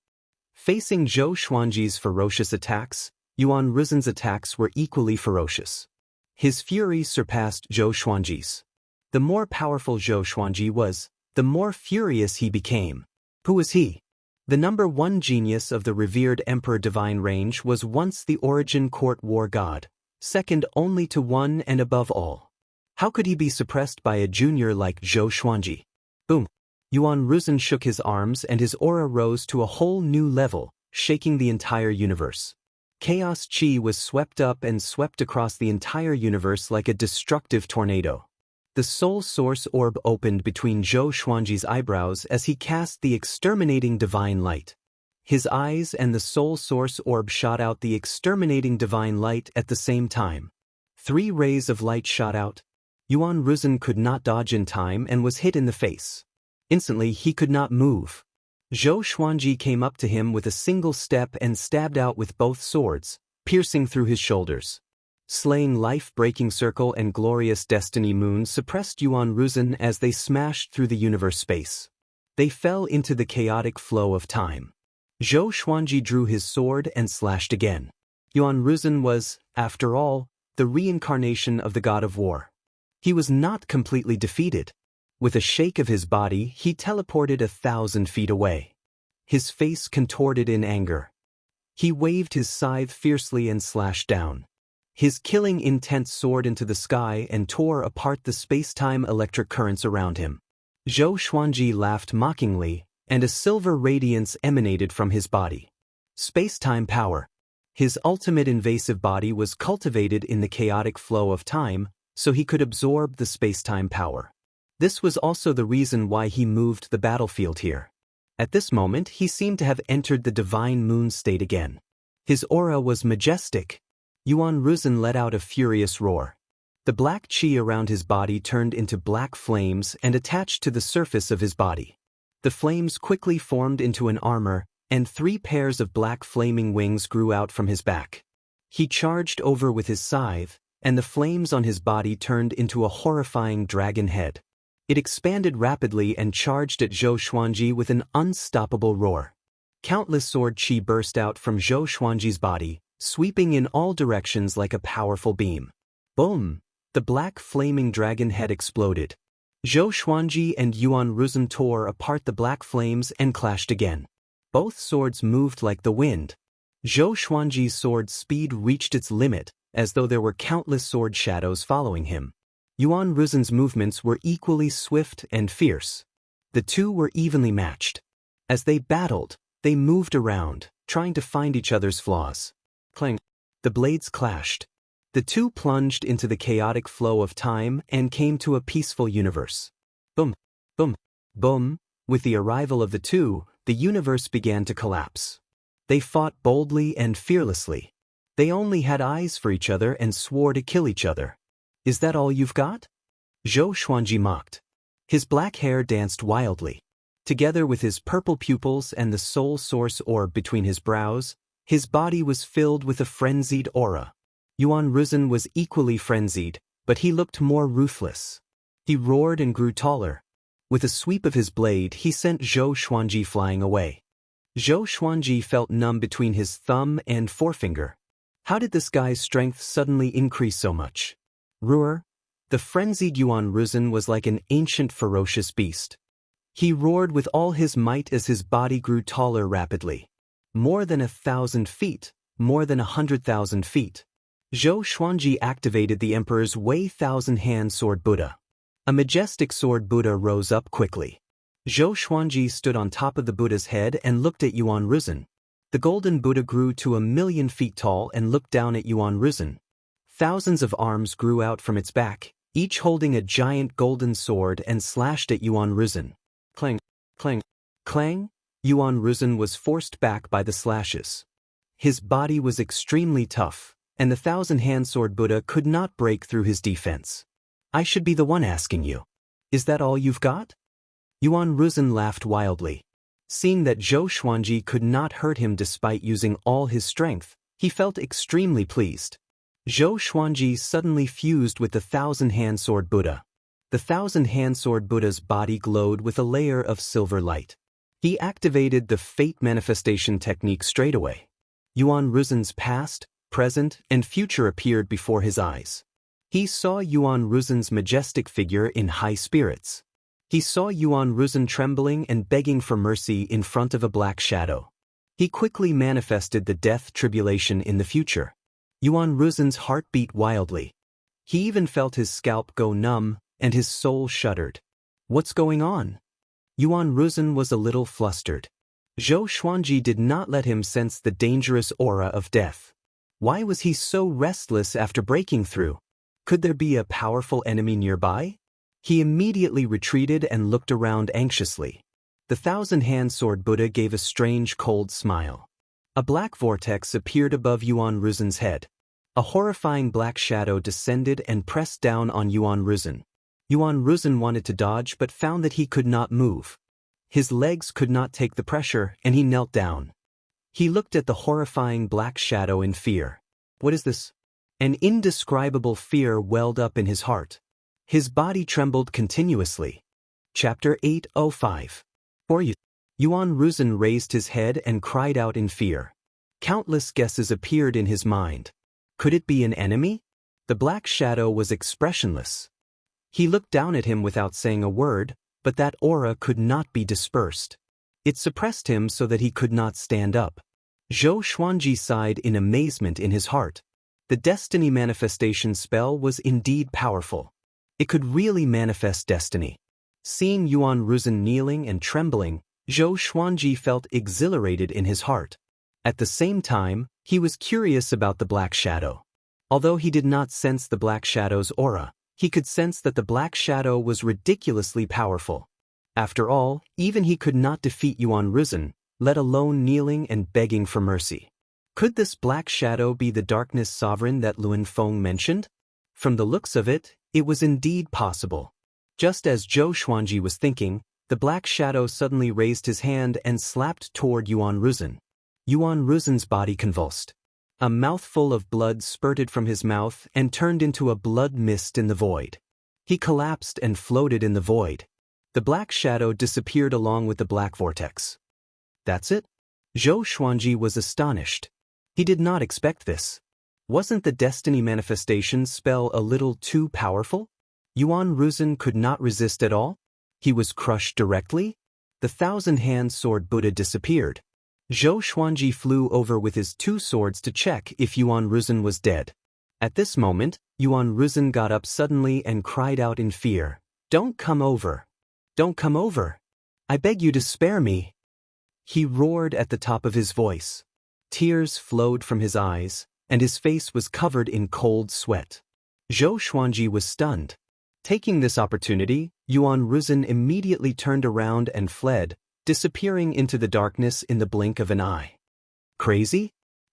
Facing Zhou Xuanji's ferocious attacks, Yuan Ruzhen's attacks were equally ferocious. His fury surpassed Zhou Xuanji's. The more powerful Zhou Xuanji was, the more furious he became. Who was he? The number one genius of the revered Emperor Divine Range was once the Origin Court War God, second only to one and above all. How could he be suppressed by a junior like Zhou Xuanji? Boom! Yuan Ruzhen shook his arms and his aura rose to a whole new level, shaking the entire universe. Chaos Chi was swept up and swept across the entire universe like a destructive tornado. The Soul Source Orb opened between Zhou Xuanji's eyebrows as he cast the exterminating divine light. His eyes and the Soul Source Orb shot out the exterminating divine light at the same time. 3 rays of light shot out. Yuan Ruzhen could not dodge in time and was hit in the face. Instantly he could not move. Zhou Xuanji came up to him with a single step and stabbed out with both swords, piercing through his shoulders. Slaying Life-Breaking Circle and Glorious Destiny Moon suppressed Yuan Ruzhen as they smashed through the universe space. They fell into the chaotic flow of time. Zhou Xuanji drew his sword and slashed again. Yuan Ruzhen was, after all, the reincarnation of the god of war. He was not completely defeated. With a shake of his body, he teleported 1,000 feet away. His face contorted in anger. He waved his scythe fiercely and slashed down. His killing intent soared into the sky and tore apart the space-time electric currents around him. Zhou Xuanji laughed mockingly, and a silver radiance emanated from his body. Space-time power. His ultimate invasive body was cultivated in the chaotic flow of time, so he could absorb the space-time power. This was also the reason why he moved the battlefield here. At this moment, he seemed to have entered the divine moon state again. His aura was majestic. Yuan Ruzhen let out a furious roar. The black qi around his body turned into black flames and attached to the surface of his body. The flames quickly formed into an armor, and 3 pairs of black flaming wings grew out from his back. He charged over with his scythe, and the flames on his body turned into a horrifying dragon head. It expanded rapidly and charged at Zhou Xuanji with an unstoppable roar. Countless sword qi burst out from Zhou Xuanji's body, sweeping in all directions like a powerful beam. Boom! The black flaming dragon head exploded. Zhou Xuanji and Yuan Ruzhen tore apart the black flames and clashed again. Both swords moved like the wind. Zhou Xuanji's sword's speed reached its limit, as though there were countless sword shadows following him. Yuan Ruzhen's movements were equally swift and fierce. The two were evenly matched. As they battled, they moved around, trying to find each other's flaws. Clang! The blades clashed. The two plunged into the chaotic flow of time and came to a peaceful universe. Boom! Boom! Boom! With the arrival of the two, the universe began to collapse. They fought boldly and fearlessly. They only had eyes for each other and swore to kill each other. Is that all you've got? Zhou Xuanji mocked. His black hair danced wildly. Together with his purple pupils and the soul source orb between his brows, his body was filled with a frenzied aura. Yuan Ruzhen was equally frenzied, but he looked more ruthless. He roared and grew taller. With a sweep of his blade, he sent Zhou Xuanji flying away. Zhou Xuanji felt numb between his thumb and forefinger. How did this guy's strength suddenly increase so much? Roar! The frenzied Yuan Ruzhen was like an ancient ferocious beast. He roared with all his might as his body grew taller rapidly. More than 1,000 feet, more than 100,000 feet. Zhou Xuanji activated the Emperor's Wei Thousand-Hand Sword Buddha. A majestic sword Buddha rose up quickly. Zhou Xuanji stood on top of the Buddha's head and looked at Yuan Ruzhen. The golden Buddha grew to 1,000,000 feet tall and looked down at Yuan Ruzhen. Thousands of arms grew out from its back, each holding a giant golden sword, and slashed at Yuan Ruzhen. Clang! Clang! Clang! Yuan Ruzhen was forced back by the slashes. His body was extremely tough, and the Thousand-Hand Sword Buddha could not break through his defense. I should be the one asking you. Is that all you've got? Yuan Ruzhen laughed wildly. Seeing that Zhou Xuanji could not hurt him despite using all his strength, he felt extremely pleased. Zhou Xuanji suddenly fused with the Thousand-Hand Sword Buddha. The Thousand-Hand Sword Buddha's body glowed with a layer of silver light. He activated the Fate Manifestation technique straight away. Yuan Ruzhen's past, present, and future appeared before his eyes. He saw Yuan Ruzhen's majestic figure in high spirits. He saw Yuan Ruzhen trembling and begging for mercy in front of a black shadow. He quickly manifested the death tribulation in the future. Yuan Ruzhen's heart beat wildly. He even felt his scalp go numb, and his soul shuddered. What's going on? Yuan Ruzhen was a little flustered. Zhou Xuanji did not let him sense the dangerous aura of death. Why was he so restless after breaking through? Could there be a powerful enemy nearby? He immediately retreated and looked around anxiously. The thousand-hand sword Buddha gave a strange cold smile. A black vortex appeared above Yuan Ruzhen's head. A horrifying black shadow descended and pressed down on Yuan Ruzhen. Yuan Ruzhen wanted to dodge but found that he could not move. His legs could not take the pressure and he knelt down. He looked at the horrifying black shadow in fear. What is this? An indescribable fear welled up in his heart. His body trembled continuously. Chapter 805. For you. Yuan Ruzhen raised his head and cried out in fear. Countless guesses appeared in his mind. Could it be an enemy? The black shadow was expressionless. He looked down at him without saying a word, but that aura could not be dispersed. It suppressed him so that he could not stand up. Zhou Xuanji sighed in amazement in his heart. The destiny manifestation spell was indeed powerful. It could really manifest destiny. Seeing Yuan Ruzhen kneeling and trembling, Zhou Xuanji felt exhilarated in his heart. At the same time, he was curious about the black shadow. Although he did not sense the black shadow's aura, he could sense that the black shadow was ridiculously powerful. After all, even he could not defeat Yuan Ruzhen, let alone kneeling and begging for mercy. Could this black shadow be the darkness sovereign that Luan Feng mentioned? From the looks of it, it was indeed possible. Just as Zhou Xuanji was thinking, the black shadow suddenly raised his hand and slapped toward Yuan Ruzhen. Yuan Ruzhen's body convulsed. A mouthful of blood spurted from his mouth and turned into a blood mist in the void. He collapsed and floated in the void. The black shadow disappeared along with the black vortex. That's it? Zhou Xuanji was astonished. He did not expect this. Wasn't the destiny manifestation spell a little too powerful? Yuan Ruzhen could not resist at all? He was crushed directly? The thousand-hand sword Buddha disappeared. Zhou Xuanji flew over with his two swords to check if Yuan Ruzhen was dead. At this moment, Yuan Ruzhen got up suddenly and cried out in fear. "Don't come over! Don't come over! I beg you to spare me!" He roared at the top of his voice. Tears flowed from his eyes, and his face was covered in cold sweat. Zhou Xuanji was stunned. Taking this opportunity, Yuan Ruzhen immediately turned around and fled, disappearing into the darkness in the blink of an eye. Crazy?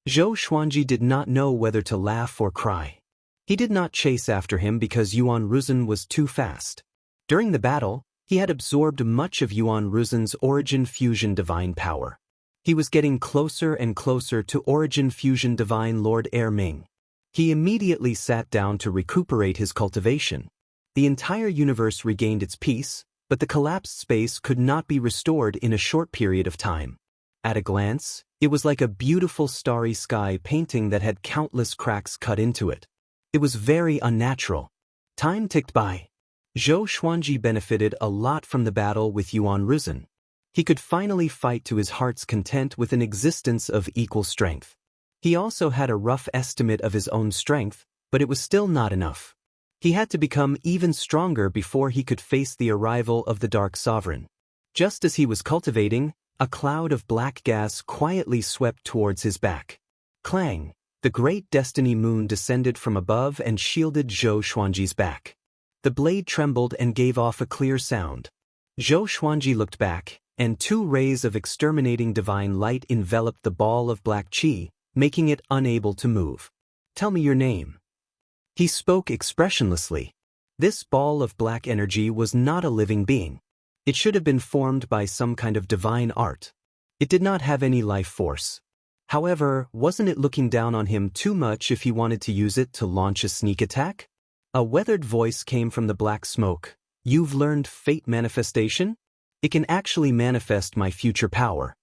Zhou Xuanji did not know whether to laugh or cry. He did not chase after him because Yuan Ruzhen was too fast. During the battle, he had absorbed much of Yuan Ruzhen's Origin Fusion Divine power. He was getting closer and closer to Origin Fusion Divine Lord Erming. He immediately sat down to recuperate his cultivation. The entire universe regained its peace, but the collapsed space could not be restored in a short period of time. At a glance, it was like a beautiful starry sky painting that had countless cracks cut into it. It was very unnatural. Time ticked by. Zhou Xuanji benefited a lot from the battle with Yuan Ruzhen. He could finally fight to his heart's content with an existence of equal strength. He also had a rough estimate of his own strength, but it was still not enough. He had to become even stronger before he could face the arrival of the Dark Sovereign. Just as he was cultivating, a cloud of black gas quietly swept towards his back. Clang! The great destiny moon descended from above and shielded Zhou Xuanji's back. The blade trembled and gave off a clear sound. Zhou Xuanji looked back, and two rays of exterminating divine light enveloped the ball of black qi, making it unable to move. "Tell me your name." He spoke expressionlessly. This ball of black energy was not a living being. It should have been formed by some kind of divine art. It did not have any life force. However, wasn't it looking down on him too much if he wanted to use it to launch a sneak attack? A weathered voice came from the black smoke. "You've learned fate manifestation? It can actually manifest my future power."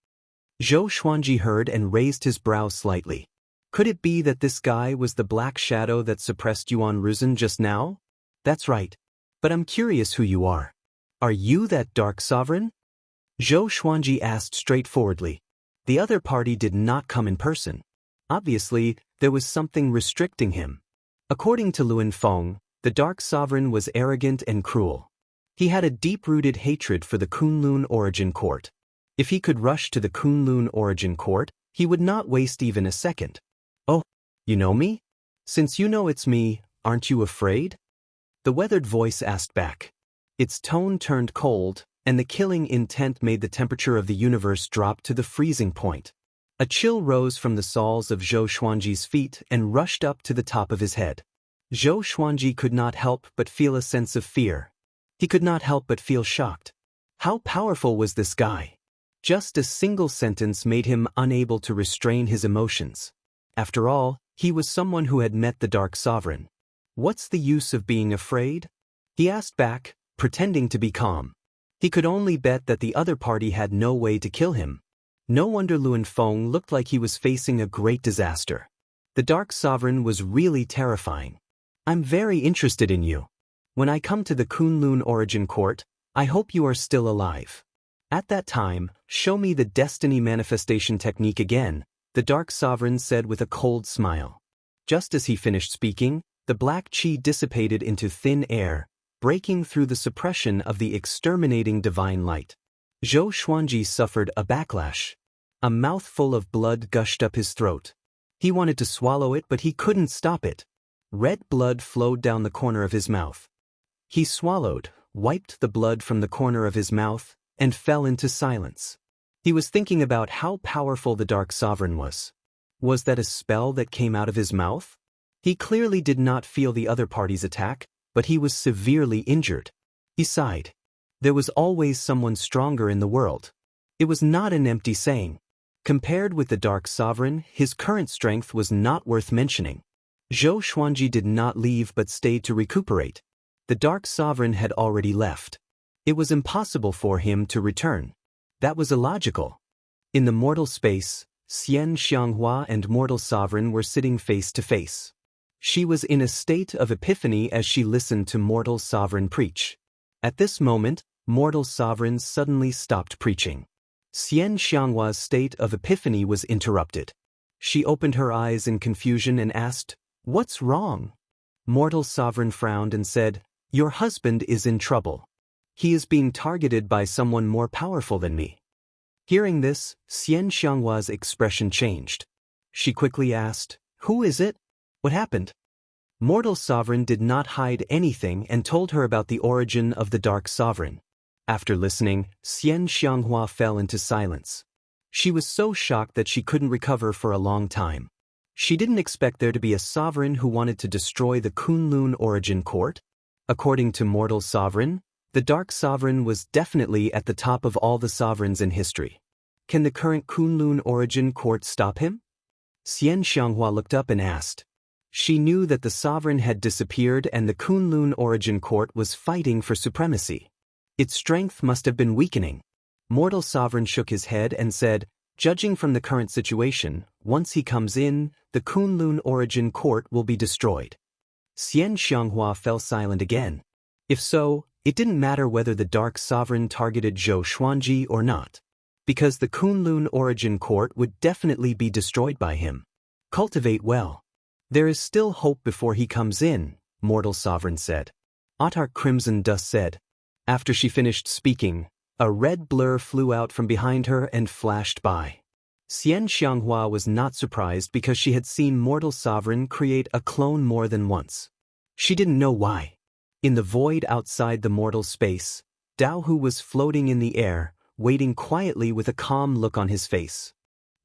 Zhou Xuanji heard and raised his brow slightly. Could it be that this guy was the black shadow that suppressed Yuan Ruzhen just now? That's right. But I'm curious who you are. Are you that Dark Sovereign? Zhou Xuanji asked straightforwardly. The other party did not come in person. Obviously, there was something restricting him. According to Luan Feng, the Dark Sovereign was arrogant and cruel. He had a deep-rooted hatred for the Kunlun Origin Court. If he could rush to the Kunlun Origin Court, he would not waste even a second. "Oh, you know me? Since you know it's me, aren't you afraid?" The weathered voice asked back. Its tone turned cold, and the killing intent made the temperature of the universe drop to the freezing point. A chill rose from the soles of Zhou Xuanji's feet and rushed up to the top of his head. Zhou Xuanji could not help but feel a sense of fear. He could not help but feel shocked. How powerful was this guy? Just a single sentence made him unable to restrain his emotions. After all, he was someone who had met the Dark Sovereign. "What's the use of being afraid?" he asked back, pretending to be calm. He could only bet that the other party had no way to kill him. No wonder Luan Feng looked like he was facing a great disaster. The Dark Sovereign was really terrifying. "I'm very interested in you. When I come to the Kunlun Origin Court, I hope you are still alive. At that time, show me the destiny manifestation technique again," the Dark Sovereign said with a cold smile. Just as he finished speaking, the black chi dissipated into thin air, breaking through the suppression of the exterminating divine light. Zhou Xuanji suffered a backlash. A mouthful of blood gushed up his throat. He wanted to swallow it, but he couldn't stop it. Red blood flowed down the corner of his mouth. He swallowed, wiped the blood from the corner of his mouth, and fell into silence. He was thinking about how powerful the Dark Sovereign was. Was that a spell that came out of his mouth? He clearly did not feel the other party's attack, but he was severely injured. He sighed. There was always someone stronger in the world. It was not an empty saying. Compared with the Dark Sovereign, his current strength was not worth mentioning. Zhou Xuanji did not leave but stayed to recuperate. The Dark Sovereign had already left. It was impossible for him to return. That was illogical. In the mortal space, Xianxia and Mortal Sovereign were sitting face to face. She was in a state of epiphany as she listened to Mortal Sovereign preach. At this moment, Mortal Sovereign suddenly stopped preaching. Xianxia's state of epiphany was interrupted. She opened her eyes in confusion and asked, "What's wrong?" Mortal Sovereign frowned and said, "Your husband is in trouble. He is being targeted by someone more powerful than me." Hearing this, Xianxia's expression changed. She quickly asked, "Who is it? What happened?" Mortal Sovereign did not hide anything and told her about the origin of the Dark Sovereign. After listening, Xianxia fell into silence. She was so shocked that she couldn't recover for a long time. She didn't expect there to be a sovereign who wanted to destroy the Kunlun Origin Court. According to Mortal Sovereign, the Dark Sovereign was definitely at the top of all the sovereigns in history. Can the current Kunlun Origin Court stop him? Xianxia looked up and asked. She knew that the sovereign had disappeared and the Kunlun Origin Court was fighting for supremacy. Its strength must have been weakening. Mortal Sovereign shook his head and said, "Judging from the current situation, once he comes in, the Kunlun Origin Court will be destroyed." Xianxia fell silent again. If so, it didn't matter whether the Dark Sovereign targeted Zhou Xuanji or not, because the Kunlun Origin Court would definitely be destroyed by him. Cultivate well. There is still hope before he comes in, Mortal Sovereign said. Autarch Crimson Dust said. After she finished speaking, a red blur flew out from behind her and flashed by. Xianxia was not surprised because she had seen Mortal Sovereign create a clone more than once. She didn't know why. In the void outside the mortal space, Dao Hu was floating in the air, waiting quietly with a calm look on his face.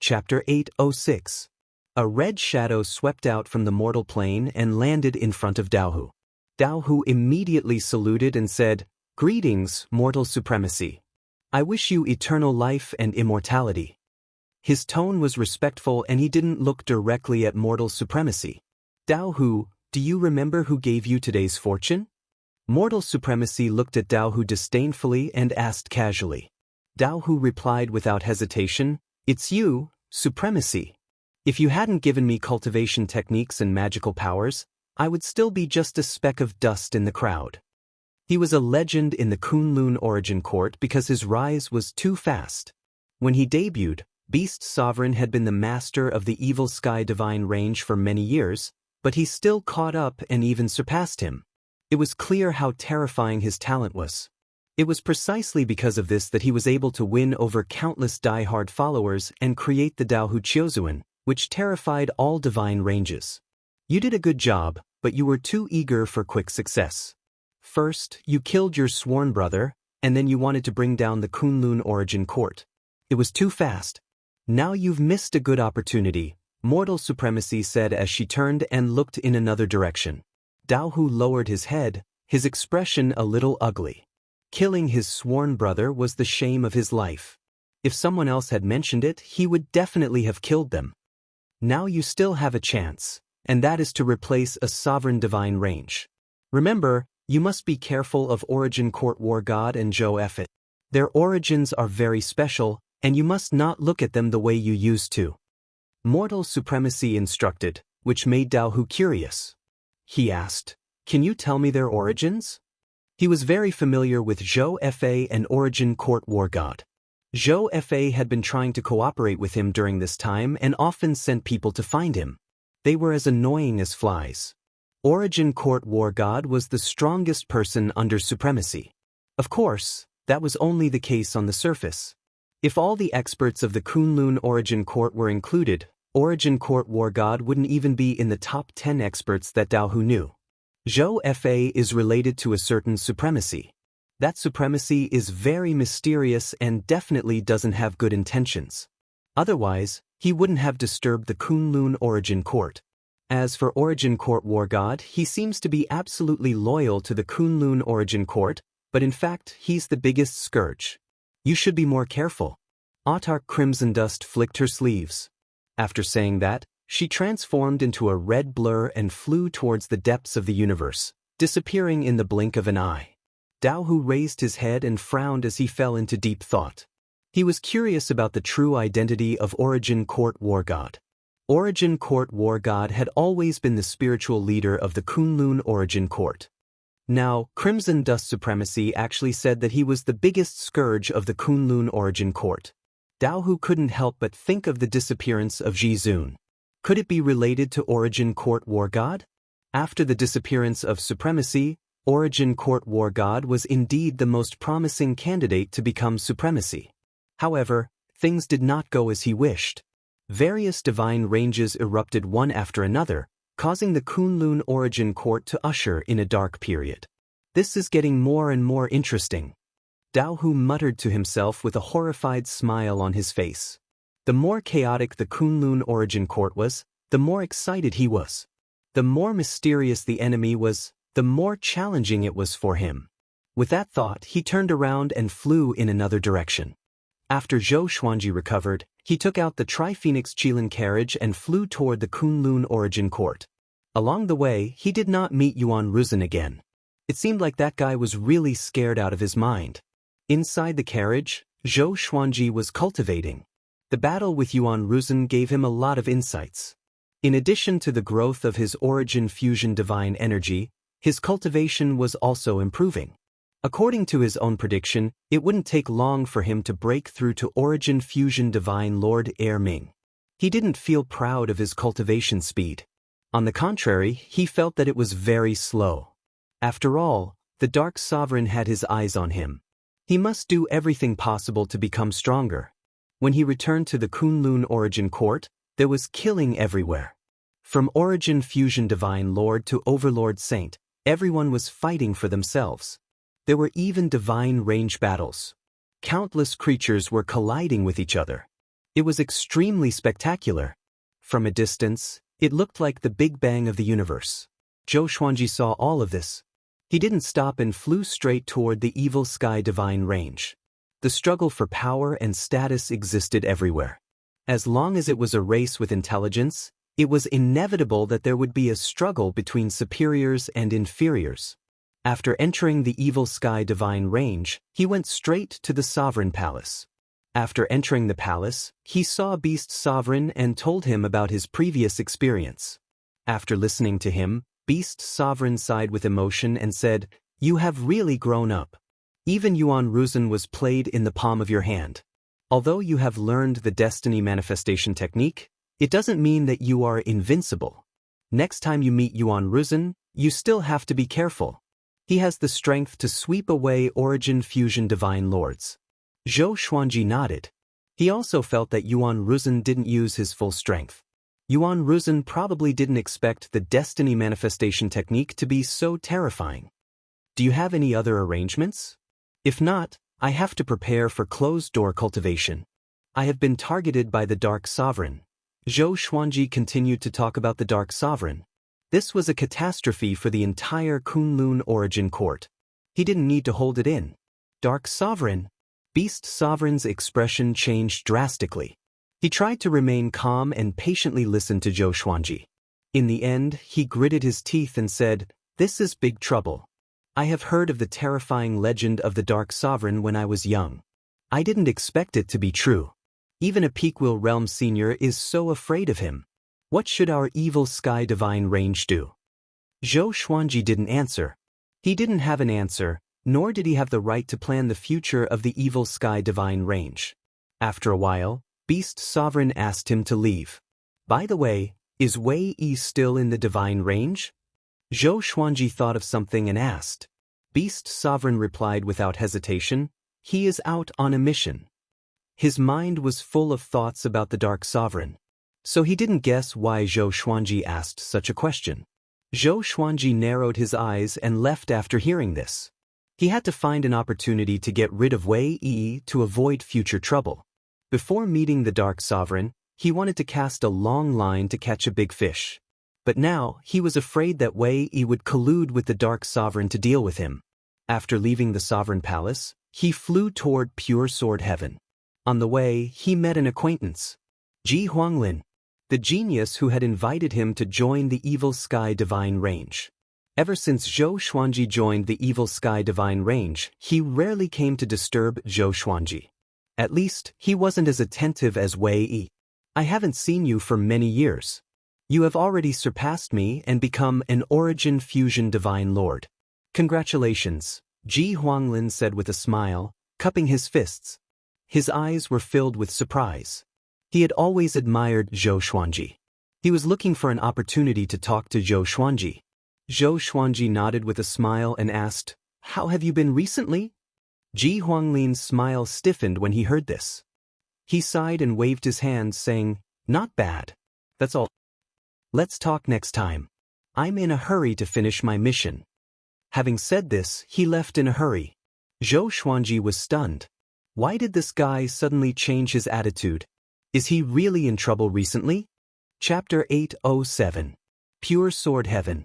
Chapter 806. A red shadow swept out from the mortal plane and landed in front of Dao Hu. Dao Hu immediately saluted and said, "Greetings, mortal supremacy. I wish you eternal life and immortality." His tone was respectful and he didn't look directly at mortal supremacy. "Dao Hu, do you remember who gave you today's fortune?" Mortal supremacy looked at Dao Hu disdainfully and asked casually. Dao Hu replied without hesitation, "It's you, supremacy. If you hadn't given me cultivation techniques and magical powers, I would still be just a speck of dust in the crowd." He was a legend in the Kunlun Origin Court because his rise was too fast. When he debuted, Beast Sovereign had been the master of the Evil Sky Divine range for many years, but he still caught up and even surpassed him. It was clear how terrifying his talent was. It was precisely because of this that he was able to win over countless die-hard followers and create the Dao Hu Qiuzuan, which terrified all divine ranges. You did a good job, but you were too eager for quick success. First, you killed your sworn brother, and then you wanted to bring down the Kunlun origin court. It was too fast. Now you've missed a good opportunity, Mortal Supremacy said as she turned and looked in another direction. Dao Hu lowered his head, his expression a little ugly. Killing his sworn brother was the shame of his life. If someone else had mentioned it, he would definitely have killed them. Now you still have a chance, and that is to replace a sovereign divine range. Remember, you must be careful of Origin Court War God and Zhou Effet. Their origins are very special, and you must not look at them the way you used to. Mortal Supremacy instructed, which made Dao Hu curious. He asked, "Can you tell me their origins?" He was very familiar with Zhou Effet and Origin Court War God. Zhou Effet had been trying to cooperate with him during this time and often sent people to find him. They were as annoying as flies. Origin Court War God was the strongest person under supremacy. Of course, that was only the case on the surface. If all the experts of the Kunlun Origin Court were included, Origin Court War God wouldn't even be in the top 10 experts that Dao Hu knew. Zhou Effet is related to a certain supremacy. That supremacy is very mysterious and definitely doesn't have good intentions. Otherwise, he wouldn't have disturbed the Kunlun Origin Court. As for Origin Court War God, he seems to be absolutely loyal to the Kunlun Origin Court, but in fact, he's the biggest scourge. You should be more careful. Autarch Crimson Dust flicked her sleeves. After saying that, she transformed into a red blur and flew towards the depths of the universe, disappearing in the blink of an eye. Dao Hu raised his head and frowned as he fell into deep thought. He was curious about the true identity of Origin Court War God. Origin Court War God had always been the spiritual leader of the Kunlun Origin Court. Now, Crimson Dust Supremacy actually said that he was the biggest scourge of the Kunlun Origin Court. Dao Hu couldn't help but think of the disappearance of Ji Zun. Could it be related to Origin Court War God? After the disappearance of supremacy, Origin Court War God was indeed the most promising candidate to become supremacy. However, things did not go as he wished. Various divine ranges erupted one after another, causing the Kunlun Origin Court to usher in a dark period. This is getting more and more interesting. Dao Hu muttered to himself with a horrified smile on his face. The more chaotic the Kunlun Origin Court was, the more excited he was. The more mysterious the enemy was, the more challenging it was for him. With that thought, he turned around and flew in another direction. After Zhou Xuanji recovered, he took out the Tri-Phoenix Qilin carriage and flew toward the Kunlun Origin Court. Along the way, he did not meet Yuan Ruzhen again. It seemed like that guy was really scared out of his mind. Inside the carriage, Zhou Xuanji was cultivating. The battle with Yuan Ruzhen gave him a lot of insights. In addition to the growth of his Origin Fusion Divine Energy, his cultivation was also improving. According to his own prediction, it wouldn't take long for him to break through to Origin Fusion Divine Lord Er Ming. He didn't feel proud of his cultivation speed. On the contrary, he felt that it was very slow. After all, the Dark Sovereign had his eyes on him. He must do everything possible to become stronger. When he returned to the Kunlun Origin Court, there was killing everywhere. From Origin Fusion Divine Lord to Overlord Saint, everyone was fighting for themselves. There were even divine range battles. Countless creatures were colliding with each other. It was extremely spectacular. From a distance, it looked like the Big Bang of the universe. Zhou Xuanji saw all of this. He didn't stop and flew straight toward the Evil Sky Divine Range. The struggle for power and status existed everywhere. As long as it was a race with intelligence, it was inevitable that there would be a struggle between superiors and inferiors. After entering the Evil Sky Divine Range, he went straight to the Sovereign Palace. After entering the palace, he saw Beast Sovereign and told him about his previous experience. After listening to him, Beast Sovereign sighed with emotion and said, "You have really grown up. Even Yuan Ruzhen was played in the palm of your hand. Although you have learned the Destiny Manifestation technique, it doesn't mean that you are invincible. Next time you meet Yuan Ruzhen, you still have to be careful." He has the strength to sweep away Origin Fusion Divine Lords. Zhou Xuanji nodded. He also felt that Yuan Ruzhen didn't use his full strength. Yuan Ruzhen probably didn't expect the Destiny Manifestation technique to be so terrifying. Do you have any other arrangements? If not, I have to prepare for closed-door cultivation. I have been targeted by the Dark Sovereign. Zhou Xuanji continued to talk about the Dark Sovereign. This was a catastrophe for the entire Kunlun Origin Court. He didn't need to hold it in. Dark Sovereign? Beast Sovereign's expression changed drastically. He tried to remain calm and patiently listen to Zhou Xuanji. In the end, he gritted his teeth and said, "This is big trouble. I have heard of the terrifying legend of the Dark Sovereign when I was young. I didn't expect it to be true. Even a Peakwheel Realm Senior is so afraid of him. What should our evil Sky Divine Range do?" Zhou Xuanji didn't answer. He didn't have an answer, nor did he have the right to plan the future of the evil Sky Divine Range. After a while, Beast Sovereign asked him to leave. "By the way, is Wei Yi still in the Divine Range?" Zhou Xuanji thought of something and asked. Beast Sovereign replied without hesitation, "He is out on a mission." His mind was full of thoughts about the Dark Sovereign. So he didn't guess why Zhou Xuanji asked such a question. Zhou Xuanji narrowed his eyes and left after hearing this. He had to find an opportunity to get rid of Wei Yi to avoid future trouble. Before meeting the Dark Sovereign, he wanted to cast a long line to catch a big fish. But now, he was afraid that Wei Yi would collude with the Dark Sovereign to deal with him. After leaving the Sovereign Palace, he flew toward Pure Sword Heaven. On the way, he met an acquaintance. Ji Huanglin, the genius who had invited him to join the Evil Sky Divine Range. Ever since Zhou Xuanji joined the Evil Sky Divine Range, he rarely came to disturb Zhou Xuanji. At least, he wasn't as attentive as Wei Yi. "I haven't seen you for many years. You have already surpassed me and become an Origin Fusion Divine Lord. Congratulations," Ji Huanglin said with a smile, cupping his fists. His eyes were filled with surprise. He had always admired Zhou Xuanji. He was looking for an opportunity to talk to Zhou Xuanji. Zhou Xuanji nodded with a smile and asked, "How have you been recently?" Ji Huanglin's smile stiffened when he heard this. He sighed and waved his hand, saying, "Not bad. That's all. Let's talk next time. I'm in a hurry to finish my mission." Having said this, he left in a hurry. Zhou Xuanji was stunned. Why did this guy suddenly change his attitude? Is he really in trouble recently? Chapter 807. Pure Sword Heaven.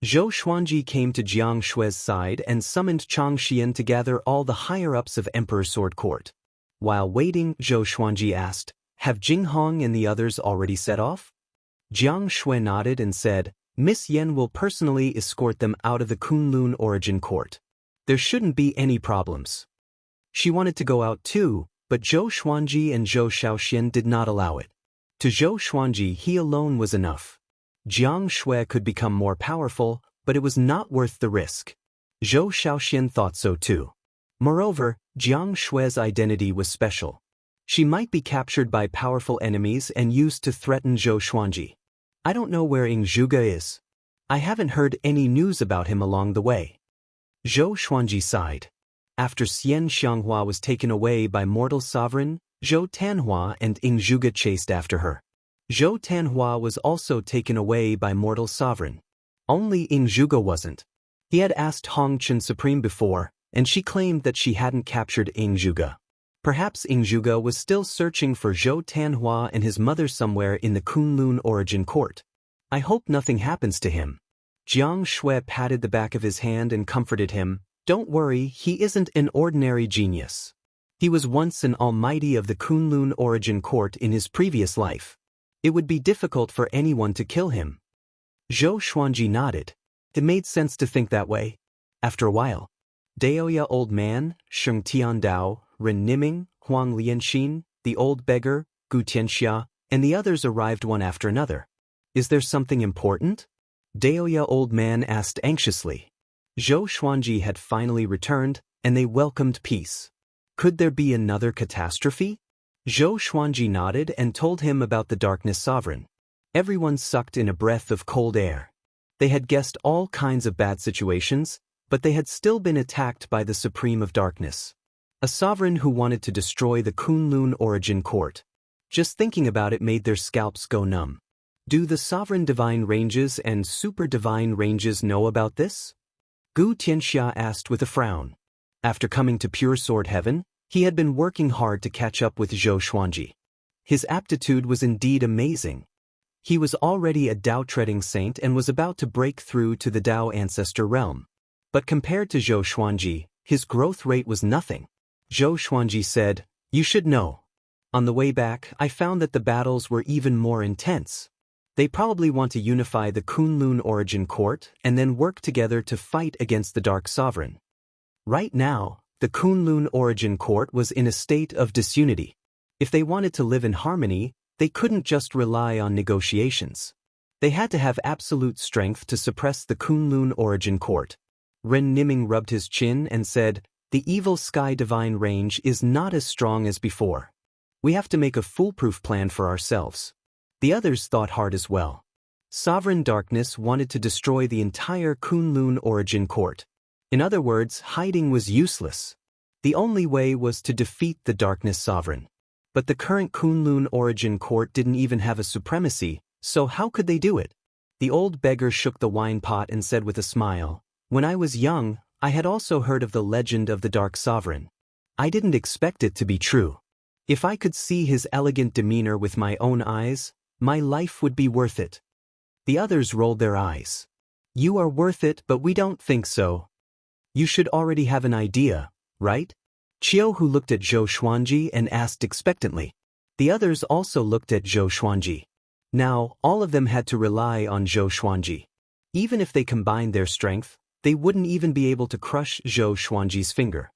Zhou Xuanji came to Jiang Shui's side and summoned Chang Xian to gather all the higher-ups of Emperor Sword Court. While waiting, Zhou Xuanji asked, "Have Jing Hong and the others already set off?" Jiang Shui nodded and said, "Miss Yen will personally escort them out of the Kunlun Origin Court. There shouldn't be any problems." She wanted to go out too, but Zhou Xuanji and Zhou Shaoxian did not allow it. To Zhou Xuanji, he alone was enough. Jiang Shui could become more powerful, but it was not worth the risk. Zhou Shaoxian thought so too. Moreover, Jiang Shui's identity was special. She might be captured by powerful enemies and used to threaten Zhou Xuanji. "I don't know where Ying Zhuge is. I haven't heard any news about him along the way." Zhou Xuanji sighed. After Xianxia was taken away by Mortal Sovereign, Zhou Tanhua and Ying Zhuge chased after her. Zhou Tanhua was also taken away by Mortal Sovereign. Only Ying Zhuge wasn't. He had asked Hongchen Supreme before, and she claimed that she hadn't captured Ying Zhuge. Perhaps Ying Zhuge was still searching for Zhou Tanhua and his mother somewhere in the Kunlun Origin Court. "I hope nothing happens to him." Jiang Shui patted the back of his hand and comforted him. "Don't worry, he isn't an ordinary genius. He was once an almighty of the Kunlun Origin Court in his previous life. It would be difficult for anyone to kill him." Zhou Xuanji nodded. It made sense to think that way. After a while, Daoya Old Man, Sheng Tiandao, Ren Niming, Huang Lianxin, the Old Beggar, Gu Tianxia, and the others arrived one after another. "Is there something important?" Daoya Old Man asked anxiously. Zhou Xuanji had finally returned, and they welcomed peace. Could there be another catastrophe? Zhou Xuanji nodded and told him about the Darkness Sovereign. Everyone sucked in a breath of cold air. They had guessed all kinds of bad situations, but they had still been attacked by the Supreme of Darkness, a sovereign who wanted to destroy the Kunlun origin court. Just thinking about it made their scalps go numb. Do the sovereign divine ranges and super divine ranges know about this? Gu Tianxia asked with a frown. After coming to Pure Sword Heaven, he had been working hard to catch up with Zhou Xuanji. His aptitude was indeed amazing. He was already a Dao-treading saint and was about to break through to the Dao ancestor realm. But compared to Zhou Xuanji, his growth rate was nothing. Zhou Xuanji said, "You should know. On the way back, I found that the battles were even more intense. They probably want to unify the Kunlun origin court and then work together to fight against the Dark Sovereign." Right now, the Kunlun origin court was in a state of disunity. If they wanted to live in harmony, they couldn't just rely on negotiations. They had to have absolute strength to suppress the Kunlun origin court. Ren Niming rubbed his chin and said, "The evil sky divine range is not as strong as before. We have to make a foolproof plan for ourselves." The others thought hard as well. Sovereign Darkness wanted to destroy the entire Kunlun origin court. In other words, hiding was useless. The only way was to defeat the Darkness Sovereign. But the current Kunlun origin court didn't even have a supremacy, so how could they do it? The old beggar shook the wine pot and said with a smile, "When I was young, I had also heard of the legend of the Dark Sovereign. I didn't expect it to be true. If I could see his elegant demeanor with my own eyes, my life would be worth it." The others rolled their eyes. "You are worth it, but we don't think so. You should already have an idea, right?" Qiu Hu looked at Zhou Xuanji and asked expectantly. The others also looked at Zhou Xuanji. Now, all of them had to rely on Zhou Xuanji. Even if they combined their strength, they wouldn't even be able to crush Zhou Xuanji's finger.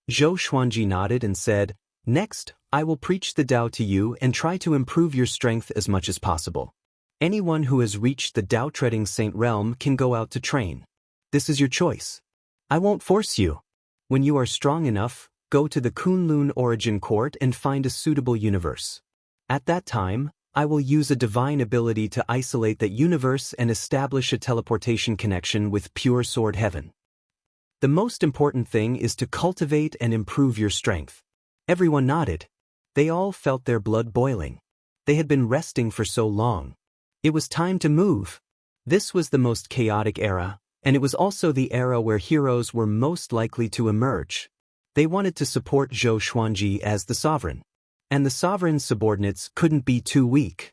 Zhou Xuanji nodded and said, "Next, I will preach the Dao to you and try to improve your strength as much as possible. Anyone who has reached the Dao-treading saint realm can go out to train. This is your choice. I won't force you. When you are strong enough, go to the Kunlun origin court and find a suitable universe. At that time, I will use a divine ability to isolate that universe and establish a teleportation connection with Pure Sword Heaven. The most important thing is to cultivate and improve your strength." Everyone nodded. They all felt their blood boiling. They had been resting for so long. It was time to move. This was the most chaotic era, and it was also the era where heroes were most likely to emerge. They wanted to support Zhou Xuanji as the sovereign. And the sovereign's subordinates couldn't be too weak.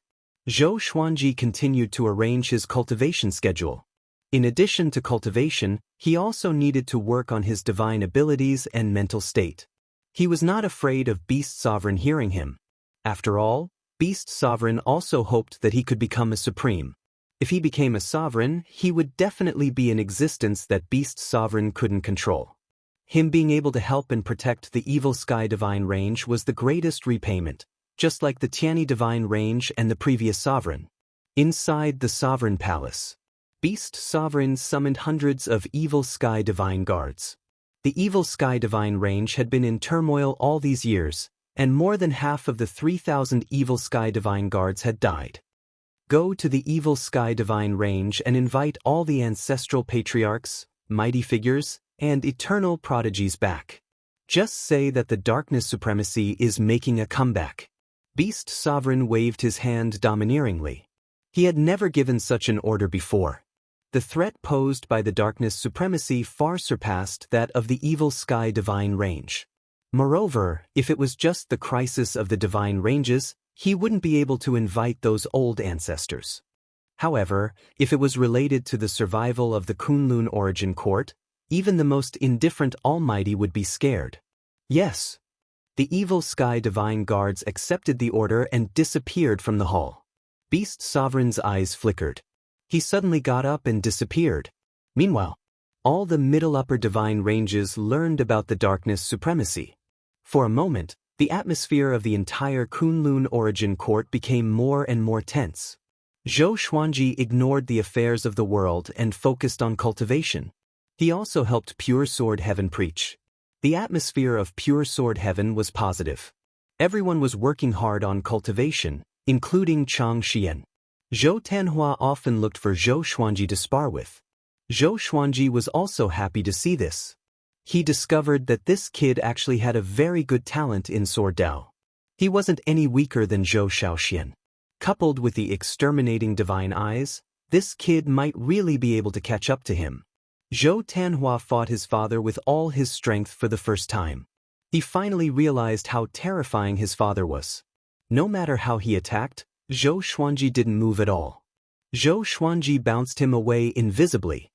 Zhou Xuanji continued to arrange his cultivation schedule. In addition to cultivation, he also needed to work on his divine abilities and mental state. He was not afraid of Beast Sovereign hearing him. After all, Beast Sovereign also hoped that he could become a supreme. If he became a sovereign, he would definitely be an existence that Beast Sovereign couldn't control. Him being able to help and protect the evil sky divine range was the greatest repayment, just like the Tiani divine range and the previous sovereign. Inside the sovereign palace, Beast Sovereign summoned hundreds of evil sky divine guards. The evil sky divine range had been in turmoil all these years, and more than half of the 3,000 evil sky divine guards had died. Go to the evil sky divine range and invite all the ancestral patriarchs, mighty figures, and eternal prodigies back. Just say that the darkness supremacy is making a comeback. Beast Sovereign waved his hand domineeringly. He had never given such an order before. The threat posed by the darkness supremacy far surpassed that of the evil sky divine range. Moreover, if it was just the crisis of the divine ranges, he wouldn't be able to invite those old ancestors. However, if it was related to the survival of the Kunlun origin court, even the most indifferent almighty would be scared. Yes. The evil sky divine guards accepted the order and disappeared from the hall. Beast Sovereign's eyes flickered. He suddenly got up and disappeared. Meanwhile, all the middle upper divine ranges learned about the darkness supremacy. For a moment, the atmosphere of the entire Kunlun origin court became more and more tense. Zhou Xuanji ignored the affairs of the world and focused on cultivation. He also helped Pure Sword Heaven preach. The atmosphere of Pure Sword Heaven was positive. Everyone was working hard on cultivation, including Chang Xian. Zhou Tanhua often looked for Zhou Xuanji to spar with. Zhou Xuanji was also happy to see this. He discovered that this kid actually had a very good talent in sword Dao. He wasn't any weaker than Zhou Shaoxian. Coupled with the exterminating divine eyes, this kid might really be able to catch up to him. Zhou Tanhua fought his father with all his strength for the first time. He finally realized how terrifying his father was. No matter how he attacked, Zhou Xuanji didn't move at all. Zhou Xuanji bounced him away invisibly.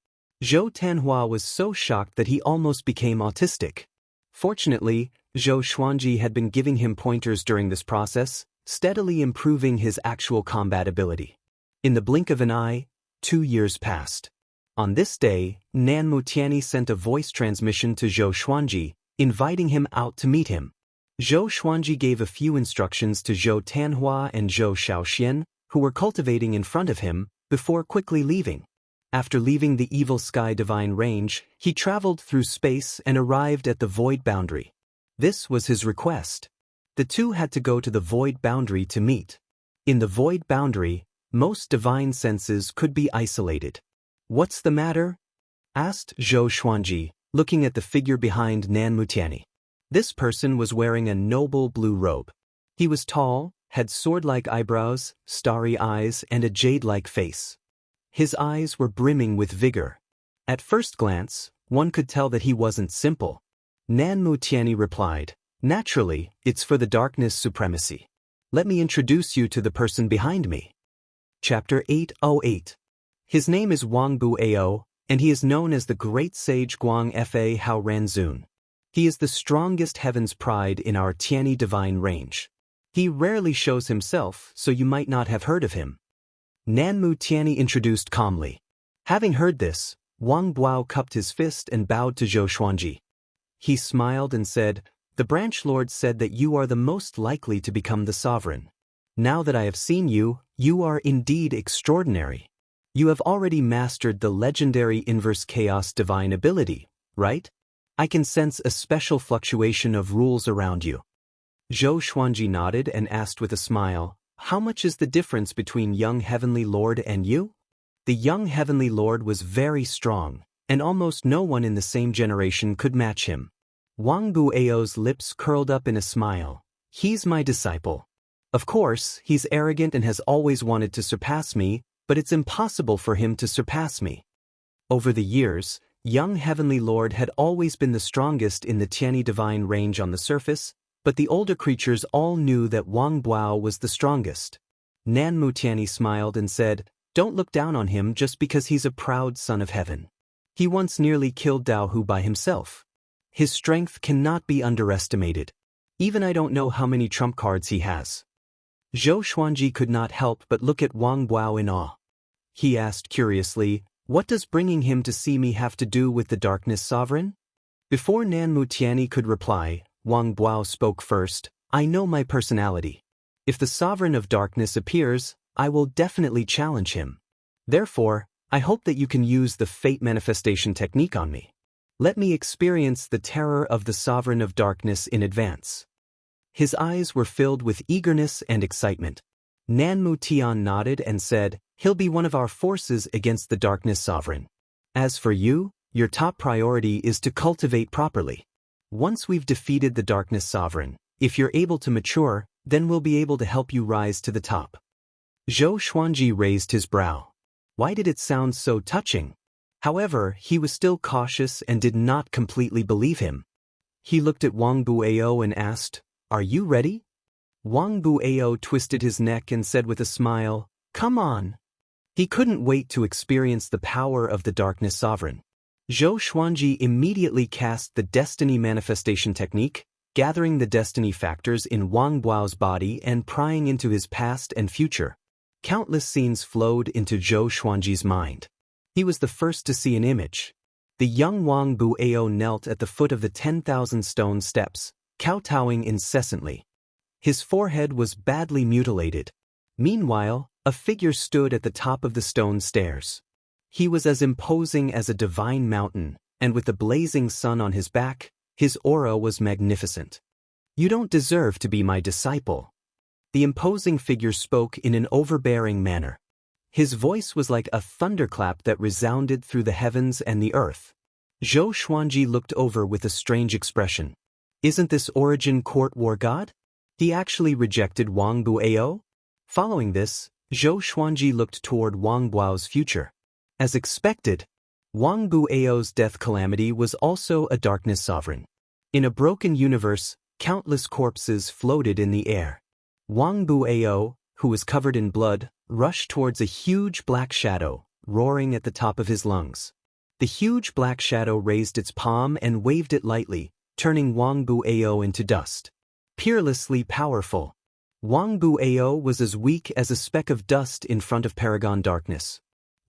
Zhou Tanhua was so shocked that he almost became autistic. Fortunately, Zhou Xuanji had been giving him pointers during this process, steadily improving his actual combat ability. In the blink of an eye, 2 years passed. On this day, Nan Mutiani sent a voice transmission to Zhou Xuanji, inviting him out to meet him. Zhou Xuanji gave a few instructions to Zhou Tanhua and Zhou Shaoxian, who were cultivating in front of him, before quickly leaving. After leaving the Evil Sky Divine Range, he traveled through space and arrived at the Void Boundary. This was his request. The two had to go to the Void Boundary to meet. In the Void Boundary, most divine senses could be isolated. "What's the matter?" asked Zhou Xuanji, looking at the figure behind Nan Mutiani. This person was wearing a noble blue robe. He was tall, had sword-like eyebrows, starry eyes, and a jade-like face. His eyes were brimming with vigor. At first glance, one could tell that he wasn't simple. Nan Mutiani replied, "Naturally, it's for the darkness supremacy. Let me introduce you to the person behind me." Chapter 808. His name is Wang Buao, and he is known as the Great Sage Guang Fa Hao Ranzun. He is the strongest heaven's pride in our Tianyi divine range. He rarely shows himself, so you might not have heard of him. Nan Mutiani introduced calmly. Having heard this, Wang Buao cupped his fist and bowed to Zhou Xuanji. He smiled and said, "The branch lord said that you are the most likely to become the sovereign. Now that I have seen you, you are indeed extraordinary. You have already mastered the legendary inverse chaos divine ability, right? I can sense a special fluctuation of rules around you." Zhou Xuanji nodded and asked with a smile, "How much is the difference between young heavenly lord and you?" The young heavenly lord was very strong, and almost no one in the same generation could match him. Wang Buao's lips curled up in a smile. "He's my disciple. Of course, he's arrogant and has always wanted to surpass me, but it's impossible for him to surpass me." Over the years, young heavenly lord had always been the strongest in the Tianyi divine range on the surface, but the older creatures all knew that Wang Buao was the strongest. Nan Mutiani smiled and said, "Don't look down on him just because he's a proud son of heaven. He once nearly killed Dao Hu by himself. His strength cannot be underestimated. Even I don't know how many trump cards he has." Zhou Xuanji could not help but look at Wang Buao in awe. He asked curiously, "What does bringing him to see me have to do with the darkness sovereign?" Before Nan Mutiani could reply, Wang Buao spoke first. "I know my personality. If the sovereign of darkness appears, I will definitely challenge him. Therefore, I hope that you can use the fate manifestation technique on me. Let me experience the terror of the sovereign of darkness in advance." His eyes were filled with eagerness and excitement. Nan Mutian nodded and said, "He'll be one of our forces against the darkness sovereign. As for you, your top priority is to cultivate properly. Once we've defeated the darkness sovereign, if you're able to mature, then we'll be able to help you rise to the top." Zhou Xuanji raised his brow. Why did it sound so touching? However, he was still cautious and did not completely believe him. He looked at Wang Buao and asked, "Are you ready?" Wang Buao twisted his neck and said with a smile, "Come on." He couldn't wait to experience the power of the darkness sovereign. Zhou Xuanji immediately cast the destiny manifestation technique, gathering the destiny factors in Wang Buao's body and prying into his past and future. Countless scenes flowed into Zhou Xuanji's mind. He was the first to see an image. The young Wang Buao knelt at the foot of the 10,000 stone steps, kowtowing incessantly. His forehead was badly mutilated. Meanwhile, a figure stood at the top of the stone stairs. He was as imposing as a divine mountain, and with the blazing sun on his back, his aura was magnificent. "You don't deserve to be my disciple." The imposing figure spoke in an overbearing manner. His voice was like a thunderclap that resounded through the heavens and the earth. Zhou Xuanji looked over with a strange expression. Isn't this Origin Court war god? He actually rejected Wang Buao? Following this, Zhou Xuanji looked toward Wang Buao's future. As expected, Wang Buao's death calamity was also a darkness sovereign. In a broken universe, countless corpses floated in the air. Wang Buao, who was covered in blood, rushed towards a huge black shadow, roaring at the top of his lungs. The huge black shadow raised its palm and waved it lightly, turning Wang Buao into dust. Peerlessly powerful, Wang Buao was as weak as a speck of dust in front of Paragon Darkness.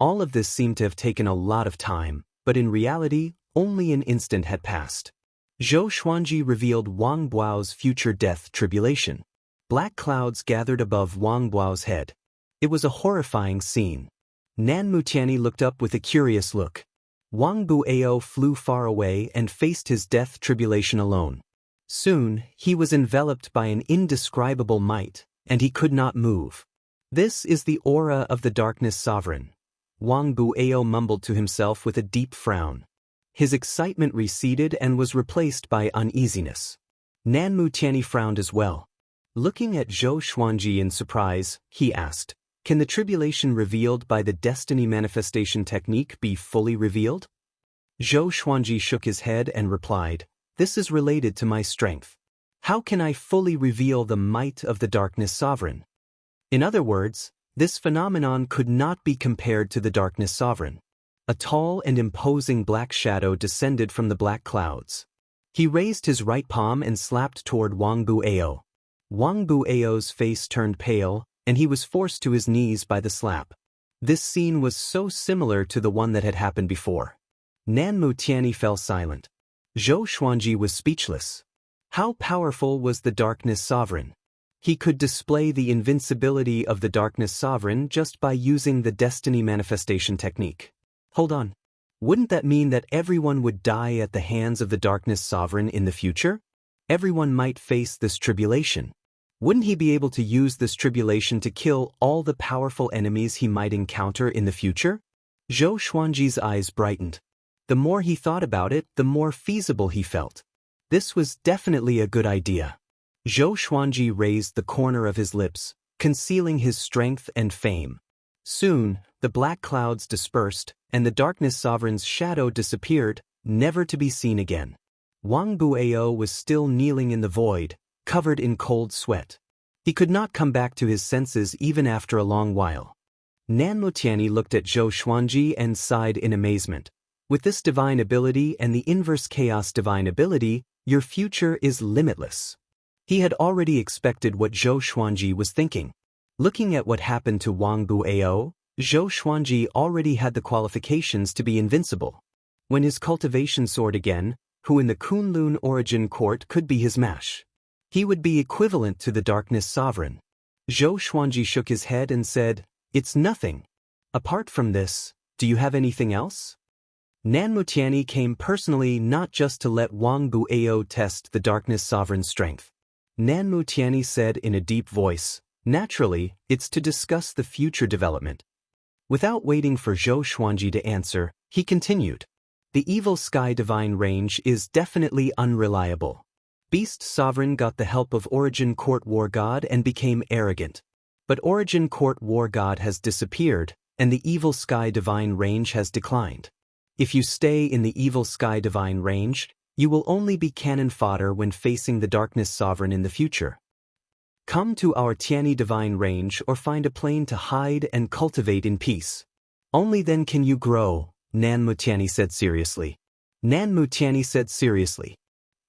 All of this seemed to have taken a lot of time, but in reality, only an instant had passed. Zhou Xuanji revealed Wang Buao's future death tribulation. Black clouds gathered above Wang Buao's head. It was a horrifying scene. Nan Mutiani looked up with a curious look. Wang Buao flew far away and faced his death tribulation alone. Soon, he was enveloped by an indescribable might, and he could not move. This is the aura of the Darkness Sovereign. Wang Buao mumbled to himself with a deep frown. His excitement receded and was replaced by uneasiness. Nan Mutiani frowned as well. Looking at Zhou Xuanji in surprise, he asked, "Can the tribulation revealed by the destiny manifestation technique be fully revealed?" Zhou Xuanji shook his head and replied, "This is related to my strength. How can I fully reveal the might of the Darkness Sovereign?" In other words, this phenomenon could not be compared to the Darkness Sovereign. A tall and imposing black shadow descended from the black clouds. He raised his right palm and slapped toward Wang Buao. Wang Buao's face turned pale, and he was forced to his knees by the slap. This scene was so similar to the one that had happened before. Nan Mutiani fell silent. Zhou Xuanji was speechless. How powerful was the Darkness Sovereign? He could display the invincibility of the Darkness Sovereign just by using the destiny manifestation technique. Hold on. Wouldn't that mean that everyone would die at the hands of the Darkness Sovereign in the future? Everyone might face this tribulation. Wouldn't he be able to use this tribulation to kill all the powerful enemies he might encounter in the future? Zhou Xuanji's eyes brightened. The more he thought about it, the more feasible he felt. This was definitely a good idea. Zhou Xuanji raised the corner of his lips, concealing his strength and fame. Soon, the black clouds dispersed, and the Darkness Sovereign's shadow disappeared, never to be seen again. Wang Buao was still kneeling in the void, covered in cold sweat. He could not come back to his senses even after a long while. Nan Mutiani looked at Zhou Xuanji and sighed in amazement. With this divine ability and the inverse chaos divine ability, your future is limitless. He had already expected what Zhou Xuanji was thinking. Looking at what happened to Wang Buao, Zhou Xuanji already had the qualifications to be invincible. When his cultivation soared again, who in the Kunlun Origin Court could be his match? He would be equivalent to the Darkness Sovereign. Zhou Xuanji shook his head and said, "It's nothing. Apart from this, do you have anything else?" Nan Mutiani came personally not just to let Wang Buao test the Darkness Sovereign's strength. Nan Mutiani said in a deep voice, "Naturally, it's to discuss the future development." Without waiting for Zhou Xuanji to answer, he continued, "The Evil Sky Divine Range is definitely unreliable. Beast Sovereign got the help of Origin Court War God and became arrogant. But Origin Court War God has disappeared, and the Evil Sky Divine Range has declined. If you stay in the Evil Sky Divine Range, you will only be cannon fodder when facing the Darkness Sovereign in the future. Come to our Tiani Divine Range or find a plane to hide and cultivate in peace. Only then can you grow," Nan Mutiani said seriously. Nan Mutiani said seriously.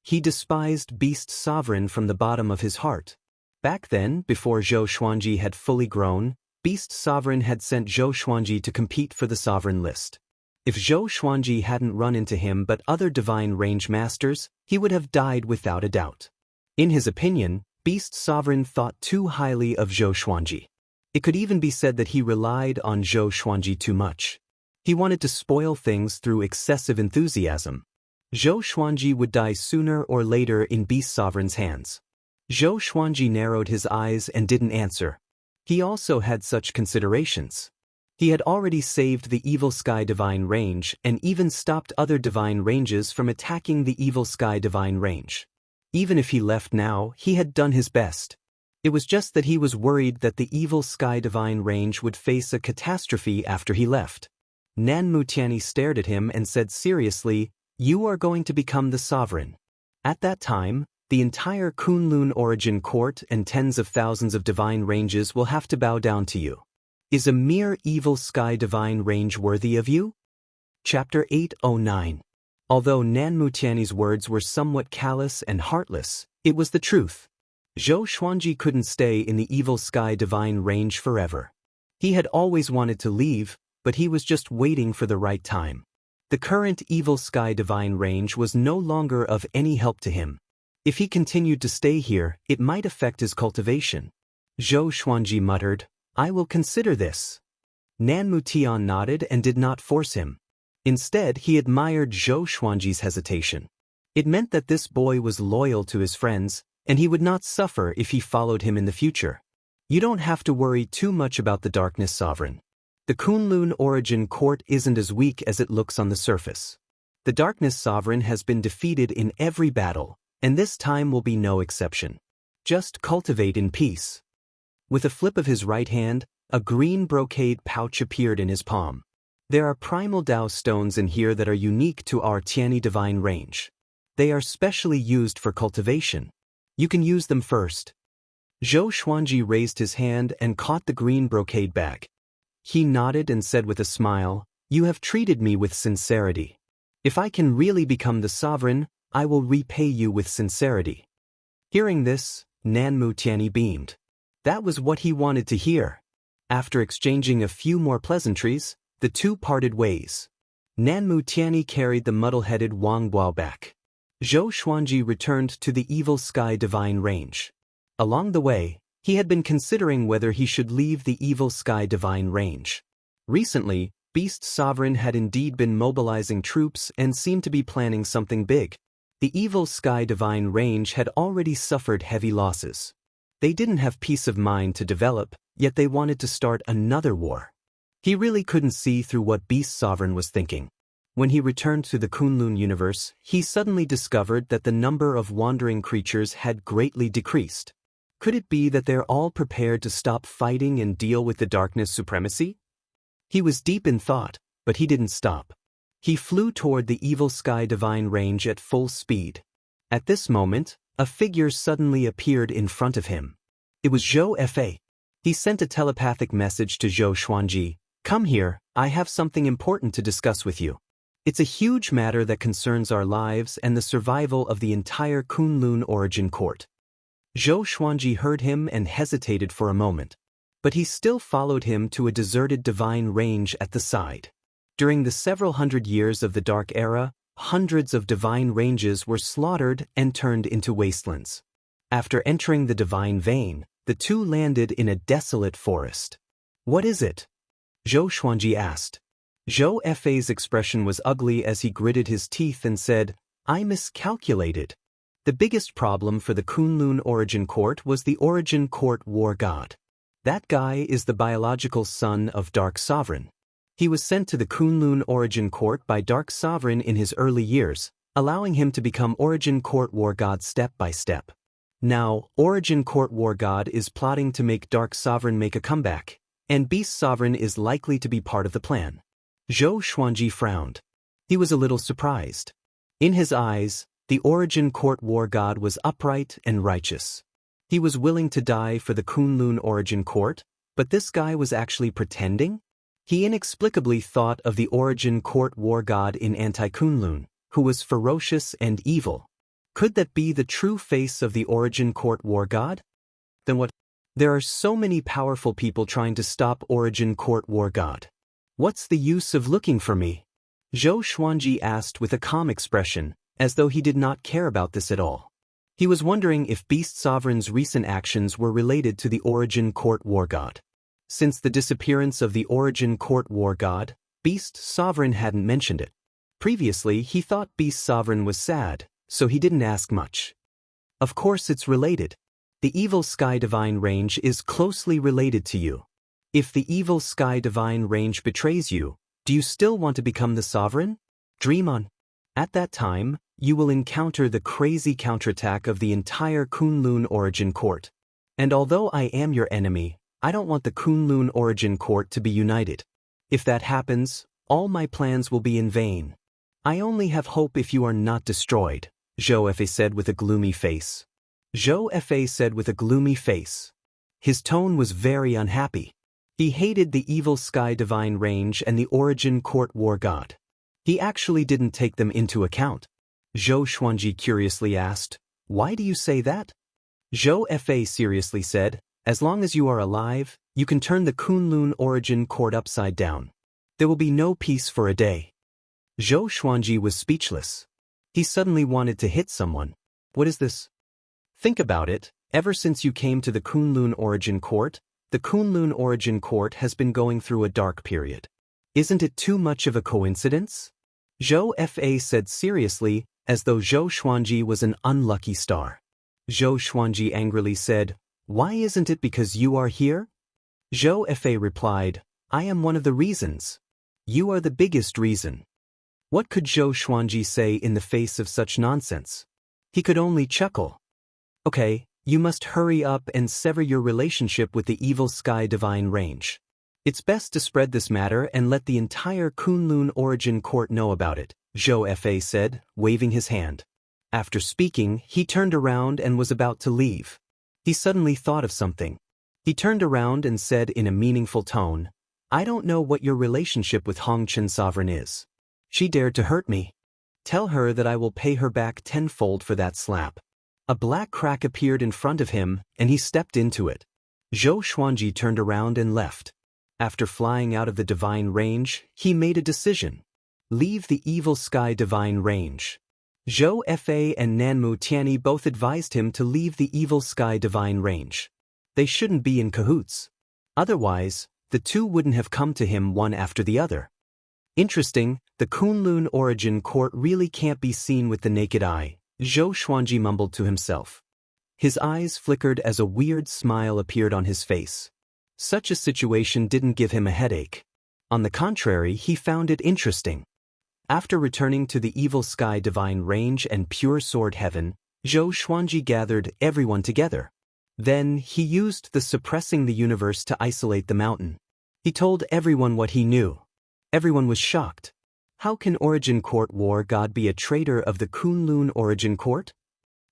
He despised Beast Sovereign from the bottom of his heart. Back then, before Zhou Xuanji had fully grown, Beast Sovereign had sent Zhou Xuanji to compete for the Sovereign list. If Zhou Xuanji hadn't run into him but other Divine Range Masters, he would have died without a doubt. In his opinion, Beast Sovereign thought too highly of Zhou Xuanji. It could even be said that he relied on Zhou Xuanji too much. He wanted to spoil things through excessive enthusiasm. Zhou Xuanji would die sooner or later in Beast Sovereign's hands. Zhou Xuanji narrowed his eyes and didn't answer. He also had such considerations. He had already saved the Evil Sky Divine Range and even stopped other divine ranges from attacking the Evil Sky Divine Range. Even if he left now, he had done his best. It was just that he was worried that the Evil Sky Divine Range would face a catastrophe after he left. Nan Mutiani stared at him and said seriously, "You are going to become the sovereign." At that time, the entire Kunlun Origin Court and tens of thousands of divine ranges will have to bow down to you. Is a mere Evil Sky Divine Range worthy of you? Chapter 809. Although Nan Mutiani's words were somewhat callous and heartless, it was the truth. Zhou Xuanji couldn't stay in the Evil Sky Divine Range forever. He had always wanted to leave, but he was just waiting for the right time. The current Evil Sky Divine Range was no longer of any help to him. If he continued to stay here, it might affect his cultivation. Zhou Xuanji muttered, "I will consider this." Nan Mutian nodded and did not force him. Instead, he admired Zhou Xuanji's hesitation. It meant that this boy was loyal to his friends, and he would not suffer if he followed him in the future. You don't have to worry too much about the Darkness Sovereign. The Kunlun Origin Court isn't as weak as it looks on the surface. The Darkness Sovereign has been defeated in every battle, and this time will be no exception. Just cultivate in peace. With a flip of his right hand, a green brocade pouch appeared in his palm. There are primal Dao stones in here that are unique to our Tiani Divine Range. They are specially used for cultivation. You can use them first. Zhou Xuanji raised his hand and caught the green brocade bag. He nodded and said with a smile, "You have treated me with sincerity. If I can really become the sovereign, I will repay you with sincerity." Hearing this, Nan Mutiani beamed. That was what he wanted to hear. After exchanging a few more pleasantries, the two parted ways. Nan Mutiani carried the muddle-headed Wang Guo back. Zhou Xuanji returned to the Evil Sky Divine Range. Along the way, he had been considering whether he should leave the Evil Sky Divine Range. Recently, Beast Sovereign had indeed been mobilizing troops and seemed to be planning something big. The Evil Sky Divine Range had already suffered heavy losses. They didn't have peace of mind to develop, yet they wanted to start another war. He really couldn't see through what Beast Sovereign was thinking. When he returned to the Kunlun universe, he suddenly discovered that the number of wandering creatures had greatly decreased. Could it be that they're all prepared to stop fighting and deal with the darkness supremacy? He was deep in thought, but he didn't stop. He flew toward the Evil Sky Divine Range at full speed. At this moment, a figure suddenly appeared in front of him. It was Zhou Fa. He sent a telepathic message to Zhou Xuanji, "Come here, I have something important to discuss with you. It's a huge matter that concerns our lives and the survival of the entire Kunlun Origin Court." Zhou Xuanji heard him and hesitated for a moment. But he still followed him to a deserted divine range at the side. During the several hundred years of the Dark Era, hundreds of divine ranges were slaughtered and turned into wastelands. After entering the divine vein, the two landed in a desolate forest. "What is it?" Zhou Xuanji asked. Zhou Fa's expression was ugly as he gritted his teeth and said, "I miscalculated. The biggest problem for the Kunlun Origin Court was the Origin Court War God. That guy is the biological son of Dark Sovereign. He was sent to the Kunlun Origin Court by Dark Sovereign in his early years, allowing him to become Origin Court War God step by step. Now, Origin Court War God is plotting to make Dark Sovereign make a comeback, and Beast Sovereign is likely to be part of the plan." Zhou Xuanji frowned. He was a little surprised. In his eyes, the Origin Court War God was upright and righteous. He was willing to die for the Kunlun Origin Court, but this guy was actually pretending? He inexplicably thought of the Origin Court War God in Anti-Kunlun, who was ferocious and evil. Could that be the true face of the Origin Court War God? Then what? There are so many powerful people trying to stop Origin Court War God. What's the use of looking for me? Zhou Xuanji asked with a calm expression, as though he did not care about this at all. He was wondering if Beast Sovereign's recent actions were related to the Origin Court War God. Since the disappearance of the Origin Court War God, Beast Sovereign hadn't mentioned it. Previously, he thought Beast Sovereign was sad, so he didn't ask much. Of course it's related. The Evil Sky Divine Range is closely related to you. If the evil sky divine range betrays you, do you still want to become the sovereign? Dream on. At that time, you will encounter the crazy counterattack of the entire Kunlun origin court. And although I am your enemy, I don't want the Kunlun origin court to be united. If that happens, all my plans will be in vain. I only have hope if you are not destroyed, Zhou Fe said with a gloomy face. Zhou Fe said with a gloomy face. His tone was very unhappy. He hated the evil sky divine range and the origin court war god. He actually didn't take them into account. Zhou Xuanji curiously asked, "Why do you say that?" Zhou Fa seriously said, "As long as you are alive, you can turn the Kunlun origin court upside down. There will be no peace for a day." Zhou Xuanji was speechless. He suddenly wanted to hit someone. What is this? Think about it, ever since you came to the Kunlun origin court, the Kunlun origin court has been going through a dark period. Isn't it too much of a coincidence? Zhou Fa said seriously, as though Zhou Xuanji was an unlucky star. Zhou Xuanji angrily said, "Why isn't it because you are here?" Zhou Fa replied, "I am one of the reasons. You are the biggest reason." What could Zhou Xuanji say in the face of such nonsense? He could only chuckle. "Okay, you must hurry up and sever your relationship with the evil sky divine range. It's best to spread this matter and let the entire Kunlun origin court know about it," Zhou Fa said, waving his hand. After speaking, he turned around and was about to leave. He suddenly thought of something. He turned around and said in a meaningful tone, "I don't know what your relationship with Hongchen Sovereign is. She dared to hurt me. Tell her that I will pay her back tenfold for that slap." A black crack appeared in front of him, and he stepped into it. Zhou Xuanji turned around and left. After flying out of the divine range, he made a decision. Leave the evil sky divine range. Zhou Fa and Nanmu Tianyi both advised him to leave the evil sky divine range. They shouldn't be in cahoots. Otherwise, the two wouldn't have come to him one after the other. Interesting, the Kunlun origin court really can't be seen with the naked eye, Zhou Xuanji mumbled to himself. His eyes flickered as a weird smile appeared on his face. Such a situation didn't give him a headache. On the contrary, he found it interesting. After returning to the evil sky divine range and pure sword heaven, Zhou Xuanji gathered everyone together. Then, he used the suppressing the universe to isolate the mountain. He told everyone what he knew. Everyone was shocked. How can Origin Court War God be a traitor of the Kunlun Origin Court?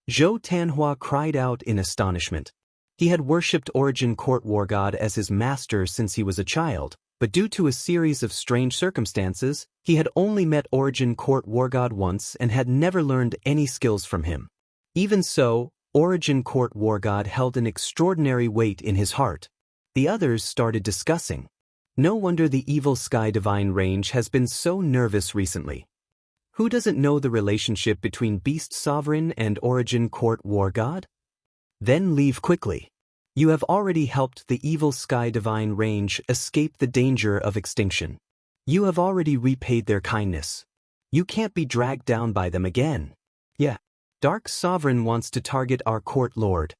Zhou Tanhua cried out in astonishment. He had worshipped Origin Court War God as his master since he was a child, but due to a series of strange circumstances, he had only met Origin Court War God once and had never learned any skills from him. Even so, Origin Court War God held an extraordinary weight in his heart. The others started discussing. No wonder the evil sky divine range has been so nervous recently. Who doesn't know the relationship between Beast Sovereign and Origin Court War God? Then leave quickly. You have already helped the evil sky divine range escape the danger of extinction. You have already repaid their kindness. You can't be dragged down by them again. Yeah. Dark Sovereign wants to target our court lord.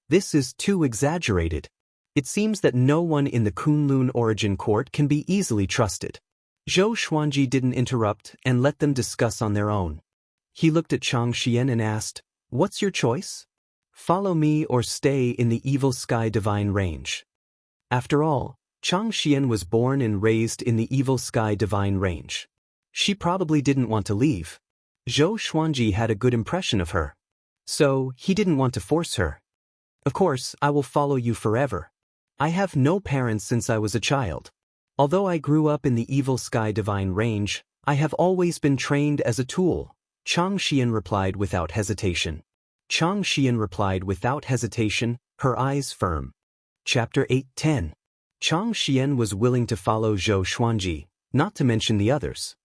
This is too exaggerated. It seems that no one in the Kunlun Origin Court can be easily trusted. Zhou Xuanji didn't interrupt and let them discuss on their own. He looked at Xianxia and asked, "What's your choice? Follow me or stay in the evil sky divine range." After all, Xianxia was born and raised in the evil sky divine range. She probably didn't want to leave. Zhou Xuanji had a good impression of her. So, he didn't want to force her. "Of course, I will follow you forever. I have no parents since I was a child. Although I grew up in the evil sky divine range, I have always been trained as a tool," Xianxia replied without hesitation. Xianxia replied without hesitation, her eyes firm. Chapter 8:10. Xianxia was willing to follow Zhou Xuanji, not to mention the others.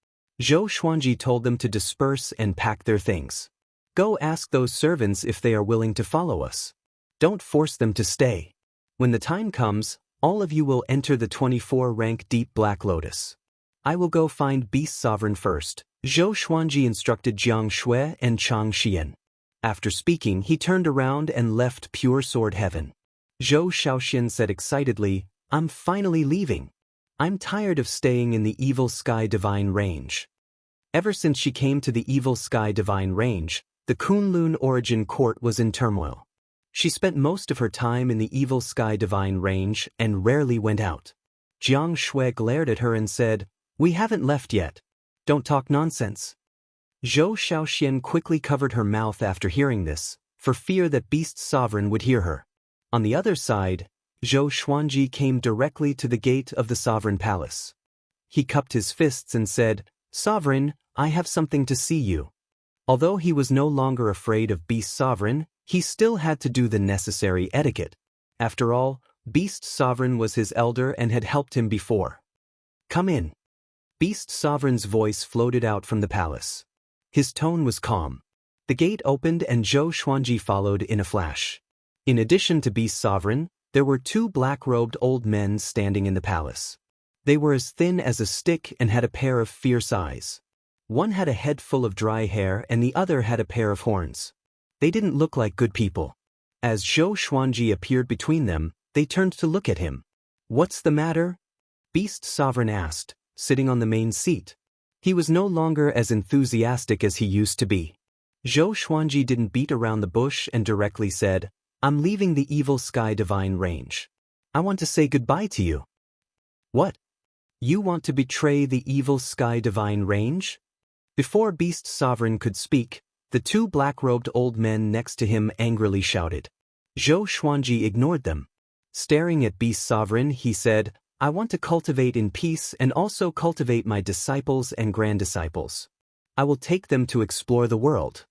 Zhou Xuanji told them to disperse and pack their things. "Go ask those servants if they are willing to follow us. Don't force them to stay. When the time comes, all of you will enter the 24-rank Deep Black Lotus. I will go find Beast Sovereign first," Zhou Xuanji instructed Jiang Shui and Chang Xian. After speaking, he turned around and left Pure Sword Heaven. Zhou Shaoxian said excitedly, I'm finally leaving. I'm tired of staying in the Evil Sky Divine Range. Ever since she came to the Evil Sky Divine Range, the Kunlun Origin Court was in turmoil. She spent most of her time in the Evil Sky Divine Range and rarely went out. Jiang Shui glared at her and said, "We haven't left yet. Don't talk nonsense." Zhou Shaoxian quickly covered her mouth after hearing this, for fear that Beast Sovereign would hear her. On the other side, Zhou Xuanji came directly to the gate of the Sovereign Palace. He cupped his fists and said, "Sovereign, I have something to see you." Although he was no longer afraid of Beast Sovereign, he still had to do the necessary etiquette. After all, Beast Sovereign was his elder and had helped him before. "Come in." Beast Sovereign's voice floated out from the palace. His tone was calm. The gate opened and Zhou Xuanji followed in a flash. In addition to Beast Sovereign, there were two black-robed old men standing in the palace. They were as thin as a stick and had a pair of fierce eyes. One had a head full of dry hair and the other had a pair of horns. They didn't look like good people. As Zhou Xuanji appeared between them, they turned to look at him. "What's the matter?" Beast Sovereign asked, sitting on the main seat. He was no longer as enthusiastic as he used to be. Zhou Xuanji didn't beat around the bush and directly said, "I'm leaving the Evil Sky Divine Range. I want to say goodbye to you." "What? You want to betray the Evil Sky Divine Range?" Before Beast Sovereign could speak, the two black-robed old men next to him angrily shouted. Zhou Xuanji ignored them. Staring at Beast Sovereign, he said, "I want to cultivate in peace and also cultivate my disciples and granddisciples. I will take them to explore the world."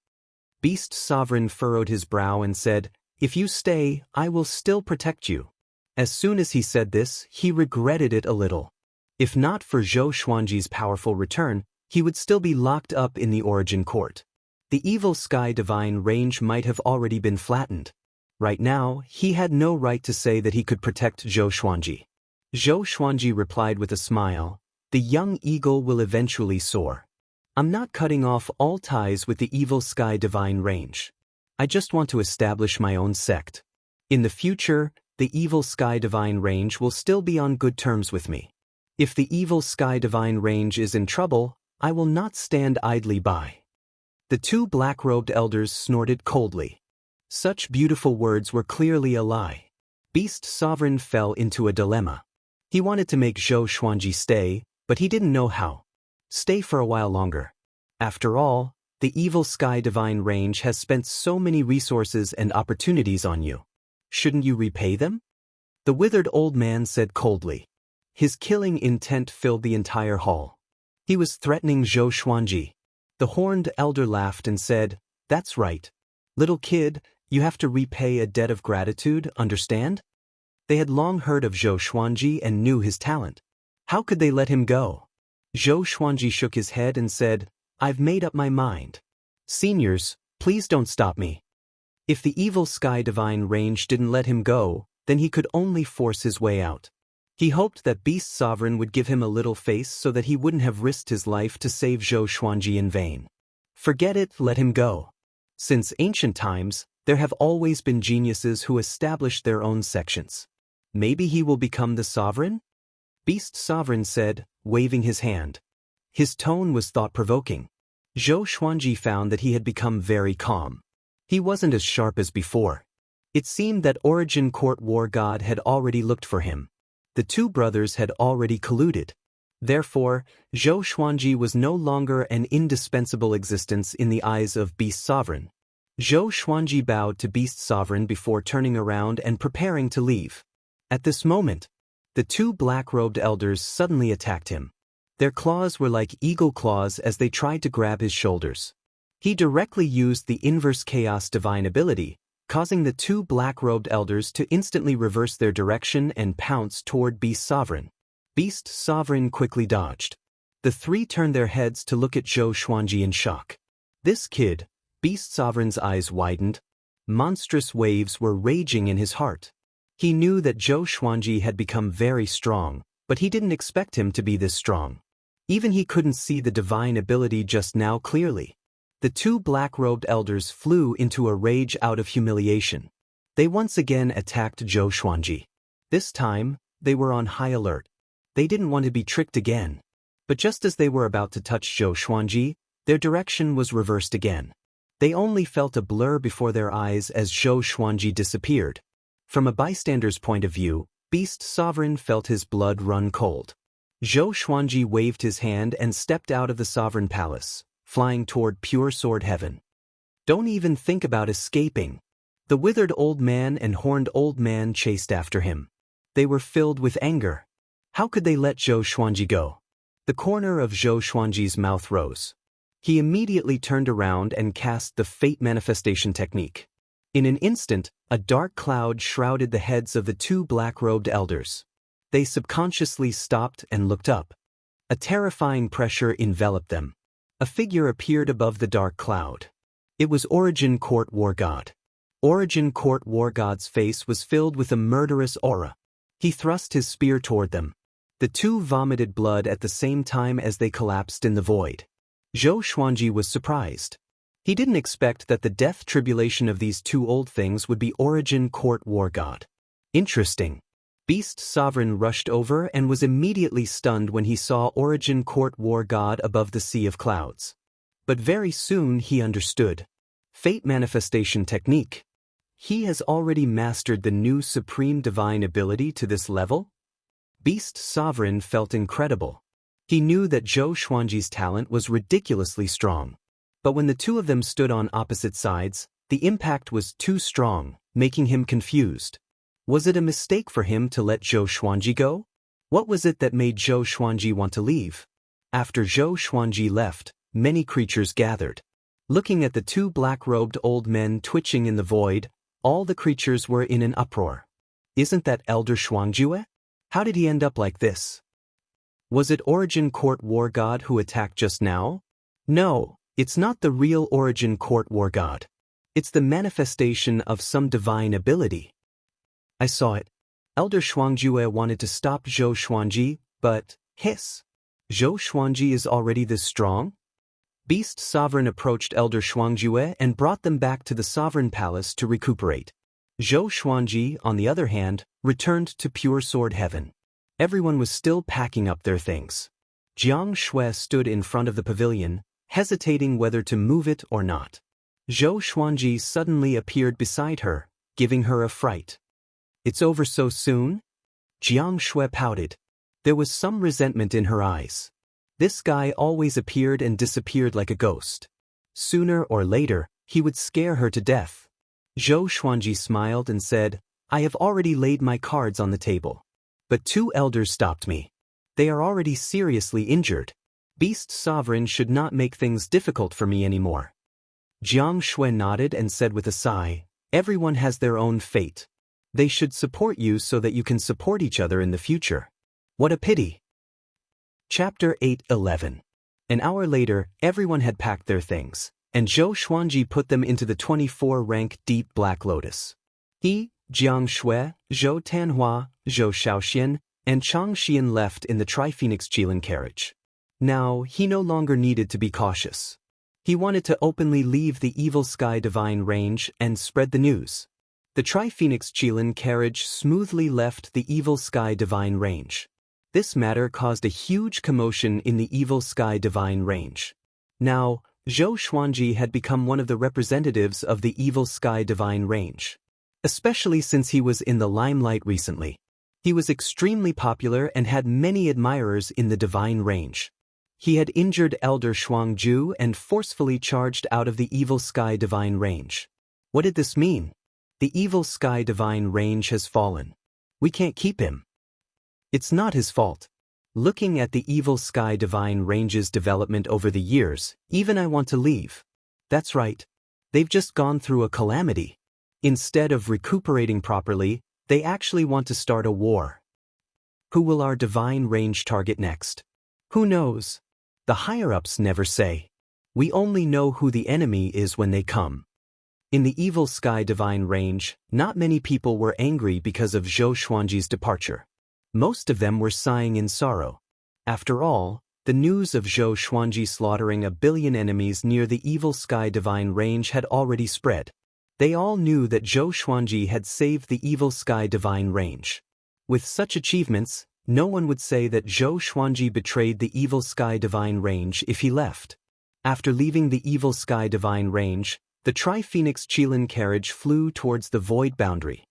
Beast Sovereign furrowed his brow and said, "If you stay, I will still protect you." As soon as he said this, he regretted it a little. If not for Zhou Xuanji's powerful return, he would still be locked up in the Origin Court. The Evil Sky Divine Range might have already been flattened. Right now, he had no right to say that he could protect Zhou Xuanji. Zhou Xuanji replied with a smile, "The young eagle will eventually soar. I'm not cutting off all ties with the Evil Sky Divine Range. I just want to establish my own sect. In the future, the Evil Sky Divine Range will still be on good terms with me. If the Evil Sky Divine Range is in trouble, I will not stand idly by." The two black-robed elders snorted coldly. Such beautiful words were clearly a lie. Beast Sovereign fell into a dilemma. He wanted to make Zhou Xuanji stay, but he didn't know how. Stay for a while longer. After all, the Evil Sky Divine Range has spent so many resources and opportunities on you. Shouldn't you repay them? The withered old man said coldly. His killing intent filled the entire hall. He was threatening Zhou Xuanji. The horned elder laughed and said, "That's right. Little kid, you have to repay a debt of gratitude, understand?" They had long heard of Zhou Xuanji and knew his talent. How could they let him go? Zhou Xuanji shook his head and said, "I've made up my mind. Seniors, please don't stop me." If the Evil Sky Divine Range didn't let him go, then he could only force his way out. He hoped that Beast Sovereign would give him a little face so that he wouldn't have risked his life to save Zhou Xuanji in vain. Forget it, let him go. Since ancient times, there have always been geniuses who established their own sections. Maybe he will become the sovereign? Beast Sovereign said, waving his hand. His tone was thought-provoking. Zhou Xuanji found that he had become very calm. He wasn't as sharp as before. It seemed that Origin Court War God had already looked for him. The two brothers had already colluded. Therefore, Zhou Xuanji was no longer an indispensable existence in the eyes of Beast Sovereign. Zhou Xuanji bowed to Beast Sovereign before turning around and preparing to leave. At this moment, the two black-robed elders suddenly attacked him. Their claws were like eagle claws as they tried to grab his shoulders. He directly used the inverse chaos divine ability, causing the two black-robed elders to instantly reverse their direction and pounce toward Beast Sovereign. Beast Sovereign quickly dodged. The three turned their heads to look at Zhou Xuanji in shock. This kid, Beast Sovereign's eyes widened. Monstrous waves were raging in his heart. He knew that Zhou Xuanji had become very strong, but he didn't expect him to be this strong. Even he couldn't see the divine ability just now clearly. The two black-robed elders flew into a rage out of humiliation. They once again attacked Zhou Xuanji. This time, they were on high alert. They didn't want to be tricked again. But just as they were about to touch Zhou Xuanji, their direction was reversed again. They only felt a blur before their eyes as Zhou Xuanji disappeared. From a bystander's point of view, Beast Sovereign felt his blood run cold. Zhou Xuanji waved his hand and stepped out of the sovereign palace, flying toward pure sword heaven. Don't even think about escaping. The withered old man and horned old man chased after him. They were filled with anger. How could they let Zhou Xuanji go? The corner of Zhou Xuanji's mouth rose. He immediately turned around and cast the Fate Manifestation technique. In an instant, a dark cloud shrouded the heads of the two black-robed elders. They subconsciously stopped and looked up. A terrifying pressure enveloped them. A figure appeared above the dark cloud. It was Origin Court War God. Origin Court War God's face was filled with a murderous aura. He thrust his spear toward them. The two vomited blood at the same time as they collapsed in the void. Zhou Xuanji was surprised. He didn't expect that the death tribulation of these two old things would be Origin Court War God. Interesting. Beast Sovereign rushed over and was immediately stunned when he saw Origin Court War God above the sea of clouds. But very soon he understood. Fate Manifestation technique. He has already mastered the new supreme divine ability to this level? Beast Sovereign felt incredible. He knew that Zhou Xuanji's talent was ridiculously strong. But when the two of them stood on opposite sides, the impact was too strong, making him confused. Was it a mistake for him to let Zhou Xuanji go? What was it that made Zhou Xuanji want to leave? After Zhou Xuanji left, many creatures gathered. Looking at the two black-robed old men twitching in the void, all the creatures were in an uproar. Isn't that Elder Shuangjue? How did he end up like this? Was it Origin Court War God who attacked just now? No, it's not the real Origin Court War God. It's the manifestation of some divine ability. I saw it. Elder Shuangjue wanted to stop Zhou Xuanji, but, hiss. Zhou Xuanji is already this strong? Beast Sovereign approached Elder Shuangjue and brought them back to the Sovereign Palace to recuperate. Zhou Xuanji, on the other hand, returned to pure sword heaven. Everyone was still packing up their things. Jiang Shui stood in front of the pavilion, hesitating whether to move it or not. Zhou Xuanji suddenly appeared beside her, giving her a fright. It's over so soon? Jiang Shui pouted. There was some resentment in her eyes. This guy always appeared and disappeared like a ghost. Sooner or later, he would scare her to death. Zhou Xuanji smiled and said, I have already laid my cards on the table. But two elders stopped me. They are already seriously injured. Beast Sovereign should not make things difficult for me anymore. Jiang Shui nodded and said with a sigh, everyone has their own fate. They should support you so that you can support each other in the future. What a pity. Chapter 8:11. An hour later, everyone had packed their things, and Zhou Xuanji put them into the 24-rank Deep Black Lotus. He, Jiang Shui, Zhou Tanhua, Zhou Shaoxian, and Chang Xian left in the Tri-Phoenix Qilin carriage. Now, he no longer needed to be cautious. He wanted to openly leave the Evil Sky Divine Range and spread the news. The Tri-Phoenix Qilin carriage smoothly left the Evil Sky Divine Range. This matter caused a huge commotion in the Evil Sky Divine Range. Now, Zhou Xuanji had become one of the representatives of the Evil Sky Divine Range. Especially since he was in the limelight recently. He was extremely popular and had many admirers in the Divine Range. He had injured Elder Shuangju and forcefully charged out of the Evil Sky Divine Range. What did this mean? The Evil Sky Divine Range has fallen. We can't keep him. It's not his fault. Looking at the Evil Sky Divine Range's development over the years, even I want to leave. That's right. They've just gone through a calamity. Instead of recuperating properly, they actually want to start a war. Who will our Divine Range target next? Who knows? The higher-ups never say. We only know who the enemy is when they come. In the Evil Sky Divine Range, not many people were angry because of Zhou Xuanji's departure. Most of them were sighing in sorrow. After all, the news of Zhou Xuanji slaughtering 1 billion enemies near the Evil Sky Divine Range had already spread. They all knew that Zhou Xuanji had saved the Evil Sky Divine Range. With such achievements, no one would say that Zhou Xuanji betrayed the Evil Sky Divine Range if he left. After leaving the Evil Sky Divine Range, the Tri-Phoenix Qilin carriage flew towards the Void Boundary.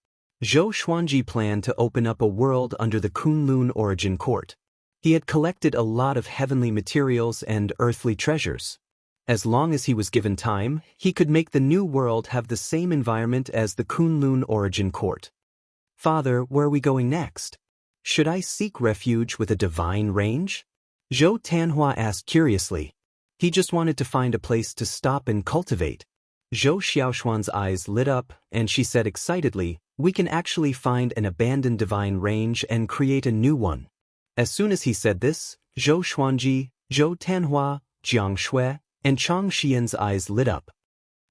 Zhou Xuanji planned to open up a world under the Kunlun Origin Court. He had collected a lot of heavenly materials and earthly treasures. As long as he was given time, he could make the new world have the same environment as the Kunlun Origin Court. Father, where are we going next? Should I seek refuge with a divine range? Zhou Tanhua asked curiously. He just wanted to find a place to stop and cultivate. Zhou Xiaoshuan's eyes lit up, and she said excitedly, "We can actually find an abandoned divine range and create a new one." As soon as he said this, Zhou Xuanji, Zhou Tanhua, Jiang Shui, and Chang Xian's eyes lit up.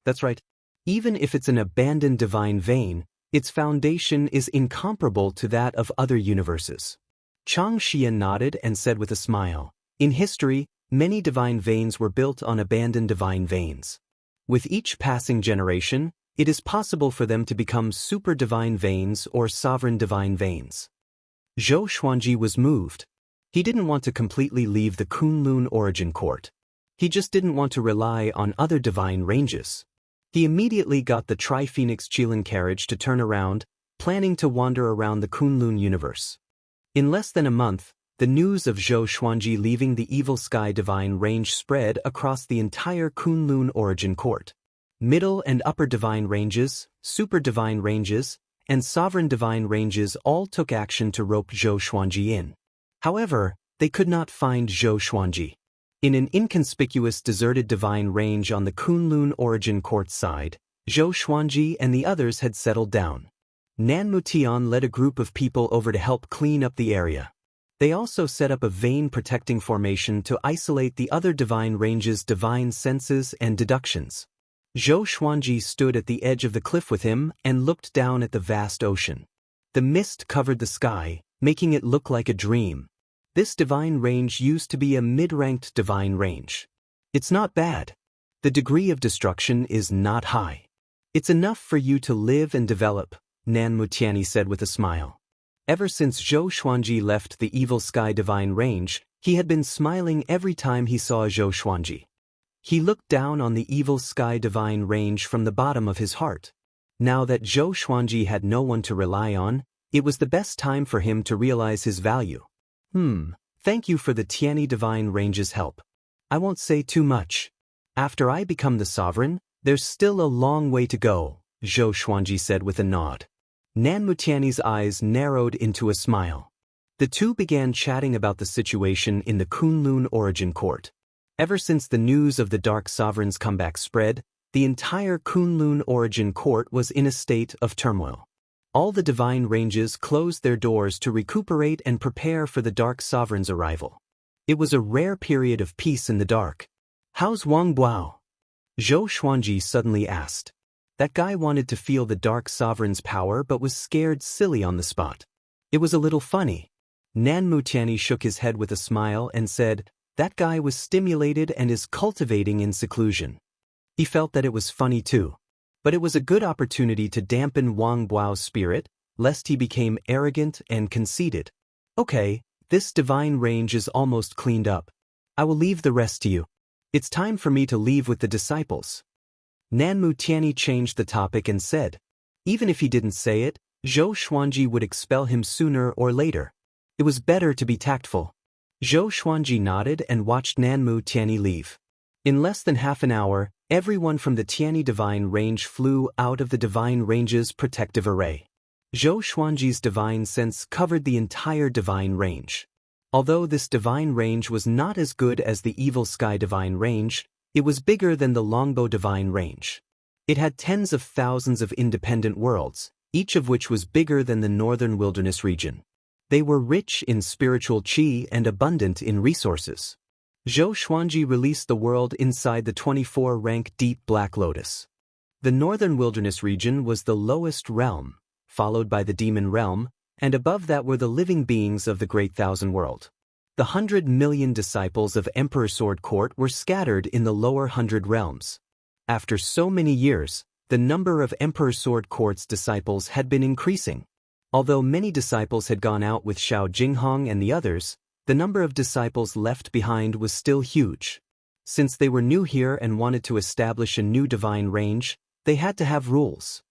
That's right. Even if it's an abandoned divine vein, its foundation is incomparable to that of other universes. Chang Xian nodded and said with a smile, "In history, many divine veins were built on abandoned divine veins. With each passing generation, it is possible for them to become super divine veins or sovereign divine veins." Zhou Xuanji was moved. He didn't want to completely leave the Kunlun Origin Court. He just didn't want to rely on other divine ranges. He immediately got the Tri-Phoenix Qilin carriage to turn around, planning to wander around the Kunlun universe. In less than a month, the news of Zhou Xuanji leaving the Evil Sky Divine Range spread across the entire Kunlun Origin Court. Middle and Upper Divine Ranges, Super Divine Ranges, and Sovereign Divine Ranges all took action to rope Zhou Xuanji in. However, they could not find Zhou Xuanji. In an inconspicuous deserted divine range on the Kunlun Origin Court side, Zhou Xuanji and the others had settled down. Nan Mutian led a group of people over to help clean up the area. They also set up a vein protecting formation to isolate the other divine ranges' divine senses and deductions. Zhou Xuanji stood at the edge of the cliff with him and looked down at the vast ocean. The mist covered the sky, making it look like a dream. This divine range used to be a mid-ranked divine range. It's not bad. The degree of destruction is not high. It's enough for you to live and develop, Nan Mutiani said with a smile. Ever since Zhou Xuanji left the Evil Sky Divine Range, he had been smiling every time he saw Zhou Xuanji. He looked down on the Evil Sky Divine Range from the bottom of his heart. Now that Zhou Xuanji had no one to rely on, it was the best time for him to realize his value. Thank you for the Tianyi Divine Range's help. I won't say too much. After I become the sovereign, there's still a long way to go, Zhou Xuanji said with a nod. Nan Mutiani's eyes narrowed into a smile. The two began chatting about the situation in the Kunlun Origin Court. Ever since the news of the Dark Sovereign's comeback spread, the entire Kunlun Origin Court was in a state of turmoil. All the divine ranges closed their doors to recuperate and prepare for the Dark Sovereign's arrival. It was a rare period of peace in the dark. "How's Wang Buao?" Zhou Xuanji suddenly asked. That guy wanted to feel the Dark Sovereign's power but was scared silly on the spot. It was a little funny. Nan Mutiani shook his head with a smile and said, "That guy was stimulated and is cultivating in seclusion." He felt that it was funny too. But it was a good opportunity to dampen Wang Buao's spirit, lest he became arrogant and conceited. "Okay, this divine range is almost cleaned up. I will leave the rest to you. It's time for me to leave with the disciples." Nan Mutiani changed the topic and said, even if he didn't say it, Zhou Xuanji would expel him sooner or later. It was better to be tactful. Zhou Xuanji nodded and watched Nan Mutiani leave. In less than half an hour, everyone from the Tianyi Divine Range flew out of the Divine Range's protective array. Zhou Xuanji's divine sense covered the entire Divine Range. Although this Divine Range was not as good as the Evil Sky Divine Range, it was bigger than the Longbow Divine Range. It had tens of thousands of independent worlds, each of which was bigger than the Northern Wilderness region. They were rich in spiritual qi and abundant in resources. Zhou Xuanji released the world inside the 24-rank Deep Black Lotus. The Northern Wilderness region was the lowest realm, followed by the Demon Realm, and above that were the living beings of the Great Thousand World. The 100 million disciples of Emperor Sword Court were scattered in the lower 100 realms. After so many years, the number of Emperor Sword Court's disciples had been increasing. Although many disciples had gone out with Xiao Jinghong and the others, the number of disciples left behind was still huge. Since they were new here and wanted to establish a new divine range, they had to have rules.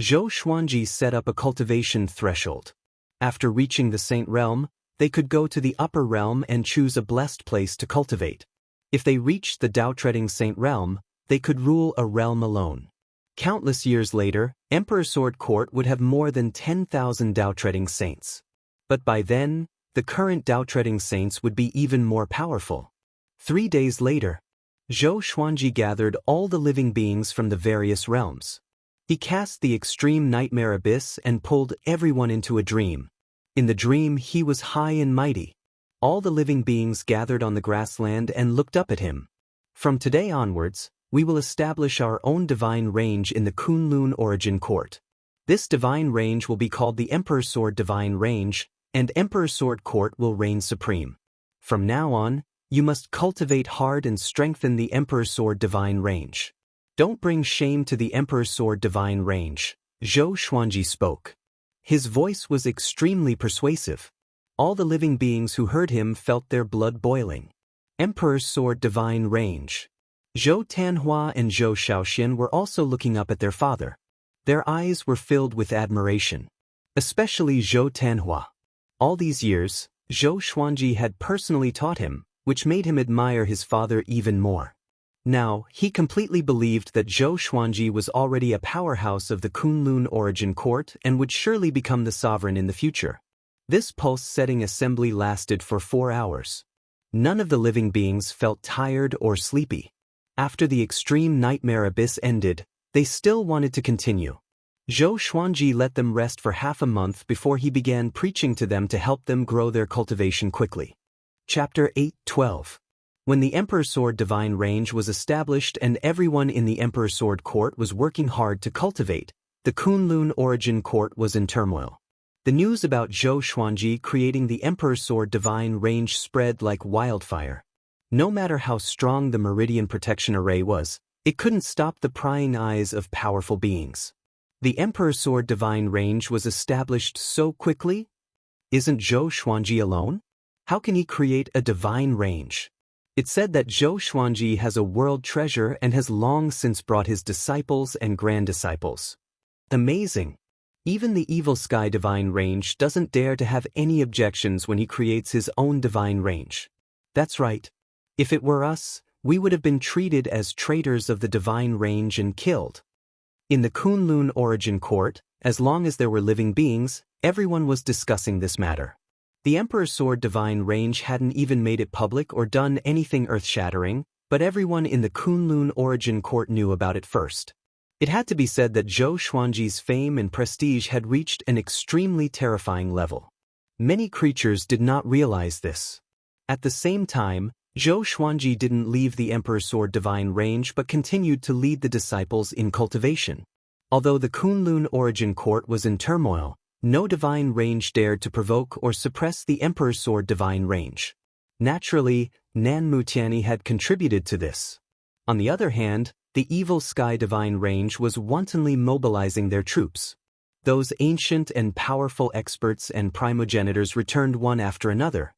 Zhou Xuanji set up a cultivation threshold. After reaching the Saint Realm, they could go to the upper realm and choose a blessed place to cultivate. If they reached the Dao-treading Saint Realm, they could rule a realm alone. Countless years later, Emperor Sword Court would have more than 10,000 Dao-treading saints. But by then, the current Dao-treading saints would be even more powerful. 3 days later, Zhou Xuanji gathered all the living beings from the various realms. He cast the extreme nightmare abyss and pulled everyone into a dream. In the dream he was high and mighty. All the living beings gathered on the grassland and looked up at him. From today onwards, we will establish our own divine range in the Kunlun Origin Court. This divine range will be called the Emperor Sword Divine Range, and Emperor Sword Court will reign supreme. From now on, you must cultivate hard and strengthen the Emperor Sword Divine Range. Don't bring shame to the Emperor Sword Divine Range, Zhou Xuanji spoke. His voice was extremely persuasive. All the living beings who heard him felt their blood boiling. Emperor Sword Divine Range. Zhou Tanhua and Zhou Shaoxian were also looking up at their father. Their eyes were filled with admiration. Especially Zhou Tanhua. All these years, Zhou Xuanji had personally taught him, which made him admire his father even more. Now, he completely believed that Zhou Xuanji was already a powerhouse of the Kunlun Origin Court and would surely become the sovereign in the future. This pulse-setting assembly lasted for 4 hours. None of the living beings felt tired or sleepy. After the extreme nightmare abyss ended, they still wanted to continue. Zhou Xuanji let them rest for half a month before he began preaching to them to help them grow their cultivation quickly. Chapter 8:12. When the Emperor Sword Divine Range was established and everyone in the Emperor Sword Court was working hard to cultivate, the Kunlun Origin Court was in turmoil. The news about Zhou Xuanji creating the Emperor Sword Divine Range spread like wildfire. No matter how strong the Meridian Protection Array was, it couldn't stop the prying eyes of powerful beings. The Emperor Sword Divine Range was established so quickly? Isn't Zhou Xuanji alone? How can he create a divine range? It's said that Zhou Xuanji has a world treasure and has long since brought his disciples and grand-disciples. Amazing! Even the Evil Sky Divine Range doesn't dare to have any objections when he creates his own divine range. That's right. If it were us, we would have been treated as traitors of the divine range and killed. In the Kunlun Origin Court, as long as there were living beings, everyone was discussing this matter. The Emperor Sword Divine Range hadn't even made it public or done anything earth-shattering, but everyone in the Kunlun Origin Court knew about it first. It had to be said that Zhou Xuanji's fame and prestige had reached an extremely terrifying level. Many creatures did not realize this. At the same time, Zhou Xuanji didn't leave the Emperor Sword Divine Range but continued to lead the disciples in cultivation. Although the Kunlun Origin Court was in turmoil, no divine range dared to provoke or suppress the Emperor Sword Divine Range. Naturally, Nan Mutiani had contributed to this. On the other hand, the Evil Sky Divine Range was wantonly mobilizing their troops. Those ancient and powerful experts and primogenitors returned one after another.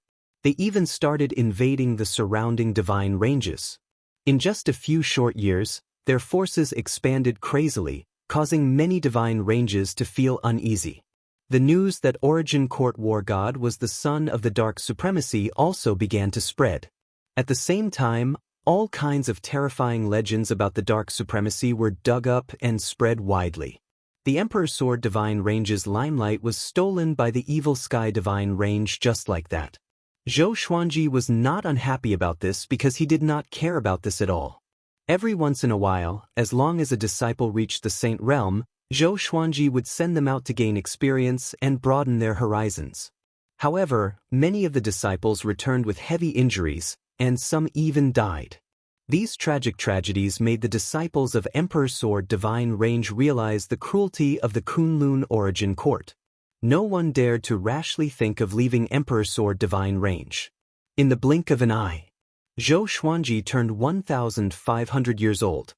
They even started invading the surrounding divine ranges. In just a few short years, their forces expanded crazily, causing many divine ranges to feel uneasy. The news that Origin Court War God was the son of the Dark Supremacy also began to spread. At the same time, all kinds of terrifying legends about the Dark Supremacy were dug up and spread widely. The Emperor Sword Divine Range's limelight was stolen by the Evil Sky Divine Range just like that. Zhou Xuanji was not unhappy about this because he did not care about this at all. Every once in a while, as long as a disciple reached the Saint Realm, Zhou Xuanji would send them out to gain experience and broaden their horizons. However, many of the disciples returned with heavy injuries, and some even died. These tragic tragedies made the disciples of Emperor Sword Divine Range realize the cruelty of the Kunlun Origin Court. No one dared to rashly think of leaving Emperor Sword Divine Range. In the blink of an eye, Zhou Xuanji turned 1,500 years old.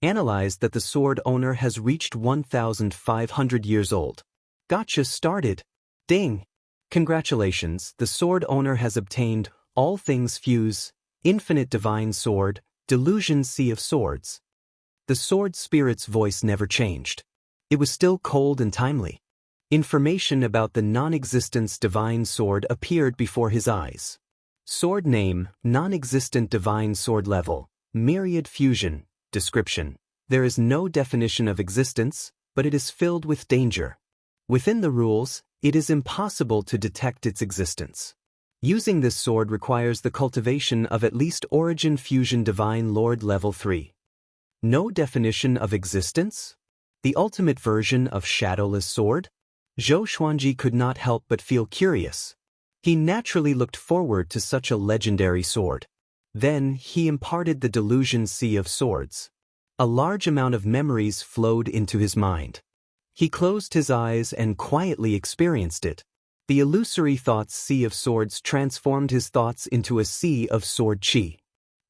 Analyzed that the sword owner has reached 1,500 years old. Gotcha started. Ding. Congratulations, the sword owner has obtained All Things Fuse, Infinite Divine Sword, Delusion Sea of Swords. The sword spirit's voice never changed. It was still cold and timely. Information about the non-existence divine sword appeared before his eyes. Sword name, non-existent divine sword level, myriad fusion, description. There is no definition of existence, but it is filled with danger. Within the rules, it is impossible to detect its existence. Using this sword requires the cultivation of at least Origin Fusion Divine Lord Level 3. No definition of existence? The ultimate version of Shadowless Sword? Zhou Xuanji could not help but feel curious. He naturally looked forward to such a legendary sword. Then he imparted the Delusion Sea of Swords. A large amount of memories flowed into his mind. He closed his eyes and quietly experienced it. The illusory thoughts Sea of Swords transformed his thoughts into a sea of sword chi.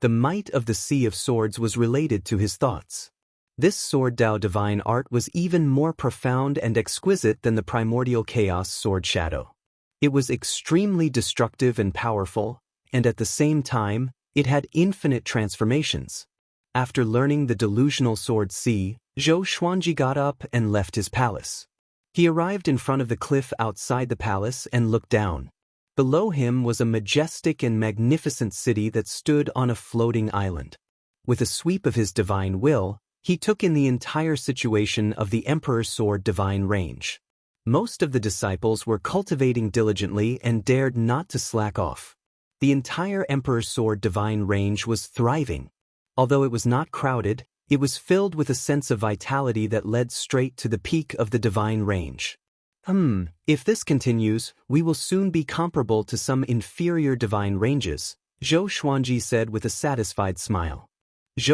The might of the Sea of Swords was related to his thoughts. This sword Dao divine art was even more profound and exquisite than the primordial chaos sword shadow. It was extremely destructive and powerful, and at the same time, it had infinite transformations. After learning the delusional sword Sea, Zhou Xuanji got up and left his palace. He arrived in front of the cliff outside the palace and looked down. Below him was a majestic and magnificent city that stood on a floating island. With a sweep of his divine will, he took in the entire situation of the Emperor's Sword divine range. Most of the disciples were cultivating diligently and dared not to slack off. The entire Emperor's Sword divine range was thriving. Although it was not crowded, it was filled with a sense of vitality that led straight to the peak of the divine range. If this continues, we will soon be comparable to some inferior divine ranges, Zhou Xuanji said with a satisfied smile. He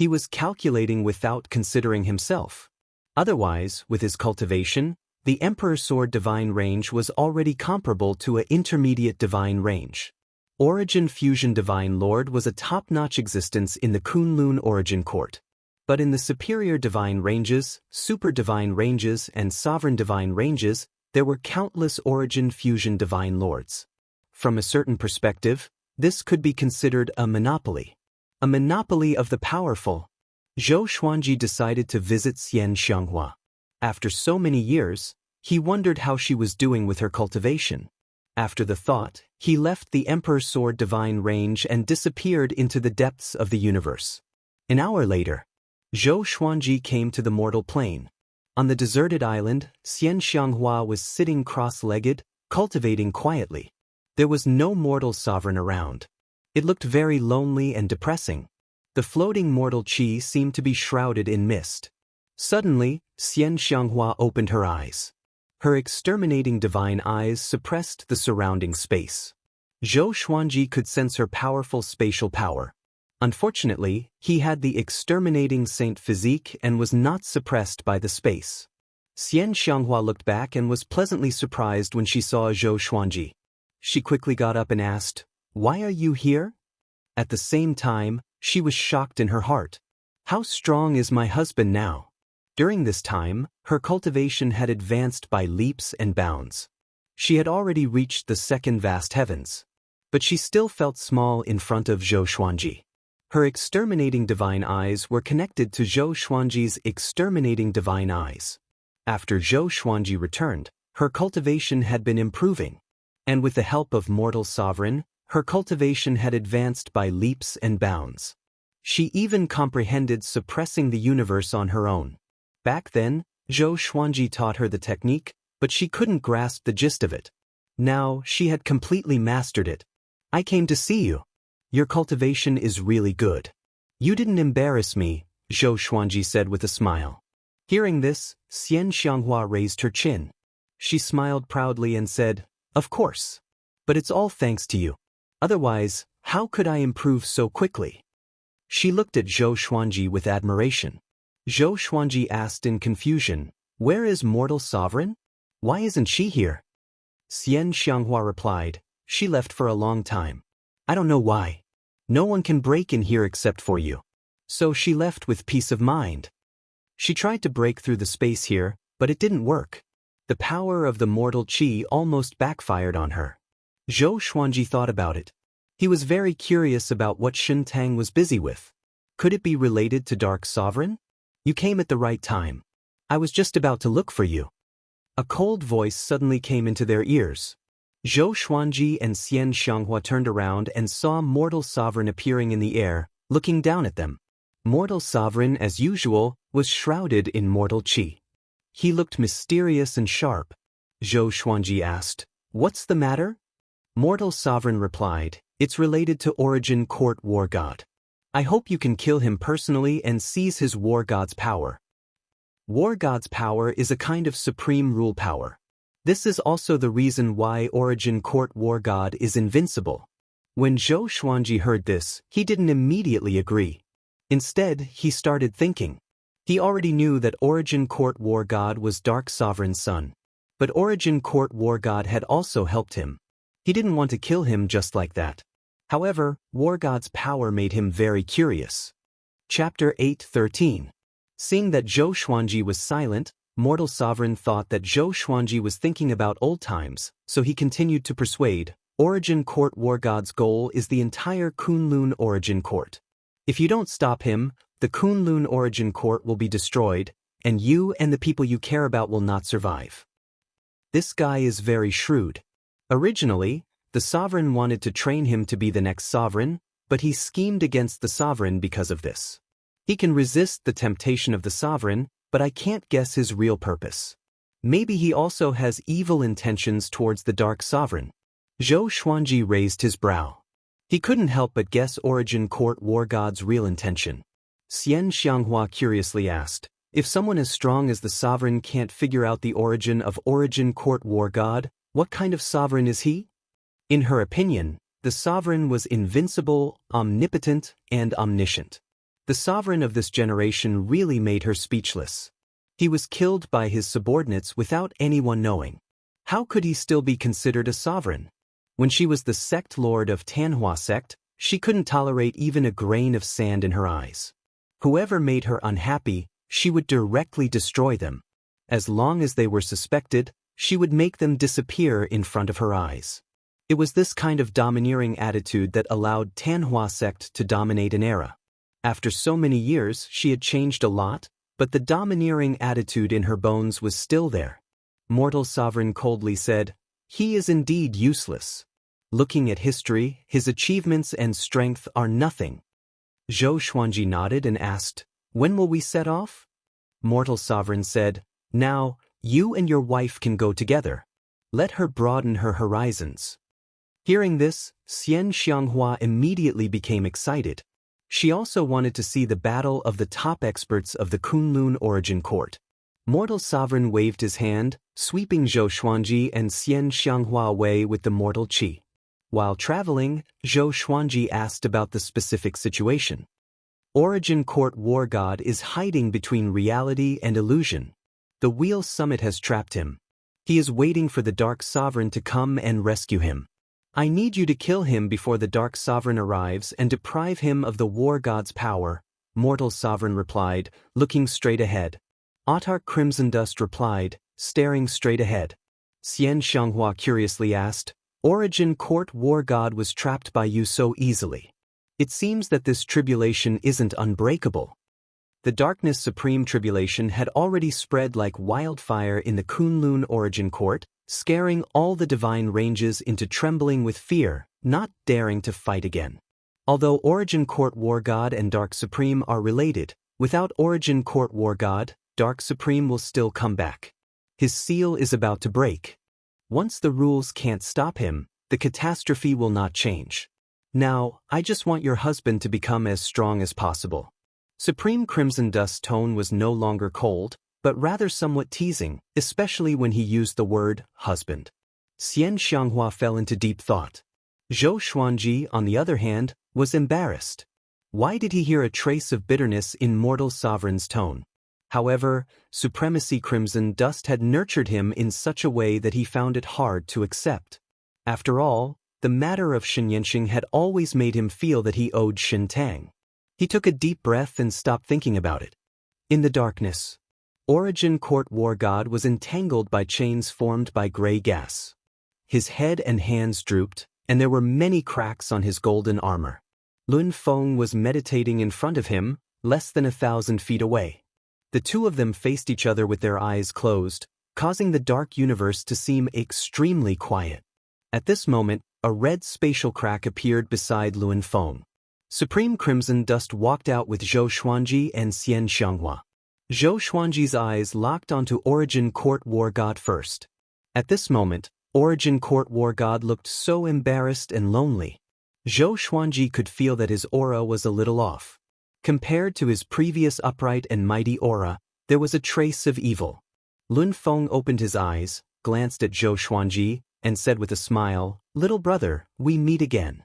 was calculating without considering himself. Otherwise, with his cultivation, the Emperor's Sword divine range was already comparable to an intermediate divine range. Origin Fusion Divine Lord was a top-notch existence in the Kunlun Origin Court. But in the superior divine ranges, super divine ranges, and sovereign divine ranges, there were countless Origin Fusion Divine Lords. From a certain perspective, this could be considered a monopoly. A monopoly of the powerful. Zhou Xuanji decided to visit Xianxia. After so many years, he wondered how she was doing with her cultivation. After the thought, he left the Emperor's Sword divine range and disappeared into the depths of the universe. An hour later, Zhou Xuanji came to the mortal plane. On the deserted island, Xianxia was sitting cross-legged, cultivating quietly. There was no mortal sovereign around. It looked very lonely and depressing. The floating mortal qi seemed to be shrouded in mist. Suddenly, Xianxia opened her eyes. Her exterminating divine eyes suppressed the surrounding space. Zhou Xuanji could sense her powerful spatial power. Unfortunately, he had the exterminating saint physique and was not suppressed by the space. Xianxia looked back and was pleasantly surprised when she saw Zhou Xuanji. She quickly got up and asked, "Why are you here?" At the same time, she was shocked in her heart. "How strong is my husband now?" During this time, her cultivation had advanced by leaps and bounds. She had already reached the second vast heavens. But she still felt small in front of Zhou Xuanji. Her exterminating divine eyes were connected to Zhou Xuanji's exterminating divine eyes. After Zhou Xuanji returned, her cultivation had been improving. And with the help of mortal sovereign, her cultivation had advanced by leaps and bounds. She even comprehended suppressing the universe on her own. Back then, Zhou Xuanji taught her the technique, but she couldn't grasp the gist of it. Now, she had completely mastered it. "I came to see you. Your cultivation is really good. You didn't embarrass me," Zhou Xuanji said with a smile. Hearing this, Xianxia raised her chin. She smiled proudly and said, "Of course. But it's all thanks to you. Otherwise, how could I improve so quickly?" She looked at Zhou Xuanji with admiration. Zhou Xuanji asked in confusion, "Where is mortal sovereign? Why isn't she here?" Xianxia replied, "She left for a long time. I don't know why. No one can break in here except for you. So she left with peace of mind." She tried to break through the space here, but it didn't work. The power of the mortal qi almost backfired on her. Zhou Xuanji thought about it. He was very curious about what Xianxia was busy with. Could it be related to Dark Sovereign? You came at the right time. I was just about to look for you. A cold voice suddenly came into their ears. Zhou Xuanji and Xianxia turned around and saw Mortal Sovereign appearing in the air, looking down at them. Mortal Sovereign, as usual, was shrouded in mortal qi. He looked mysterious and sharp. Zhou Xuanji asked, "What's the matter?" Mortal Sovereign replied, "It's related to Origin Court War God. I hope you can kill him personally and seize his War God's power." War God's power is a kind of supreme rule power. This is also the reason why Origin Court War God is invincible. When Zhou Xuanji heard this, he didn't immediately agree. Instead, he started thinking. He already knew that Origin Court War God was Dark Sovereign's son. But Origin Court War God had also helped him. He didn't want to kill him just like that. However, War God's power made him very curious. Chapter 8:13. Seeing that Zhou Xuanji was silent, Mortal Sovereign thought that Zhou Xuanji was thinking about old times, so he continued to persuade. Origin Court War God's goal is the entire Kunlun Origin Court. If you don't stop him, the Kunlun Origin Court will be destroyed, and you and the people you care about will not survive. This guy is very shrewd. Originally, the sovereign wanted to train him to be the next sovereign, but he schemed against the sovereign because of this. He can resist the temptation of the sovereign, but I can't guess his real purpose. Maybe he also has evil intentions towards the Dark Sovereign. Zhou Xuanji raised his brow. He couldn't help but guess Origin Court War God's real intention. Xianxia curiously asked, "If someone as strong as the sovereign can't figure out the origin of Origin Court War God, what kind of sovereign is he?" In her opinion, the sovereign was invincible, omnipotent, and omniscient. The sovereign of this generation really made her speechless. He was killed by his subordinates without anyone knowing. How could he still be considered a sovereign? When she was the sect lord of Tanhua sect, she couldn't tolerate even a grain of sand in her eyes. Whoever made her unhappy, she would directly destroy them. As long as they were suspected, she would make them disappear in front of her eyes. It was this kind of domineering attitude that allowed Tanhua sect to dominate an era. After so many years, she had changed a lot, but the domineering attitude in her bones was still there. Mortal Sovereign coldly said, "He is indeed useless. Looking at history, his achievements and strength are nothing." Zhou Xuanji nodded and asked, "When will we set off?" Mortal Sovereign said, "Now, you and your wife can go together. Let her broaden her horizons." Hearing this, Xianxia immediately became excited. She also wanted to see the battle of the top experts of the Kunlun Origin Court. Mortal Sovereign waved his hand, sweeping Zhou Xuanji and Xianxia away with the mortal qi. While traveling, Zhou Xuanji asked about the specific situation. Origin Court War God is hiding between reality and illusion. The Wheel Summit has trapped him. He is waiting for the Dark Sovereign to come and rescue him. I need you to kill him before the Dark Sovereign arrives and deprive him of the War God's power, Mortal Sovereign replied, looking straight ahead. Autarch Crimson Dust replied, staring straight ahead. Xianxia curiously asked, "Origin Court War God was trapped by you so easily. It seems that this tribulation isn't unbreakable." The Darkness Supreme Tribulation had already spread like wildfire in the Kunlun Origin Court, scaring all the divine ranges into trembling with fear, not daring to fight again. Although Origin Court War God and Dark Supreme are related, without Origin Court War God, Dark Supreme will still come back. His seal is about to break. Once the rules can't stop him, the catastrophe will not change. Now, I just want your husband to become as strong as possible. Supreme Crimson Dust's tone was no longer cold, but rather somewhat teasing, especially when he used the word husband. Xianxia fell into deep thought. Zhou Xuanji, on the other hand, was embarrassed. Why did he hear a trace of bitterness in Mortal Sovereign's tone? However, Supremacy Crimson Dust had nurtured him in such a way that he found it hard to accept. After all, the matter of Xianxia had always made him feel that he owed Xianxia. He took a deep breath and stopped thinking about it. In the darkness, Origin Court War God was entangled by chains formed by gray gas. His head and hands drooped, and there were many cracks on his golden armor. Lun Feng was meditating in front of him, less than 1,000 feet away. The two of them faced each other with their eyes closed, causing the dark universe to seem extremely quiet. At this moment, a red spatial crack appeared beside Lun Feng. Supreme Crimson Dust walked out with Zhou Xuanji and Xianxia. Zhou Xuanji's eyes locked onto Origin Court War God first. At this moment, Origin Court War God looked so embarrassed and lonely. Zhou Xuanji could feel that his aura was a little off. Compared to his previous upright and mighty aura, there was a trace of evil. Lun Feng opened his eyes, glanced at Zhou Xuanji, and said with a smile, "Little brother, we meet again."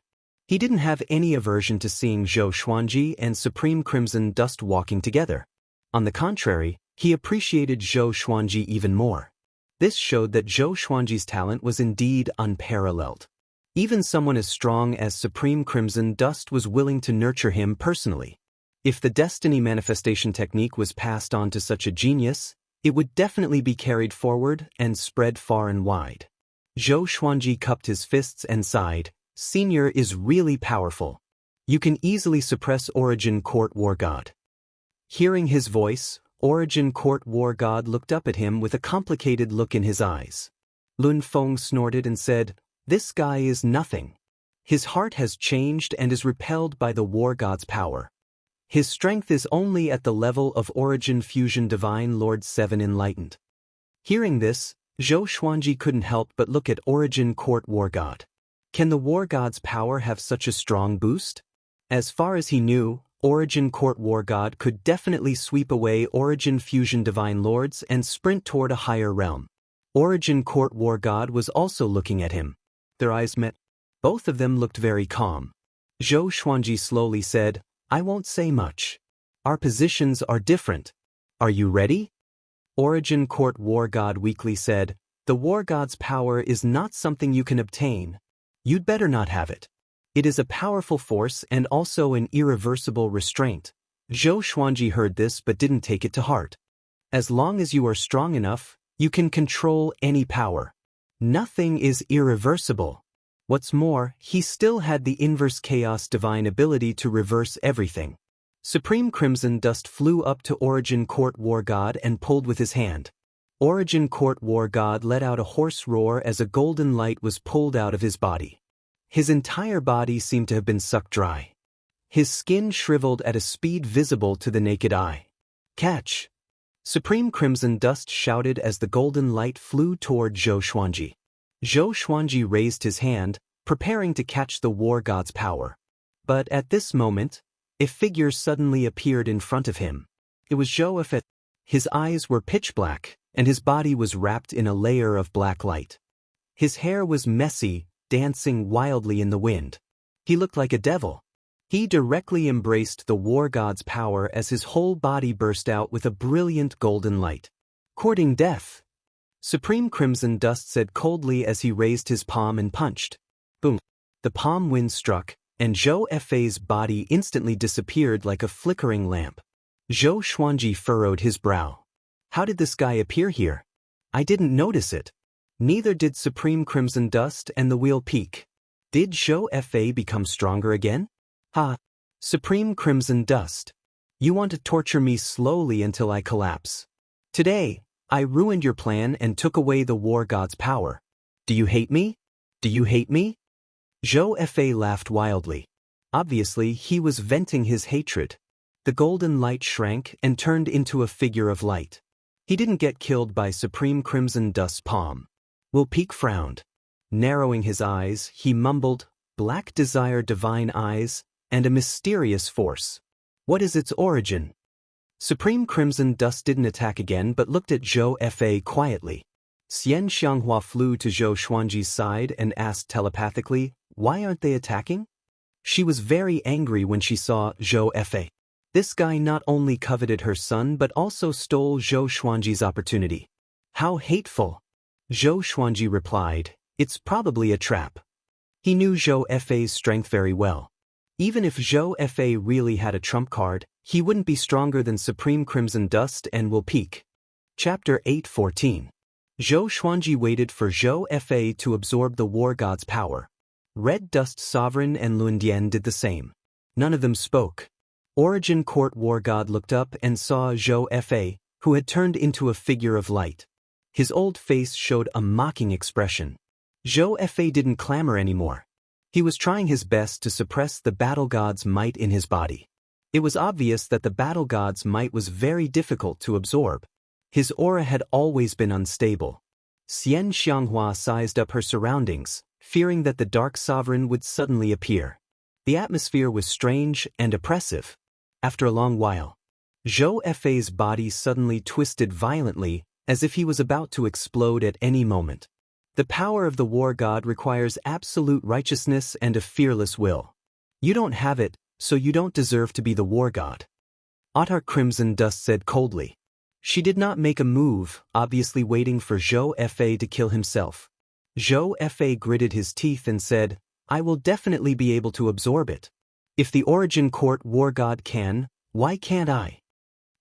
He didn't have any aversion to seeing Zhou Xuanji and Supreme Crimson Dust walking together. On the contrary, he appreciated Zhou Xuanji even more. This showed that Zhou Xuanji's talent was indeed unparalleled. Even someone as strong as Supreme Crimson Dust was willing to nurture him personally. If the Destiny Manifestation technique was passed on to such a genius, it would definitely be carried forward and spread far and wide. Zhou Xuanji cupped his fists and sighed, "Senior is really powerful. You can easily suppress Origin Court War God." Hearing his voice, Origin Court War God looked up at him with a complicated look in his eyes. Lun Feng snorted and said, "This guy is nothing. His heart has changed and is repelled by the War God's power. His strength is only at the level of Origin Fusion Divine Lord 7 Enlightened." Hearing this, Zhou Xuanji couldn't help but look at Origin Court War God. Can the War God's power have such a strong boost? As far as he knew, Origin Court War God could definitely sweep away Origin Fusion Divine Lords and sprint toward a higher realm. Origin Court War God was also looking at him. Their eyes met. Both of them looked very calm. Zhou Xuanji slowly said, "I won't say much. Our positions are different. Are you ready?" Origin Court War God weakly said, "The War God's power is not something you can obtain. You'd better not have it. It is a powerful force and also an irreversible restraint." Zhou Xuanji heard this but didn't take it to heart. As long as you are strong enough, you can control any power. Nothing is irreversible. What's more, he still had the inverse chaos divine ability to reverse everything. Supreme Crimson Dust flew up to Origin Court War God and pulled with his hand. Origin Court War God let out a hoarse roar as a golden light was pulled out of his body. His entire body seemed to have been sucked dry. His skin shriveled at a speed visible to the naked eye. "Catch!" Supreme Crimson Dust shouted as the golden light flew toward Zhou Xuanji. Zhou Xuanji raised his hand, preparing to catch the War God's power. But at this moment, a figure suddenly appeared in front of him. It was Zhou Fe. His eyes were pitch black, and his body was wrapped in a layer of black light. His hair was messy, dancing wildly in the wind. He looked like a devil. He directly embraced the War God's power as his whole body burst out with a brilliant golden light. "Courting death," Supreme Crimson Dust said coldly as he raised his palm and punched. Boom! The palm wind struck, and Zhou Fe's body instantly disappeared like a flickering lamp. Zhou Xuanji furrowed his brow. "How did this guy appear here? I didn't notice it." Neither did Supreme Crimson Dust and the Wheel Peak. Did Zhou Fe become stronger again? "Ha! Supreme Crimson Dust. You want to torture me slowly until I collapse. Today, I ruined your plan and took away the War God's power. Do you hate me? Do you hate me?" Zhou Fe laughed wildly. Obviously, he was venting his hatred. The golden light shrank and turned into a figure of light. He didn't get killed by Supreme Crimson Dust's palm. Will Peak frowned. Narrowing his eyes, he mumbled, "Black desire, divine eyes, and a mysterious force. What is its origin?" Supreme Crimson Dust didn't attack again but looked at Zhou Fe quietly. Xianxia flew to Zhou Xuanji's side and asked telepathically, "Why aren't they attacking?" She was very angry when she saw Zhou Fe. This guy not only coveted her son but also stole Zhou Xuanji's opportunity. "How hateful!" Zhou Xuanji replied, "It's probably a trap." He knew Zhou Fe's strength very well. Even if Zhou Fa really had a trump card, he wouldn't be stronger than Supreme Crimson Dust and will peak. Chapter 8:14. Zhou Xuanji waited for Zhou Fa to absorb the war god's power. Red Dust Sovereign and Luandian did the same. None of them spoke. Origin Court War God looked up and saw Zhou Fa, who had turned into a figure of light. His old face showed a mocking expression. Zhou Fa didn't clamor anymore. He was trying his best to suppress the battle god's might in his body. It was obvious that the battle god's might was very difficult to absorb. His aura had always been unstable. Xianxia sized up her surroundings, fearing that the Dark Sovereign would suddenly appear. The atmosphere was strange and oppressive. After a long while, Zhou Fa's body suddenly twisted violently, as if he was about to explode at any moment. The power of the war god requires absolute righteousness and a fearless will. You don't have it, so you don't deserve to be the war god. Autar Crimson Dust said coldly. She did not make a move, obviously waiting for Zhou Fa to kill himself. Zhou Fa gritted his teeth and said, I will definitely be able to absorb it. If the Origin Court War God can, why can't I?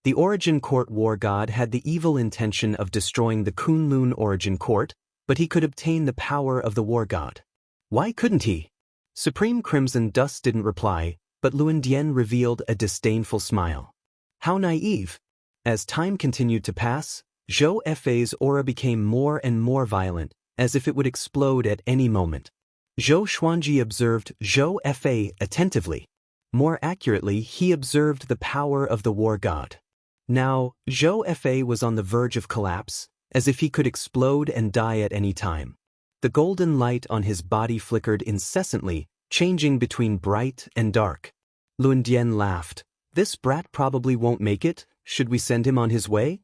The Origin Court War God had the evil intention of destroying the Kunlun Origin Court, but he could obtain the power of the War God. Why couldn't he? Supreme Crimson Dust didn't reply, but Luandian revealed a disdainful smile. How naive! As time continued to pass, Zhou Fa's aura became more and more violent, as if it would explode at any moment. Zhou Xuanji observed Zhou Fa attentively. More accurately, he observed the power of the war god. Now, Zhou Fa was on the verge of collapse, as if he could explode and die at any time. The golden light on his body flickered incessantly, changing between bright and dark. Luandian laughed. This brat probably won't make it, should we send him on his way?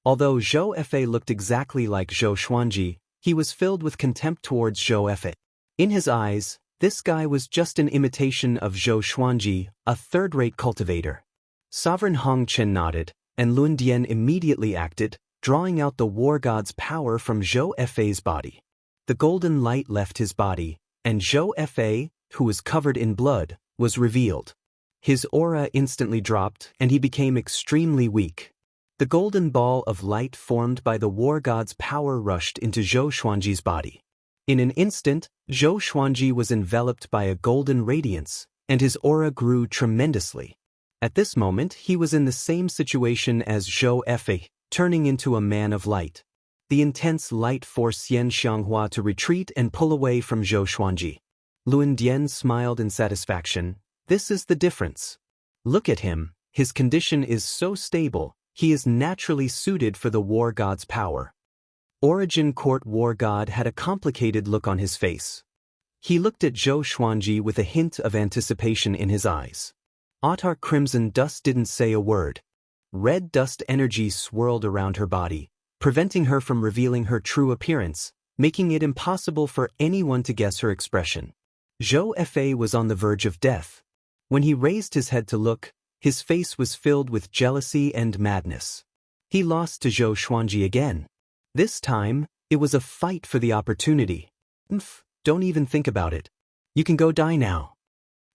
Although Zhou Fa looked exactly like Zhou Xuanji, he was filled with contempt towards Zhou Fa. In his eyes, this guy was just an imitation of Zhou Xuanji, a third-rate cultivator. Sovereign Hong Chen nodded, and Luandian immediately acted, drawing out the war god's power from Zhou Fa's body. The golden light left his body, and Zhou Fa, who was covered in blood, was revealed. His aura instantly dropped, and he became extremely weak. The golden ball of light formed by the war god's power rushed into Zhou Xuanji's body. In an instant, Zhou Xuanji was enveloped by a golden radiance, and his aura grew tremendously. At this moment, he was in the same situation as Zhou Fa, turning into a man of light. The intense light forced Xianxia to retreat and pull away from Zhou Xuanji. Luandian smiled in satisfaction. This is the difference. Look at him, his condition is so stable, he is naturally suited for the war god's power. Origin Court War God had a complicated look on his face. He looked at Zhou Xuanji with a hint of anticipation in his eyes. Autar Crimson Dust didn't say a word. Red dust energy swirled around her body, preventing her from revealing her true appearance, making it impossible for anyone to guess her expression. Zhou Fa was on the verge of death. When he raised his head to look, his face was filled with jealousy and madness. He lost to Zhou Xuanji again. This time, it was a fight for the opportunity. Don't even think about it. You can go die now.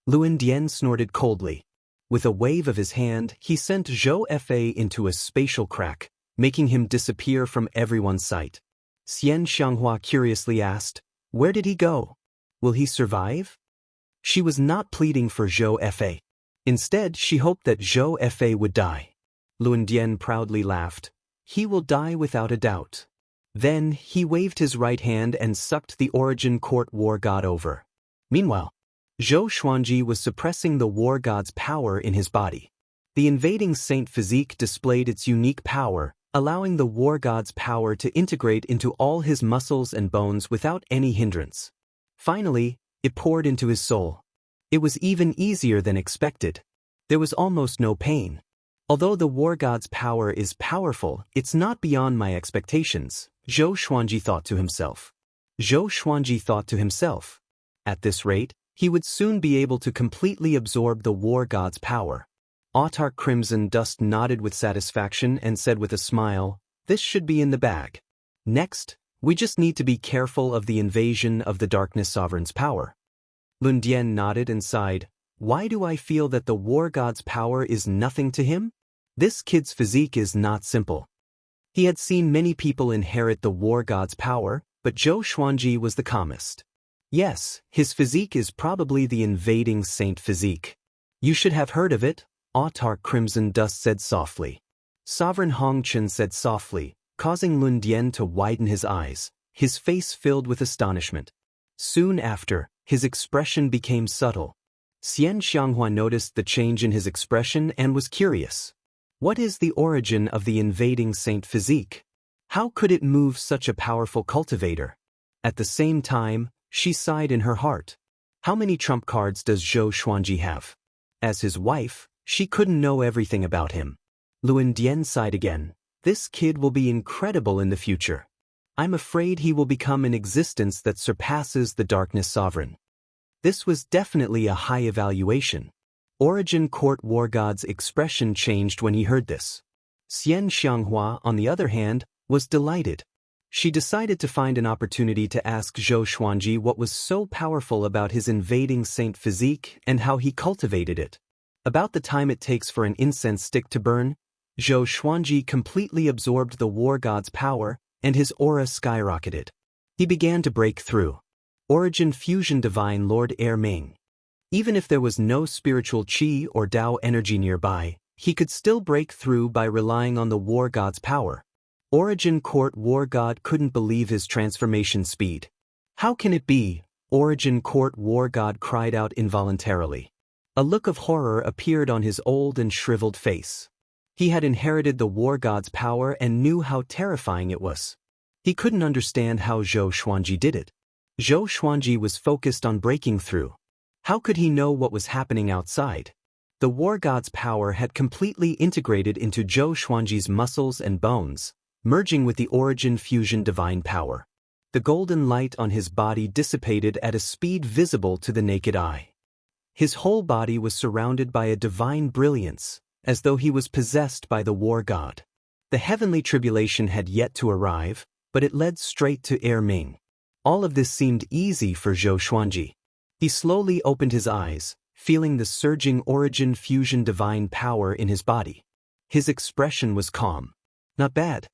Luandian snorted coldly. With a wave of his hand, he sent Zhou Fa into a spatial crack, making him disappear from everyone's sight. Xianxia curiously asked, where did he go? Will he survive? She was not pleading for Zhou Fa. Instead, she hoped that Zhou Fa would die. Luandian proudly laughed. He will die without a doubt. Then, he waved his right hand and sucked the Origin Court War God over. Meanwhile, Zhou Xuanji was suppressing the war god's power in his body. The invading saint physique displayed its unique power, allowing the war god's power to integrate into all his muscles and bones without any hindrance. Finally, it poured into his soul. It was even easier than expected. There was almost no pain. Although the war god's power is powerful, it's not beyond my expectations, Zhou Xuanji thought to himself. Zhou Xuanji thought to himself. At this rate, he would soon be able to completely absorb the war god's power. Autar Crimson Dust nodded with satisfaction and said with a smile, this should be in the bag. Next, we just need to be careful of the invasion of the Darkness Sovereign's power. Luandian nodded and sighed. Why do I feel that the war god's power is nothing to him? This kid's physique is not simple. He had seen many people inherit the war god's power, but Zhou Xuanji was the calmest. Yes, his physique is probably the invading saint physique. You should have heard of it, Autarch Crimson Dust said softly. Sovereign Hongchen said softly, causing Lun Dian to widen his eyes, his face filled with astonishment. Soon after, his expression became subtle. Xianxia noticed the change in his expression and was curious. What is the origin of the invading saint physique? How could it move such a powerful cultivator? At the same time, she sighed in her heart. How many trump cards does Zhou Xuanji have? As his wife, she couldn't know everything about him. Lun Dian sighed again. This kid will be incredible in the future. I'm afraid he will become an existence that surpasses the Darkness Sovereign. This was definitely a high evaluation. Origin Court War God's expression changed when he heard this. Xianxia, on the other hand, was delighted. She decided to find an opportunity to ask Zhou Xuanji what was so powerful about his invading saint physique and how he cultivated it. About the time it takes for an incense stick to burn, Zhou Xuanji completely absorbed the war god's power, and his aura skyrocketed. He began to break through. Origin Fusion Divine Lord Air Ming. Even if there was no spiritual qi or Tao energy nearby, he could still break through by relying on the war god's power. Origin Court War God couldn't believe his transformation speed. How can it be? Origin Court War God cried out involuntarily. A look of horror appeared on his old and shriveled face. He had inherited the war god's power and knew how terrifying it was. He couldn't understand how Zhou Xuanji did it. Zhou Xuanji was focused on breaking through. How could he know what was happening outside? The war god's power had completely integrated into Zhou Xuanji's muscles and bones, merging with the origin fusion divine power. The golden light on his body dissipated at a speed visible to the naked eye. His whole body was surrounded by a divine brilliance, as though he was possessed by the war god. The heavenly tribulation had yet to arrive, but it led straight to Air Ming. All of this seemed easy for Zhou Xuanji. He slowly opened his eyes, feeling the surging origin fusion divine power in his body. His expression was calm. Not bad.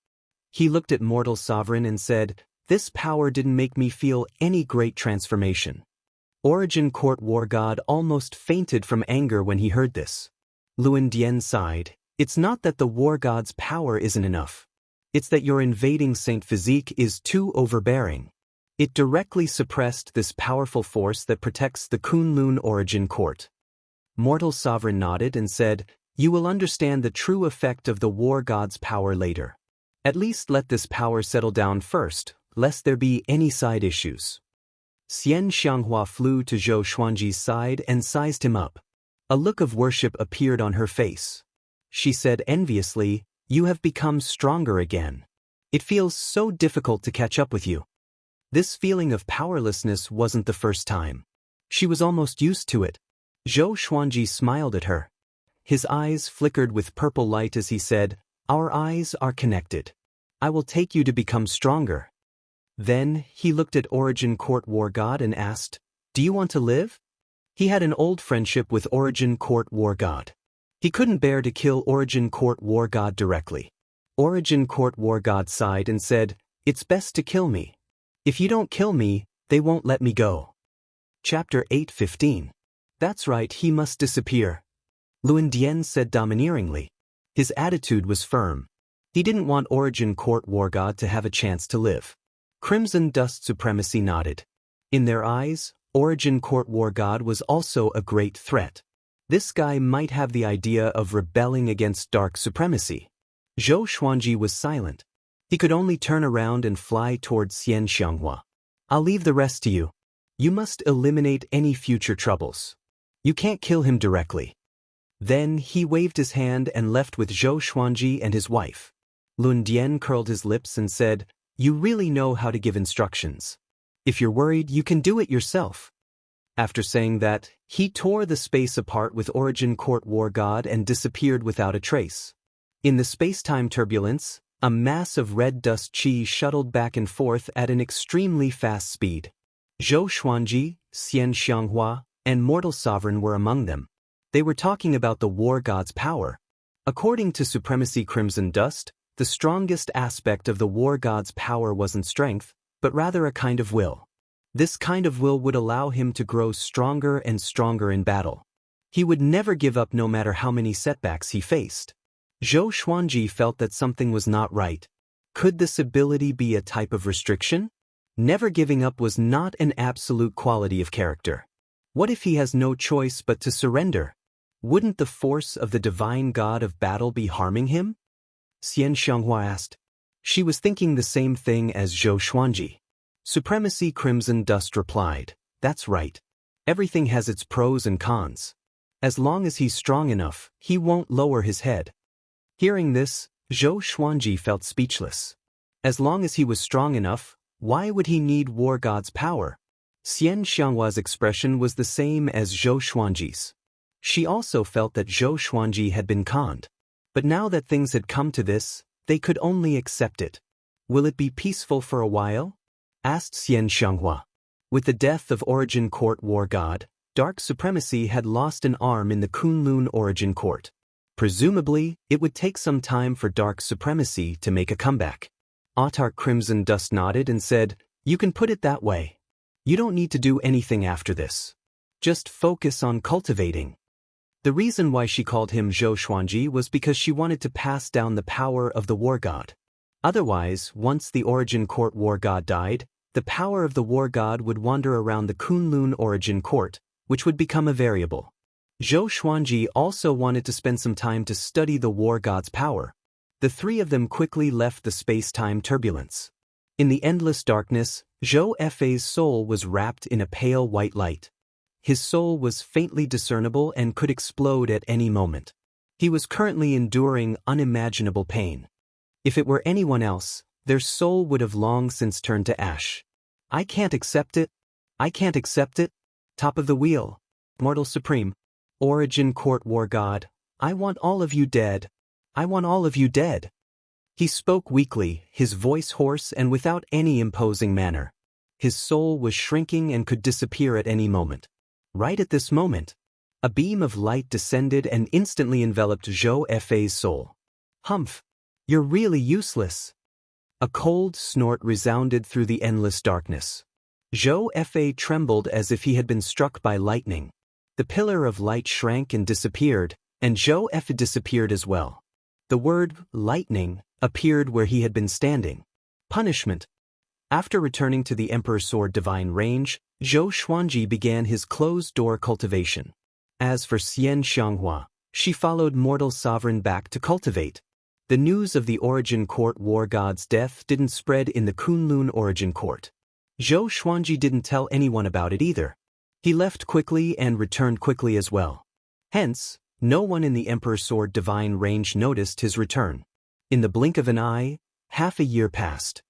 He looked at mortal sovereign and said, "This power didn't make me feel any great transformation." Origin Court War God almost fainted from anger when he heard this. Lun Dian sighed. It's not that the war god's power isn't enough. It's that your invading saint physique is too overbearing. It directly suppressed this powerful force that protects the Kunlun Origin Court. Mortal sovereign nodded and said, "You will understand the true effect of the war god's power later. At least let this power settle down first, lest there be any side issues." Xianxia flew to Zhou Xuanji's side and sized him up. A look of worship appeared on her face. She said enviously, "You have become stronger again. It feels so difficult to catch up with you." This feeling of powerlessness wasn't the first time. She was almost used to it. Zhou Xuanji smiled at her. His eyes flickered with purple light as he said, "Our eyes are connected. I will take you to become stronger." Then, he looked at Origin Court War God and asked, "Do you want to live?" He had an old friendship with Origin Court War God. He couldn't bear to kill Origin Court War God directly. Origin Court War God sighed and said, "It's best to kill me. If you don't kill me, they won't let me go." Chapter 8:15. That's right, he must disappear. Lun Dian said domineeringly. His attitude was firm. He didn't want Origin Court War God to have a chance to live. Crimson Dust Supremacy nodded. In their eyes, Origin Court War God was also a great threat. This guy might have the idea of rebelling against dark supremacy. Zhou Xuanji was silent. He could only turn around and fly towards Xianxia. "I'll leave the rest to you. You must eliminate any future troubles. You can't kill him directly." Then he waved his hand and left with Zhou Xuanji and his wife. Lun Dian curled his lips and said, "You really know how to give instructions. If you're worried, you can do it yourself." After saying that, he tore the space apart with Origin Court War God and disappeared without a trace. In the space-time turbulence, a mass of red dust qi shuttled back and forth at an extremely fast speed. Zhou Xuanji, Xianxia, and Mortal Sovereign were among them. They were talking about the war god's power. According to Supremacy Crimson Dust, the strongest aspect of the war god's power wasn't strength, but rather a kind of will. This kind of will would allow him to grow stronger and stronger in battle. He would never give up no matter how many setbacks he faced. Zhou Xuanji felt that something was not right. Could this ability be a type of restriction? Never giving up was not an absolute quality of character. What if he has no choice but to surrender? Wouldn't the force of the divine god of battle be harming him? Xianxia asked. She was thinking the same thing as Zhou Xuanji. Supremacy Crimson Dust replied, "That's right. Everything has its pros and cons. As long as he's strong enough, he won't lower his head." Hearing this, Zhou Xuanji felt speechless. As long as he was strong enough, why would he need war god's power? Xianxia's expression was the same as Zhou Xuanji's. She also felt that Zhou Xuanji had been conned. But now that things had come to this, they could only accept it. "Will it be peaceful for a while?" asked Xianxia. With the death of Origin Court War God, Dark Supremacy had lost an arm in the Kunlun Origin Court. Presumably, it would take some time for Dark Supremacy to make a comeback. Autark Crimson Dust nodded and said, "You can put it that way. You don't need to do anything after this. Just focus on cultivating." The reason why she called him Zhou Xuanji was because she wanted to pass down the power of the war god. Otherwise, once the Origin Court war god died, the power of the war god would wander around the Kunlun Origin Court, which would become a variable. Zhou Xuanji also wanted to spend some time to study the war god's power. The three of them quickly left the space-time turbulence. In the endless darkness, Zhou Fei's soul was wrapped in a pale white light. His soul was faintly discernible and could explode at any moment. He was currently enduring unimaginable pain. If it were anyone else, their soul would have long since turned to ash. "I can't accept it. I can't accept it. Top of the wheel. Mortal Supreme. Origin Court War God. I want all of you dead. I want all of you dead." He spoke weakly, his voice hoarse and without any imposing manner. His soul was shrinking and could disappear at any moment. Right at this moment, a beam of light descended and instantly enveloped Zhou Fei's soul. "Humph! You're really useless." A cold snort resounded through the endless darkness. Zhou Fei trembled as if he had been struck by lightning. The pillar of light shrank and disappeared, and Zhou Fei disappeared as well. The word lightning appeared where he had been standing. Punishment. After returning to the Emperor's Sword Divine Range, Zhou Xuanji began his closed-door cultivation. As for Xianxia, she followed Mortal Sovereign back to cultivate. The news of the Origin Court war god's death didn't spread in the Kunlun Origin Court. Zhou Xuanji didn't tell anyone about it either. He left quickly and returned quickly as well. Hence, no one in the Emperor's Sword Divine Range noticed his return. In the blink of an eye, half a year passed.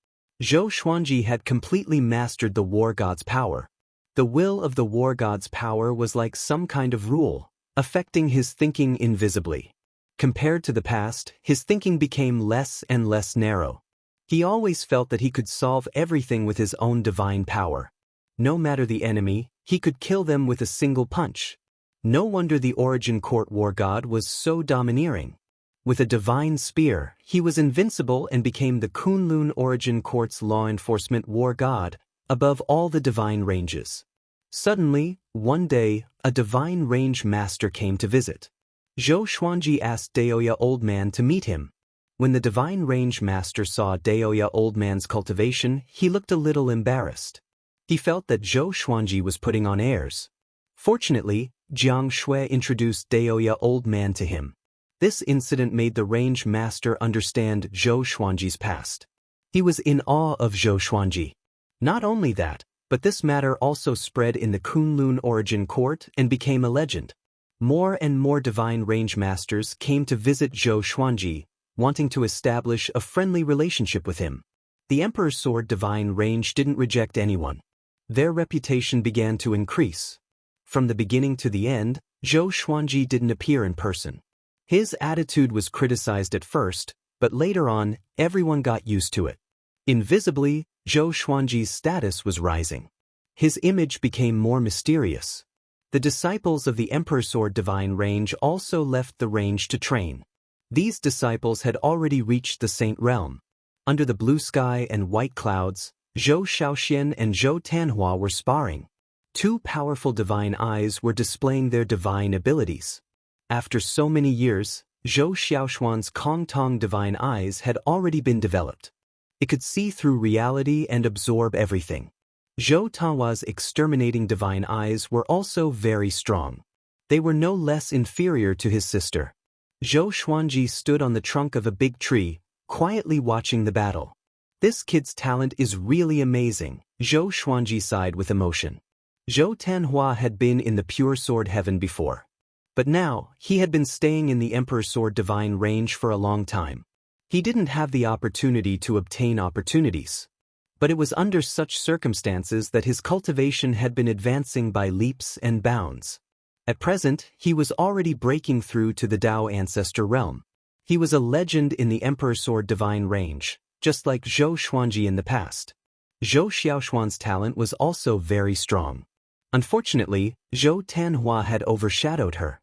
Zhou Xuanji had completely mastered the war god's power. The will of the war god's power was like some kind of rule, affecting his thinking invisibly. Compared to the past, his thinking became less and less narrow. He always felt that he could solve everything with his own divine power. No matter the enemy, he could kill them with a single punch. No wonder the Origin Court war god was so domineering. With a divine spear, he was invincible and became the Kunlun Origin Court's law enforcement war god, above all the divine ranges. Suddenly, one day, a divine range master came to visit. Zhou Xuanji asked Daoya Old Man to meet him. When the divine range master saw Daoya Old Man's cultivation, he looked a little embarrassed. He felt that Zhou Xuanji was putting on airs. Fortunately, Jiang Shui introduced Daoya Old Man to him. This incident made the range master understand Zhou Xuanji's past. He was in awe of Zhou Xuanji. Not only that, but this matter also spread in the Kunlun Origin Court and became a legend. More and more divine range masters came to visit Zhou Xuanji, wanting to establish a friendly relationship with him. The Emperor's Sword Divine Range didn't reject anyone. Their reputation began to increase. From the beginning to the end, Zhou Xuanji didn't appear in person. His attitude was criticized at first, but later on, everyone got used to it. Invisibly, Zhou Xuanji's status was rising. His image became more mysterious. The disciples of the Emperor Sword Divine Range also left the range to train. These disciples had already reached the Saint Realm. Under the blue sky and white clouds, Zhou Xiaoxian and Zhou Tanhua were sparring. Two powerful divine eyes were displaying their divine abilities. After so many years, Zhou Xiaoxuan's Kong Tong divine eyes had already been developed. It could see through reality and absorb everything. Zhou Tanhua's exterminating divine eyes were also very strong. They were no less inferior to his sister. Zhou Xuanji stood on the trunk of a big tree, quietly watching the battle. This kid's talent is really amazing, Zhou Xuanji sighed with emotion. Zhou Tanhua had been in the pure sword heaven before. But now, he had been staying in the Emperor Sword Divine Range for a long time. He didn't have the opportunity to obtain opportunities. But it was under such circumstances that his cultivation had been advancing by leaps and bounds. At present, he was already breaking through to the Dao Ancestor realm. He was a legend in the Emperor Sword Divine Range, just like Zhou Xuanji in the past. Zhou Xiaoxuan's talent was also very strong. Unfortunately, Zhou Tanhua had overshadowed her.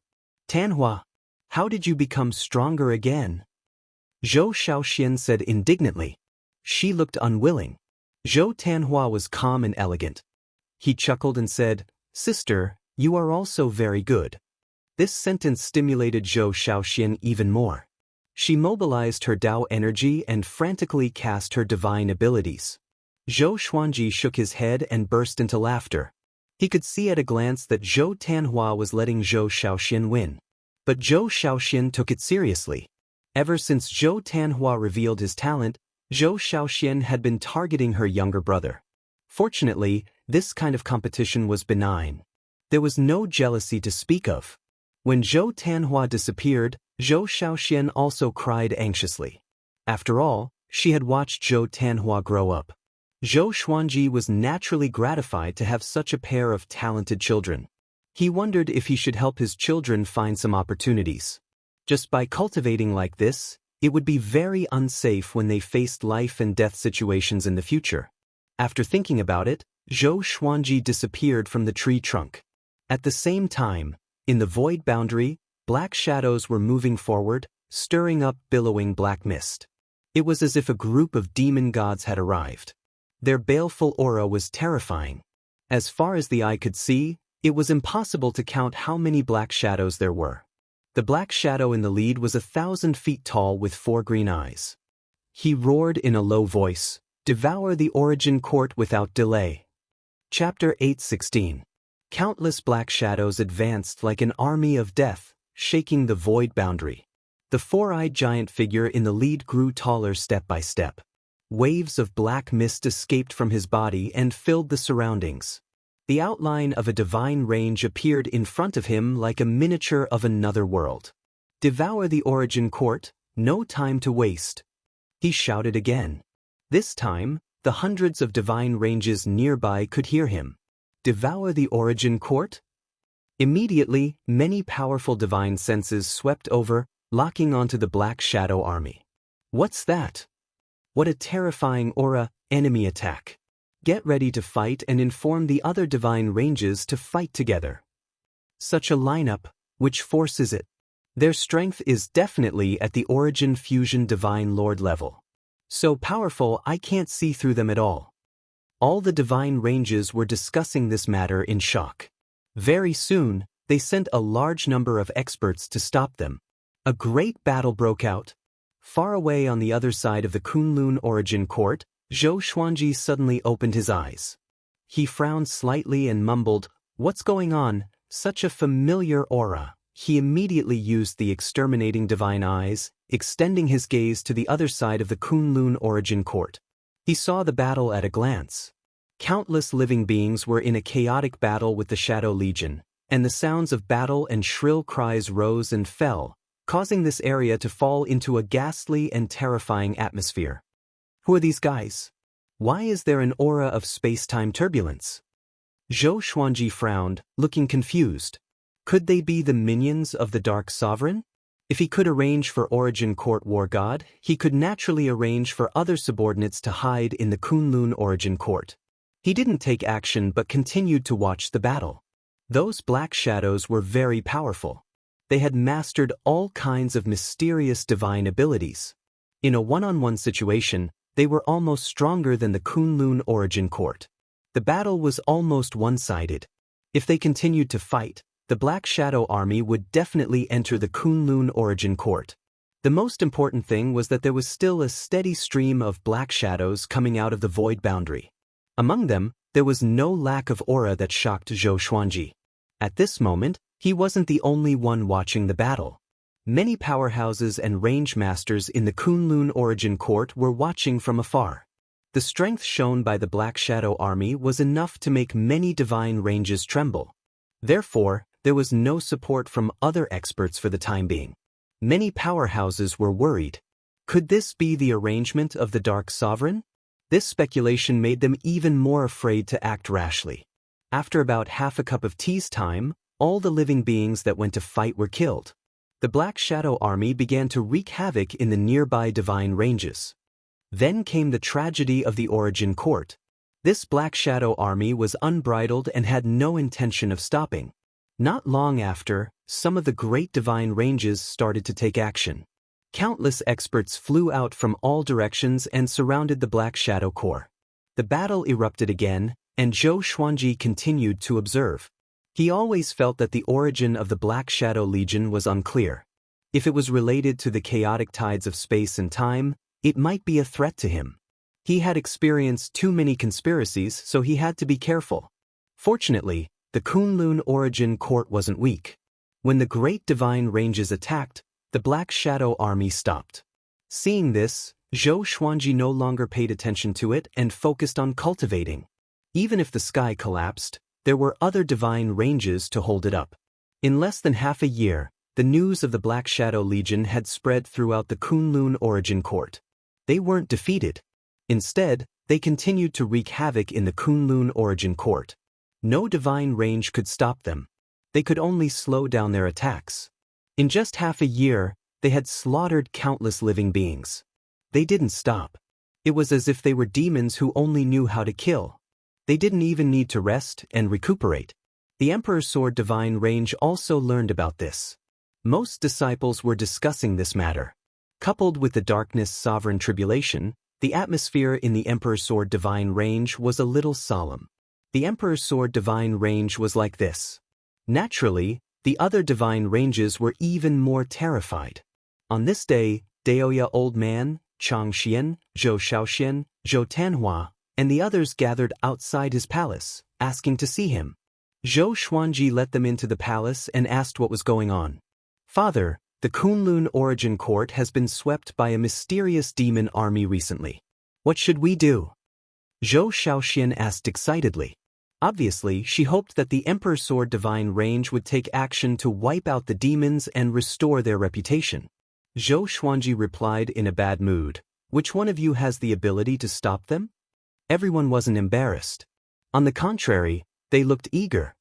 Tanhua, how did you become stronger again? Zhou Xiaoxian said indignantly. She looked unwilling. Zhou Tanhua was calm and elegant. He chuckled and said, Sister, you are also very good. This sentence stimulated Zhou Xiaoxian even more. She mobilized her Dao energy and frantically cast her divine abilities. Zhou Xuanji shook his head and burst into laughter. He could see at a glance that Zhou Tanhua was letting Zhou Xiaoxian win. But Zhou Xiaoxian took it seriously. Ever since Zhou Tanhua revealed his talent, Zhou Xiaoxian had been targeting her younger brother. Fortunately, this kind of competition was benign. There was no jealousy to speak of. When Zhou Tanhua disappeared, Zhou Xiaoxian also cried anxiously. After all, she had watched Zhou Tanhua grow up. Zhou Xuanji was naturally gratified to have such a pair of talented children. He wondered if he should help his children find some opportunities. Just by cultivating like this, it would be very unsafe when they faced life and death situations in the future. After thinking about it, Zhou Xuanji disappeared from the tree trunk. At the same time, in the void boundary, black shadows were moving forward, stirring up billowing black mist. It was as if a group of demon gods had arrived. Their baleful aura was terrifying. As far as the eye could see, it was impossible to count how many black shadows there were. The black shadow in the lead was 1,000 feet tall with 4 green eyes. He roared in a low voice, "Devour the origin court without delay." Chapter 8:16. Countless black shadows advanced like an army of death, shaking the void boundary. The 4-eyed giant figure in the lead grew taller step by step. Waves of black mist escaped from his body and filled the surroundings. The outline of a divine range appeared in front of him like a miniature of another world. "Devour the origin court, no time to waste," he shouted again. This time, the hundreds of divine ranges nearby could hear him. "Devour the origin court?" Immediately, many powerful divine senses swept over, locking onto the Black Shadow army. "What's that? What a terrifying aura, enemy attack. Get ready to fight and inform the other divine ranges to fight together." Such a lineup, which force is it? Their strength is definitely at the origin fusion divine lord level. So powerful I can't see through them at all. All the divine ranges were discussing this matter in shock. Very soon, they sent a large number of experts to stop them. A great battle broke out. Far away on the other side of the Kunlun origin court, Zhou Xuanji suddenly opened his eyes. He frowned slightly and mumbled, "What's going on? Such a familiar aura." He immediately used the exterminating divine eyes, extending his gaze to the other side of the Kunlun origin court. He saw the battle at a glance. Countless living beings were in a chaotic battle with the Shadow Legion, and the sounds of battle and shrill cries rose and fell, causing this area to fall into a ghastly and terrifying atmosphere. Who are these guys? Why is there an aura of space-time turbulence? Zhou Xuanji frowned, looking confused. Could they be the minions of the Dark Sovereign? If he could arrange for Origin Court War God, he could naturally arrange for other subordinates to hide in the Kunlun Origin Court. He didn't take action but continued to watch the battle. Those black shadows were very powerful. They had mastered all kinds of mysterious divine abilities. In a one-on-one situation, they were almost stronger than the Kunlun origin court. The battle was almost one-sided. If they continued to fight, the Black Shadow army would definitely enter the Kunlun origin court. The most important thing was that there was still a steady stream of black shadows coming out of the void boundary. Among them, there was no lack of aura that shocked Zhou Xuanji. At this moment, he wasn't the only one watching the battle. Many powerhouses and range masters in the Kunlun origin court were watching from afar. The strength shown by the Black Shadow army was enough to make many divine ranges tremble. Therefore, there was no support from other experts for the time being. Many powerhouses were worried. Could this be the arrangement of the Dark Sovereign? This speculation made them even more afraid to act rashly. After about half a cup of tea's time, all the living beings that went to fight were killed. The Black Shadow army began to wreak havoc in the nearby divine ranges. Then came the tragedy of the origin court. This Black Shadow army was unbridled and had no intention of stopping. Not long after, some of the great divine ranges started to take action. Countless experts flew out from all directions and surrounded the Black Shadow core. The battle erupted again, and Zhou Xuanji continued to observe. He always felt that the origin of the Black Shadow Legion was unclear. If it was related to the chaotic tides of space and time, it might be a threat to him. He had experienced too many conspiracies, so he had to be careful. Fortunately, the Kunlun origin court wasn't weak. When the great divine ranges attacked, the Black Shadow army stopped. Seeing this, Zhou Xuanji no longer paid attention to it and focused on cultivating. Even if the sky collapsed, there were other divine ranges to hold it up. In less than half a year, the news of the Black Shadow Legion had spread throughout the Kunlun origin court. They weren't defeated. Instead, they continued to wreak havoc in the Kunlun origin court. No divine range could stop them. They could only slow down their attacks. In just half a year, they had slaughtered countless living beings. They didn't stop. It was as if they were demons who only knew how to kill. They didn't even need to rest and recuperate. The Emperor's Sword divine range also learned about this. Most disciples were discussing this matter. Coupled with the darkness sovereign tribulation, the atmosphere in the Emperor's Sword divine range was a little solemn. The Emperor's Sword divine range was like this. Naturally, the other divine ranges were even more terrified. On this day, Daoya Old Man, Changxian, Zhou Shaoxian, Zhou Tanhua, and the others gathered outside his palace, asking to see him. Zhou Xuanji let them into the palace and asked what was going on. Father, the Kunlun origin court has been swept by a mysterious demon army recently. What should we do? Zhou Shaoxian asked excitedly. Obviously, she hoped that the Emperor's Sword divine range would take action to wipe out the demons and restore their reputation. Zhou Xuanji replied in a bad mood. Which one of you has the ability to stop them? Everyone wasn't embarrassed. On the contrary, they looked eager.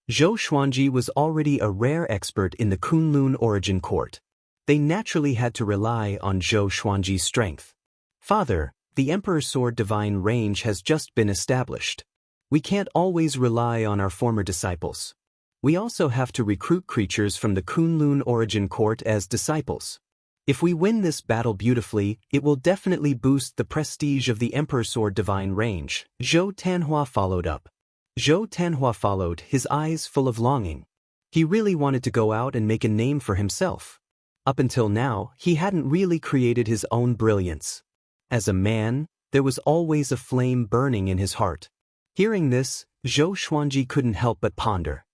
Zhou Xuanji was already a rare expert in the Kunlun origin court. They naturally had to rely on Zhou Xuanji's strength. Father, the Emperor's Sword divine range has just been established. We can't always rely on our former disciples. We also have to recruit creatures from the Kunlun origin court as disciples. If we win this battle beautifully, it will definitely boost the prestige of the Emperor's Sword divine range. Zhou Tanhua followed up. Zhou Tanhua followed, his eyes full of longing. He really wanted to go out and make a name for himself. Up until now, he hadn't really created his own brilliance. As a man, there was always a flame burning in his heart. Hearing this, Zhou Xuanji couldn't help but ponder.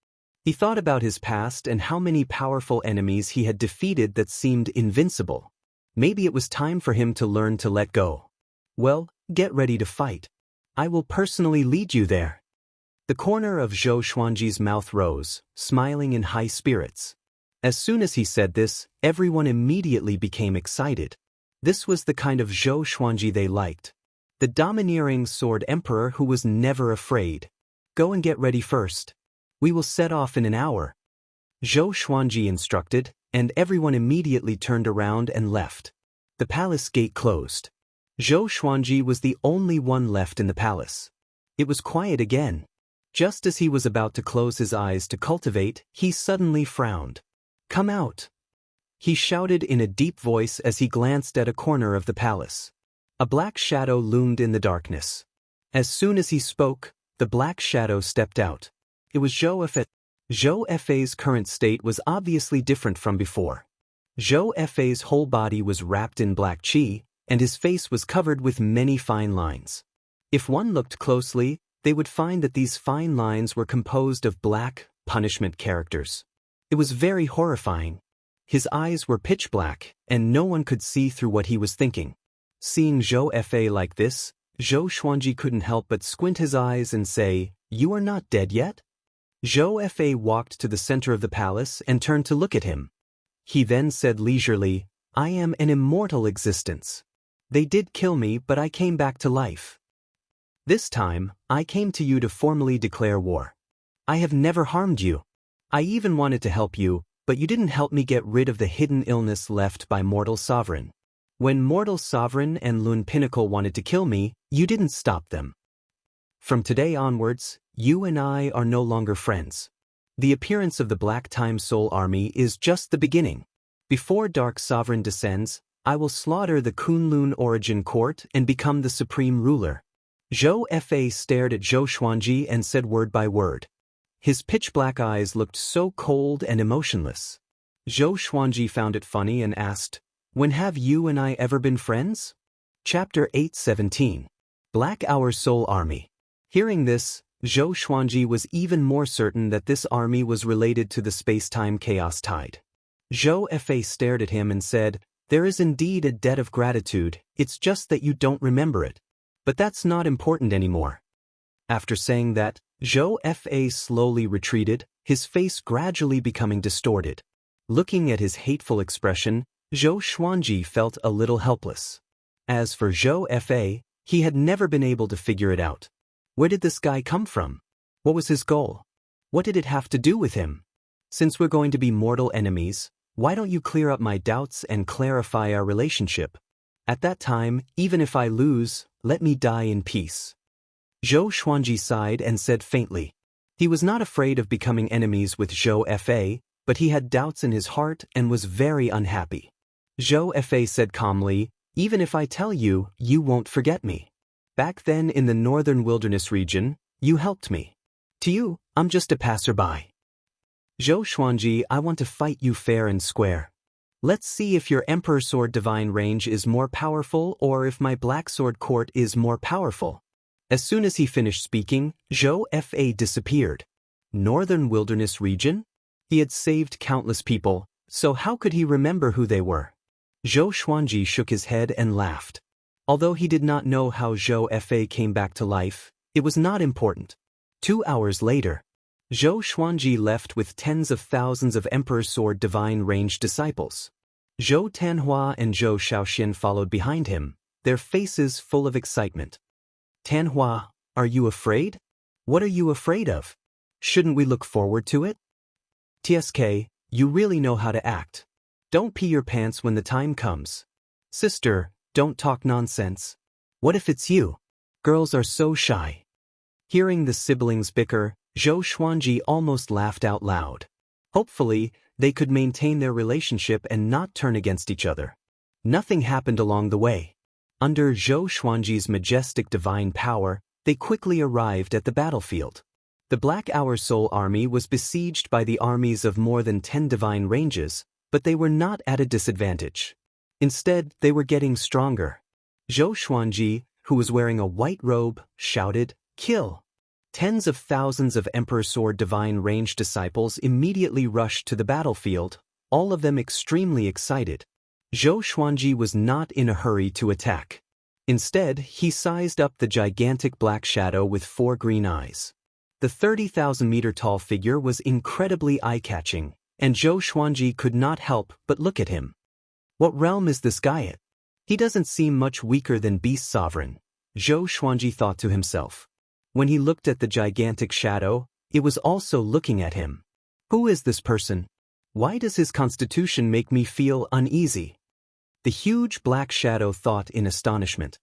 He thought about his past and how many powerful enemies he had defeated that seemed invincible. Maybe it was time for him to learn to let go. Well, get ready to fight. I will personally lead you there. The corner of Zhou Xuanji's mouth rose, smiling in high spirits. As soon as he said this, everyone immediately became excited. This was the kind of Zhou Xuanji they liked. The domineering sword emperor who was never afraid. Go and get ready first. We will set off in an hour. Zhou Xuanji instructed, and everyone immediately turned around and left. The palace gate closed. Zhou Xuanji was the only one left in the palace. It was quiet again. Just as he was about to close his eyes to cultivate, he suddenly frowned. "Come out!" he shouted in a deep voice as he glanced at a corner of the palace. A black shadow loomed in the darkness. As soon as he spoke, the black shadow stepped out. It was Zhou Fe. Zhou Fe's current state was obviously different from before. Zhou Fe's whole body was wrapped in black qi, and his face was covered with many fine lines. If one looked closely, they would find that these fine lines were composed of black, punishment characters. It was very horrifying. His eyes were pitch black, and no one could see through what he was thinking. Seeing Zhou Fe like this, Zhou Xuanji couldn't help but squint his eyes and say, "You are not dead yet?" Zhou Fe walked to the center of the palace and turned to look at him. He then said leisurely, "I am an immortal existence. They did kill me, but I came back to life. This time, I came to you to formally declare war. I have never harmed you. I even wanted to help you, but you didn't help me get rid of the hidden illness left by Mortal Sovereign. When Mortal Sovereign and Lune Pinnacle wanted to kill me, you didn't stop them. From today onwards, you and I are no longer friends. The appearance of the Black Time Soul Army is just the beginning. Before Dark Sovereign descends, I will slaughter the Kunlun Origin Court and become the supreme ruler." Zhou Fe stared at Zhou Xuanji and said word by word. His pitch-black eyes looked so cold and emotionless. Zhou Xuanji found it funny and asked, "When have you and I ever been friends?" Chapter 8:17. Black Hour Soul Army. Hearing this, Zhou Xuanji was even more certain that this army was related to the space-time chaos tide. Zhou Fe stared at him and said, "There is indeed a debt of gratitude, it's just that you don't remember it. But that's not important anymore." After saying that, Zhou Fe slowly retreated, his face gradually becoming distorted. Looking at his hateful expression, Zhou Xuanji felt a little helpless. As for Zhou Fe, he had never been able to figure it out. Where did this guy come from? What was his goal? What did it have to do with him? Since we're going to be mortal enemies, why don't you clear up my doubts and clarify our relationship? At that time, even if I lose, let me die in peace." Zhou Xuanji sighed and said faintly. He was not afraid of becoming enemies with Zhou Fe, but he had doubts in his heart and was very unhappy. Zhou Fe said calmly, "Even if I tell you, you won't forget me. Back then in the northern wilderness region, you helped me. To you, I'm just a passerby. Zhou Xuanji, I want to fight you fair and square. Let's see if your Emperor Sword Divine range is more powerful or if my Black Sword Court is more powerful." As soon as he finished speaking, Zhou Fa disappeared. Northern Wilderness Region? He had saved countless people, so how could he remember who they were? Zhou Xuanji shook his head and laughed. Although he did not know how Zhou Fa came back to life, it was not important. 2 hours later, Zhou Xuanji left with tens of thousands of Emperor Sword Divine range disciples. Zhou Tanhua and Zhou Shaoxian followed behind him, their faces full of excitement. "Tanhua, are you afraid? What are you afraid of? Shouldn't we look forward to it?" "TSK, you really know how to act. Don't pee your pants when the time comes. Sister, don't talk nonsense. What if it's you? Girls are so shy." Hearing the siblings bicker, Zhou Xuanji almost laughed out loud. Hopefully, they could maintain their relationship and not turn against each other. Nothing happened along the way. Under Zhou Xuanji's majestic divine power, they quickly arrived at the battlefield. The Black Hour Soul Army was besieged by the armies of more than 10 divine ranges, but they were not at a disadvantage. Instead, they were getting stronger. Zhou Xuanji, who was wearing a white robe, shouted, "Kill!" Tens of thousands of Emperor Sword Divine range disciples immediately rushed to the battlefield, all of them extremely excited. Zhou Xuanji was not in a hurry to attack. Instead, he sized up the gigantic black shadow with 4 green eyes. The 30,000-meter-tall figure was incredibly eye-catching, and Zhou Xuanji could not help but look at him. What realm is this guy at? He doesn't seem much weaker than Beast Sovereign, Zhou Xuanji thought to himself. When he looked at the gigantic shadow, it was also looking at him. Who is this person? Why does his constitution make me feel uneasy? The huge black shadow thought in astonishment.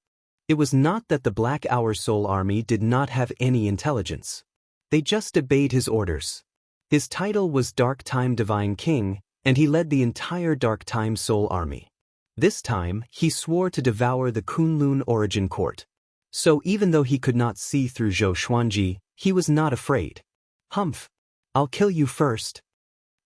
It was not that the Black Hour Soul Army did not have any intelligence. They just obeyed his orders. His title was Dark Time Divine King, and he led the entire Dark Time Soul Army. This time, he swore to devour the Kunlun Origin Court. So even though he could not see through Zhou Xuanji, he was not afraid. Humph! I'll kill you first.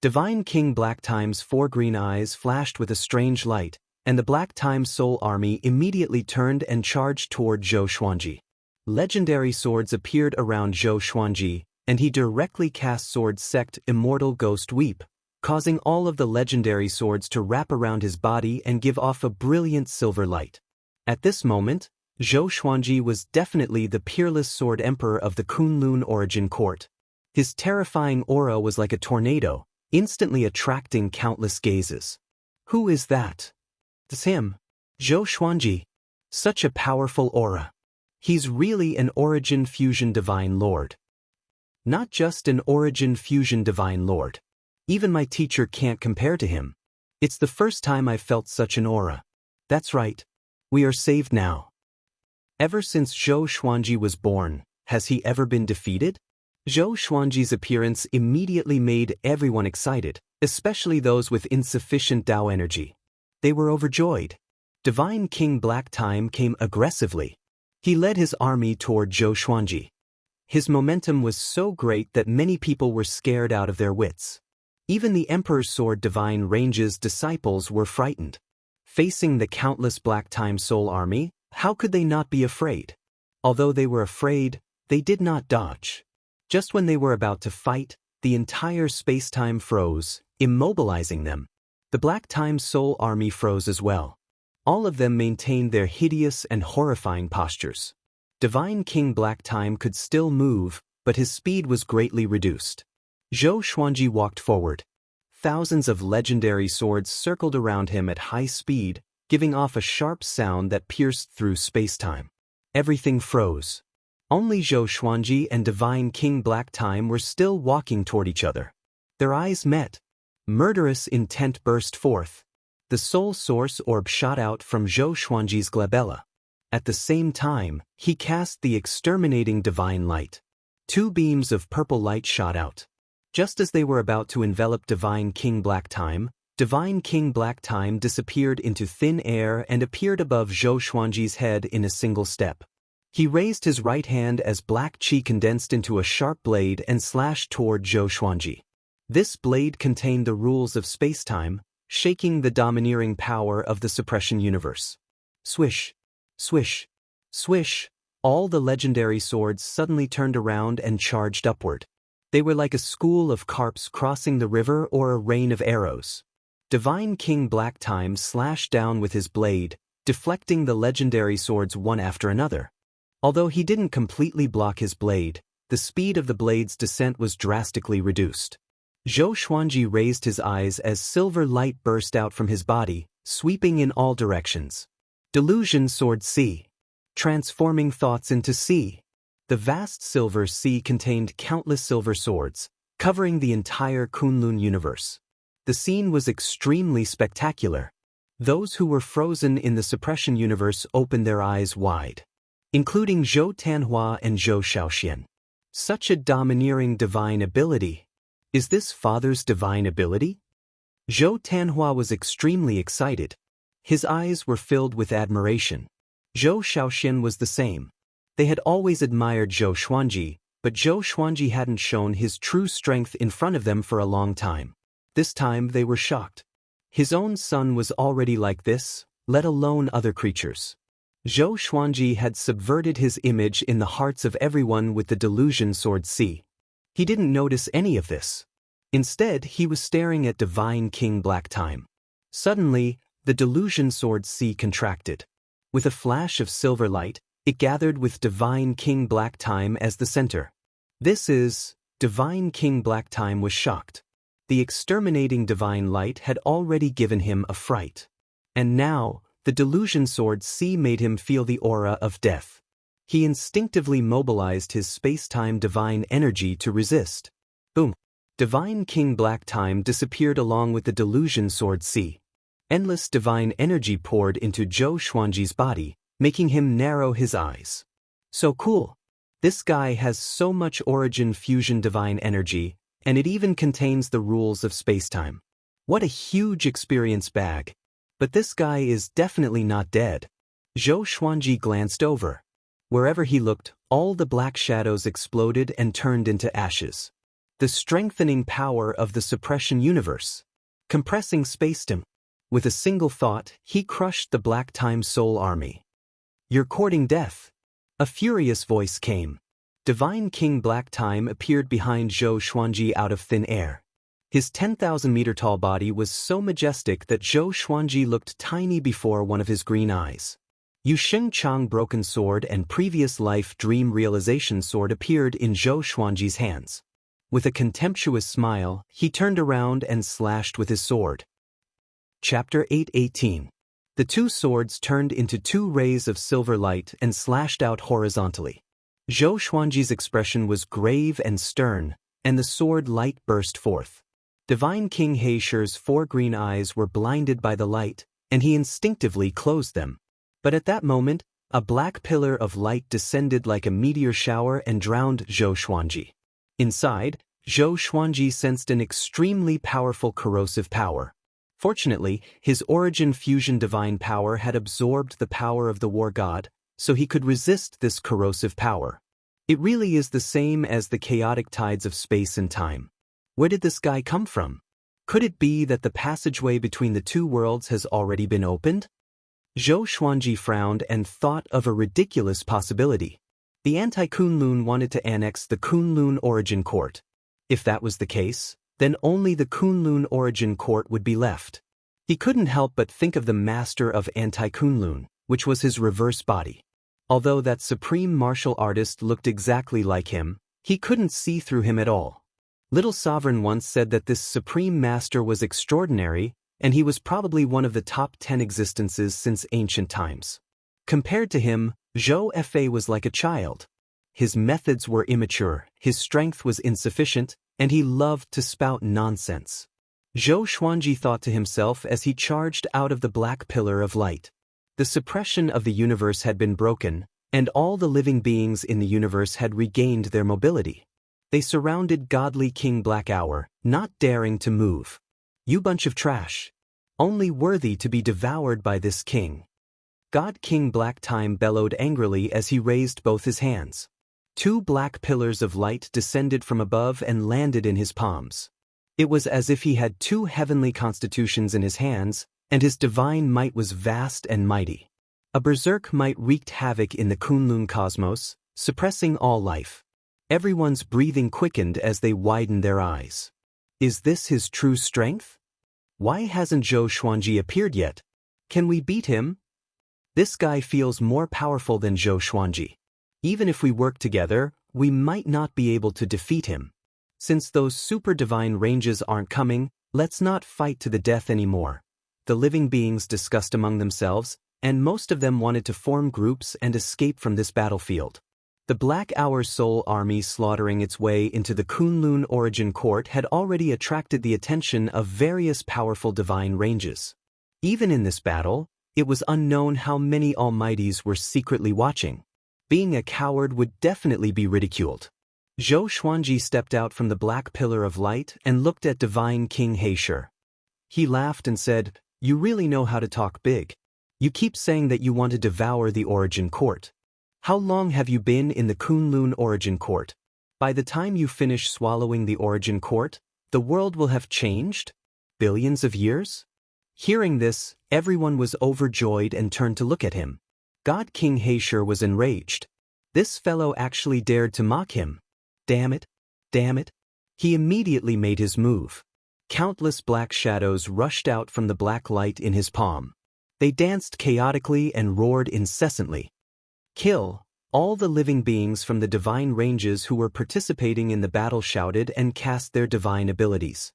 Divine King Black Time's 4 green eyes flashed with a strange light, and the Black Time Soul Army immediately turned and charged toward Zhou Xuanji. Legendary swords appeared around Zhou Xuanji, and he directly cast Sword Sect Immortal Ghost Weep, causing all of the legendary swords to wrap around his body and give off a brilliant silver light. At this moment, Zhou Xuanji was definitely the peerless sword emperor of the Kunlun Origin Court. His terrifying aura was like a tornado, instantly attracting countless gazes. Who is that? It's him. Zhou Xuanji. Such a powerful aura. He's really an Origin Fusion Divine Lord. Not just an Origin Fusion Divine Lord. Even my teacher can't compare to him. It's the first time I've felt such an aura. That's right. We are saved now. Ever since Zhou Xuanji was born, has he ever been defeated? Zhou Xuanji's appearance immediately made everyone excited, especially those with insufficient Dao energy. They were overjoyed. Divine King Black Time came aggressively. He led his army toward Zhou Xuanji. His momentum was so great that many people were scared out of their wits. Even the Emperor's Sword Divine Range's disciples were frightened. Facing the countless Black Time Soul Army, how could they not be afraid? Although they were afraid, they did not dodge. Just when they were about to fight, the entire space-time froze, immobilizing them. The Black Time Soul Army froze as well. All of them maintained their hideous and horrifying postures. Divine King Black Time could still move, but his speed was greatly reduced. Zhou Xuanji walked forward. Thousands of legendary swords circled around him at high speed, giving off a sharp sound that pierced through space-time. Everything froze. Only Zhou Xuanji and Divine King Black Time were still walking toward each other. Their eyes met. Murderous intent burst forth. The Soul Source Orb shot out from Zhou Xuanji's glabella. At the same time, he cast the Exterminating Divine Light. 2 beams of purple light shot out. Just as they were about to envelop Divine King Black Time disappeared into thin air and appeared above Zhou Xuanji's head in a single step. He raised his right hand as black chi condensed into a sharp blade and slashed toward Zhou Xuanji. This blade contained the rules of space-time, shaking the domineering power of the suppression universe. Swish, swish, swish, all the legendary swords suddenly turned around and charged upward. They were like a school of carps crossing the river or a rain of arrows. Divine King Black Time slashed down with his blade, deflecting the legendary swords one after another. Although he didn't completely block his blade, the speed of the blade's descent was drastically reduced. Zhou Xuanji raised his eyes as silver light burst out from his body, sweeping in all directions. Delusion Sword Sea. Transforming thoughts into sea. The vast silver sea contained countless silver swords, covering the entire Kunlun universe. The scene was extremely spectacular. Those who were frozen in the suppression universe opened their eyes wide, including Zhou Tanhua and Zhou Xiaoxian. Such a domineering divine ability. Is this father's divine ability? Zhou Tanhua was extremely excited. His eyes were filled with admiration. Zhou Xiaoxian was the same. They had always admired Zhou Xuanji, but Zhou Xuanji hadn't shown his true strength in front of them for a long time. This time they were shocked. His own son was already like this, let alone other creatures. Zhou Xuanji had subverted his image in the hearts of everyone with the Delusion Sword Sea. He didn't notice any of this. Instead, he was staring at Divine King Black Time. Suddenly, the Delusion Sword Sea contracted. With a flash of silver light, it gathered with Divine King Black Time as the center. Divine King Black Time was shocked. The exterminating divine light had already given him a fright. And now, the Delusion Sword Sea made him feel the aura of death. He instinctively mobilized his space-time divine energy to resist. Boom! Divine King Black Time disappeared along with the Delusion Sword Sea. Endless divine energy poured into Zhou Xuanji's body, making him narrow his eyes. So cool! This guy has so much origin fusion divine energy, and it even contains the rules of spacetime. What a huge experience bag. But this guy is definitely not dead. Zhou Xuanji glanced over. Wherever he looked, all the black shadows exploded and turned into ashes. The strengthening power of the suppression universe. Compressing spacetime. With a single thought, he crushed the Black Time Soul Army. "You're courting death." A furious voice came. Divine King Black Time appeared behind Zhou Xuanji out of thin air. His 10,000-meter-tall body was so majestic that Zhou Xuanji looked tiny before one of his green eyes. Yu Chang Broken Sword and Previous Life Dream Realization Sword appeared in Zhou Xuanji's hands. With a contemptuous smile, he turned around and slashed with his sword. Chapter 8:18. The two swords turned into two rays of silver light and slashed out horizontally. Zhou Xuanji's expression was grave and stern, and the sword light burst forth. Divine King Heishi's 4 green eyes were blinded by the light, and he instinctively closed them. But at that moment, a black pillar of light descended like a meteor shower and drowned Zhou Xuanji. Inside, Zhou Xuanji sensed an extremely powerful corrosive power. Fortunately, his origin fusion divine power had absorbed the power of the war god, so he could resist this corrosive power. It really is the same as the chaotic tides of space and time. Where did this guy come from? Could it be that the passageway between the two worlds has already been opened? Zhou Xuanji frowned and thought of a ridiculous possibility. The anti-Kunlun wanted to annex the Kunlun origin court. If that was the case, then only the Kunlun origin court would be left. He couldn't help but think of the master of anti-Kunlun, which was his reverse body. Although that supreme martial artist looked exactly like him, he couldn't see through him at all. Little Sovereign once said that this supreme master was extraordinary, and he was probably one of the top 10 existences since ancient times. Compared to him, Zhou Fa was like a child. His methods were immature, his strength was insufficient, and he loved to spout nonsense. Zhou Xuanji thought to himself as he charged out of the black pillar of light. The suppression of the universe had been broken, and all the living beings in the universe had regained their mobility. They surrounded godly King Black Hour, not daring to move. "You bunch of trash. Only worthy to be devoured by this king." God King Black Time bellowed angrily as he raised both his hands. 2 black pillars of light descended from above and landed in his palms. It was as if he had 2 heavenly constitutions in his hands, and his divine might was vast and mighty. A berserk might wreaked havoc in the Kunlun cosmos, suppressing all life. Everyone's breathing quickened as they widened their eyes. Is this his true strength? Why hasn't Zhou Xuanji appeared yet? Can we beat him? This guy feels more powerful than Zhou Xuanji. Even if we work together, we might not be able to defeat him. Since those super divine ranges aren't coming, let's not fight to the death anymore. The living beings discussed among themselves, and most of them wanted to form groups and escape from this battlefield. The Black Hour Soul Army slaughtering its way into the Kunlun origin court had already attracted the attention of various powerful divine ranges. Even in this battle, it was unknown how many almighties were secretly watching. Being a coward would definitely be ridiculed. Zhou Xuanji stepped out from the black pillar of light and looked at Divine King Heishi. He laughed and said, "You really know how to talk big. You keep saying that you want to devour the origin court. How long have you been in the Kunlun origin court? By the time you finish swallowing the origin court, the world will have changed? Billions of years?" Hearing this, everyone was overjoyed and turned to look at him. God King Heishi was enraged. This fellow actually dared to mock him. Damn it! Damn it! He immediately made his move. Countless black shadows rushed out from the black light in his palm. They danced chaotically and roared incessantly. "Kill!" All the living beings from the divine ranges who were participating in the battle shouted and cast their divine abilities.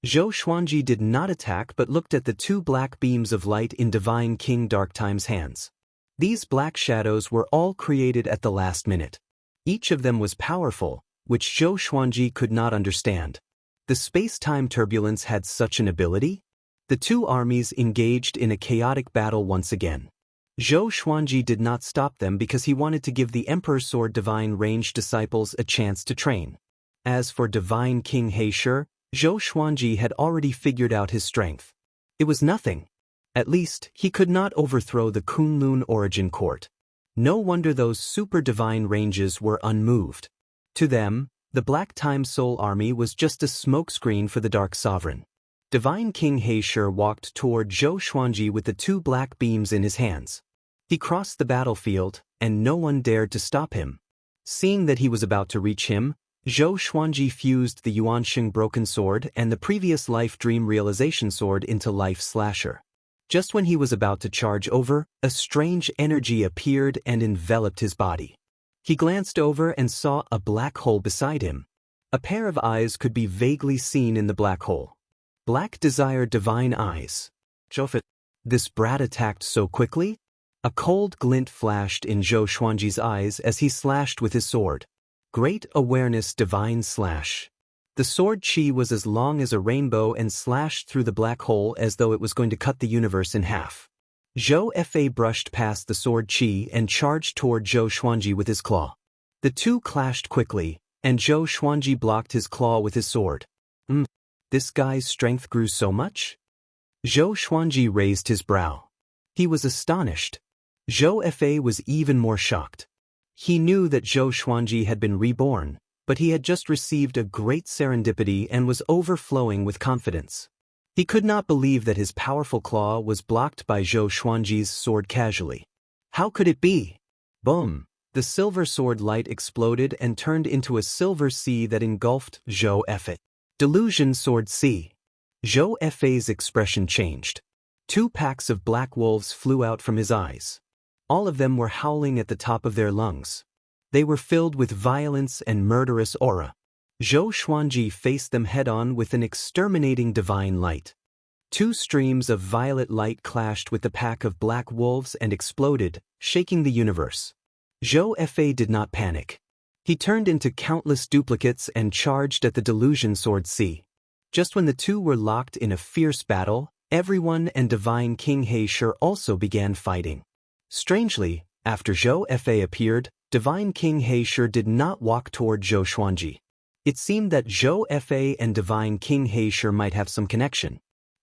Zhou Xuanji did not attack but looked at the 2 black beams of light in Divine King Darktime's hands. These black shadows were all created at the last minute. Each of them was powerful, which Zhou Xuanji could not understand. The space-time turbulence had such an ability? The 2 armies engaged in a chaotic battle once again. Zhou Xuanji did not stop them because he wanted to give the Emperor's Sword Divine Range disciples a chance to train. As for Divine King Heisher, Zhou Xuanji had already figured out his strength. It was nothing. At least, he could not overthrow the Kunlun Origin Court. No wonder those super divine ranges were unmoved. To them, the Black Time Soul Army was just a smokescreen for the Dark Sovereign. Divine King Heisher walked toward Zhou Xuanji with the two black beams in his hands. He crossed the battlefield, and no one dared to stop him. Seeing that he was about to reach him, Zhou Xuanji fused the Yuansheng Broken Sword and the previous Life Dream Realization Sword into Life Slasher. Just when he was about to charge over, a strange energy appeared and enveloped his body. He glanced over and saw a black hole beside him. A pair of eyes could be vaguely seen in the black hole. Black Desire Divine Eyes. Zhou, this brat attacked so quickly? A cold glint flashed in Zhou Xuanji's eyes as he slashed with his sword. Great Awareness Divine Slash. The sword chi was as long as a rainbow and slashed through the black hole as though it was going to cut the universe in half. Zhou Fa brushed past the sword chi and charged toward Zhou Xuanji with his claw. The two clashed quickly, and Zhou Xuanji blocked his claw with his sword. This guy's strength grew so much? Zhou Xuanji raised his brow. He was astonished. Zhou Fa was even more shocked. He knew that Zhou Xuanji had been reborn, but he had just received a great serendipity and was overflowing with confidence. He could not believe that his powerful claw was blocked by Zhou Xuanji's sword casually. How could it be? Boom! The silver sword light exploded and turned into a silver sea that engulfed Zhou Fa. Delusion Sword Sea. Zhou Fa's expression changed. Two packs of black wolves flew out from his eyes. All of them were howling at the top of their lungs. They were filled with violence and murderous aura. Zhou Xuanji faced them head-on with an exterminating divine light. Two streams of violet light clashed with the pack of black wolves and exploded, shaking the universe. Zhou Fa did not panic. He turned into countless duplicates and charged at the Delusion Sword Sea. Just when the two were locked in a fierce battle, everyone and Divine King Heisher also began fighting. Strangely, after Zhou Fa appeared, Divine King Heisher did not walk toward Zhou Xuanji. It seemed that Zhou Fa and Divine King Heisher might have some connection.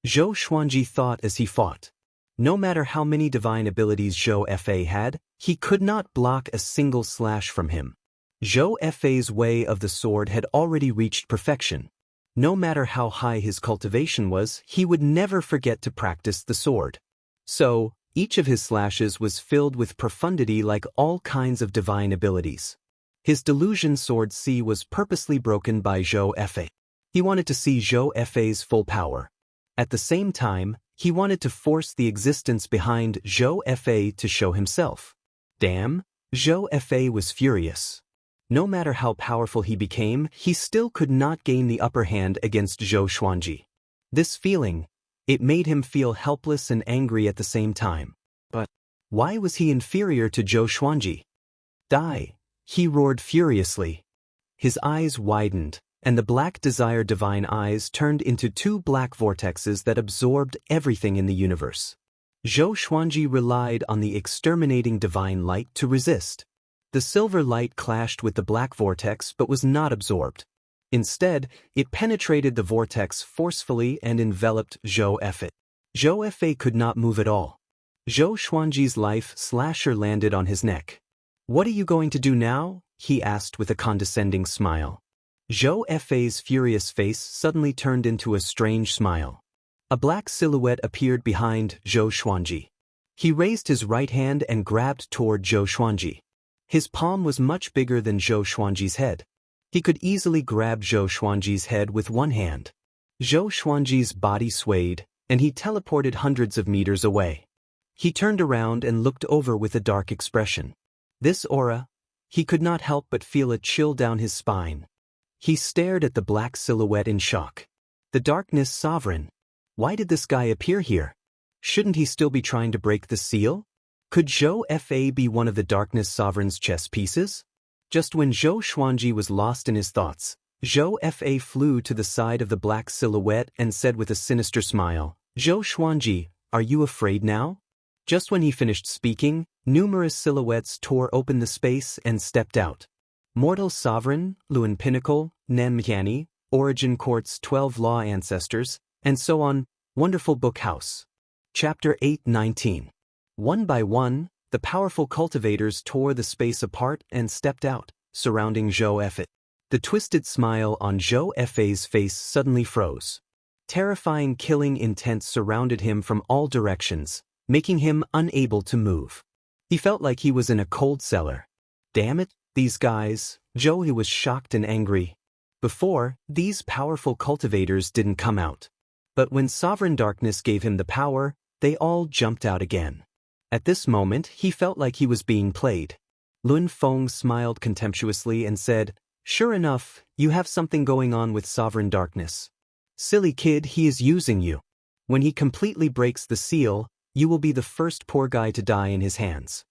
Zhou Xuanji thought as he fought. No matter how many divine abilities Zhou Fa had, he could not block a single slash from him. Zhou Fa's way of the sword had already reached perfection. No matter how high his cultivation was, he would never forget to practice the sword. So, each of his slashes was filled with profundity like all kinds of divine abilities. His Delusion Sword Sea was purposely broken by Zhou Fa. He wanted to see Zhou Fa's full power. At the same time, he wanted to force the existence behind Zhou Fa to show himself. Damn, Zhou Fa was furious. No matter how powerful he became, he still could not gain the upper hand against Zhou Xuanji. This feeling, it made him feel helpless and angry at the same time. But why was he inferior to Zhou Xuanji? Die! He roared furiously. His eyes widened, and the Black Desire Divine Eyes turned into two black vortexes that absorbed everything in the universe. Zhou Xuanji relied on the exterminating divine light to resist. The silver light clashed with the black vortex but was not absorbed. Instead, it penetrated the vortex forcefully and enveloped Zhou Fa. Zhou Fa could not move at all. Zhou Xuanji's life slasher landed on his neck. "What are you going to do now?" he asked with a condescending smile. Zhou Fa's furious face suddenly turned into a strange smile. A black silhouette appeared behind Zhou Xuanji. He raised his right hand and grabbed toward Zhou Xuanji. His palm was much bigger than Zhou Xuanji's head. He could easily grab Zhou Xuanji's head with one hand. Zhou Xuanji's body swayed, and he teleported hundreds of meters away. He turned around and looked over with a dark expression. This aura, he could not help but feel a chill down his spine. He stared at the black silhouette in shock. The Darkness Sovereign. Why did this guy appear here? Shouldn't he still be trying to break the seal? Could Zhou Fa be one of the Darkness Sovereign's chess pieces? Just when Zhou Xuanji was lost in his thoughts, Zhou Fa flew to the side of the black silhouette and said with a sinister smile, "Zhou Xuanji, are you afraid now?" Just when he finished speaking, numerous silhouettes tore open the space and stepped out. Mortal Sovereign, Luan Pinnacle, Nanmyani, Origin Court's 12 Law Ancestors, and so on. Wonderful Book House. Chapter 8-19. One by one, the powerful cultivators tore the space apart and stepped out, surrounding Zhou Efei. The twisted smile on Zhou Efei's face suddenly froze. Terrifying killing intent surrounded him from all directions, making him unable to move. He felt like he was in a cold cellar. Damn it, these guys. Zhou was shocked and angry. Before, these powerful cultivators didn't come out. But when Sovereign Darkness gave him the power, they all jumped out again. At this moment, he felt like he was being played. Lun Feng smiled contemptuously and said, "Sure enough, you have something going on with Sovereign Darkness. Silly kid, he is using you. When he completely breaks the seal, you will be the first poor guy to die in his hands."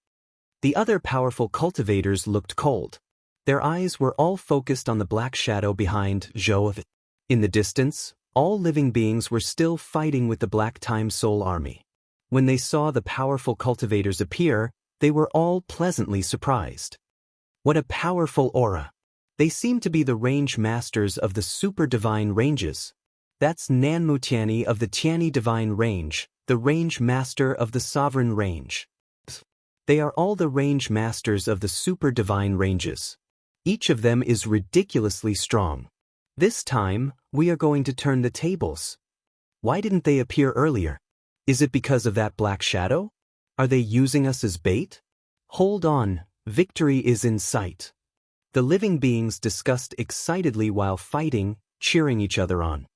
The other powerful cultivators looked cold. Their eyes were all focused on the black shadow behind Zhou Efei. In the distance, all living beings were still fighting with the Black Time Soul Army. When they saw the powerful cultivators appear, they were all pleasantly surprised. What a powerful aura! They seemed to be the range masters of the super divine ranges. That's Nanmu Tianyi of the Tianyi divine range, the range master of the sovereign range. They are all the range masters of the super divine ranges. Each of them is ridiculously strong. This time, we are going to turn the tables. Why didn't they appear earlier? Is it because of that black shadow? Are they using us as bait? Hold on, victory is in sight. The living beings discussed excitedly while fighting, cheering each other on.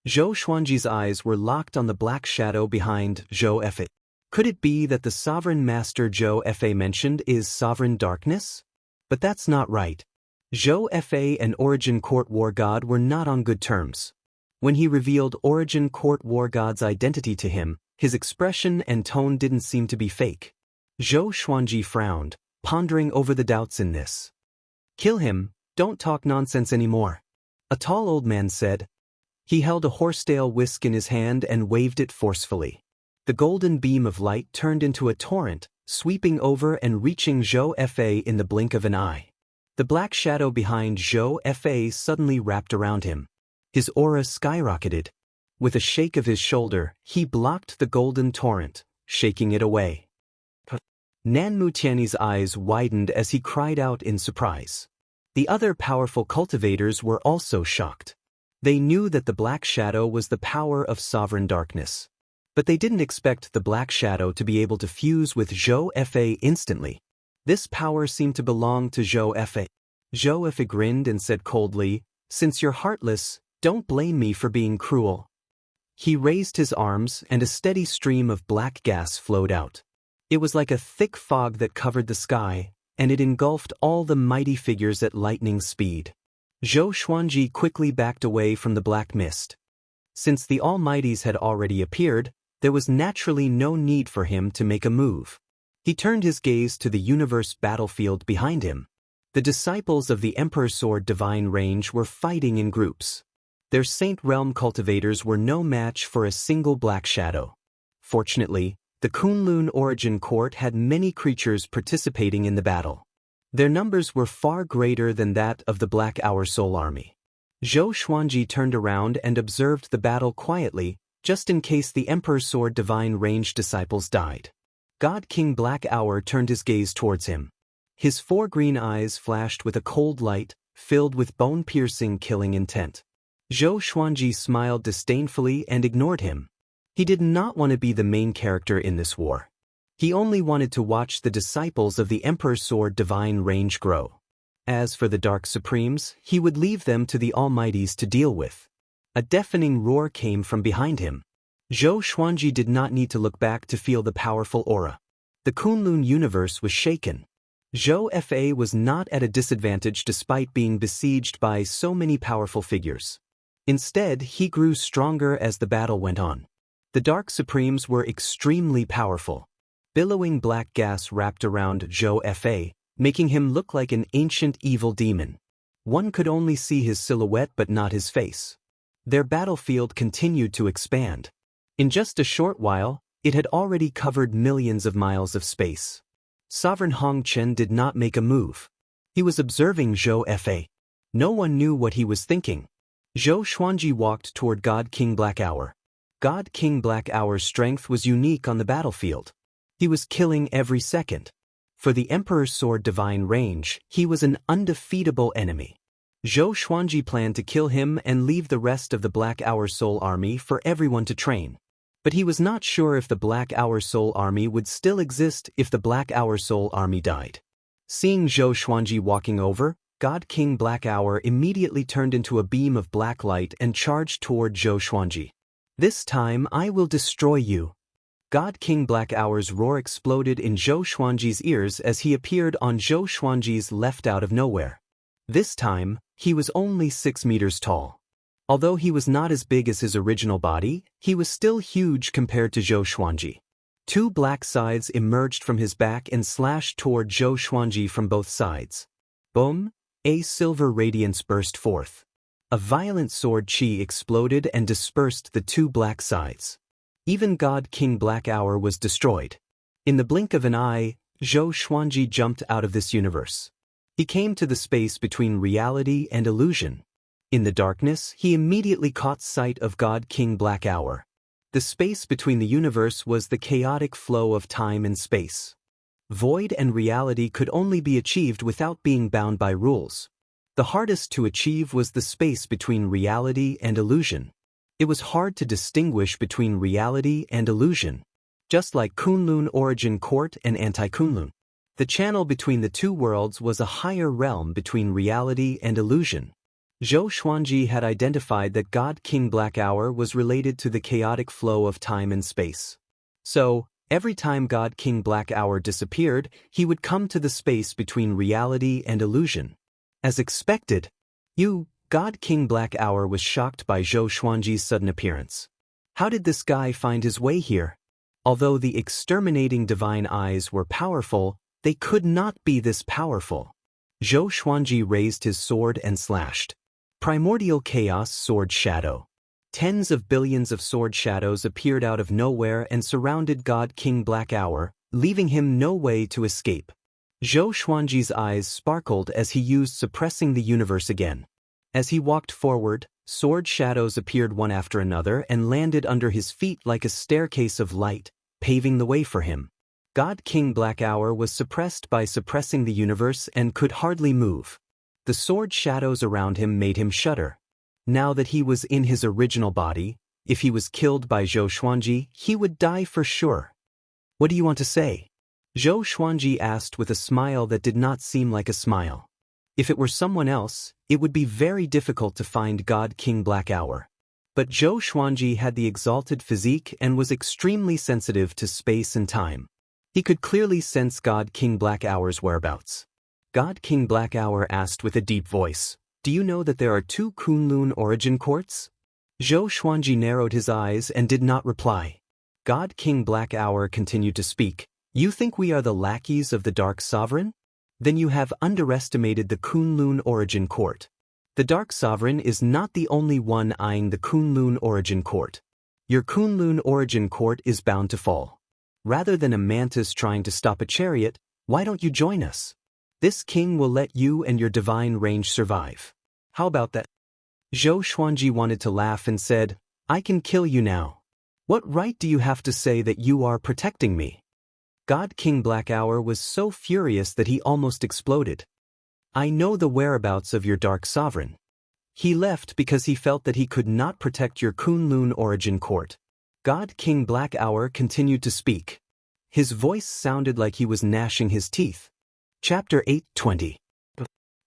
Zhou Xuanji's eyes were locked on the black shadow behind Zhou Efei. Could it be that the sovereign master Zhou Efei mentioned is Sovereign Darkness? But that's not right. Zhou Efei and Origin Court War God were not on good terms. When he revealed Origin Court War God's identity to him, his expression and tone didn't seem to be fake. Zhou Xuanji frowned, pondering over the doubts in this. "Kill him, don't talk nonsense anymore," a tall old man said. He held a horsetail whisk in his hand and waved it forcefully. The golden beam of light turned into a torrent, sweeping over and reaching Zhou Efei in the blink of an eye. The black shadow behind Zhou Efei suddenly wrapped around him. His aura skyrocketed. With a shake of his shoulder, he blocked the golden torrent, shaking it away. Nanmu Tianyi's eyes widened as he cried out in surprise. The other powerful cultivators were also shocked. They knew that the black shadow was the power of Sovereign Darkness. But they didn't expect the black shadow to be able to fuse with Zhou Efei instantly. This power seemed to belong to Zhou Efei. Zhou Efei grinned and said coldly, "Since you're heartless, don't blame me for being cruel." He raised his arms and a steady stream of black gas flowed out. It was like a thick fog that covered the sky, and it engulfed all the mighty figures at lightning speed. Zhou Xuanji quickly backed away from the black mist. Since the Almighties had already appeared, there was naturally no need for him to make a move. He turned his gaze to the universe battlefield behind him. The disciples of the Emperor Sword Divine Range were fighting in groups. Their Saint Realm cultivators were no match for a single black shadow. Fortunately, the Kunlun Origin Court had many creatures participating in the battle. Their numbers were far greater than that of the Black Hour Soul Army. Zhou Xuanji turned around and observed the battle quietly, just in case the Emperor Sword Divine Range disciples died. God King Black Hour turned his gaze towards him. His 4 green eyes flashed with a cold light, filled with bone-piercing killing intent. Zhou Xuanji smiled disdainfully and ignored him. He did not want to be the main character in this war. He only wanted to watch the disciples of the Emperor Sword Divine Range grow. As for the Dark Supremes, he would leave them to the Almighties to deal with. A deafening roar came from behind him. Zhou Xuanji did not need to look back to feel the powerful aura. The Kunlun universe was shaken. Zhou Efei was not at a disadvantage despite being besieged by so many powerful figures. Instead, he grew stronger as the battle went on. The Dark Supremes were extremely powerful. Billowing black gas wrapped around Zhou Efei, making him look like an ancient evil demon. One could only see his silhouette but not his face. Their battlefield continued to expand. In just a short while, It had already covered millions of miles of space. Sovereign Hong Chen did not make a move. He was observing Zhou Fa. No one knew what he was thinking. Zhou Xuanji walked toward God King Black Hour. God King Black Hour's strength was unique on the battlefield. He was killing every second. For the Emperor's sword divine range, he was an undefeatable enemy. Zhou Xuanji planned to kill him and leave the rest of the Black Hour Soul Army for everyone to train. But he was not sure if the Black Hour Soul Army would still exist if the Black Hour Soul Army died. Seeing Zhou Xuanji walking over, God King Black Hour immediately turned into a beam of black light and charged toward Zhou Xuanji. "This time I will destroy you." God King Black Hour's roar exploded in Zhou Xuanji's ears as he appeared on Zhou Xuanji's left out of nowhere. This time, he was only 6 meters tall. Although he was not as big as his original body, he was still huge compared to Zhou Xuanji. 2 black scythes emerged from his back and slashed toward Zhou Xuanji from both sides. Boom! A silver radiance burst forth. A violent sword chi exploded and dispersed the 2 black scythes. Even God King Black Hour was destroyed. In the blink of an eye, Zhou Xuanji jumped out of this universe. He came to the space between reality and illusion. In the darkness, he immediately caught sight of God King Black Hour. The space between the universe was the chaotic flow of time and space. Void and reality could only be achieved without being bound by rules. The hardest to achieve was the space between reality and illusion. It was hard to distinguish between reality and illusion, just like Kunlun Origin Court and Anti-Kunlun. The channel between the 2 worlds was a higher realm between reality and illusion. Zhou Xuanji had identified that God King Black Hour was related to the chaotic flow of time and space. So, every time God King Black Hour disappeared, he would come to the space between reality and illusion. As expected, God King Black Hour was shocked by Zhou Xuanji's sudden appearance. How did this guy find his way here? Although the exterminating divine eyes were powerful, they could not be this powerful. Zhou Xuanji raised his sword and slashed. Primordial Chaos Sword Shadow. Tens of billions of sword shadows appeared out of nowhere and surrounded God King Black Hour, leaving him no way to escape. Zhou Xuanji's eyes sparkled as he used Suppressing the Universe again. As he walked forward, sword shadows appeared one after another and landed under his feet like a staircase of light, paving the way for him. God King Black Hour was suppressed by Suppressing the Universe and could hardly move. The sword shadows around him made him shudder. Now that he was in his original body, if he was killed by Zhou Xuanji, he would die for sure. "What do you want to say?" Zhou Xuanji asked with a smile that did not seem like a smile. If it were someone else, it would be very difficult to find God King Black Hour. But Zhou Xuanji had the exalted physique and was extremely sensitive to space and time. He could clearly sense God King Black Hour's whereabouts. God King Black Hour asked with a deep voice, "Do you know that there are 2 Kunlun Origin Courts?" Zhou Xuanji narrowed his eyes and did not reply. God King Black Hour continued to speak. "You think we are the lackeys of the Dark Sovereign? Then you have underestimated the Kunlun Origin Court. The Dark Sovereign is not the only one eyeing the Kunlun Origin Court. Your Kunlun Origin Court is bound to fall. Rather than a mantis trying to stop a chariot, why don't you join us? This king will let you and your divine range survive. How about that?" Zhou Xuanji wanted to laugh and said, "I can kill you now. What right do you have to say that you are protecting me?" God King Black Hour was so furious that he almost exploded. "I know the whereabouts of your Dark Sovereign. He left because he felt that he could not protect your Kunlun Origin Court." God King Black Hour continued to speak. His voice sounded like he was gnashing his teeth. Chapter 8:20.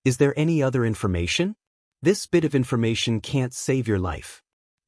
Is there any other information? This bit of information can't save your life.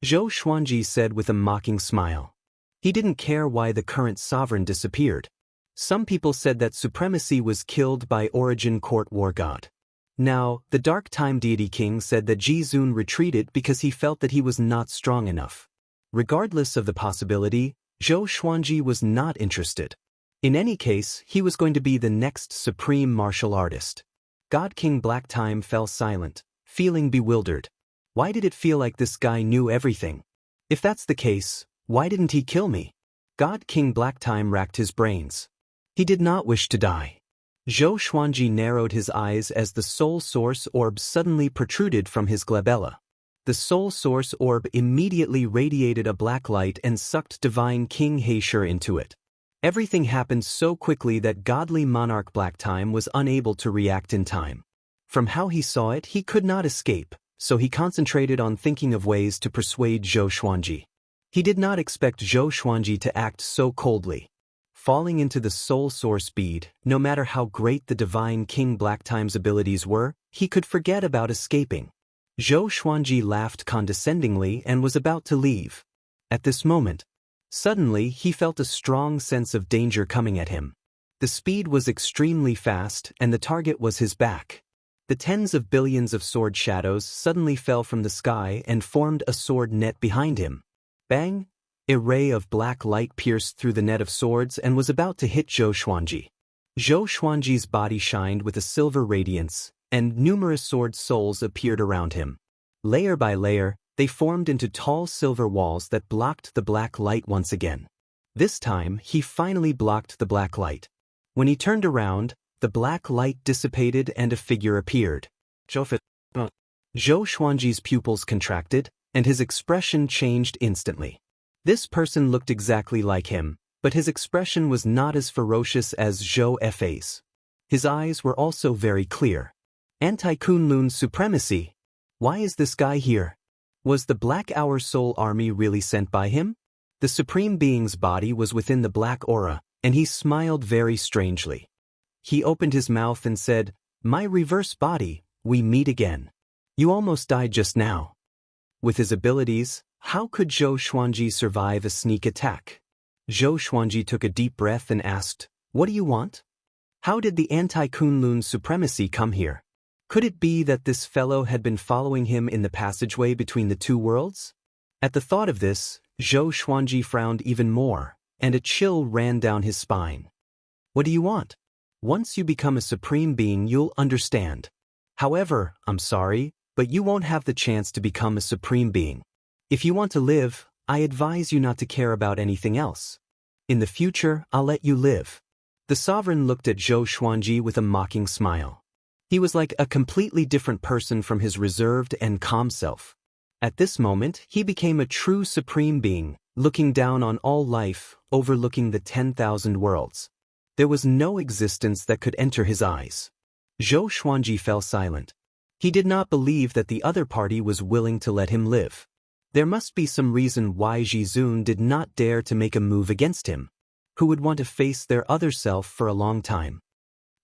Zhou Xuanji said with a mocking smile. He didn't care why the current sovereign disappeared. Some people said that supremacy was killed by Origin Court War God. Now, the Dark Time Deity King said that Jizun retreated because he felt that he was not strong enough. Regardless of the possibility, Zhou Xuanji was not interested. In any case, he was going to be the next supreme martial artist. God King Black Time fell silent, feeling bewildered. Why did it feel like this guy knew everything? If that's the case, why didn't he kill me? God King Black Time racked his brains. He did not wish to die. Zhou Xuanji narrowed his eyes as the soul source orb suddenly protruded from his glabella. The soul source orb immediately radiated a black light and sucked Divine King Heisher into it. Everything happened so quickly that godly monarch Black Time was unable to react in time. From how he saw it, he could not escape, so he concentrated on thinking of ways to persuade Zhou Xuanji. He did not expect Zhou Xuanji to act so coldly. Falling into the soul source bead, no matter how great the Divine King Black Time's abilities were, he could forget about escaping. Zhou Xuanji laughed condescendingly and was about to leave. At this moment, suddenly he felt a strong sense of danger coming at him. The speed was extremely fast and the target was his back. The tens of billions of sword shadows suddenly fell from the sky and formed a sword net behind him. Bang! A ray of black light pierced through the net of swords and was about to hit Zhou Xuanji. Zhou Xuanji's body shined with a silver radiance, and numerous sword souls appeared around him. Layer by layer, they formed into tall silver walls that blocked the black light once again. This time, he finally blocked the black light. When he turned around, the black light dissipated and a figure appeared. Zhou Xuanji's pupils contracted, and his expression changed instantly. This person looked exactly like him, but his expression was not as ferocious as Zhou Fa's. His eyes were also very clear. Anti-Kunlun supremacy. Why is this guy here? Was the Black Hour Soul Army really sent by him? The Supreme Being's body was within the black aura, and he smiled very strangely. He opened his mouth and said, "My reverse body, we meet again. You almost died just now." With his abilities, how could Zhou Xuanji survive a sneak attack? Zhou Xuanji took a deep breath and asked, "What do you want?" How did the anti-Kunlun supremacy come here? Could it be that this fellow had been following him in the passageway between the two worlds? At the thought of this, Zhou Xuanji frowned even more, and a chill ran down his spine. "What do you want? Once you become a supreme being, you'll understand. However, I'm sorry, but you won't have the chance to become a supreme being. If you want to live, I advise you not to care about anything else. In the future, I'll let you live." The sovereign looked at Zhou Xuanji with a mocking smile. He was like a completely different person from his reserved and calm self. At this moment, he became a true supreme being, looking down on all life, overlooking the 10,000 worlds. There was no existence that could enter his eyes. Zhou Xuanji fell silent. He did not believe that the other party was willing to let him live. There must be some reason why Jizun did not dare to make a move against him. Who would want to face their other self for a long time?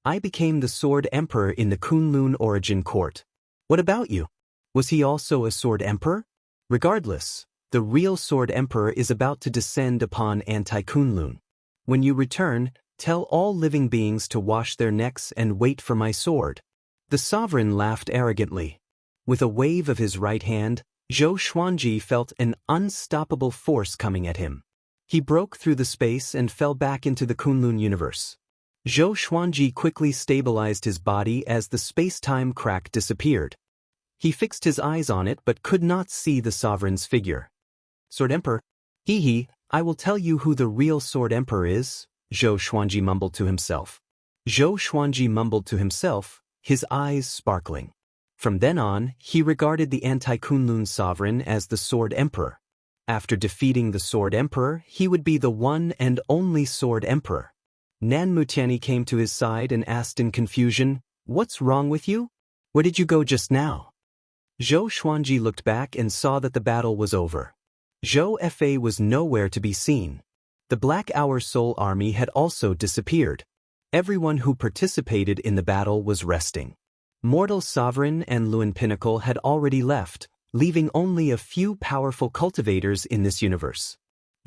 I became the Sword Emperor in the Kunlun Origin Court. What about you? Was he also a Sword Emperor? Regardless, the real Sword Emperor is about to descend upon anti-Kunlun. When you return, tell all living beings to wash their necks and wait for my sword. The sovereign laughed arrogantly. With a wave of his right hand, Zhou Xuanji felt an unstoppable force coming at him. He broke through the space and fell back into the Kunlun universe. Zhou Xuanji quickly stabilized his body as the space-time crack disappeared. He fixed his eyes on it but could not see the sovereign's figure. "Sword Emperor? Hee, I will tell you who the real Sword Emperor is," Zhou Xuanji mumbled to himself. Zhou Xuanji mumbled to himself, his eyes sparkling. From then on, he regarded the anti-Kunlun sovereign as the Sword Emperor. After defeating the Sword Emperor, he would be the one and only Sword Emperor. Nan Mutiani came to his side and asked in confusion, "What's wrong with you? Where did you go just now?" Zhou Xuanji looked back and saw that the battle was over. Zhou Fa was nowhere to be seen. The Black Hour Soul Army had also disappeared. Everyone who participated in the battle was resting. Mortal Sovereign and Luan Pinnacle had already left, leaving only a few powerful cultivators in this universe.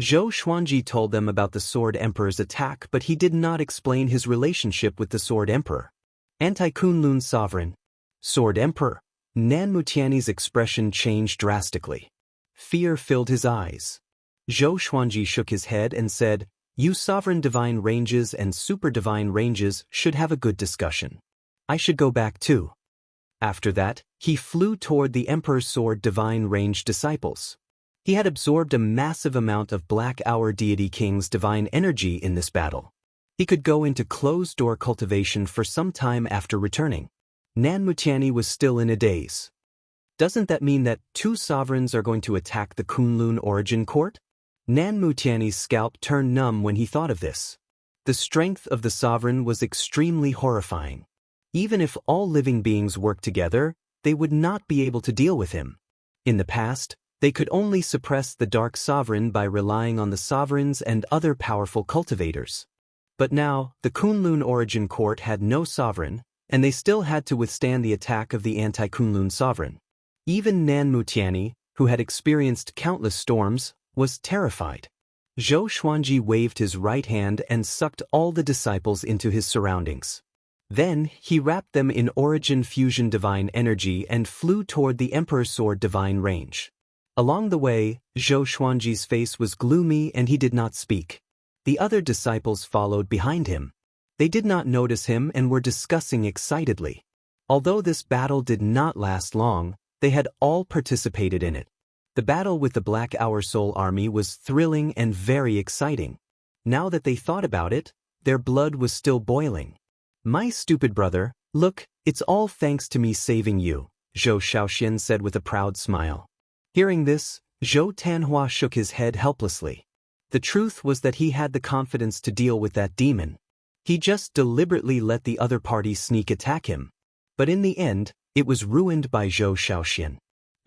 Zhou Xuanji told them about the Sword Emperor's attack, but he did not explain his relationship with the Sword Emperor. Anti-Kunlun Sovereign. Sword Emperor. Nan Mutiani's expression changed drastically. Fear filled his eyes. Zhou Xuanji shook his head and said, "You Sovereign Divine Ranges and Super Divine Ranges should have a good discussion. I should go back too." After that, he flew toward the Emperor's Sword Divine Range disciples. He had absorbed a massive amount of Black Hour Deity King's divine energy in this battle. He could go into closed-door cultivation for some time after returning. Nan Mutiani was still in a daze. Doesn't that mean that 2 sovereigns are going to attack the Kunlun origin court? Nan Mutiani's scalp turned numb when he thought of this. The strength of the sovereign was extremely horrifying. Even if all living beings worked together, they would not be able to deal with him. In the past, they could only suppress the Dark Sovereign by relying on the sovereigns and other powerful cultivators. But now, the Kunlun origin court had no sovereign, and they still had to withstand the attack of the anti-Kunlun sovereign. Even Nan Mutiani, who had experienced countless storms, was terrified. Zhou Xuanji waved his right hand and sucked all the disciples into his surroundings. Then, he wrapped them in Origin Fusion Divine Energy and flew toward the Emperor's Sword Divine range. Along the way, Zhou Xuanji's face was gloomy and he did not speak. The other disciples followed behind him. They did not notice him and were discussing excitedly. Although this battle did not last long, they had all participated in it. The battle with the Black Hour Soul Army was thrilling and very exciting. Now that they thought about it, their blood was still boiling. "My stupid brother, look, it's all thanks to me saving you," Zhou Shaoxian said with a proud smile. Hearing this, Zhou Tanhua shook his head helplessly. The truth was that he had the confidence to deal with that demon. He just deliberately let the other party sneak attack him. But in the end, it was ruined by Zhou Shaoxian.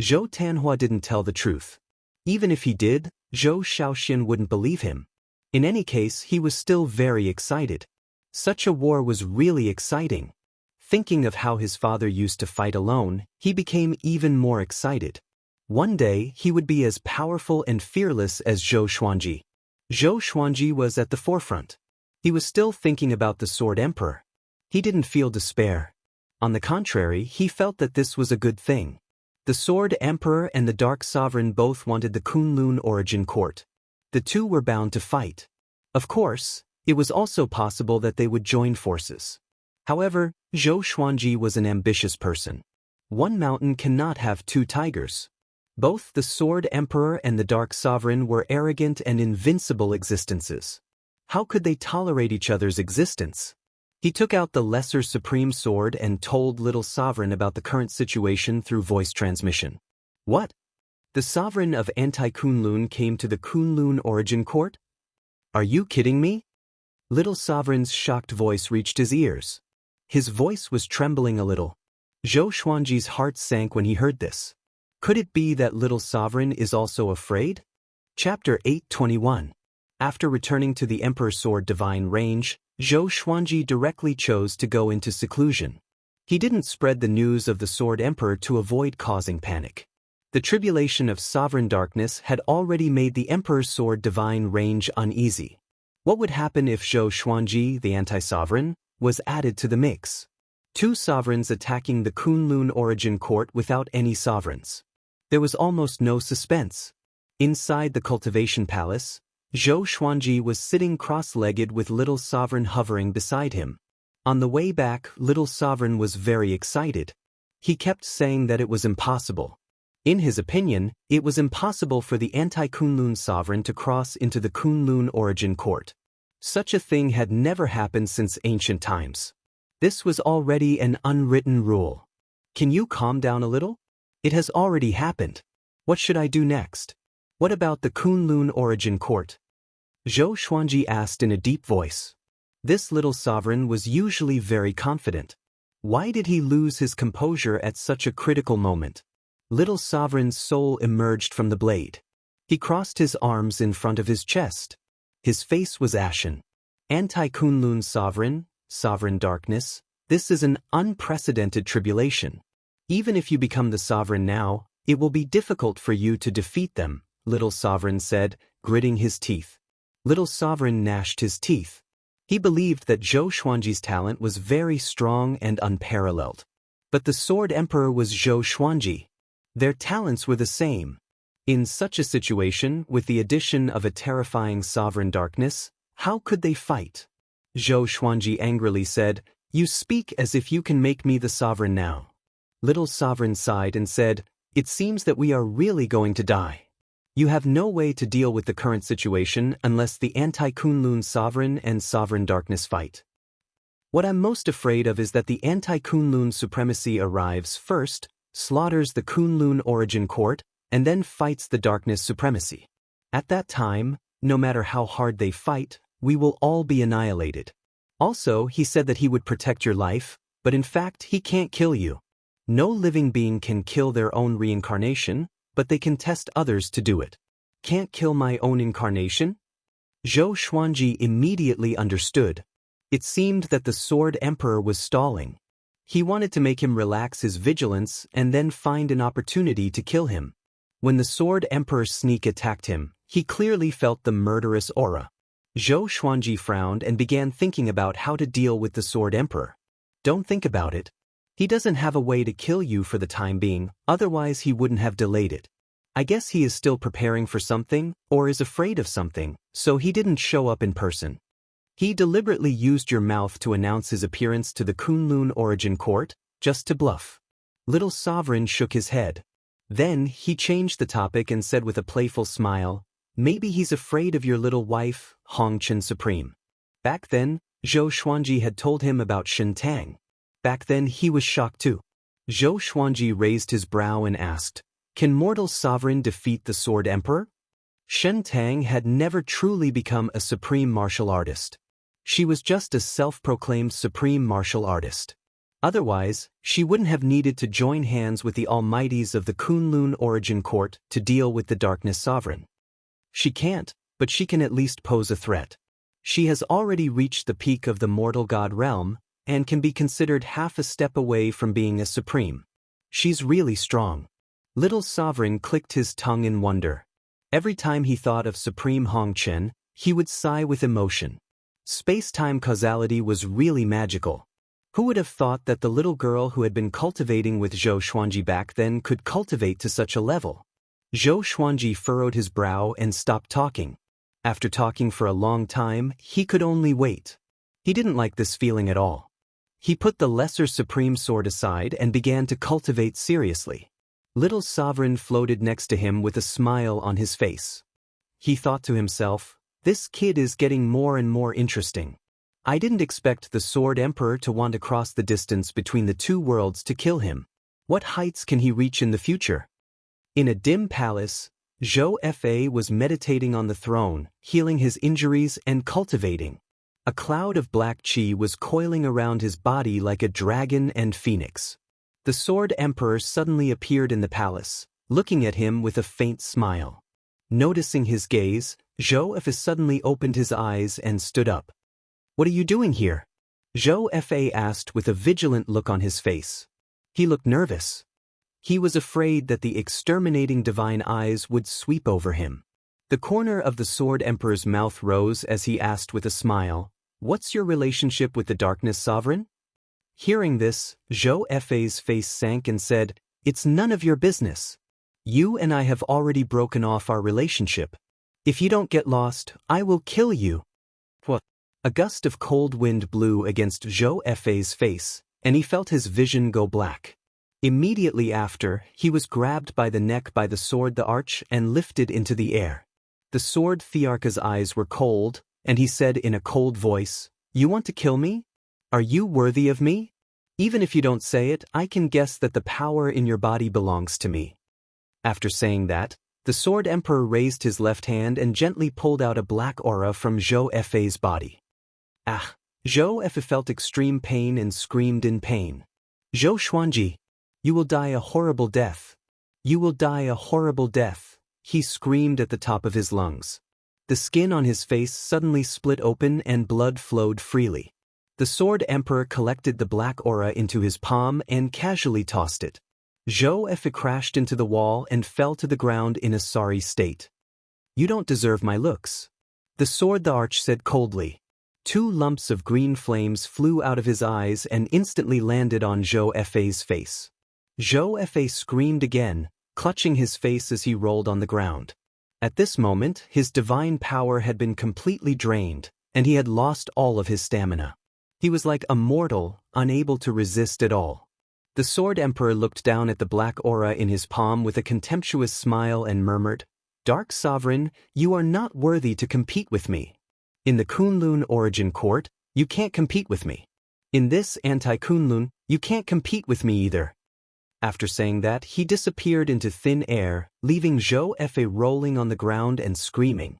Zhou Tanhua didn't tell the truth. Even if he did, Zhou Shaoxian wouldn't believe him. In any case, he was still very excited. Such a war was really exciting. Thinking of how his father used to fight alone, he became even more excited. One day, he would be as powerful and fearless as Zhou Xuanji. Zhou Xuanji was at the forefront. He was still thinking about the Sword Emperor. He didn't feel despair. On the contrary, he felt that this was a good thing. The Sword Emperor and the Dark Sovereign both wanted the Kunlun origin court. The two were bound to fight. Of course, it was also possible that they would join forces. However, Zhou Xuanji was an ambitious person. One mountain cannot have 2 tigers. Both the Sword Emperor and the Dark Sovereign were arrogant and invincible existences. How could they tolerate each other's existence? He took out the Lesser Supreme Sword and told Little Sovereign about the current situation through voice transmission. What? The Sovereign of Anti-Kunlun came to the Kunlun origin court? Are you kidding me? Little Sovereign's shocked voice reached his ears. His voice was trembling a little. Zhou Xuanji's heart sank when he heard this. Could it be that Little Sovereign is also afraid? Chapter 821. After returning to the Emperor's Sword Divine range, Zhou Xuanji directly chose to go into seclusion. He didn't spread the news of the Sword Emperor to avoid causing panic. The tribulation of sovereign darkness had already made the Emperor's Sword Divine range uneasy. What would happen if Zhou Xuanji, the anti-sovereign, was added to the mix? 2 sovereigns attacking the Kunlun origin court without any sovereigns. There was almost no suspense. Inside the Cultivation Palace, Zhou Xuanji was sitting cross-legged with Little Sovereign hovering beside him. On the way back, Little Sovereign was very excited. He kept saying that it was impossible. In his opinion, it was impossible for the anti-Kunlun sovereign to cross into the Kunlun origin court. Such a thing had never happened since ancient times. This was already an unwritten rule. Can you calm down a little? It has already happened. What should I do next? What about the Kunlun origin court? Zhou Xuanji asked in a deep voice. This little sovereign was usually very confident. Why did he lose his composure at such a critical moment? Little Sovereign's soul emerged from the blade. He crossed his arms in front of his chest. His face was ashen. Anti-Kunlun sovereign, sovereign darkness, this is an unprecedented tribulation. Even if you become the sovereign now, it will be difficult for you to defeat them, Little Sovereign said, gritting his teeth. Little Sovereign gnashed his teeth. He believed that Zhou Xuanji's talent was very strong and unparalleled. But the Sword Emperor was Zhou Xuanji. Their talents were the same. In such a situation, with the addition of a terrifying sovereign darkness, how could they fight? Zhou Xuanji angrily said, "You speak as if you can make me the sovereign now." Little Sovereign sighed and said, "It seems that we are really going to die." You have no way to deal with the current situation unless the anti-Kunlun sovereign and sovereign darkness fight. What I'm most afraid of is that the anti-Kunlun supremacy arrives first, slaughters the Kunlun origin court, and then fights the darkness supremacy. At that time, no matter how hard they fight, we will all be annihilated. Also, he said that he would protect your life, but in fact he can't kill you. No living being can kill their own reincarnation, but they can test others to do it. Can't kill my own incarnation? Zhou Xuanji immediately understood. It seemed that the Sword Emperor was stalling. He wanted to make him relax his vigilance and then find an opportunity to kill him. When the Sword Emperor's sneak attacked him, he clearly felt the murderous aura. Zhou Xuanji frowned and began thinking about how to deal with the Sword Emperor. Don't think about it. He doesn't have a way to kill you for the time being, otherwise he wouldn't have delayed it. I guess he is still preparing for something, or is afraid of something, so he didn't show up in person. He deliberately used your mouth to announce his appearance to the Kunlun origin court, just to bluff. Little Sovereign shook his head. Then he changed the topic and said with a playful smile, maybe he's afraid of your little wife, Hongchen Supreme. Back then, Zhou Xuanji had told him about Shen Tang. Back then he was shocked too. Zhou Xuanji raised his brow and asked, can mortal sovereign defeat the Sword Emperor? Shen Tang had never truly become a supreme martial artist. She was just a self-proclaimed supreme martial artist. Otherwise, she wouldn't have needed to join hands with the almighties of the Kunlun origin court to deal with the darkness sovereign. She can't, but she can at least pose a threat. She has already reached the peak of the mortal god realm, and can be considered half a step away from being a supreme. She's really strong. Little Sovereign clicked his tongue in wonder. Every time he thought of Supreme Hongchen, he would sigh with emotion. Space-time causality was really magical. Who would have thought that the little girl who had been cultivating with Zhou Xuanji back then could cultivate to such a level? Zhou Xuanji furrowed his brow and stopped talking. After talking for a long time, he could only wait. He didn't like this feeling at all. He put the lesser supreme sword aside and began to cultivate seriously. Little Sovereign floated next to him with a smile on his face. He thought to himself, this kid is getting more and more interesting. I didn't expect the Sword Emperor to want to cross the distance between the two worlds to kill him. What heights can he reach in the future? In a dim palace, Zhou Fa was meditating on the throne, healing his injuries and cultivating. A cloud of black qi was coiling around his body like a dragon and phoenix. The Sword Emperor suddenly appeared in the palace, looking at him with a faint smile. Noticing his gaze, Zhou Fa suddenly opened his eyes and stood up. What are you doing here? Zhou Fa asked with a vigilant look on his face. He looked nervous. He was afraid that the exterminating divine eyes would sweep over him. The corner of the Sword Emperor's mouth rose as he asked with a smile, what's your relationship with the Darkness Sovereign? Hearing this, Zhou Fa's face sank and said, it's none of your business. You and I have already broken off our relationship. If you don't get lost, I will kill you. What? A gust of cold wind blew against Zhou Fa's face, and he felt his vision go black. Immediately after, he was grabbed by the neck by the sword the Arch and lifted into the air. The sword Thearka's eyes were cold, and he said in a cold voice, you want to kill me? Are you worthy of me? Even if you don't say it, I can guess that the power in your body belongs to me. After saying that, the Sword Emperor raised his left hand and gently pulled out a black aura from Zhou Fa's body. Ah! Zhou Fa felt extreme pain and screamed in pain. Zhou Xuanji, you will die a horrible death. You will die a horrible death, he screamed at the top of his lungs. The skin on his face suddenly split open and blood flowed freely. The Sword Emperor collected the black aura into his palm and casually tossed it. Zhou Fa crashed into the wall and fell to the ground in a sorry state. You don't deserve my looks. The Sword the Arch said coldly. 2 lumps of green flames flew out of his eyes and instantly landed on Zhou Fa's face. Zhou Fa screamed again, clutching his face as he rolled on the ground. At this moment, his divine power had been completely drained, and he had lost all of his stamina. He was like a mortal, unable to resist at all. The Sword Emperor looked down at the black aura in his palm with a contemptuous smile and murmured, Dark Sovereign, you are not worthy to compete with me. In the Kunlun Origin Court, you can't compete with me. In this anti-Kunlun, you can't compete with me either. After saying that, he disappeared into thin air, leaving Zhou Fe rolling on the ground and screaming.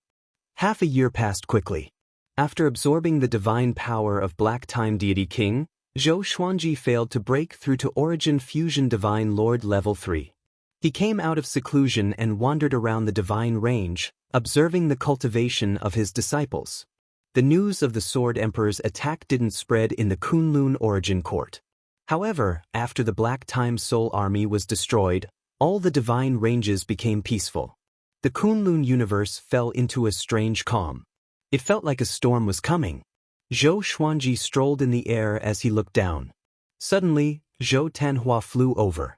Half a year passed quickly. After absorbing the divine power of Black Time Deity King, Zhou Xuanji failed to break through to Origin Fusion Divine Lord Level 3. He came out of seclusion and wandered around the divine range, observing the cultivation of his disciples. The news of the Sword Emperor's attack didn't spread in the Kunlun Origin Court. However, after the Black Time Soul Army was destroyed, all the divine ranges became peaceful. The Kunlun universe fell into a strange calm. It felt like a storm was coming. Zhou Xuanji strolled in the air as he looked down. Suddenly, Zhou Tanhua flew over.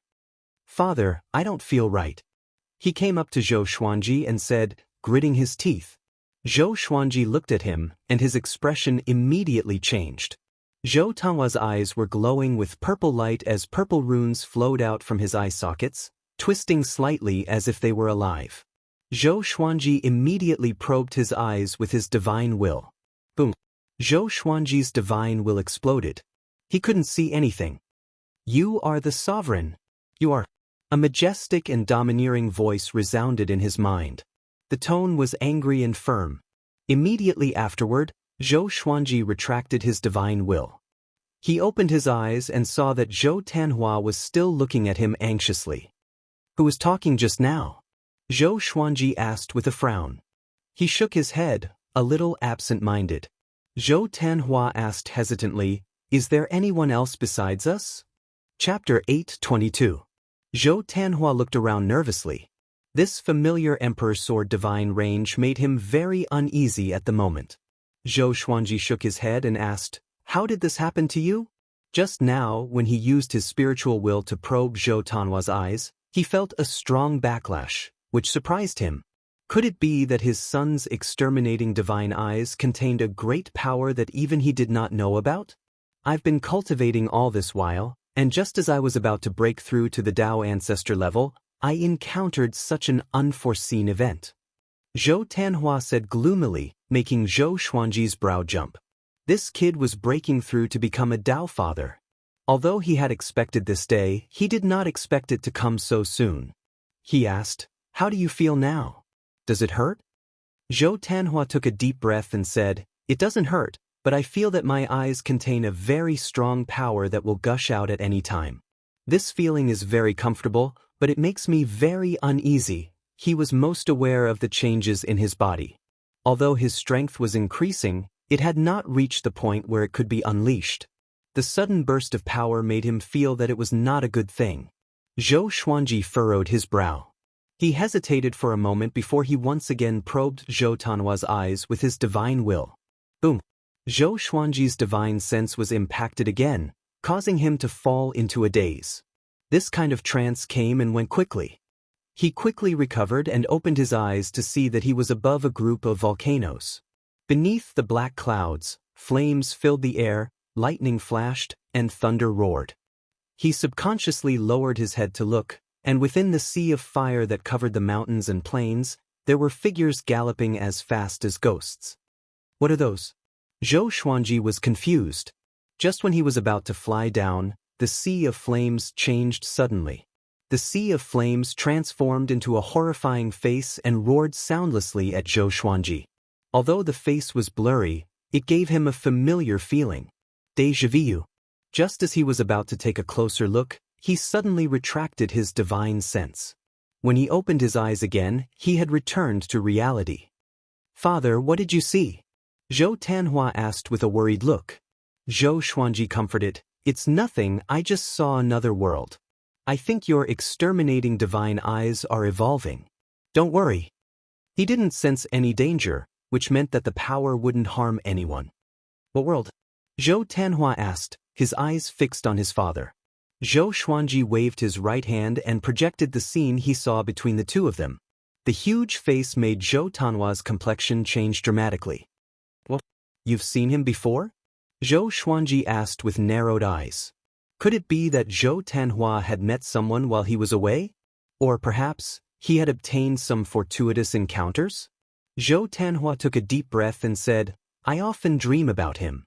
"Father, I don't feel right." He came up to Zhou Xuanji and said, gritting his teeth. Zhou Xuanji looked at him, and his expression immediately changed. Zhou Tanhua's eyes were glowing with purple light as purple runes flowed out from his eye sockets, twisting slightly as if they were alive. Zhou Xuanji immediately probed his eyes with his divine will. Boom! Zhou Xuanji's divine will exploded. He couldn't see anything. "You are the sovereign. You are." A majestic and domineering voice resounded in his mind. The tone was angry and firm. Immediately afterward, Zhou Xuanji retracted his divine will. He opened his eyes and saw that Zhou Tanhua was still looking at him anxiously. "Who was talking just now?" Zhou Xuanji asked with a frown. He shook his head, a little absent-minded. Zhou Tanhua asked hesitantly, "Is there anyone else besides us?" Chapter 8:22. Zhou Tanhua looked around nervously. This familiar Emperor Sword divine range made him very uneasy at the moment. Zhou Xuanji shook his head and asked, "How did this happen to you?" Just now, when he used his spiritual will to probe Zhou Tanhua's eyes, he felt a strong backlash, which surprised him. Could it be that his son's exterminating divine eyes contained a great power that even he did not know about? "I've been cultivating all this while, and just as I was about to break through to the Dao Ancestor level, I encountered such an unforeseen event," Zhou Tanhua said gloomily, making Zhou Xuanji's brow jump. This kid was breaking through to become a Dao father. Although he had expected this day, he did not expect it to come so soon. He asked, "How do you feel now? Does it hurt?" Zhou Tanhua took a deep breath and said, "It doesn't hurt, but I feel that my eyes contain a very strong power that will gush out at any time. This feeling is very comfortable, but it makes me very uneasy." He was most aware of the changes in his body. Although his strength was increasing, it had not reached the point where it could be unleashed. The sudden burst of power made him feel that it was not a good thing. Zhou Xuanji furrowed his brow. He hesitated for a moment before he once again probed Zhou Tanhua's eyes with his divine will. Boom! Zhou Xuanji's divine sense was impacted again, causing him to fall into a daze. This kind of trance came and went quickly. He quickly recovered and opened his eyes to see that he was above a group of volcanoes. Beneath the black clouds, flames filled the air, lightning flashed, and thunder roared. He subconsciously lowered his head to look, and within the sea of fire that covered the mountains and plains, there were figures galloping as fast as ghosts. "What are those?" Zhou Xuanji was confused. Just when he was about to fly down, the sea of flames changed suddenly. The sea of flames transformed into a horrifying face and roared soundlessly at Zhou Xuanji. Although the face was blurry, it gave him a familiar feeling. Déjà vu. Just as he was about to take a closer look, he suddenly retracted his divine sense. When he opened his eyes again, he had returned to reality. "Father, what did you see?" Zhou Tanhua asked with a worried look. Zhou Xuanji comforted, "It's nothing, I just saw another world. I think your exterminating divine eyes are evolving. Don't worry." He didn't sense any danger, which meant that the power wouldn't harm anyone. "What world?" Zhou Tanhua asked, his eyes fixed on his father. Zhou Xuanji waved his right hand and projected the scene he saw between the two of them. The huge face made Zhou Tanhua's complexion change dramatically. "What? You've seen him before?" Zhou Xuanji asked with narrowed eyes. Could it be that Zhou Tanhua had met someone while he was away? Or perhaps, he had obtained some fortuitous encounters? Zhou Tanhua took a deep breath and said, I often dream about him.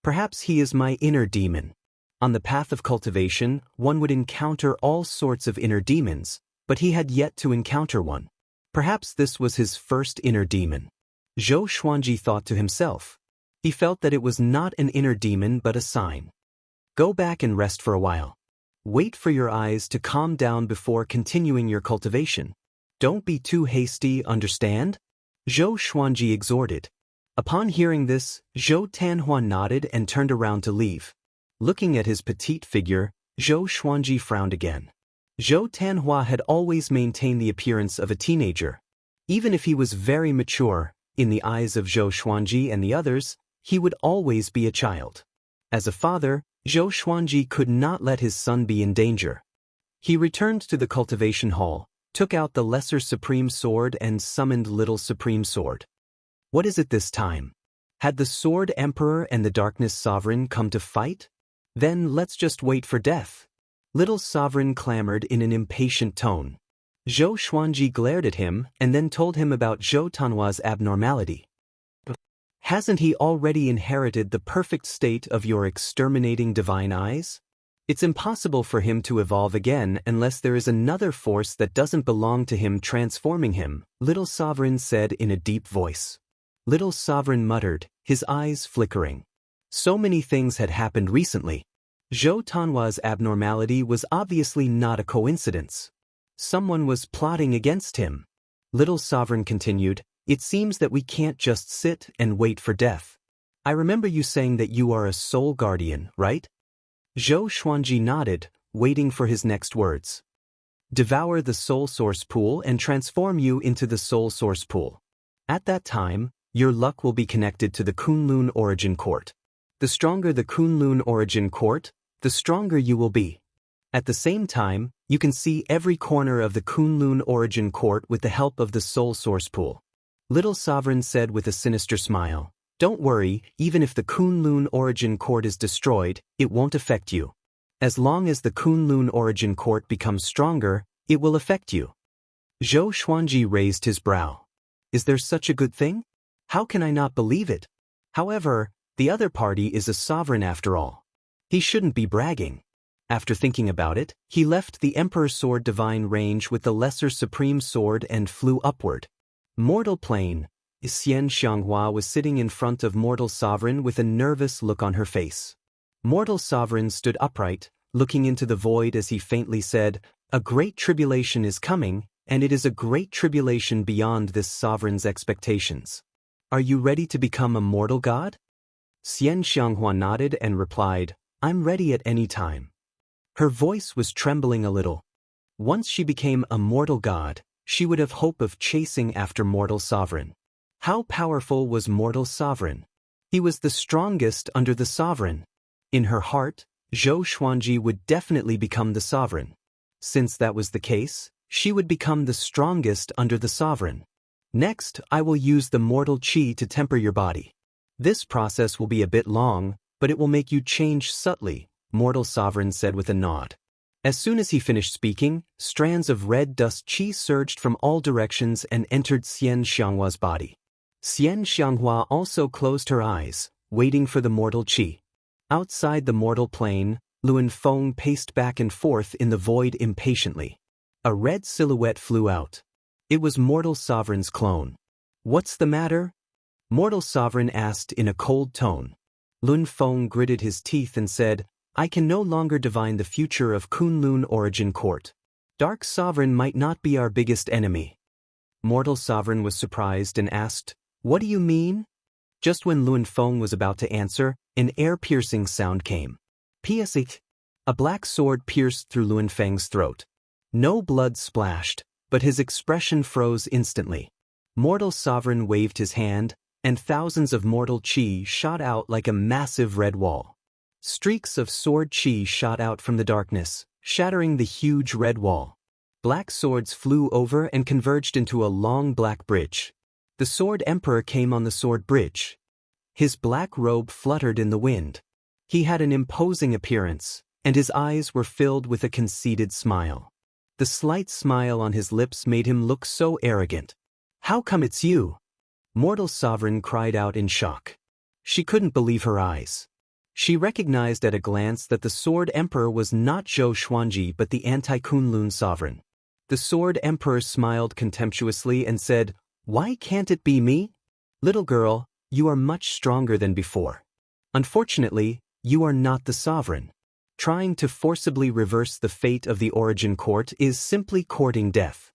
Perhaps he is my inner demon. On the path of cultivation, one would encounter all sorts of inner demons, but he had yet to encounter one. Perhaps this was his first inner demon. Zhou Xuanji thought to himself. He felt that it was not an inner demon but a sign. Go back and rest for a while. Wait for your eyes to calm down before continuing your cultivation. Don't be too hasty, understand? Zhou Xuanji exhorted. Upon hearing this, Zhou Tanhua nodded and turned around to leave. Looking at his petite figure, Zhou Xuanji frowned again. Zhou Tanhua had always maintained the appearance of a teenager. Even if he was very mature, in the eyes of Zhou Xuanji and the others, he would always be a child. As a father, Zhou Xuanji could not let his son be in danger. He returned to the cultivation hall, took out the Lesser Supreme Sword and summoned Little Supreme Sword. What is it this time? Had the Sword Emperor and the Darkness Sovereign come to fight? Then let's just wait for death. Little Sovereign clamored in an impatient tone. Zhou Xuanji glared at him and then told him about Zhou Tanhua's abnormality. Hasn't he already inherited the perfect state of your exterminating divine eyes? It's impossible for him to evolve again unless there is another force that doesn't belong to him transforming him, Little Sovereign said in a deep voice. Little Sovereign muttered, his eyes flickering. So many things had happened recently. Zhou Tanhua's abnormality was obviously not a coincidence. Someone was plotting against him. Little Sovereign continued, it seems that we can't just sit and wait for death. I remember you saying that you are a soul guardian, right? Zhou Xuanji nodded, waiting for his next words. Devour the soul source pool and transform you into the soul source pool. At that time, your luck will be connected to the Kunlun origin court. The stronger the Kunlun origin court, the stronger you will be. At the same time, you can see every corner of the Kunlun origin court with the help of the soul source pool. Little Sovereign said with a sinister smile, don't worry, even if the Kunlun origin court is destroyed, it won't affect you. As long as the Kunlun origin court becomes stronger, it will affect you. Zhou Xuanji raised his brow. Is there such a good thing? How can I not believe it? However, the other party is a sovereign after all. He shouldn't be bragging. After thinking about it, he left the Emperor's Sword Divine range with the Lesser Supreme Sword and flew upward. Mortal Plane. Xianxia was sitting in front of Mortal Sovereign with a nervous look on her face. Mortal Sovereign stood upright, looking into the void as he faintly said, a great tribulation is coming, and it is a great tribulation beyond this sovereign's expectations. Are you ready to become a mortal god? Xianxia nodded and replied, I'm ready at any time. Her voice was trembling a little. Once she became a mortal god, she would have hope of chasing after Mortal Sovereign. How powerful was Mortal Sovereign? He was the strongest under the Sovereign. In her heart, Zhou Xuanji would definitely become the Sovereign. Since that was the case, she would become the strongest under the Sovereign. Next, I will use the mortal qi to temper your body. This process will be a bit long, but it will make you change subtly, Mortal Sovereign said with a nod. As soon as he finished speaking, strands of red dust qi surged from all directions and entered Xianxia's body. Xianxia also closed her eyes, waiting for the mortal qi. Outside the mortal plane, Luan Feng paced back and forth in the void impatiently. A red silhouette flew out. It was Mortal Sovereign's clone. What's the matter? Mortal Sovereign asked in a cold tone. Luan Feng gritted his teeth and said, I can no longer divine the future of Kunlun Origin Court. Dark Sovereign might not be our biggest enemy. Mortal Sovereign was surprised and asked, What do you mean? Just when Luan Feng was about to answer, an air-piercing sound came. Piasik. A black sword pierced through Luan Feng's throat. No blood splashed, but his expression froze instantly. Mortal Sovereign waved his hand, and thousands of mortal qi shot out like a massive red wall. Streaks of sword qi shot out from the darkness, shattering the huge red wall. Black swords flew over and converged into a long black bridge. The Sword Emperor came on the sword bridge. His black robe fluttered in the wind. He had an imposing appearance, and his eyes were filled with a conceited smile. The slight smile on his lips made him look so arrogant. How come it's you? Mortal Sovereign cried out in shock. She couldn't believe her eyes. She recognized at a glance that the Sword Emperor was not Zhou Xuanji but the anti-Kunlun sovereign. The Sword Emperor smiled contemptuously and said, "Why can't it be me? Little girl, you are much stronger than before. Unfortunately, you are not the sovereign. Trying to forcibly reverse the fate of the Origin Court is simply courting death."